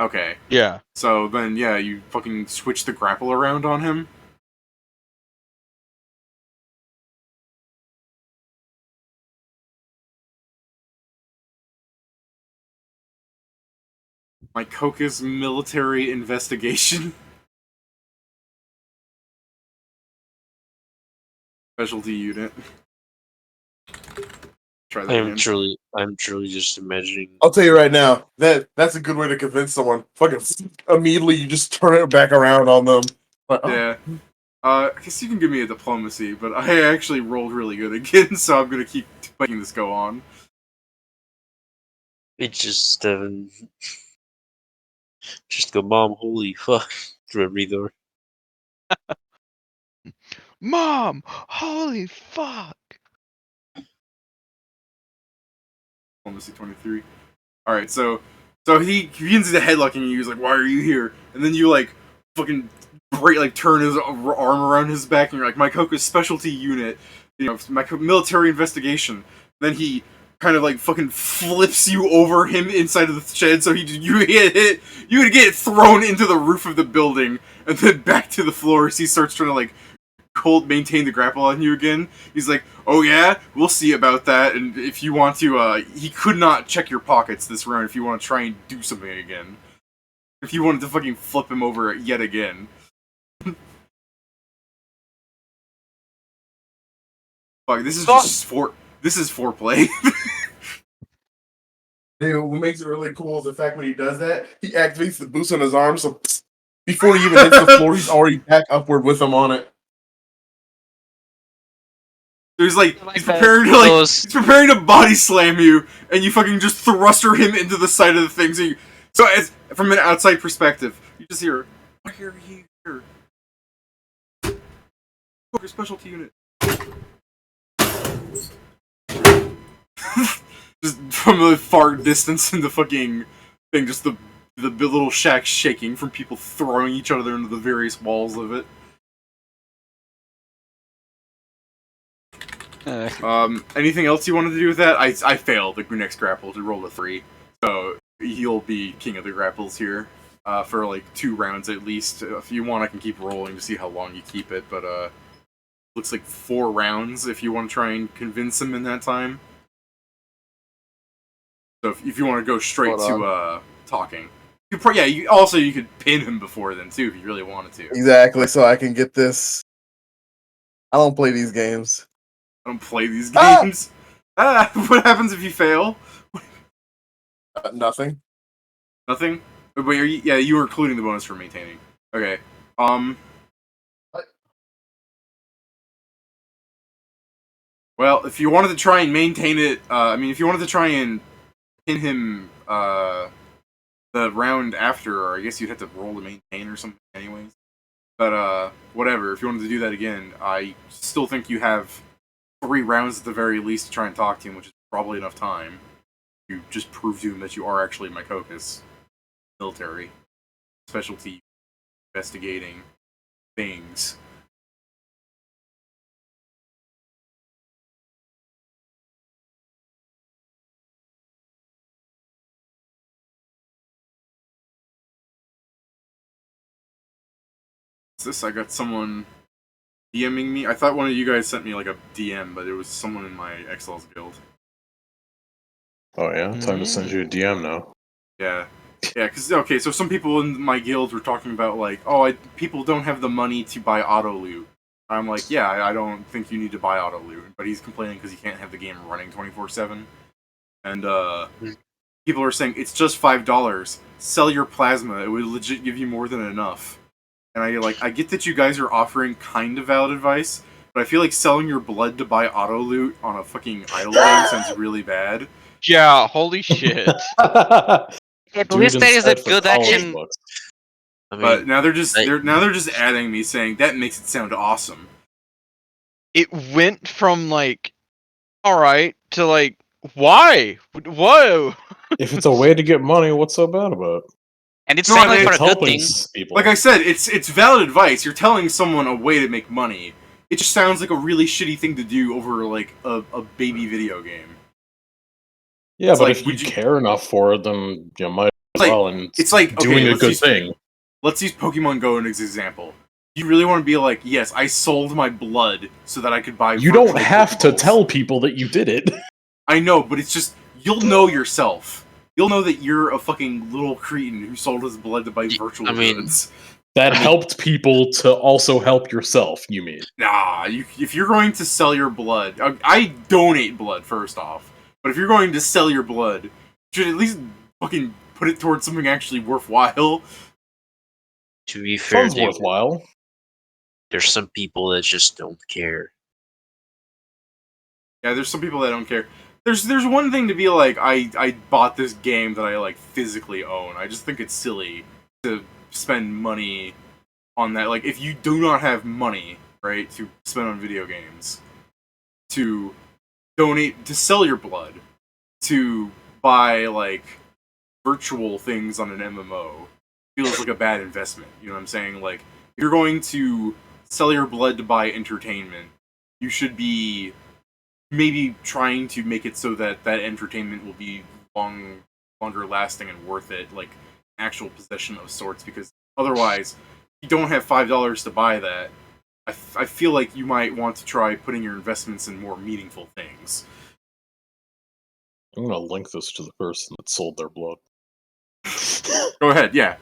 Okay. Yeah. So then, yeah, you fucking switch the grapple around on him. My Cocos military investigation. Specialty unit. Try that again. I'm truly just imagining. I'll tell you right now, that's a good way to convince someone. Fucking immediately, you just turn it back around on them. Like, oh. Yeah. I guess you can give me a diplomacy, but I actually rolled really good again, so I'm gonna keep making this go on. It's just go, Mom, holy fuck. Through a door. Mom, holy fuck. Diplomacy 23. Alright, so he begins to headlocking you. He's like, "Why are you here?" And then you like fucking turn his arm around his back, and you're like, "My Cocos specialty unit, you know, my military investigation." Then he kind of like fucking flips you over him inside of the shed, so you would get thrown into the roof of the building, and then back to the floor as he starts trying to like maintain the grapple on you again. He's like, "Oh yeah, we'll see about that, and if you want to, he could not check your pockets this round if you want to try and do something again. If you wanted to fucking flip him over yet again." Fuck, this is foreplay. Dude, what makes it really cool is the fact when he does that, he activates the boost on his arm, so before he even hits the floor, he's already back upward with him on it. There's he's preparing to body slam you, and you fucking just thruster him into the side of the thing. So as from an outside perspective, you just hear, Here. Focus specialty unit. Just from a far distance in the fucking thing, just the little shack shaking from people throwing each other into the various walls of it. Anything else you wanted to do with that? I failed the next grapple to roll a 3, so you'll be king of the grapples here for like 2 rounds at least. If you want, I can keep rolling to see how long you keep it, but looks like 4 rounds if you want to try and convince him in that time. So if you want to go straight to talking, you could pin him before then too if you really wanted to. Exactly, so I can get this. I don't play these games. I don't play these games. What happens if you fail? Nothing. Nothing? Wait, you were including the bonus for maintaining. Okay. Well, if you wanted to try and maintain it, if you wanted to try and pin him, the round after, or I guess you'd have to roll to maintain or something anyways. But, whatever, if you wanted to do that again, I still think you have 3 rounds at the very least to try and talk to him, which is probably enough time. You just prove to him that you are actually Mycocus. Military. Specialty. Investigating. Things. What's this? I got someone DMing me. I thought one of you guys sent me like a DM, but it was someone in my Exiles guild. Oh yeah, time to send you a DM now. Yeah, because so some people in my guild were talking about like, people don't have the money to buy auto loot. I'm like, yeah, I don't think you need to buy auto loot, but he's complaining because he can't have the game running 24/7. And people are saying it's just $5. Sell your plasma; it would legit give you more than enough. And I get that you guys are offering kind of valid advice, but I feel like selling your blood to buy auto loot on a fucking idle game sounds really bad. Yeah, holy shit. At least there is a good action. I mean, But now they're just adding me saying that makes it sound awesome. It went from like, alright, to like, why? Whoa! If it's a way to get money, what's so bad about it? And it's No, sounded it's for a good helping thing. people. Like I said, it's valid advice. You're telling someone a way to make money. It just sounds like a really shitty thing to do over like a baby video game. Yeah, It's but like, if you would you- care enough for it, then you might as Like, well. And it's like, okay, doing a let's good use- thing. Let's use Pokemon Go as an example. You really want to be like, yes, I sold my blood so that I could buy. You don't virtual have to Pokeballs. tell people that you did it. I know, but it's just you'll know yourself. You'll know that you're a fucking little cretin who sold his blood to buy virtual goods. That helped people to also help yourself, you mean? Nah, if you're going to sell your blood, I donate blood first off. But if you're going to sell your blood, you should at least fucking put it towards something actually worthwhile. to be fair, Sounds worthwhile. there's some people that just don't care. Yeah, there's some people that don't care. There's one thing to be like, I bought this game that I like physically own. I just think it's silly to spend money on that. Like, if you do not have money, right, to spend on video games, to donate, to sell your blood, to buy like virtual things on an MMO, feels like a bad investment. You know what I'm saying? Like, if you're going to sell your blood to buy entertainment, you should be maybe trying to make it so that that entertainment will be longer lasting and worth it, like actual possession of sorts, because otherwise, if you don't have $5 to buy that, I feel like you might want to try putting your investments in more meaningful things. I'm gonna link this to the person that sold their blood. Go ahead, yeah.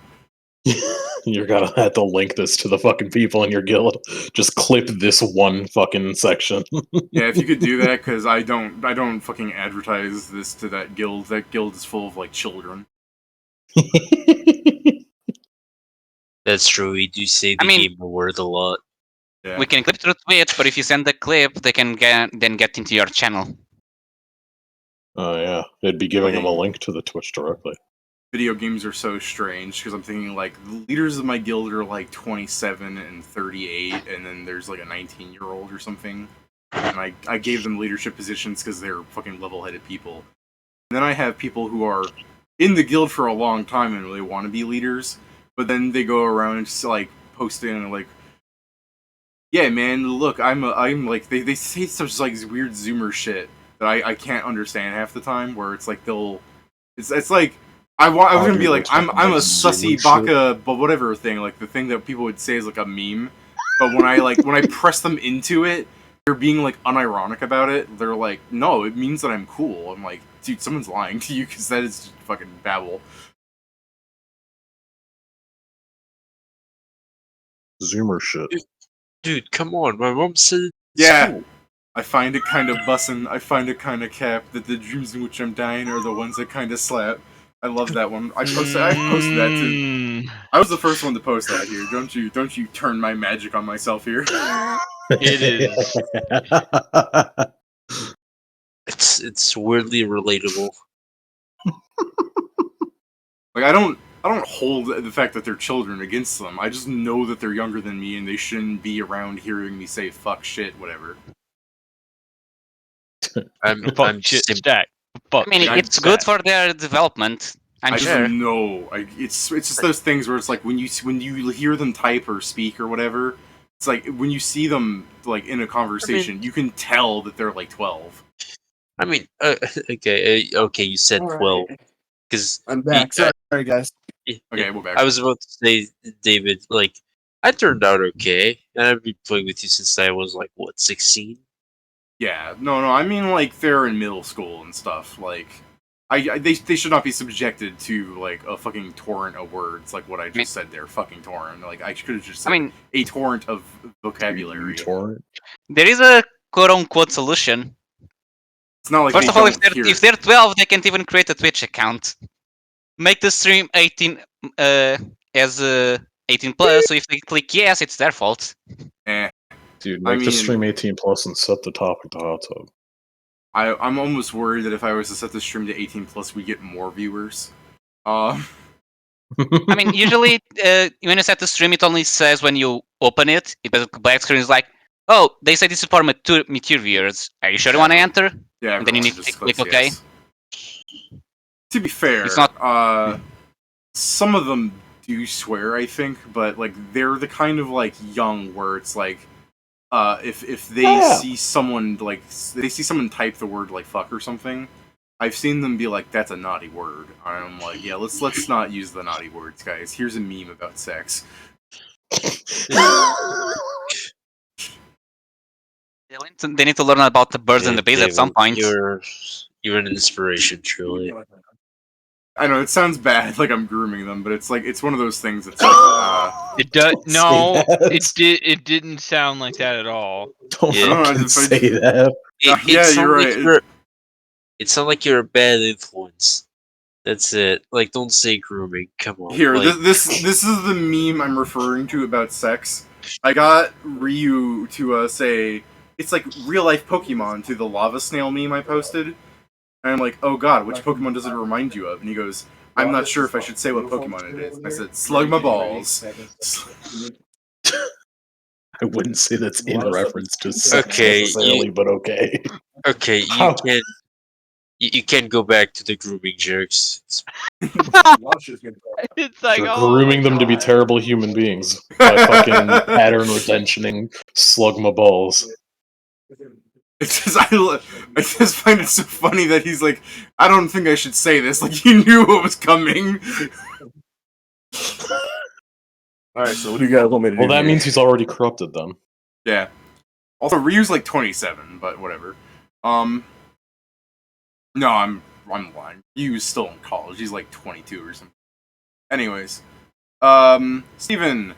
You're gonna have to link this to the fucking people in your guild. Just clip this one fucking section. Yeah, if you could do that, because I don't fucking advertise this to that guild. That guild is full of like children. That's true. We do say the game worth a lot. Yeah. We can clip through Twitch, but if you send the clip, they can then get into your channel. Oh yeah, it'd be giving them a link to the Twitch directly. video games are so strange because I'm thinking like the leaders of my guild are like 27 and 38, and then there's like a 19-year-old or something. And I gave them leadership positions because they're fucking level-headed people. And then I have people who are in the guild for a long time and really want to be leaders, but then they go around and just like posting and like, yeah, man, look, I'm like they say such like weird Zoomer shit that I can't understand half the time. Where it's like it's like I was gonna be like I'm a sussy baka but whatever thing, like the thing that people would say is like a meme, but when I press them into it, they're being like unironic about it. They're like, no, it means that I'm cool. I'm like, dude, someone's lying to you because that is just fucking babble. Zoomer shit. Dude, come on. My mom said. Yeah. School. I find it kind of bussin', I find it kind of cap, that the dreams in which I'm dying are the ones that kind of slap. I love that one. I posted that too. I was the first one to post that here. Don't you turn my magic on myself here. It is. It's weirdly relatable. Like I don't hold the fact that they're children against them. I just know that they're younger than me and they shouldn't be around hearing me say fuck shit, whatever. I'm shit sim- stack. Fuck. I mean, I'm it's good sad. for their development. I'm I sure. just know. It's just those things where it's like when you hear them type or speak or whatever, it's like when you see them like in a conversation, you can tell that they're like 12. I mean, okay, you said All right. 12 because I'm back. Sorry, guys. Okay, we're back. I was about to say, David, like I turned out okay, and I've been playing with you since I was like what 16. Yeah, no, I mean like they're in middle school and stuff. Like, they should not be subjected to like a fucking torrent of words like what I just said there. Fucking torrent. Like I could have just said I mean, a torrent of vocabulary. Torrent. there is a quote-unquote solution. It's not like First they of all, don't hear if it. they're 12, they can't even create a Twitch account. Make the stream 18 as 18 plus. So if they click yes, it's their fault. Dude, I make the mean- stream 18 plus and set the topic to hot tub. I'm almost worried that if I was to set the stream to 18 plus, we get more viewers. I mean, usually when you set the stream, it only says when you open it. It does a black screen. Is like, oh, they say this is for mature viewers. Are you sure you want to enter? yeah, And then you everyone need to just click clicks OK. yes. To be fair, It's not- some of them do swear, I think, but like they're the kind of like young where it's like, if they see someone like they see someone type the word like fuck or something, I've seen them be like, that's a naughty word. I'm like, yeah, let's not use the naughty words, guys. Here's a meme about sex. They need to learn about the birds and the bees at some point. You're an inspiration, truly. I know it sounds bad, like I'm grooming them, but it's like it's one of those things that's like, It does. No, Say it didn't sound like that at all. Don't Yeah. fucking say that. Yeah, sound you're like right. It sounds like you're a bad influence. That's it. Like, don't say grooming. Come on. Here, like, this is the meme I'm referring to about sex. I got Ryu to say it's like real life Pokemon to the lava snail meme I posted, and I'm like, oh god, which Pokemon does it remind you of? And he goes, I'm not sure if I should say what Pokemon it is. And I said, slug my balls. I wouldn't say that's in reference to sex Okay, necessarily, but okay. okay, How- you can't go back to the grooming jerks. It's like You're oh grooming my them to be God. terrible human beings by fucking pattern retentioning slug my balls. It's just I just find it so funny that he's like, I don't think I should say this. Like he knew what was coming. All right, so what do you guys want me to do? Well, that here? means he's already corrupted them. Yeah. Also, Ryu's like 27, but whatever. No, I'm lying. Ryu's still in college. He's like 22 or something. Anyways, Steven,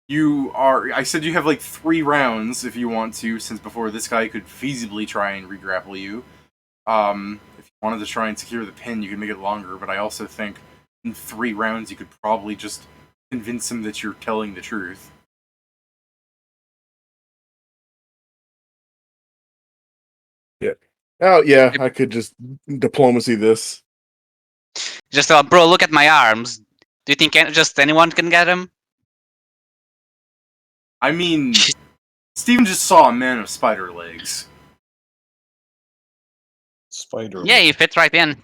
I said you have like 3 rounds if you want to, since before this guy could feasibly try and re-grapple you. If you wanted to try and secure the pin, you could make it longer, but I also think in 3 rounds you could probably just convince him that you're telling the truth. Oh yeah, I could just diplomacy this. Just bro, look at my arms. Do you think just anyone can get him? I mean, Steven just saw a man of spider legs. Spider. Yeah, he fits right in.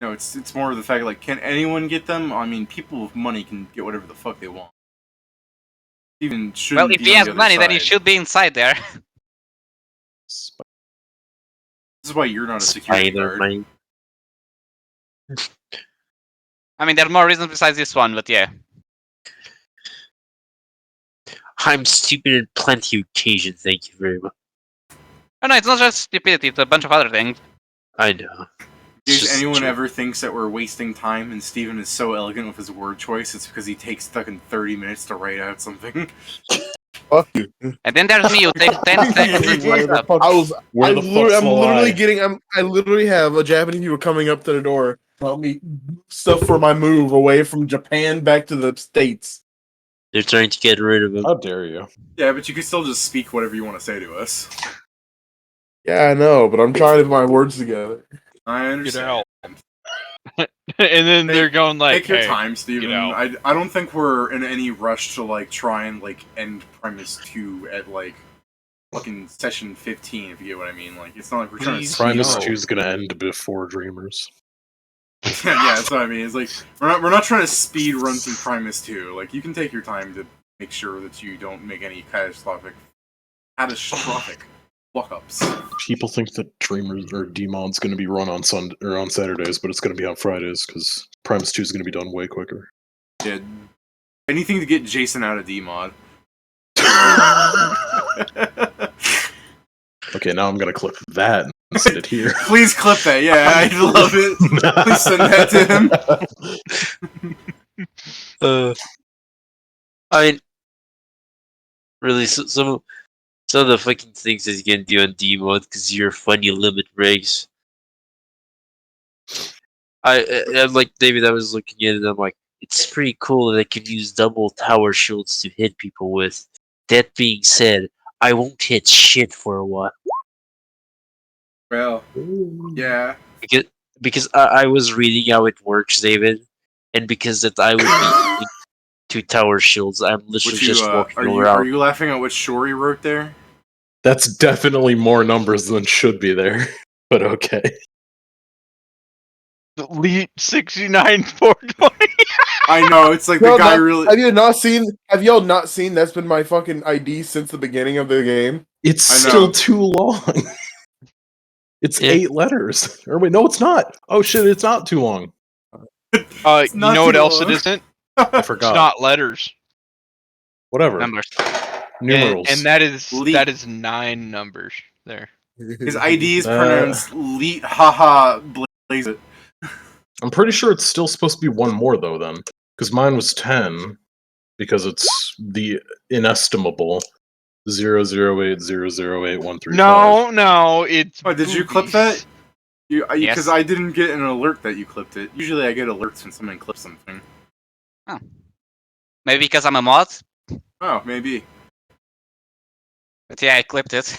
No, it's more of the fact like, can anyone get them? I mean, people with money can get whatever the fuck they want. Steven shouldn't Well, if be he on has the other money, then he side. should be inside there. This is why you're not a security guard. Spider-Man. I mean, there are more reasons besides this one, but yeah. I'm stupid in plenty of occasions, thank you very much. Oh no, it's not just stupidity, it's a bunch of other things. I know. It's If just anyone true. ever thinks that we're wasting time and Steven is so elegant with his word choice, it's because he takes fucking 30 minutes to write out something. Fuck you. And then there's me who takes 10 seconds to do stuff. Where the fuck's the lie? I literally have a Japanese people coming up to the door, help me stuff for my move away from Japan back to the States. They're trying to get rid of him. How dare you? Yeah, but you can still just speak whatever you want to say to us. Yeah, I know, but I'm trying to put my words together. I Get understand. out. And then they're going like, Take your hey, time, Steven. out. I don't think we're in any rush to like try and like end Primus 2 at like fucking session 15, if you get what I mean. Like, it's not like we're trying to Please. speed Primus No. 2 is gonna end before Dreamers. yeah, that's what I mean. It's like we're not trying to speed run through Primus 2. Like, you can take your time to make sure that you don't make any catastrophic fuck-ups. People think that Dreamers or Demon's gonna be run on on Saturdays, but it's gonna be on Fridays because Primus 2 is gonna be done way quicker. Yeah, anything to get Jason out of D-Mod. Okay, now I'm gonna clip that and send it here. Please clip that. Yeah, I'd love it. Please send that to him. I mean, really, some of the fucking things that you can do on D mode because you're funny limit breaks. I'm like David. I was looking at it. I'm like, it's pretty cool that I can use double tower shields to hit people with. That being said, I won't hit shit for a while Well, yeah. because I was reading how it works, David, and because that I would be using 2 tower shields, I'm literally just walking are around. you laughing at what Shori wrote there? That's definitely more numbers than should be there, but okay. Elite 69 420. I know, it's like the Y'all guy not- really. Have y'all not seen that's been my fucking ID since the beginning of the game? It's I know. still too long. It's Yeah. 8 letters. Or wait, no, it's not. Oh shit, it's not too long. You not know what too else long. it isn't? I It's forgot. not letters. Whatever. Numbers. Numerals. And that is Leet. 9 numbers there. His ID is Uh, pronounced Leet Haha Blaze It. I'm pretty sure it's still supposed to be one more though. Then, because mine was 10, because it's the inestimable 008008135. No, it's. Oh, did you clip boobies. that? Because Yes. I didn't get an alert that you clipped it. Usually I get alerts when someone clips something. Maybe because I'm a mod? Oh, maybe. But yeah, I clipped it.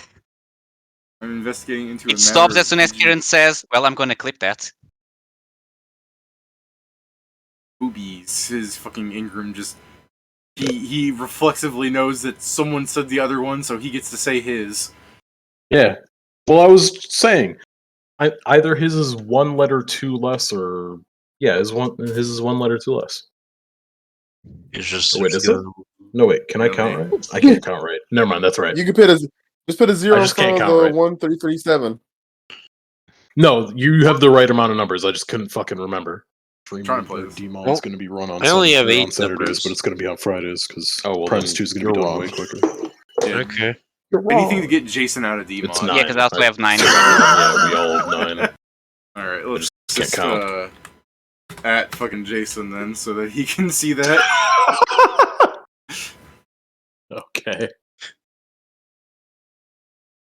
I'm investigating into a It stops matter as soon as of Kieran says, well, I'm gonna clip that. boobies. His fucking Ingram just he reflexively knows that someone said the other one, so he gets to say his. Yeah. Well, I was saying, either his is 1 letter too less, or yeah, his is 1 letter too less. It's just Wait, is it? No, wait. Can I count right? I can't count right. Never mind. That's right. You can just put a zero I in just front can't of count the right. 1337. No, you have the right amount of numbers. I just couldn't fucking remember. Trying to play this. Demon's Well, going to be run on I only have on 8 Saturdays, numbers. but it's going to be on Fridays because Oh, well, Primus then 2 is going to be you're done wrong. way quicker. Yeah. Okay. Anything to get Jason out of D-Mod. It's Yeah, 9. because I also have 9. Yeah, we all have 9. Alright, let's just just can't at fucking Jason then, so that he can see that. Okay.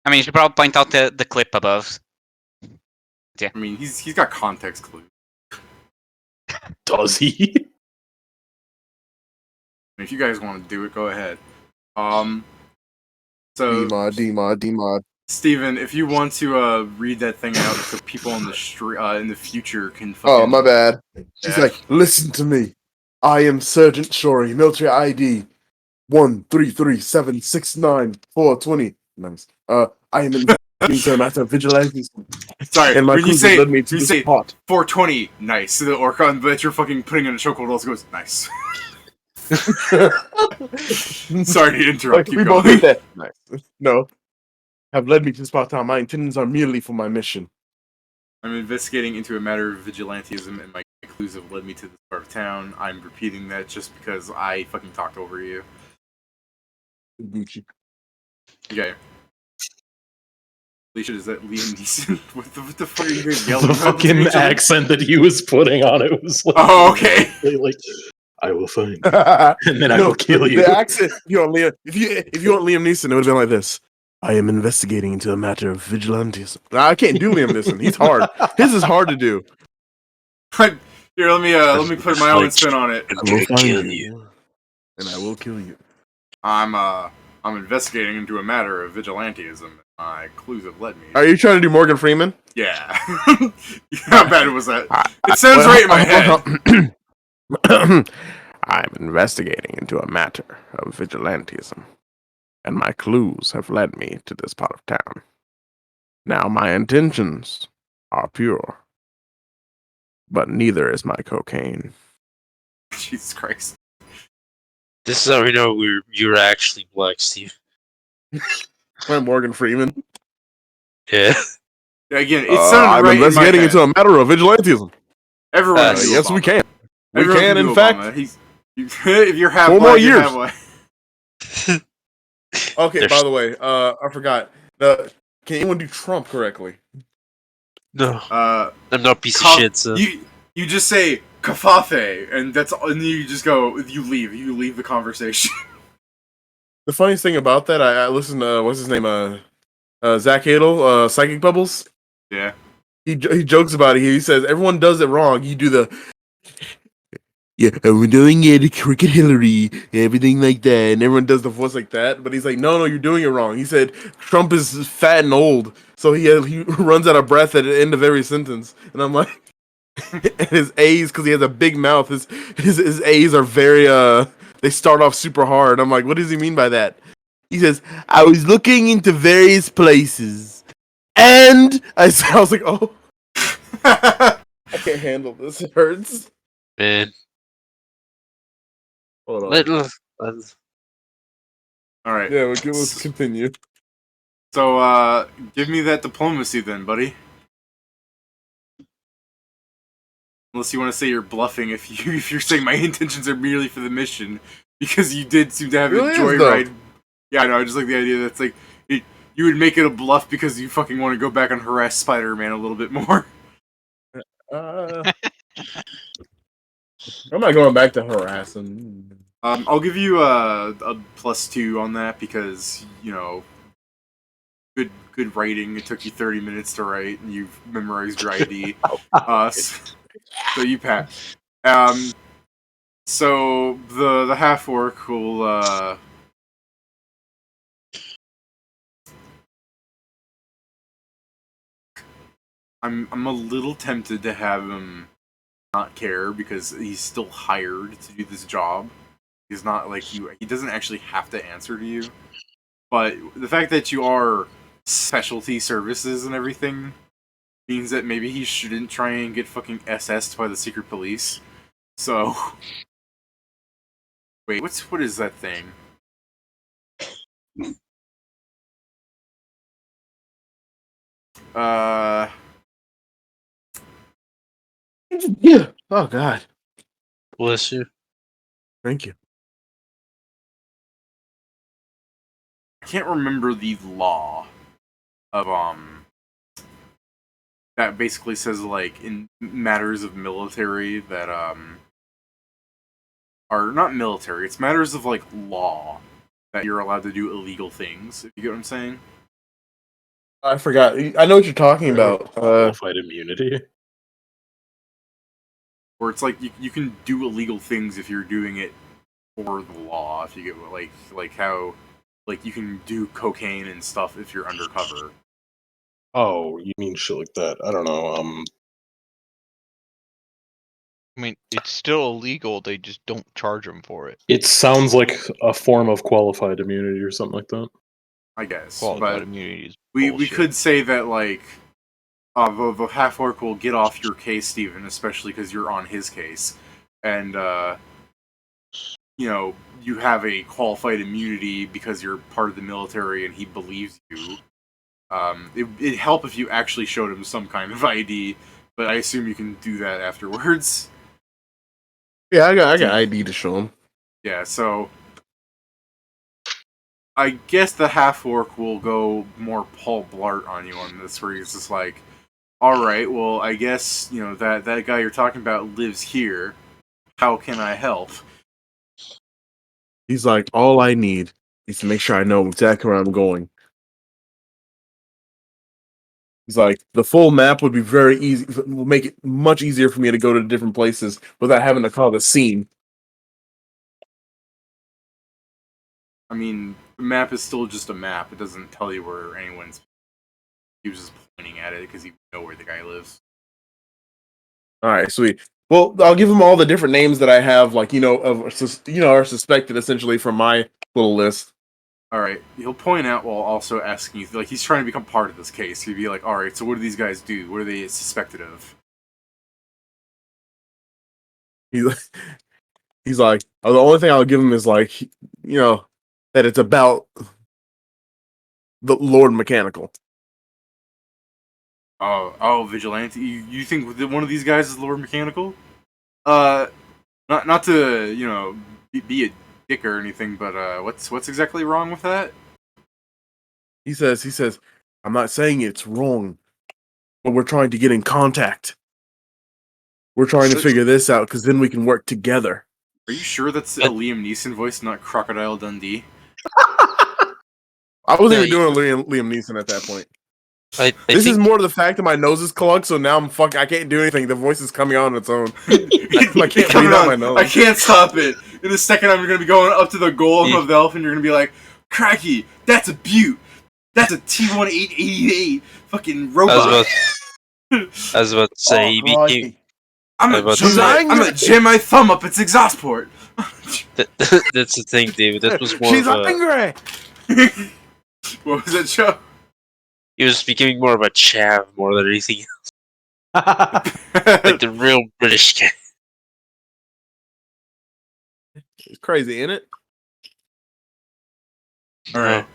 I mean, you should probably point out the clip above. I mean, he's got context clues. Does he? If you guys want to do it, go ahead. So D-mod. Steven, if you want to read that thing out so people on the street in the future can fucking... Oh, my bad. She's Yeah. like, listen to me. I am Sergeant Shori, military ID 133769420. Nice. I am in a matter of vigilantes. Sorry, And my when you cruiser say led me to this spot. 420, nice. The Orcon that you're fucking putting in a chokehold also goes, nice. Sorry to interrupt. Like, Keep we both going. did that. Nice. No. Have led me to this spot. My intentions are merely for my mission. I'm investigating into a matter of vigilantism, and my clues have led me to this part of town. I'm repeating that just because I fucking talked over you. Gucci. Okay. Alicia, is that Liam Neeson? What the fuck are you guys yelling The about fucking between each other? accent that he was putting on it was like, Oh, okay. like, I will find you, and then I will kill you. The accent, if you want Liam Neeson, it would have been like this. I am investigating into a matter of vigilantism. Nah, I can't do Liam Neeson. He's hard. His is hard to do. Here, let me put my own spin on it. I'm gonna kill you. And I will kill you. I'm investigating into a matter of vigilantism. My clues have led me. Are you trying to do Morgan Freeman? Yeah. How bad was that? It sounds right in my head. I'm investigating into a matter of vigilantism, and my clues have led me to this part of town. Now my intentions are pure, but neither is my cocaine. Jesus Christ. This is how we know you're actually black, Steve. I'm Morgan Freeman. Yeah. Again, it sounded I'm right in my investigating head. into a matter of vigilantism. Everyone knew Yes, Obama. we can. We Everyone can, knew in fact. Obama. If you're half 4 more black, you're years. half black. Okay, There's- by the way, I forgot. Can anyone do Trump correctly? No. I'm I'm not a piece of Ka- shit, so. You just say kafafe, and that's all, and you just go. You leave the conversation. The funniest thing about that, I listened to what's his name, Zach Hadel, Psychic Bubbles. Yeah. He jokes about it. He says everyone does it wrong. You do the we're doing it, Cricket Hillary, everything like that, and everyone does the voice like that. But he's like, no, you're doing it wrong. He said Trump is fat and old, so he runs out of breath at the end of every sentence. And I'm like, and his A's, because he has a big mouth, his A's are very they start off super hard. I'm like, what does he mean by that? He says, I was looking into various places, and I was like, oh, I can't handle this. It hurts. Man. Hold on. Let's- All right. Yeah, let's continue. So, give me that diplomacy then, buddy. Unless you want to say you're bluffing, if you're saying my intentions are merely for the mission, because you did seem to have Really a is, joyride. Yeah, I know. I just like the idea that's like you would make it a bluff because you fucking want to go back and harass Spider-Man a little bit more. I'm not going back to harassing. I'll give you a +2 on that because good writing. It took you 30 minutes to write, and you've memorized your ID. So you pass. So the half orc will I'm a little tempted to have him not care because he's still hired to do this job. He's not like you. He doesn't actually have to answer to you. But the fact that you are specialty services and everything means that maybe he shouldn't try and get fucking SS'd by the secret police. So wait, what is that thing? Yeah. Oh God. Bless you. Thank you. I can't remember the law of that basically says like in matters of military that are not military, it's matters of like law that you're allowed to do illegal things, if you get what I'm saying. I forgot. I know what you're talking about. Qualified immunity. Or it's like you can do illegal things if you're doing it for the law, if you get like how like you can do cocaine and stuff if you're undercover. Oh, you mean shit like that? I don't know. I mean, it's still illegal. They just don't charge them for it. It sounds like a form of qualified immunity or something like that. I guess, Qualified but immunity is we bullshit. could say that like the half orc will get off your case, Steven, especially because you're on his case, and you know you have a qualified immunity because you're part of the military and he believes you. It'd help if you actually showed him some kind of ID, but I assume you can do that afterwards. Yeah, I got ID to show him. Yeah, so I guess the half orc will go more Paul Blart on you on this, where he's just like, "All right, well, I guess you know that guy you're talking about lives here. How can I help?" He's like, all I need is to make sure I know exactly where I'm going. He's like, the full map would be very easy, will make it much easier for me to go to different places without having to call the scene. I mean, the map is still just a map. It doesn't tell you where anyone's. He was just pointing at it because he know where the guy lives. All right, sweet. Well, I'll give him all the different names that I have, like are suspected essentially from my little list. All right, he'll point out while also asking you, like he's trying to become part of this case. He'd be like, "All right, so what do these guys do? What are they suspected of?" He's like, oh, the only thing I'll give him is like, that it's about the Lord Mechanical. Oh, vigilante. You think that one of these guys is Lord Mechanical? Not to be a dick or anything, but what's exactly wrong with that? He says, I'm not saying it's wrong, but we're trying to get in contact. We're trying to figure this out because then we can work together. Are you sure that's a Liam Neeson voice, not Crocodile Dundee? I wasn't even doing a Liam Neeson at that point. This is more to the fact that my nose is clogged, so now I can't do anything. The voice is coming on its own. I can't breathe out my nose. I can't stop it. In a second, I'm going to be going up to the golem of the elf, and you're going to be like, "Cracky, that's a beaut. That's a T-1888 fucking robot." I was about to say, he became... I'm gonna jam my thumb up its exhaust port. That's the thing, David. That was more She's of a... angry! What was that show? He was becoming more of a chav more than anything else. Like the real British guy. It's crazy, isn't it? Alright.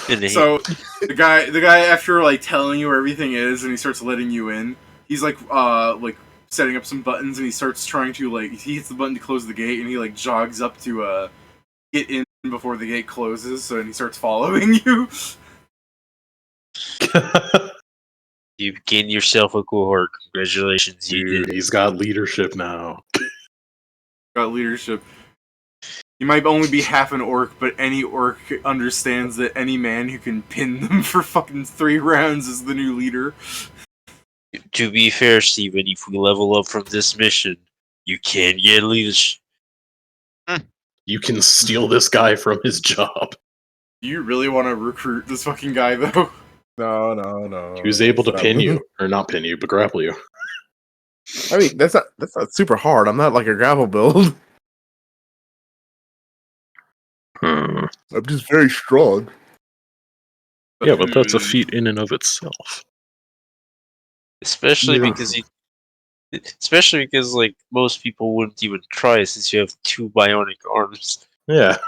Didn't So the guy after like telling you where everything is and he starts letting you in, he's like setting up some buttons and he starts trying to he hits the button to close the gate and he like jogs up to get in before the gate closes, so and he starts following you. You gained yourself a cohort. Congratulations, you Dude, did. he's got leadership now. Got leadership. You might only be half an orc, but any orc understands that any man who can pin them for fucking 3 rounds is the new leader. To be fair, Steven, if we level up from this mission, you can get leadership. You can steal this guy from his job. Do you really want to recruit this fucking guy, though? No. He was able to pin you, or not pin you, but grapple you. I mean, that's not super hard. I'm not like a gravel build. I'm just very strong. Yeah, but that's a feat in and of itself. Especially Yeah. because like most people wouldn't even try since you have 2 bionic arms. Yeah.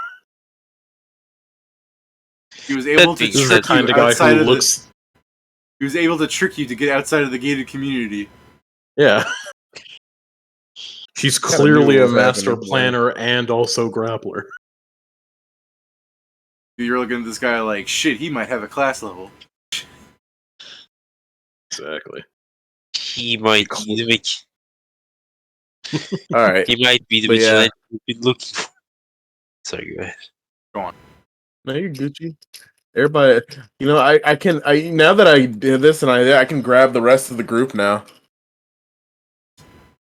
He was able to This This is the trick kind you of guy outside who of looks... He was able to trick you to get outside of the gated community. Yeah. He's Kinda clearly knew a what was master happening, planner and also grappler. You're looking at this guy like, shit, he might have a class level. Exactly. He might be the All right. he might be the But yeah. vigilante we've been looking for. Sorry, go ahead. No, you're Gucci. Everybody, I can now that I did this and I can grab the rest of the group now.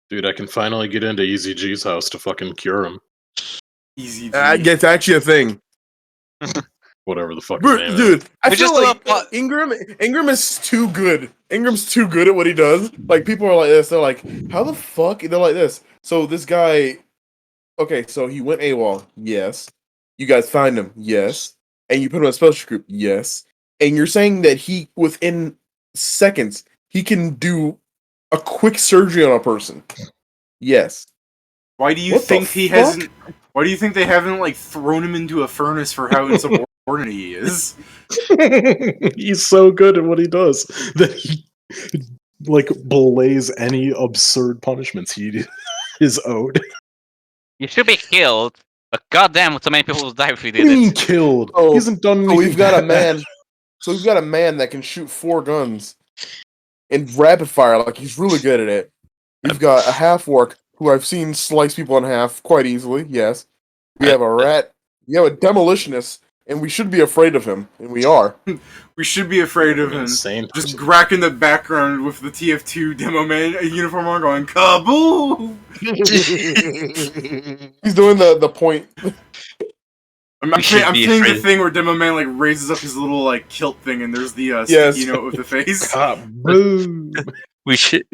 Dude, I can finally get into Easy G's house to fucking cure him. Easy G. It's actually a thing. whatever the fuck his Bro, name is. dude, I We feel just like love- Ingram is too good. Ingram's too good at what he does. Like, people are like this. They're like, how the fuck? They're like this. So this guy, okay, so he went AWOL. Yes. You guys find him. Yes. And you put him in a special group. Yes. And you're saying that he, within seconds, he can do a quick surgery on a person. Yes. Why do you What the think he fuck? hasn't? Why do you think they haven't like thrown him into a furnace for how insubordinate he is? He's so good at what he does that he like belays any absurd punishments he is owed. You should be killed, but goddamn, so many people will die if we What do did you mean it. killed? Oh, he hasn't done So anything. we've got a bad. man. So we've got a man that can shoot 4 guns in rapid fire. Like, he's really good at it. We've got a half orc who I've seen slice people in half quite easily. Yes. We have a rat. We have a demolitionist, and we should be afraid of him, and we are. We should be afraid of him. Insane. Just Grac in the background with the TF2 demo man uniform on, going kaboom. He's doing the point. I'm should be seeing the afraid. thing where demo man like raises up his little like kilt thing, and there's the Yes. sticky note with the face. Boom. We should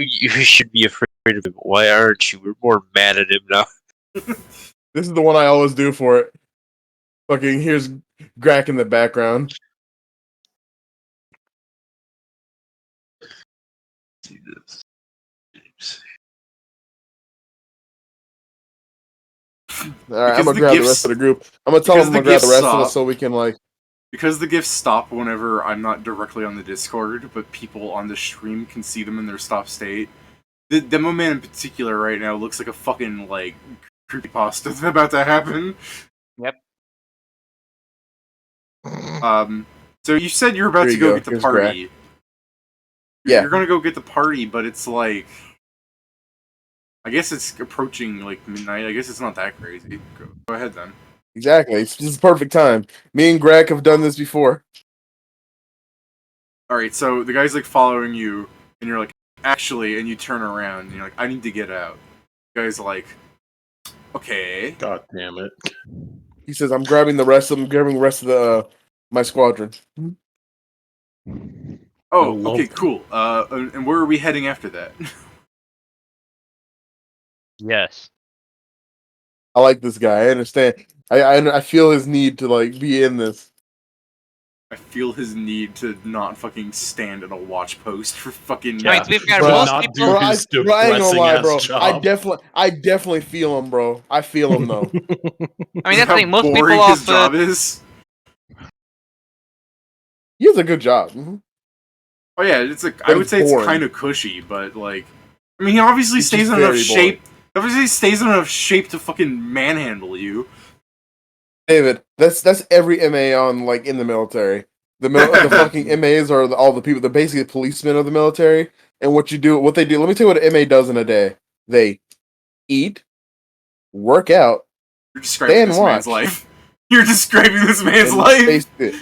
be afraid of him. Why aren't you? We're more mad at him now. This is the one I always do for it. Fucking, here's Grac in the background. See this. Alright, Because I'm gonna the grab the gifts- rest of the group. I'm gonna tell because them the I'm gonna grab the gifts rest of us suck. so we can, like... Because the gifts stop whenever I'm not directly on the Discord, but people on the stream can see them in their stop state. The demo man in particular right now looks like a fucking like creepypasta that's about to happen. Yep. So you said you're about Here to you go go. get the Here's party. Yeah. You're gonna go get the party, but it's like, I guess it's approaching like midnight. I guess it's not that crazy. Go ahead then. Exactly. It's just the perfect time. Me and Grac have done this before. Alright, so the guy's like following you, and you're like, actually, and you turn around, and you're like, I need to get out. The guy's like, okay. God damn it. He says, I'm grabbing the rest of them, grabbing the rest of the my squadron. Oh, love okay, that. cool. And where are we heading after that? Yes. I like this guy. I understand. I feel his need to like be in this. I feel his need to not fucking stand at a watch post for fucking. I mean, to be fair, Bro, most not people. do Bro, his I ain't gonna depressing lie, ass bro. job. I definitely feel him, bro. I feel him though. I mean, that's the how thing. Most people boring off his the. job is. He has a good job. Mhm. Oh yeah, it's like I But would it's say it's boring. kind of cushy, but like, I mean, he obviously It's stays just in enough very shape. Obviously, stays in enough shape to fucking manhandle you. David, that's every MA on like in the military. The fucking MAs are all the people. They're basically the policemen of the military. And what they do. Let me tell you what an MA does in a day. They eat, work out, You're describing Stay and this man's watch. life. You're describing this man's and life. basically-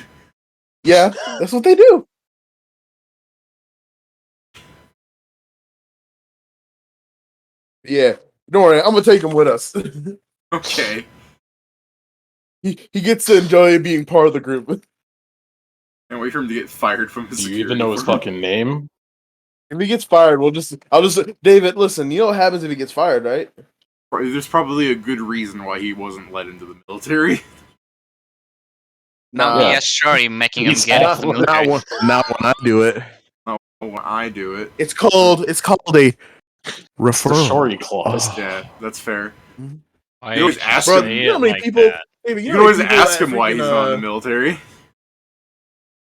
yeah, that's what they do. Yeah, don't worry. I'm gonna take him with us. Okay. he gets to enjoy being part of the group. Can't wait for him to get fired from his. Do you security even know his firm. fucking name? If he gets fired, I'll just David. Listen, you know what happens if he gets fired, right? There's probably a good reason why he wasn't let into the military. Not Nah. me as Shori making him He's get not- into the military. Not when I do it. When I do it. It's called a It's the referral. Shori clause. Yeah, that's fair. I You always ask Bro, him. you know how many people? David, You know can how always many people ask him that why he's freaking, not in the military.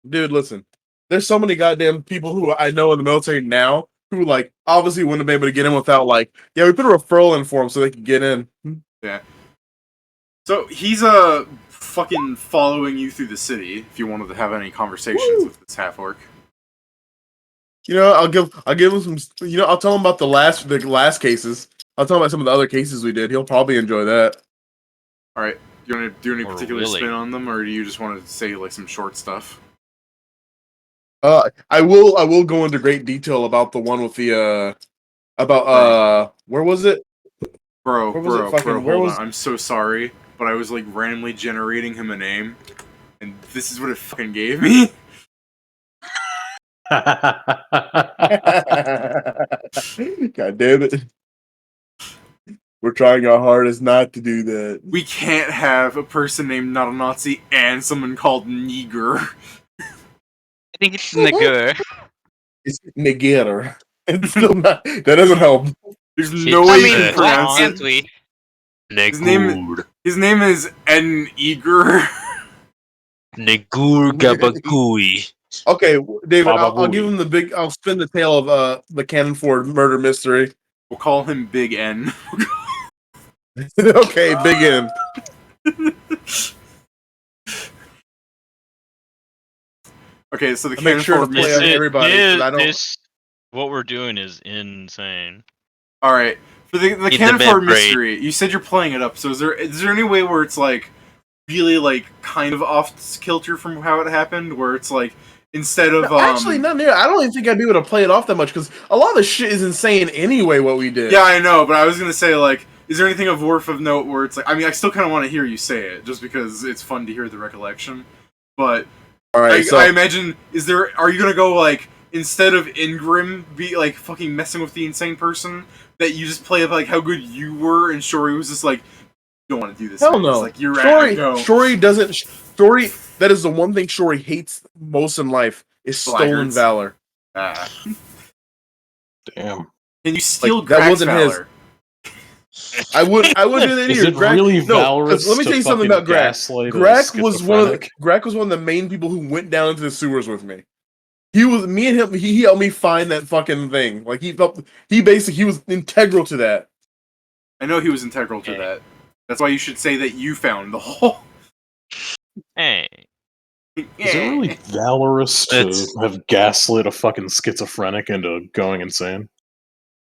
Dude, listen. There's so many goddamn people who I know in the military now who like obviously wouldn't have been able to get in without like we put a referral in for them so they could get in. So he's fucking following you through the city. If you wanted to have any conversations Woo. with this half orc. You know, I'll give him some. You know, I'll tell him about the last cases. I'll tell him about some of the other cases we did. He'll probably enjoy that. All right. Do you want to do any Or particular willing. spin on them, or do you just want to say like some short stuff? I will go into great detail about the one with the where was it? Bro, Where was it? Fucking- where hold was- on. I'm so sorry, but I was like randomly generating him a name, And this is what it fucking gave me. God damn it. We're trying our hardest not to do that. We can't have a person named Not a Nazi and someone called Neger. I think it's Nagur. It's Negator. It's still not. That doesn't help. There's no I way you mean, can why pronounce can't it. we? Negur. His name is N. Eager. Negur Gabagui. Okay, David, Baba I'll give Booey. him the big. I'll spin the tale of the Cannon Ford murder mystery. We'll call him Big N. Okay, big N. Okay, so the I make Cannon sure to Ford play mystery. up everybody. 'Cause I don't. What we're doing is insane. All right, for the In the Cannon Ford membrane. mystery, you said you're playing it up. So is there any way where it's like really like kind of off kilter from how it happened, where it's like instead of No, actually, not near. I don't even think I'd be able to play it off that much because a lot of the shit is insane anyway. What we did. Yeah, I know, but I was gonna say like, is there anything of worth of note where it's like? I mean, I still kind of want to hear you say it, just because it's fun to hear the recollection. But All right. I imagine, are you gonna go like instead of Ingram be like fucking messing with the insane person, that you just play up like how good you were, and Shori was just like, don't want to do this. Hell man." no. It's like you're Shori, go. Shori doesn't. Shori. That is the one thing Shori hates most in life is stolen Blackguards. valor. Ah. Damn. Can you steal Like, that Grac's wasn't his. valor? I would do that Is either. it really valorous? Let me to tell you something fucking about Grac. gaslight a Grac was one of the main people who went down into the sewers with me. He was me and him. He helped me find that fucking thing. Like he was integral to that. I know he was integral to that. That's why you should say that you found the hole. Hey. Is it really valorous to It's- have gaslit a fucking schizophrenic into going insane?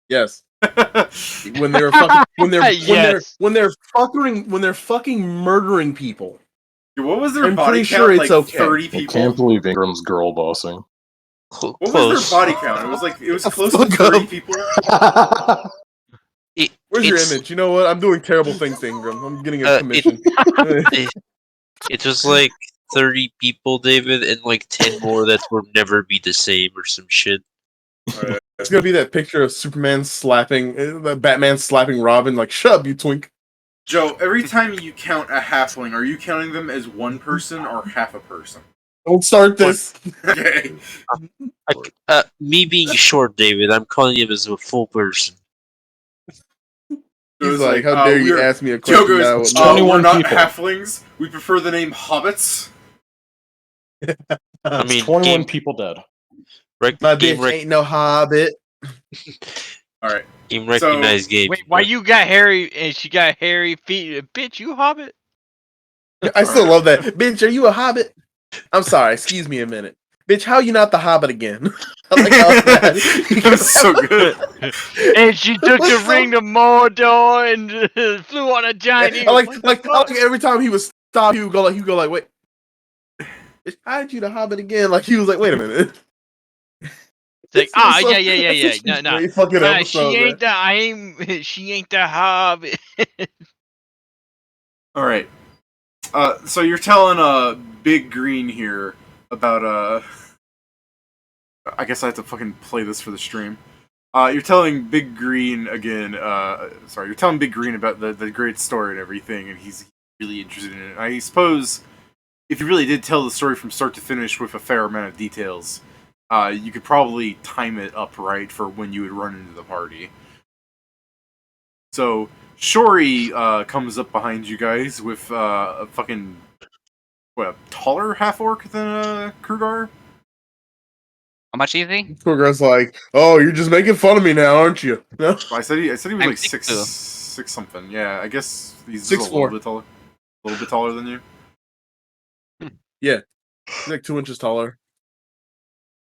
Yes. When they're fucking Yes. when they're fucking murdering people. What was their I'm body pretty count? sure Like it's okay. 30 I people. can't believe Ingram's girl bossing. Cl- What close. was their body count? It was close to Fuck 30 up. people. Where's your It's- image? You know what? I'm doing terrible things to Ingram. I'm getting a it- commission. It was like 30 people, David, and like 10 more that will never be the same or some shit. It's gonna be that picture of Superman Batman slapping Robin. Like, shut up, you twink. Joe, every time you count a halfling, are you counting them as one person or half a person? Don't start this. Okay. Me being short, David, I'm calling him as a full person. So He's it's like, how dare you we're- ask me a Joe question? that I goes, would know." 21 we're not people. halflings. We prefer the name hobbits. I mean, 21 game, people dead. My game, bitch ain't no hobbit. Alright. game recognized game. Wait, why you got hairy and she got hairy feet? Bitch, you hobbit? I still love that. Bitch, are you a hobbit? I'm sorry, excuse me a minute. Bitch, how you not the hobbit again? I like all that. That's so good. And she took the What's so- ring to Mordor and flew on a giant I eagle. like, What the like, I fuck? like every time he was stopped, he would go like, wait. Bitch, how did you the hobbit again? Like he was like, wait a minute. It's like, It's so- yeah. that's such a No. great fucking Nah, episode, man. she ain't the hobbit. Alright. So you're telling Big Green here about I guess I have to fucking play this for the stream. You're telling Big Green again, you're telling Big Green about the great story and everything, and he's really interested in it. I suppose if you really did tell the story from start to finish with a fair amount of details, you could probably time it up right for when you would run into the party. So Shori comes up behind you guys with a fucking a taller half orc than Krugar. How much is he? Krugar's like, oh, you're just making fun of me now, aren't you? No. I said he was I'm like 6'2". six something. Yeah, I guess he's 6'4". just a little bit taller than you. He's like 2 inches taller.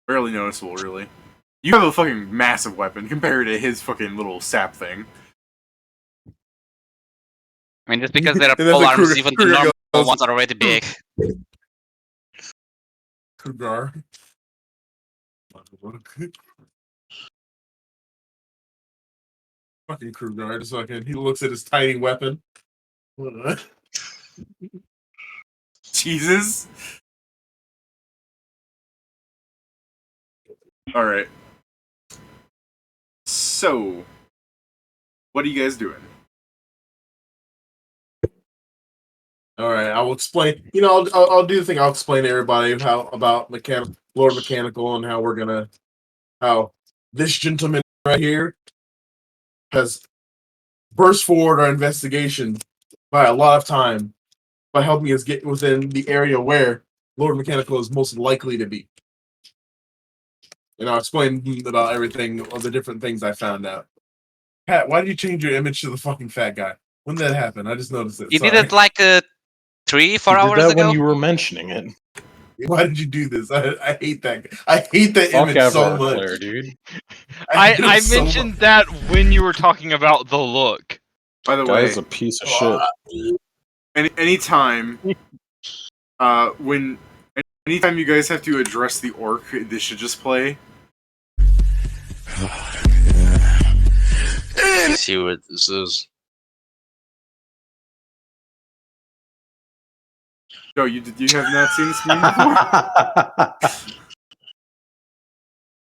Barely noticeable, really. You have a fucking massive weapon compared to his fucking little sap thing. I mean, just because they're And then pole the arms, Kruger- even the Kruger normal goes- ones are already big. Krugar. Fucking Krugar. Just fucking, he looks at his tiny weapon. Jesus. Alright. So, what are you guys doing? All right, I will explain. You know, I'll do the thing. I'll explain to everybody how about Lord Mechanical, and how this gentleman right here has burst forward our investigation by a lot of time by helping us get within the area where Lord Mechanical is most likely to be. And I'll explain about everything, all the different things I found out. Pat, why did you change your image to the fucking fat guy? When did that happen? I just noticed it. You did Sorry. it like 3-4 You did hours that ago. when you were mentioning it. Why did you do this? I hate that. I hate that Fuck image so Avatar much. Claire, dude. hate I it so mentioned much. that when you were talking about the look. By the way, Guy's a piece of shit. anytime anytime you guys have to address the orc, this should just play. Let's see what this is. Joe, you have not seen this meme before?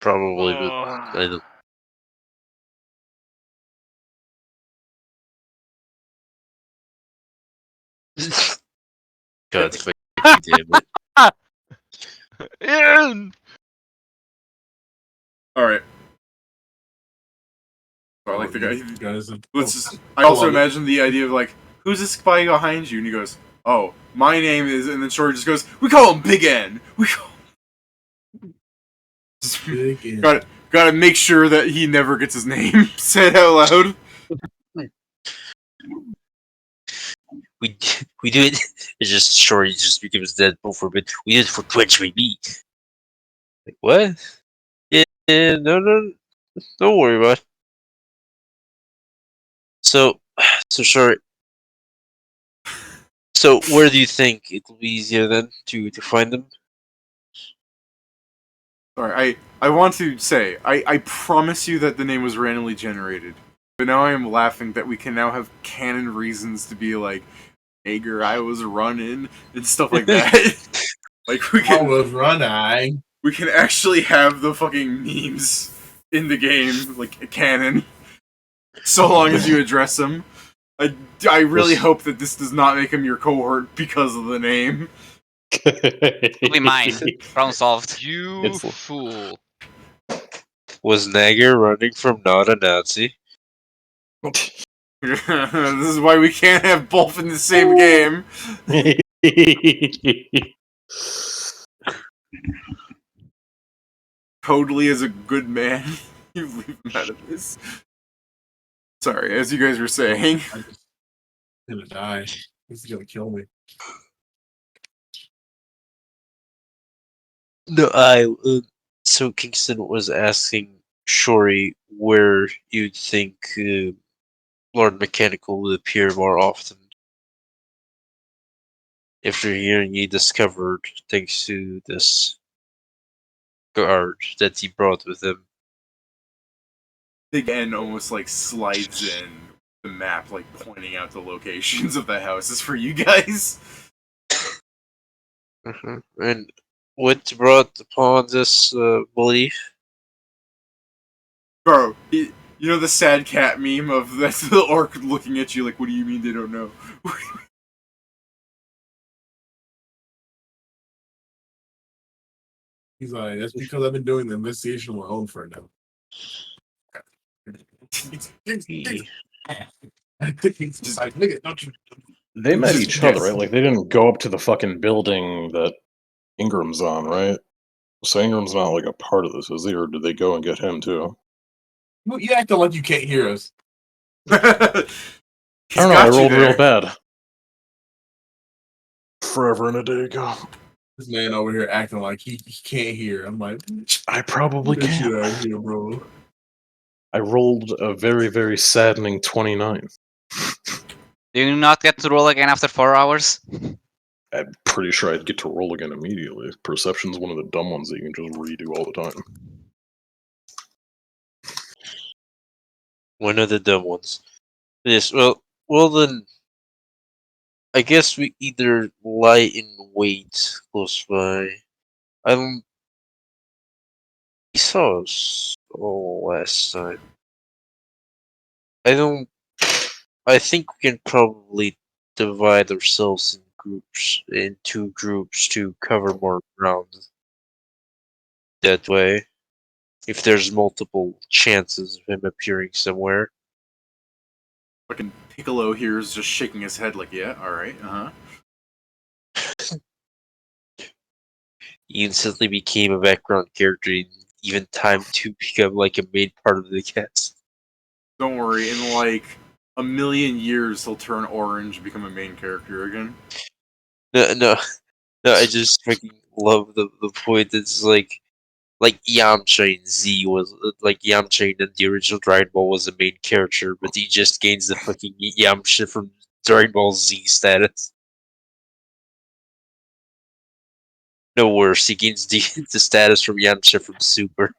Probably, but I don't. God fucking damn it. Ian! Alright. I like the guy. Guys, Let's just, I also imagine the idea of like, who's this guy behind you? And he goes, oh, my name is, and then Shori just goes, we call him Big N. We call Gotta make sure that he never gets his name said out loud. We do it. It's just Shori just becomes Deadpool for a bit. We did it for Twitch, baby. Like what? Yeah, no, don't worry about it. So Shori. So where do you think it will be easier then to find them? Sorry, I want to say, I promise you that the name was randomly generated. But now I am laughing that we can now have canon reasons to be like, Ager, I was running, and stuff like that. Like, I was running. we can actually have the fucking memes in the game, like, canon. So long as you address them. I really hope that this does not make him your cohort because of the name. It'll be mine. Problem solved. You It's- fool. Was Nagar running from not a Nazi? This is why we can't have both in the same game. Totally as a good man. You leave him out of this. Sorry, as you guys were saying. I'm just gonna die. He's gonna kill me. No, so Kingston was asking Shori where you'd think Lord Mechanical would appear more often. After hearing he discovered, thanks to this guard that he brought with him. Big N almost like slides in the map, like pointing out the locations of the houses for you guys. And what brought upon this belief? Bro, you know the sad cat meme of that's the orc looking at you like, what do you mean they don't know? He's like, that's because I've been doing the investigation on my own for now. Just like, nigga, don't you? They met Just each guess. other, right? Like, they didn't go up to the fucking building that Ingram's on, right? So Ingram's not, like, a part of this, is he? Or did they go and get him, too? You acting like you can't hear us. He's I don't know, I rolled real bad. Forever and a day ago. This man over here acting like he can't hear. I'm like, I probably get can't. you out of here, bro. I rolled a very, very saddening 29. Do you not get to roll again after 4 hours? I'm pretty sure I'd get to roll again immediately. Perception's one of the dumb ones that you can just redo all the time. One of the dumb ones. Yes, well then. I guess we either lie in wait close by. I don't. He saw us all last time. I don't. I think we can probably divide ourselves in two groups to cover more ground. That way, if there's multiple chances of him appearing somewhere. Fucking Piccolo here is just shaking his head like, yeah, alright, He instantly became a background character in even time to become like a main part of the cast. Don't worry, in like a million years he'll turn orange and become a main character again. No, I just freaking love the point that's like Yamcha in Z was like Yamcha in the original Dragon Ball was the main character, but he just gains the fucking Yamcha from Dragon Ball Z status. No worse, he gains the status from Yamcha from Super.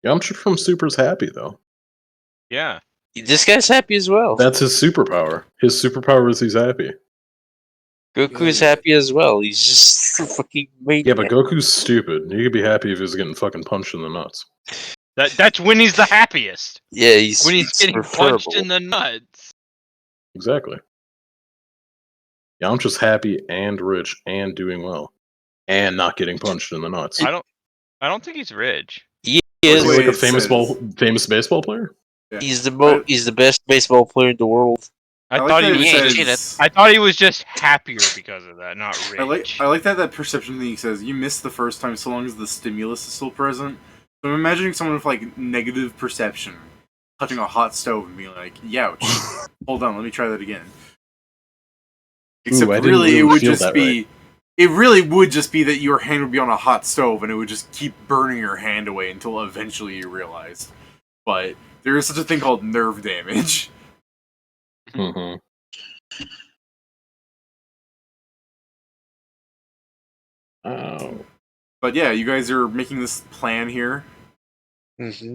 Yamcha from Super's happy though. Yeah. This guy's happy as well. That's his superpower. His superpower is he's happy. Goku is Yeah. happy as well. He's just a fucking maniac. Yeah, but Goku's stupid. He could be happy if he was getting fucking punched in the nuts. That's when he's the happiest. Yeah, he's When he's it's getting punched in preferable. the nuts. Exactly. Yamcha's happy and rich and doing well. And not getting punched in the nuts. I don't think he's rich. He Is is. he like a It famous says- famous baseball player? Yeah. He's the best baseball player in the world. I like thought that he it was cheated. says- I thought he was just happier because of that, not rich. I like that perception thing he says, you missed the first time so long as the stimulus is still present. So I'm imagining someone with like negative perception touching a hot stove and being like, youch. Hold on, let me try that again. Except I didn't really it would feel just that be right. it really would just be that your hand would be on a hot stove and it would just keep burning your hand away until eventually you realized. But there is such a thing called nerve damage. Mm-hmm. Oh. But yeah, you guys are making this plan here. Mm-hmm.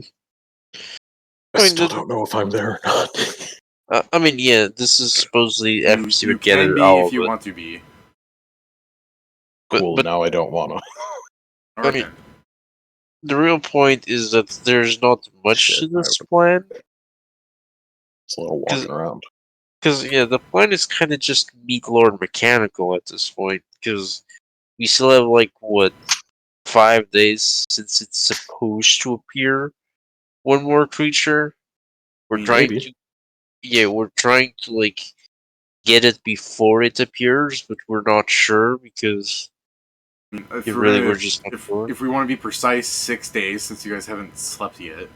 I still don't know if I'm there or not. I mean, yeah, this is supposedly after You Steven can gathered be all if of you it. want to be. Cool, But now I don't wanna. Alright mean, then. the real point is that there's not much Shit, to this I- plan. It's a little walking around. Because, yeah, the plan is kind of just meet Lord Mechanical at this point. Because we still have, like, what, 5 days since it's supposed to appear? One more creature? We're trying Maybe. to. Yeah, we're trying to, like, get it before it appears, but we're not sure because If it we're really gonna- we're just not sure. if we want to be precise, 6 days since you guys haven't slept yet.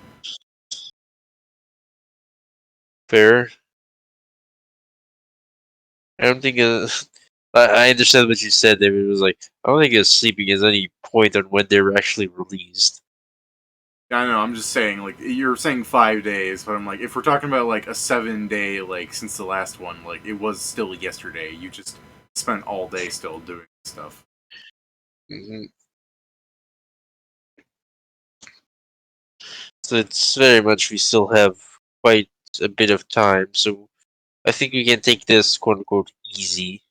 Fair. I don't think. I understand what you said. David was like, I don't think sleeping has any point on when they were actually released. I know, I'm just saying, like, you're saying 5 days, but I'm like, if we're talking about, like, a 7-day, like, since the last one, like, it was still yesterday. You just spent all day still doing stuff. Hmm. So it's very much we still have quite a bit of time. So I think we can take this quote unquote easy.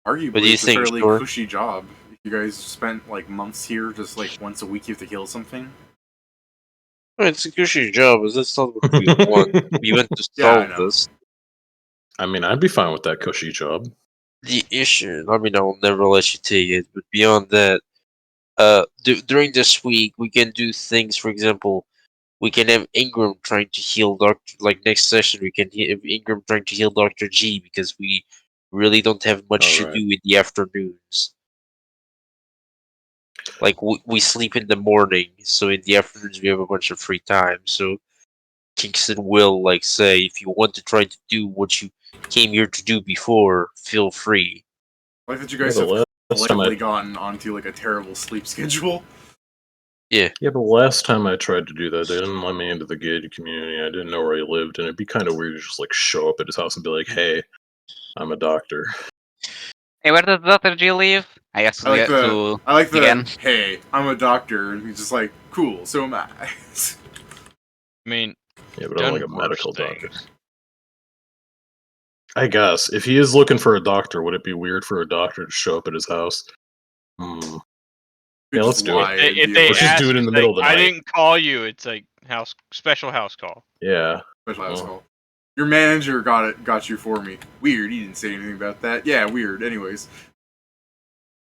Arguably, What do you it's a think, fairly Shori? cushy job. You guys spent, like, months here, just, like, once a week you have to kill something. Well, it's a cushy job, but that's not what we want. We want to Yeah, I solve know. this. I mean, I'd be fine with that cushy job. The issue, I mean, I will never let you take it, but beyond that, during this week, we can do things, for example, we can have Ingram trying to heal Doctor. Like next session, we can have Ingram trying to heal Dr. G because we really don't have much to Alright. do in the afternoons. Like we sleep in the morning, so in the afternoons we have a bunch of free time. So Kingston will like say, if you want to try to do what you came here to do before, feel free. I like that you Yeah, guys the have last time collectively I gotten onto, like, a terrible sleep schedule. yeah, the last time I tried to do that, they didn't let me into the gated community. I didn't know where he lived, and it'd be kind of weird to just like show up at his house and be like, "Hey, I'm a doctor." Hey, where does Dr. G live? I asked I like the, to I like the, again. hey, I'm a doctor, and he's just like, cool, so am I. I mean, Yeah, but I'm done like a worse medical doctor. things. I guess if he is looking for a doctor, would it be weird for a doctor to show up at his house? Hmm. Yeah, let's do it. If they Let's just do it in ask, the it's middle like, of the I night. didn't call you. It's like special house call. Yeah. Special house Oh. call. Your manager got you for me. Weird. He didn't say anything about that. Yeah, weird. Anyways,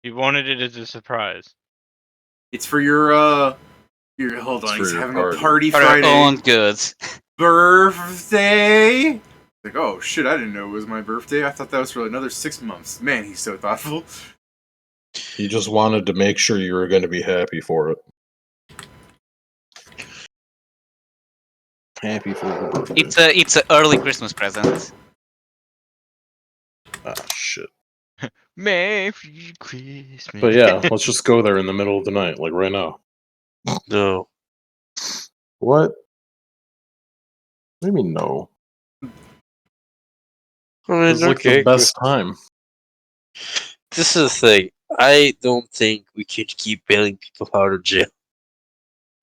He wanted it as a surprise. it's for your hold It's on. for He's your having party. a party For our Friday own good. birthday. Like, oh shit! I didn't know it was my birthday. I thought that was for another 6 months. Man, he's so thoughtful. He just wanted to make sure you were going to be happy for it. Happy for your birthday. It's a early Christmas present. Ah, shit. Merry Christmas. But yeah, let's just go there in the middle of the night, like right now. No. What? What do you mean no? I mean, It's like the best time. This is the thing. I don't think we can keep bailing people out of jail.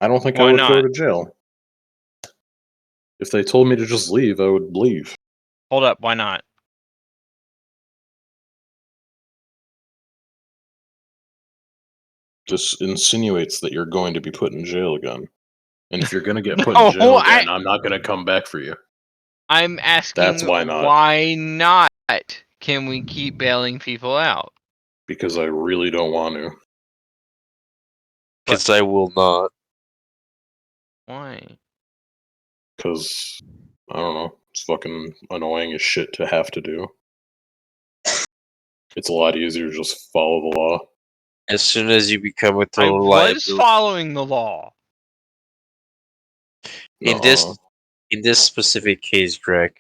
I don't think I Why would go not? to jail. If they told me to just leave, I would leave. Hold up, why not? Just insinuates that you're going to be put in jail again. And if you're going to get put No, in jail again, I'm not going to come back for you. I'm asking That's why not. why not? Can we keep bailing people out? Because I really don't want to. Because I will not. Why? Because, I don't know, it's fucking annoying as shit to have to do. It's a lot easier to just follow the law. As soon as you become a I total was liability. following the law. In Nuh-uh. this specific case, Greg,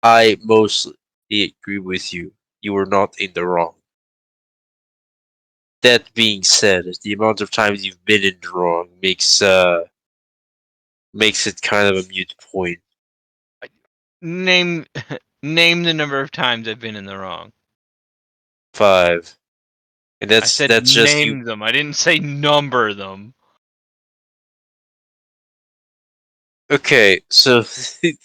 I mostly agree with you. You were not in the wrong. That being said, the amount of times you've been in the wrong makes it kind of a mute point. Name name the number of times I've been in the wrong. 5. And I said that's just you. name them. I didn't say number them. Okay, so the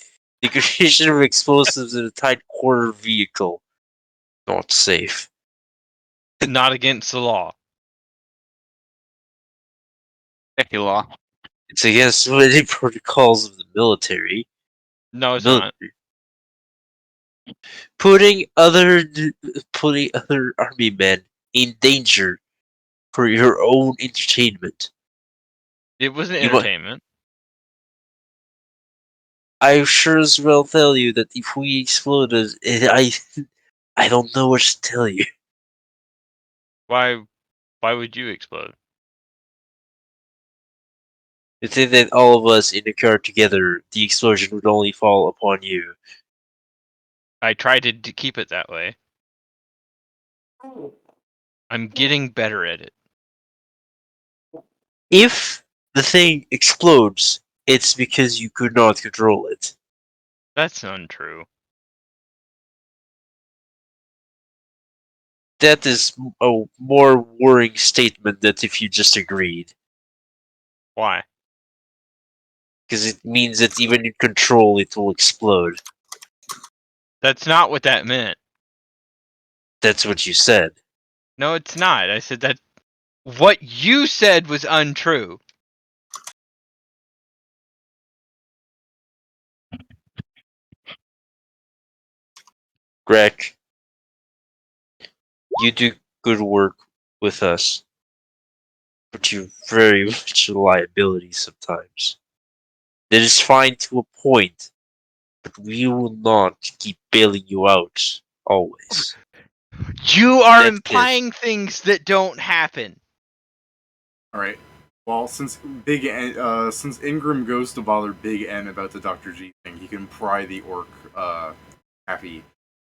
creation of explosives in a tight quarter vehicle, not safe. Not against the law. Safety law. It's against many protocols of the military. No, it's Mil- not. Putting other army men in danger for your own entertainment. It wasn't You mu- entertainment. I sure as well tell you that if we exploded, I don't know what to tell you. Why would you explode? You think that all of us in the car together, the explosion would only fall upon you. I tried to keep it that way. I'm getting better at it. If the thing explodes, it's because you could not control it. That's untrue. That is a more worrying statement than if you just agreed. Why? Because it means that even in control, it will explode. That's not what that meant. That's what you said. No, it's not. I said that what you said was untrue. Grac, you do good work with us, but you're very much a liability sometimes. That is fine to a point, but we will not keep bailing you out always. You are That's it. implying things that don't happen. All right. Well, since since Ingram goes to bother Big N about the Dr. G thing, he can pry the orc happy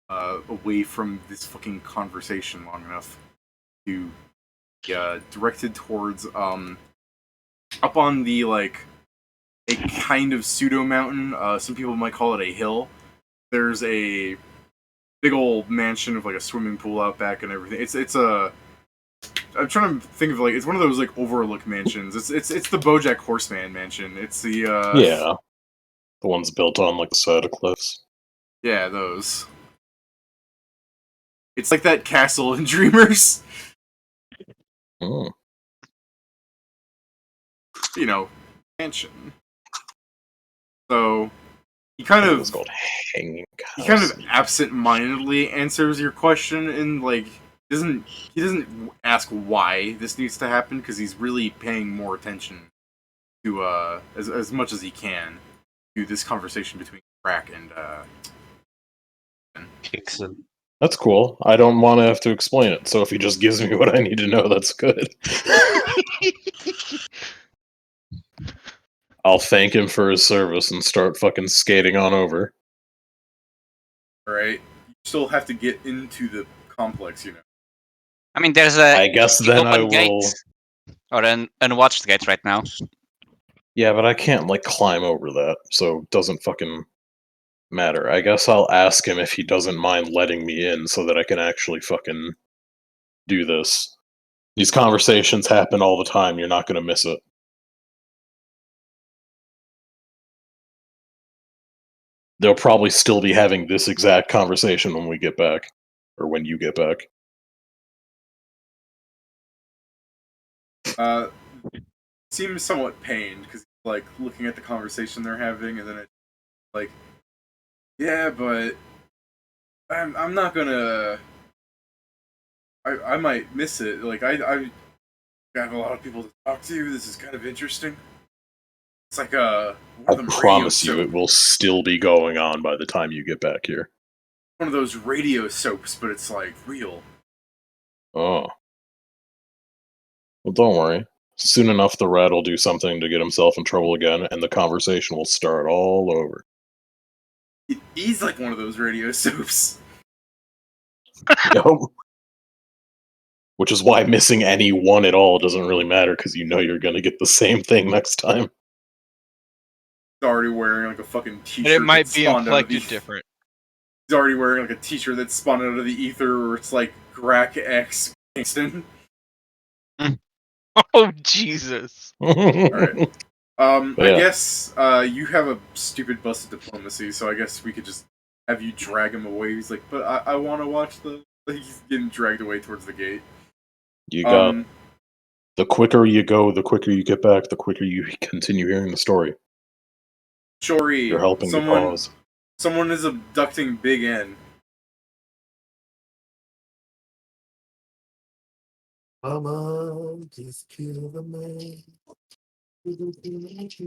away from this fucking conversation long enough to directed towards up on the like a kind of pseudo mountain. Some people might call it a hill. There's a big old mansion with like a swimming pool out back and everything. It's a I'm trying to think of like it's one of those like overlook mansions. It's the BoJack Horseman mansion. It's the Yeah, the ones built on like the side of cliffs. yeah, those. It's like that castle in Dreamers. Mm. You know, mansion. So he kind It's of called Hanging he House. kind of absent-mindedly answers your question, and like he doesn't ask why this needs to happen because he's really paying more attention to as much as he can to this conversation between Grac and Kingston. That's cool. I don't want to have to explain it, so if he just gives me what I need to know, that's good. I'll thank him for his service and start fucking skating on over. Alright. You still have to get into the complex, you know. I mean, there's a I guess then I open gate will. or an unwatched gate right now. Yeah, but I can't like climb over that, so it doesn't fucking matter. I guess I'll ask him if he doesn't mind letting me in so that I can actually fucking do this. These conversations happen all the time, you're not gonna miss it. They'll probably still be having this exact conversation when we get back. Or when you get back. Seems somewhat pained because like looking at the conversation they're having, and then it's like, yeah, but I'm not gonna. I might miss it. Like I have a lot of people to talk to. This is kind of interesting. It's like one I of them promise you radio it will still be going on by the time you get back here. one of those radio soaps, but it's like real. Oh. Well, don't worry. Soon enough, the rat will do something to get himself in trouble again, and the conversation will start all over. He's like one of those radio soaps. Yep. Which is why missing any one at all doesn't really matter, because you know you're going to get the same thing next time. He's already wearing like a fucking t-shirt. But it might that be spawned out of inflected the- different. He's already wearing like a t-shirt that's spawned out of the ether, where it's like Grac X Kingston. Oh Jesus! Alright. I Yeah. guess you have a stupid busted diplomacy, so I guess we could just have you drag him away. He's like, but I want to watch the. He's getting dragged away towards the gate. You got the quicker you go, the quicker you get back, the quicker you continue hearing the story. Shori, You're helping the cause. Someone is abducting Big N. Just kill the man.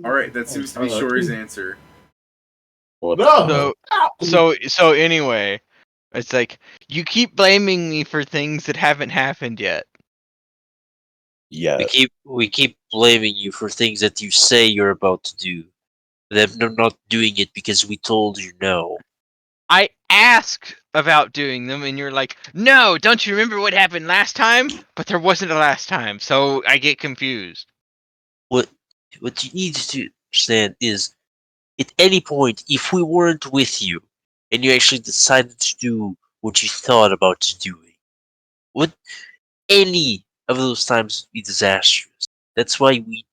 Alright, that seems to be Shori's answer. What? No! So anyway, it's like you keep blaming me for things that haven't happened yet. Yeah. We keep blaming you for things that you say you're about to do. Then they're not doing it because we told you no. I asked about doing them, and you're like, "No, don't you remember what happened last time?" But there wasn't a last time, so I get confused. What you need to understand is, at any point, if we weren't with you, and you actually decided to do what you thought about doing, would any of those times be disastrous? That's why we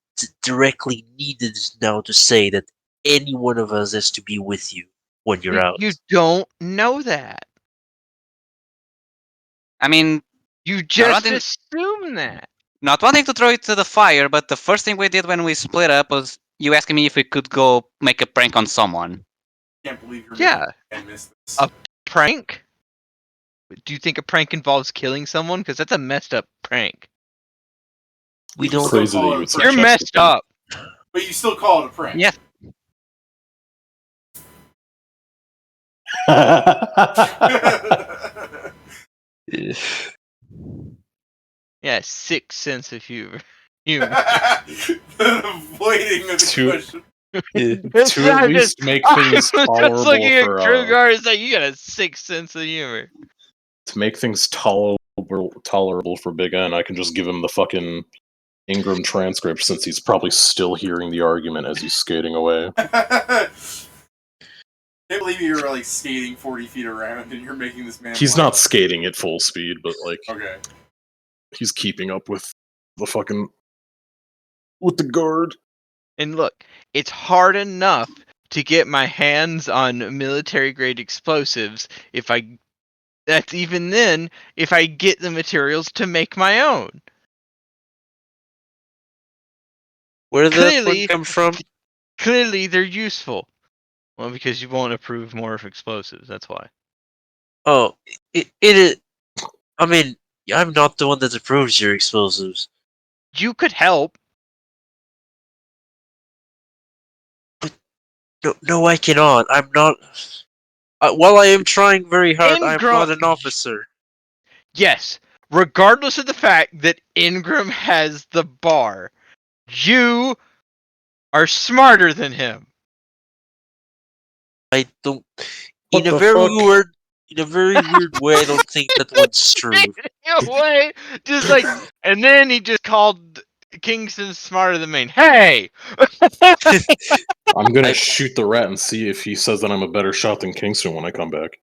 directly needed now to say that any one of us has to be with you when you're out. You don't know that. I mean, You just wanting- assume that. not wanting to throw it to the fire, but the first thing we did when we split up was you asking me if we could go make a prank on someone. Can't believe you're Yeah. making miss this. Prank? Do you think a prank involves killing someone? Because that's a messed up prank. We don't. Crazy that call you it would a say prank. You're Chester messed did. up. But you still call it a prank. Yes. Yeah, sick sense of humor. Avoiding of the Two- question. To at least make things tolerable Just looking at for Krugar, it's like, you got a sick sense of humor. to make things tolerable for Big N, I can just give him the fucking Ingram transcript since he's probably still hearing the argument as he's skating away. Can't believe you were like skating 40 feet around and you're making this man. He's like- not skating at full speed, but like Okay. He's keeping up with the guard. And look, it's hard enough to get my hands on military grade explosives that's even then if I get the materials to make my own. Where did that one Clearly, come from? clearly they're useful. Well, because you won't approve more of explosives, that's why. Oh, it is. I mean, I'm not the one that approves your explosives. You could help. No, I cannot. I'm not. While I am trying very hard, I'm Ingram- not an officer. Yes, regardless of the fact that Ingram has the bar, you are smarter than him. I don't. What In a the very fuck? weird, in a very weird way, I don't think that one's true. Way, just like, and then he just called Kingston smarter than me. Hey, I'm gonna I- shoot the rat and see if he says that I'm a better shot than Kingston when I come back.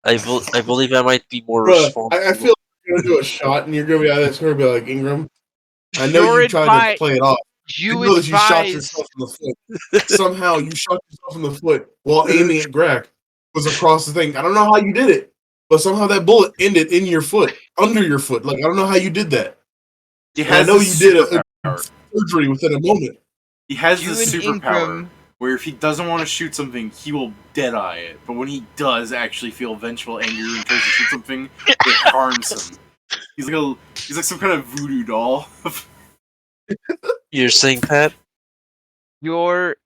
I believe I might be more Bruh, responsible. I feel like you're gonna do a shot and you're gonna be out of this gonna be like, Ingram, I know Your you tried to play it off. you I know that you shot advise. yourself in the foot. Somehow you shot yourself in the foot while aiming at Grac was across the thing. I don't know how you did it, but somehow that bullet ended in your foot, under your foot. Like I don't know how you did that. He And I has know a you did a superpower. surgery within a moment. He has You this and superpower Ingram- where if he doesn't want to shoot something, he will deadeye it. But when he does actually feel vengeful anger and tries to shoot something, it harms him. He's like some kind of voodoo doll. You're saying, Pat? your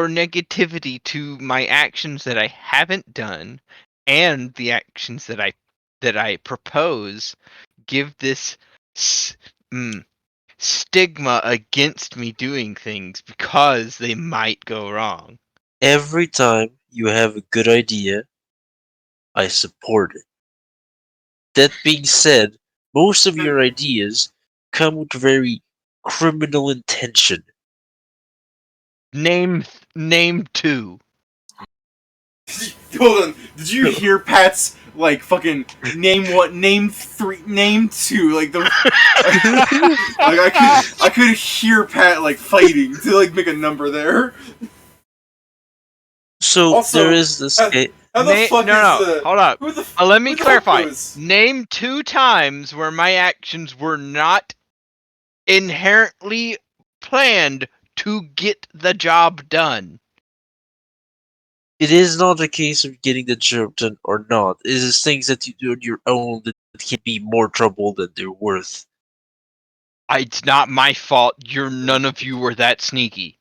negativity to my actions that I haven't done and the actions that I propose give this stigma against me doing things because they might go wrong. Every time you have a good idea, I support it. That being said, most of your ideas come with very criminal intention. Name two. Hold on, did you hear Pat's like fucking name three, name two, like the like I could hear Pat like fighting to like make a number there. So Also, there is this. How the fuck no, is the hold up. who the Let me who the fuck clarify. was- Name 2 times where my actions were not inherently planned to get the job done. It is not a case of getting the job done or not. It is things that you do on your own that can be more trouble than they're worth. It's not my fault. None of you were that sneaky.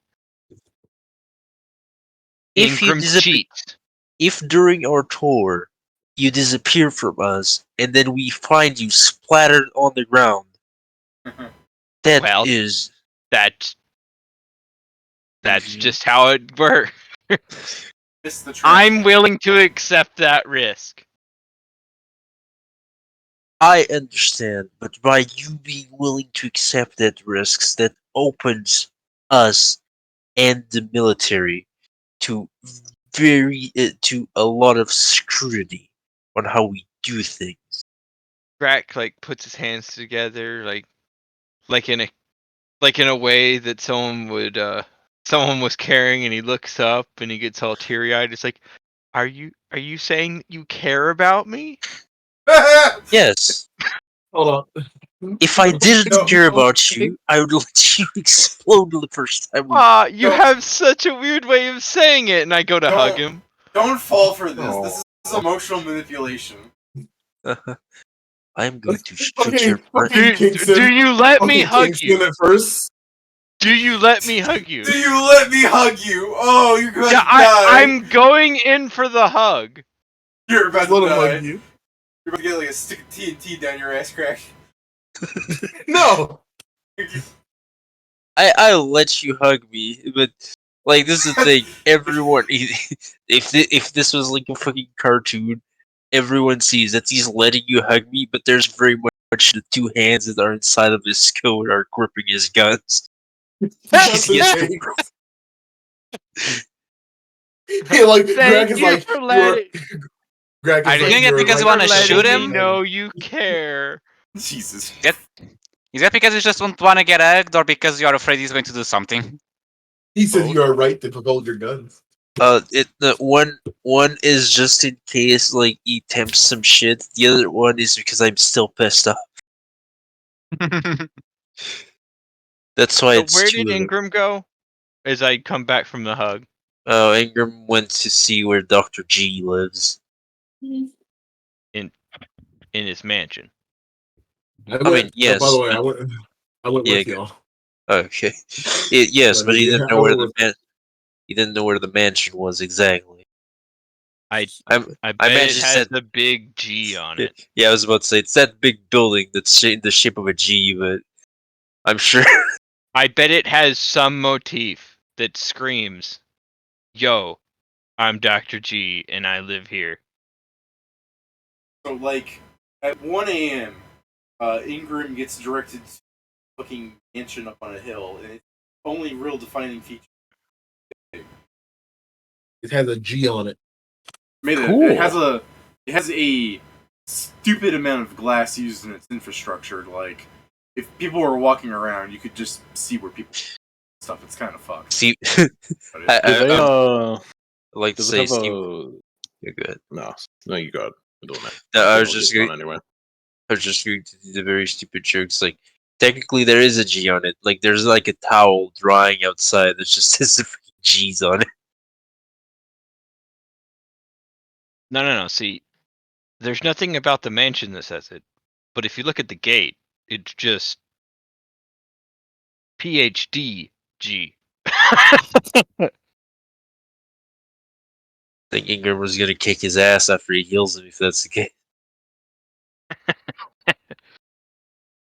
If you Ingram cheats. If during our tour you disappear from us and then we find you splattered on the ground, that Well, is That's Mhm. just how it works. Missed the train. I'm willing to accept that risk. I understand, but by you being willing to accept that risks, that opens us and the military to to a lot of scrutiny on how we do things. Grac like puts his hands together like in a way that someone was carrying, and he looks up and he gets all teary eyed. It's like, are you saying that you care about me? Yes, Hold on. if I didn't No. care about you, I would let you explode the first time. You No. have such a weird way of saying it, and I go to Don't. hug him. Don't fall for this. Oh. This is emotional manipulation. I'm going to shoot Okay, your brain. fucking Kingston. Do you let me Fucking hug Kingston you? at first. Do you let me hug you? Do you let me hug you? Oh, you're going Yeah, to die. I'm going in for the hug. You're about Just let to him die. hug you. You're about to get like a stick of TNT down your ass crack. No. I'll let you hug me, but like this is the thing. Everyone, if this was like a fucking cartoon, everyone sees that he's letting you hug me, but there's very much the two hands that are inside of his coat are gripping his guns. That's He has his to- face. Hey, like Grac Thank is you like for you're. letting. Grac is Are you like doing it you're because you like wanna a shoot devil him? man. No, you care. Jesus. Is that because you just don't want to get egged, or because you're afraid he's going to do something? He says Both. you are right to propel your guns. One is just in case like he attempts some shit. The other one is because I'm still pissed off. That's why So it's where two did of them. Ingram go? As I come back from the hug. Oh, Ingram went to see where Dr. G lives. In his mansion. I mean, yes, by the way, but- I went Yeah, with y'all. Okay. Yes, but he Yeah, didn't know where he didn't know where the mansion was exactly. I I bet it imagine has said the big G on it. yeah, I was about to say it's that big building that's in the shape of a G, but I'm sure. I bet it has some motif that screams, "Yo, I'm Dr. G and I live here." So, like, at 1 a.m., Ingram gets directed to a fucking mansion up on a hill, and its only real defining feature. It has a G on it. Cool. It has a stupid amount of glass used in its infrastructure. Like, if people were walking around, you could just see where people stuff. It's kind of fucked. See, But I, Do they, I like to does it say, have Steve. a... You're good. No, you got it. It don't matter. No, I was I'll just get it going. done anyway. I was just going to do the very stupid jokes. Like, technically, there is a G on it. Like, there's like a towel drying outside that just says the freaking G's on it. No. See, there's nothing about the mansion that says it. But if you look at the gate, it's just PhD G. I think Ingram was gonna kick his ass after he heals him if that's the case.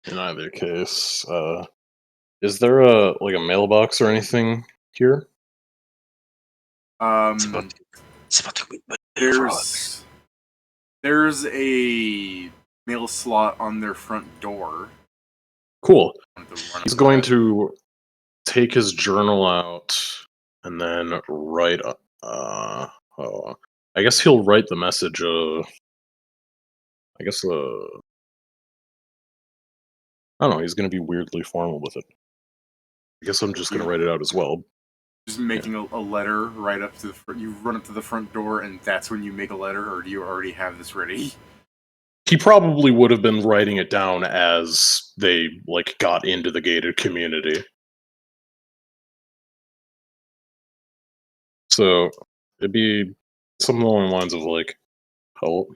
In either case, is there a mailbox or anything here? It's about to win my there's a mail slot on their front door. Cool. Want to run He's up going that. to take his journal out and then write. Oh, I guess he'll write the message. I guess I don't know. He's going to be weirdly formal with it. I guess I'm just going to write it out as well. Just making a letter right up to the front. You run up to the front door, and that's when you make a letter, or do you already have this ready? He probably would have been writing it down as they got into the gated community. So it'd be something along the lines of hello.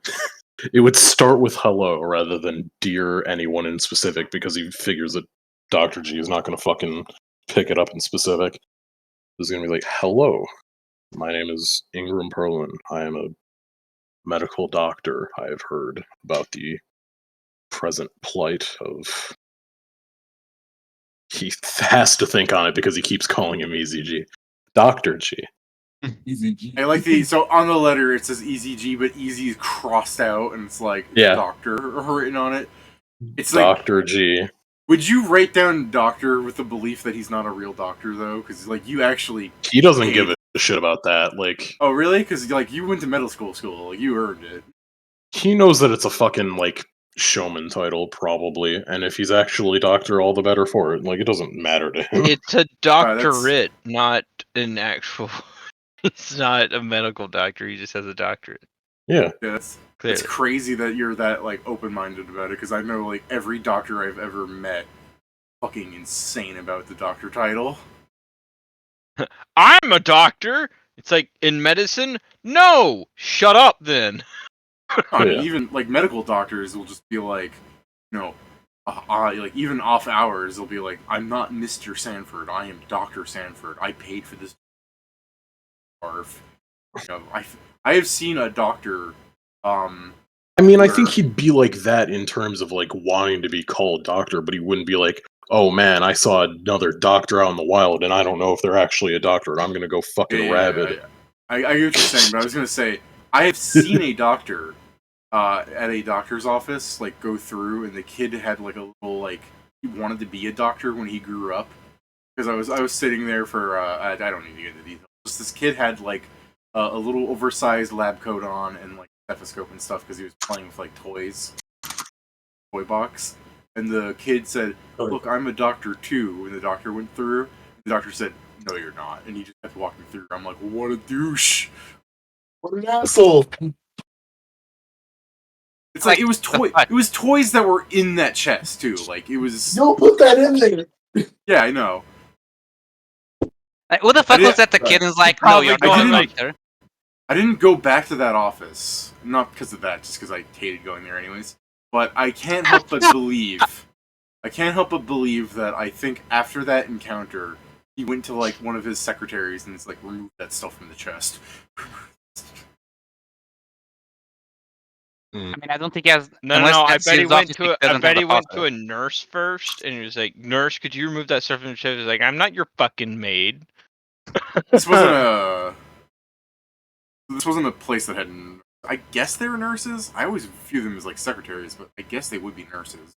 It would start with hello rather than dear anyone in specific because he figures that Dr. G is not going to fucking pick it up in specific. He's going to be like, hello, my name is Ingram Perlin. I am a medical doctor. I have heard about the present plight of... He has to think on it because he keeps calling him Easy G. Dr. G. Easy G. I like so on the letter it says Easy G, but Easy is crossed out, and it's like Doctor written on it. It's like Dr. G. Would you write down doctor with the belief that he's not a real doctor though? Because you actually He doesn't give a shit about that. Oh really? Because you went to medical school, you earned it. He knows that it's a fucking showman title probably, and if he's actually doctor, all the better for it. It doesn't matter to him. It's a doctorate, not an actual. He's not a medical doctor. He just has a doctorate. Yeah. It's crazy that you're that open-minded about it. Because I know every doctor I've ever met, fucking insane about the doctor title. I'm a doctor. It's in medicine. No, shut up then. I mean, even medical doctors will just be even off hours, they'll be like, "I'm not Mr. Sanford. I am Dr. Sanford. I paid for this." I have seen a doctor. I mean, I think he'd be like that in terms of wanting to be called doctor, but he wouldn't be like, "Oh man, I saw another doctor out in the wild, and I don't know if they're actually a doctor. And I'm gonna go fucking rabid." I get what you're saying, but I was gonna say I have seen a doctor at a doctor's office go through, and the kid had a little he wanted to be a doctor when he grew up. Because I was sitting there for I don't need to get into details. Just this kid had a little oversized lab coat on and stethoscope and stuff because he was playing with toys. toy box, and the kid said, "Look, I'm a doctor too." And the doctor went through. The doctor said, "No, you're not," and he just kept walking through. I'm like, "What a douche! What an asshole!" It's like it was It was toys that were in that chest too. Like it was. Don't put that in there. Yeah, I know. Like, what the fuck was that? The kid is like, no, you're not a doctor. I didn't go back to that office, not because of that, just because I hated going there anyways. But I can't help but believe. I can't help but believe that I think after that encounter, he went to like one of his secretaries and it's like removed that stuff from the chest. I mean, I don't think he has. No. I bet he went to. I bet he went to a nurse first, and he was like, "Nurse, could you remove that stuff from the chest?" He's like, "I'm not your fucking maid." This wasn't a. This wasn't a place that had. I guess they were nurses. I always view them as like secretaries, but I guess they would be nurses.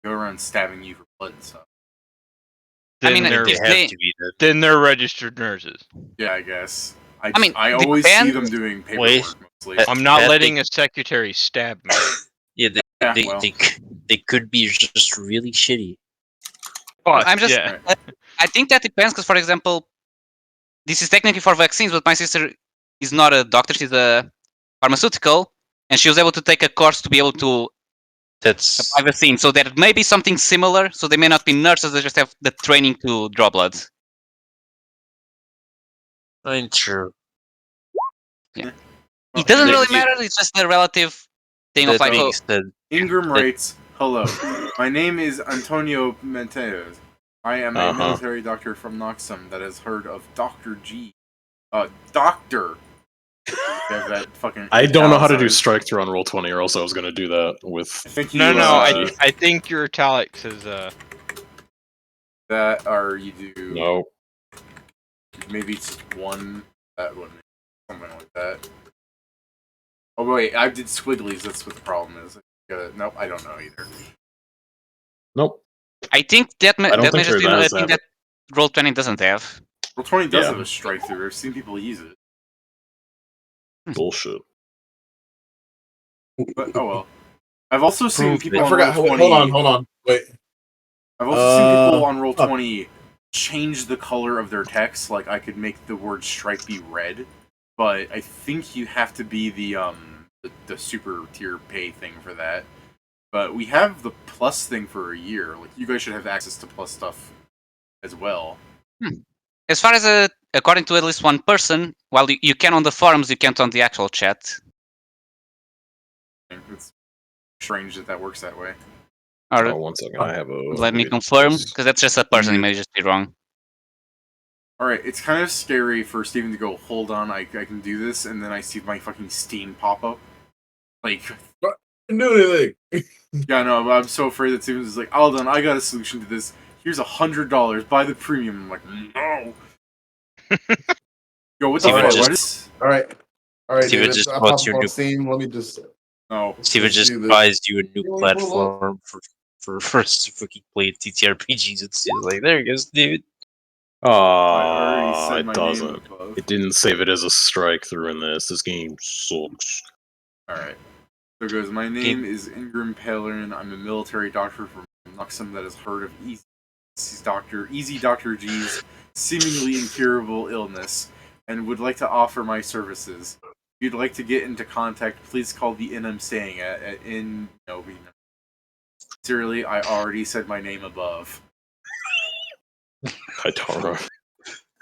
Go around stabbing you for blood and stuff. Then I mean, they're, then they're registered nurses. Yeah, I guess. I mean, I always see them doing paperwork mostly. I'm not letting a secretary stab me. Yeah, they could be just really shitty. I'm just. Yeah. I think that depends because, for example, this is technically for vaccines, but my sister is not a doctor; she's a pharmaceutical, and she was able to take a course to be able to apply vaccine. So there may be something similar. So they may not be nurses; they just have the training to draw blood. I'm true. Yeah. It doesn't really matter. It's just a relative thing of like. Ingram writes, "Hello, my name is Antonio Menteos. I am a military doctor from Noxum that has heard of Dr. G. Doctor." That fucking I don't know how to do strike through on Roll20, or else I was going to do that with. I think your italics is that, or you do. No. Maybe it's one. That one, something like that. Oh wait, I did squigglies. That's what the problem is. Nope, I don't know either. Nope. I think that may just be a thing that Roll20 doesn't have. Roll20 does have a strike through. I've seen people use it. Bullshit. But oh well. I've also seen people. I forgot. Roll20, hold on. Wait. I've also seen people on Roll20 change the color of their text. Like I could make the word strike be red, but I think you have to be the super tier pay thing for that. But we have the plus thing for a year. Like you guys should have access to plus stuff as well. As far as according to at least one person, while you can on the forums, you can't on the actual chat. It's strange that works that way. Or, 1 second, I have a. let me confirm, because that's just a person. It may just be wrong. Alright, it's kind of scary for Steven to go, hold on, I can do this, and then I see my fucking Steam pop up. Like, I didn't do anything. Yeah, no, but I'm so afraid that Steven's just like, hold on, I got a solution to this. Here's $100, buy the premium. I'm like, no. Yo, what the fuck? What is... Alright, Steven David, just I'll bought pop your on new... Steam. Let me just... No. Steven just buys you a new platform for first fucking play TTRPGs. It's like, there you go, Steven. Oh, it doesn't. It didn't save it as a strike through in this. This game sucks. Alright. So it goes, my name is Ingram Palerin. I'm a military doctor from Noxum that has heard of Easy Dr. G's seemingly incurable illness and would like to offer my services. If you'd like to get into contact, please call the inn I'm staying at in Novi. Sincerely, I already said my name above. I don't know.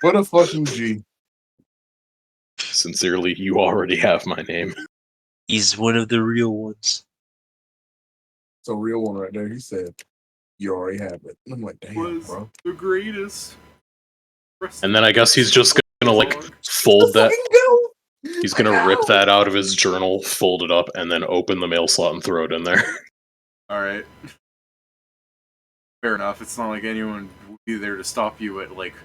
What a fucking G. Sincerely, you already have my name. He's one of the real ones. It's a real one right there. He said, you already have it. I'm like, damn, bro. The greatest. And then I guess he's just gonna, like, fold that. He's gonna rip that out of his journal, fold it up, and then open the mail slot and throw it in there. Alright. Fair enough. It's not like anyone would be there to stop you at, like,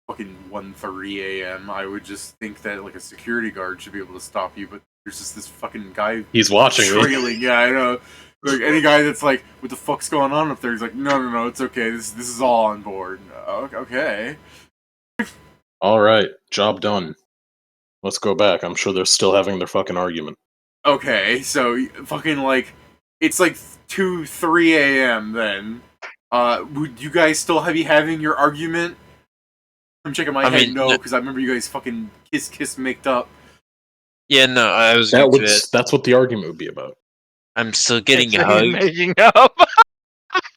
fucking 1:30 a.m. I would just think that, like, a security guard should be able to stop you, but there's just this fucking guy... He's watching trailing. me. Yeah, I know. Like, any guy that's like, what the fuck's going on up there? He's like, no, it's okay. This is all on board. Okay. Alright, job done. Let's go back. I'm sure they're still having their fucking argument. Okay, so fucking, like, It's like 2, 3 a.m. then. Would you guys still be having your argument? I'm checking my head, no, because I remember you guys fucking kiss, made up. Yeah, no, I was going to. That's what the argument would be about. I'm still getting It's hugged. making up.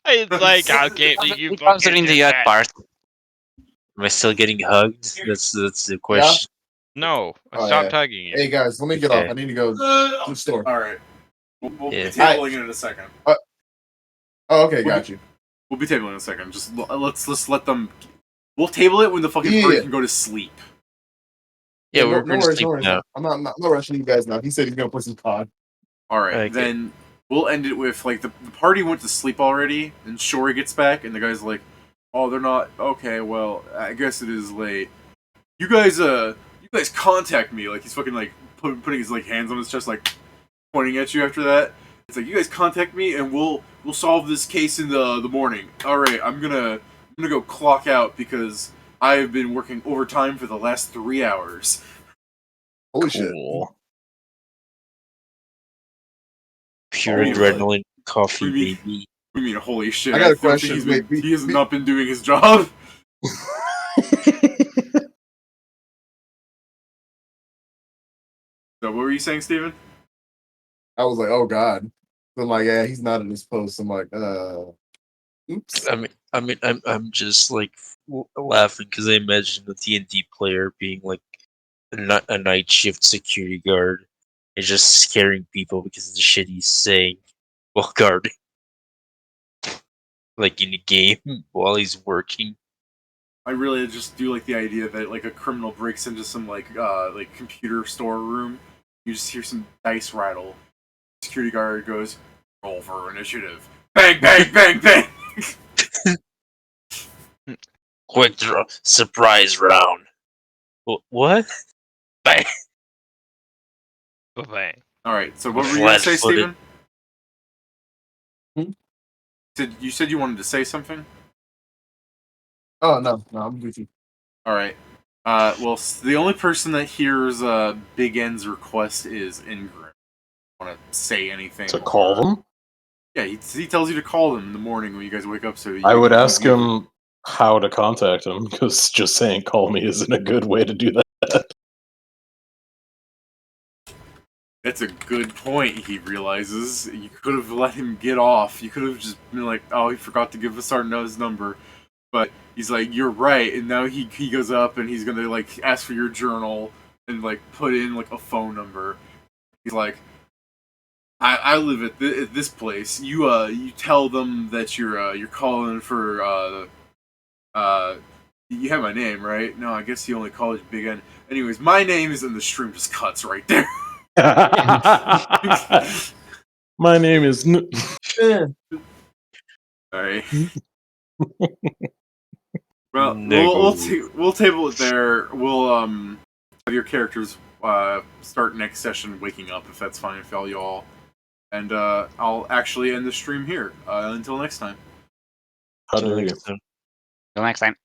It's like, I'll get you It comes fucking in the did that. part. Am I still getting hugged? That's the question. No, I Oh, stopped yeah. hugging you. Hey guys, let me get Okay. off. I need to go to the store. All right. We'll Yeah. be tabling it in a second. Oh, okay, got you. We'll be tabling in a second. Just let's let them. We'll table it when the fucking party can go to sleep. Yeah, no, we're no going to worries, sleep no worries. now. I'm not rushing you guys now. He said he's gonna put some pod. All right, Okay. then we'll end it with like the party went to sleep already, and Shori gets back, and the guy's like, "Oh, they're not okay. Well, I guess it is late. You guys contact me." Like he's fucking like putting his like hands on his chest, like pointing at you. After that, it's like, "You guys contact me, and we'll solve this case in the morning." All right, I'm gonna go clock out because I have been working overtime for the last 3 hours. Holy shit. Cool. Pure Oh, adrenaline coffee, we mean- baby. We mean, holy shit! I got a don't think question. he has not been doing his job. So, what were you saying, Steven? I was like, oh god. I'm like, yeah, he's not in his post. I'm like, oops. I'm just like laughing because I imagine a D&D player being like a night shift security guard and just scaring people because of the shit he's saying while guarding, like in a game while he's working. I really just do like the idea that like a criminal breaks into some like computer store room. You just hear some dice rattle. Security guard goes, "Roll for initiative." Bang, bang, bang, bang. Quick draw, surprise round. What? Bang. Bye-bye. All right. So what were you gonna say, Flat-footed. Steven? You said you wanted to say something. Oh no, I'm with you. All right. Well, the only person that hears Big N's request is Ingram. Want to say anything? To call them? Yeah, he tells you to call them in the morning when you guys wake up. So I would ask him how to contact him, because just saying call me isn't a good way to do that. That's a good point, he realizes. You could have let him get off. You could have just been like, oh, he forgot to give us his number. But he's like, you're right. And now he goes up and he's going to, like, ask for your journal and, like, put in, like, a phone number. He's like, I live at this place. You tell them that you're calling for, you have my name, right? No, I guess you only called it Big N. Anyways, my name is, and the stream just cuts right there. My name is... Alright. Well, Nigga. we'll table it there. We'll have your characters start next session waking up if that's fine with all y'all. And I'll actually end the stream here. Until next time. How do you? Till next time.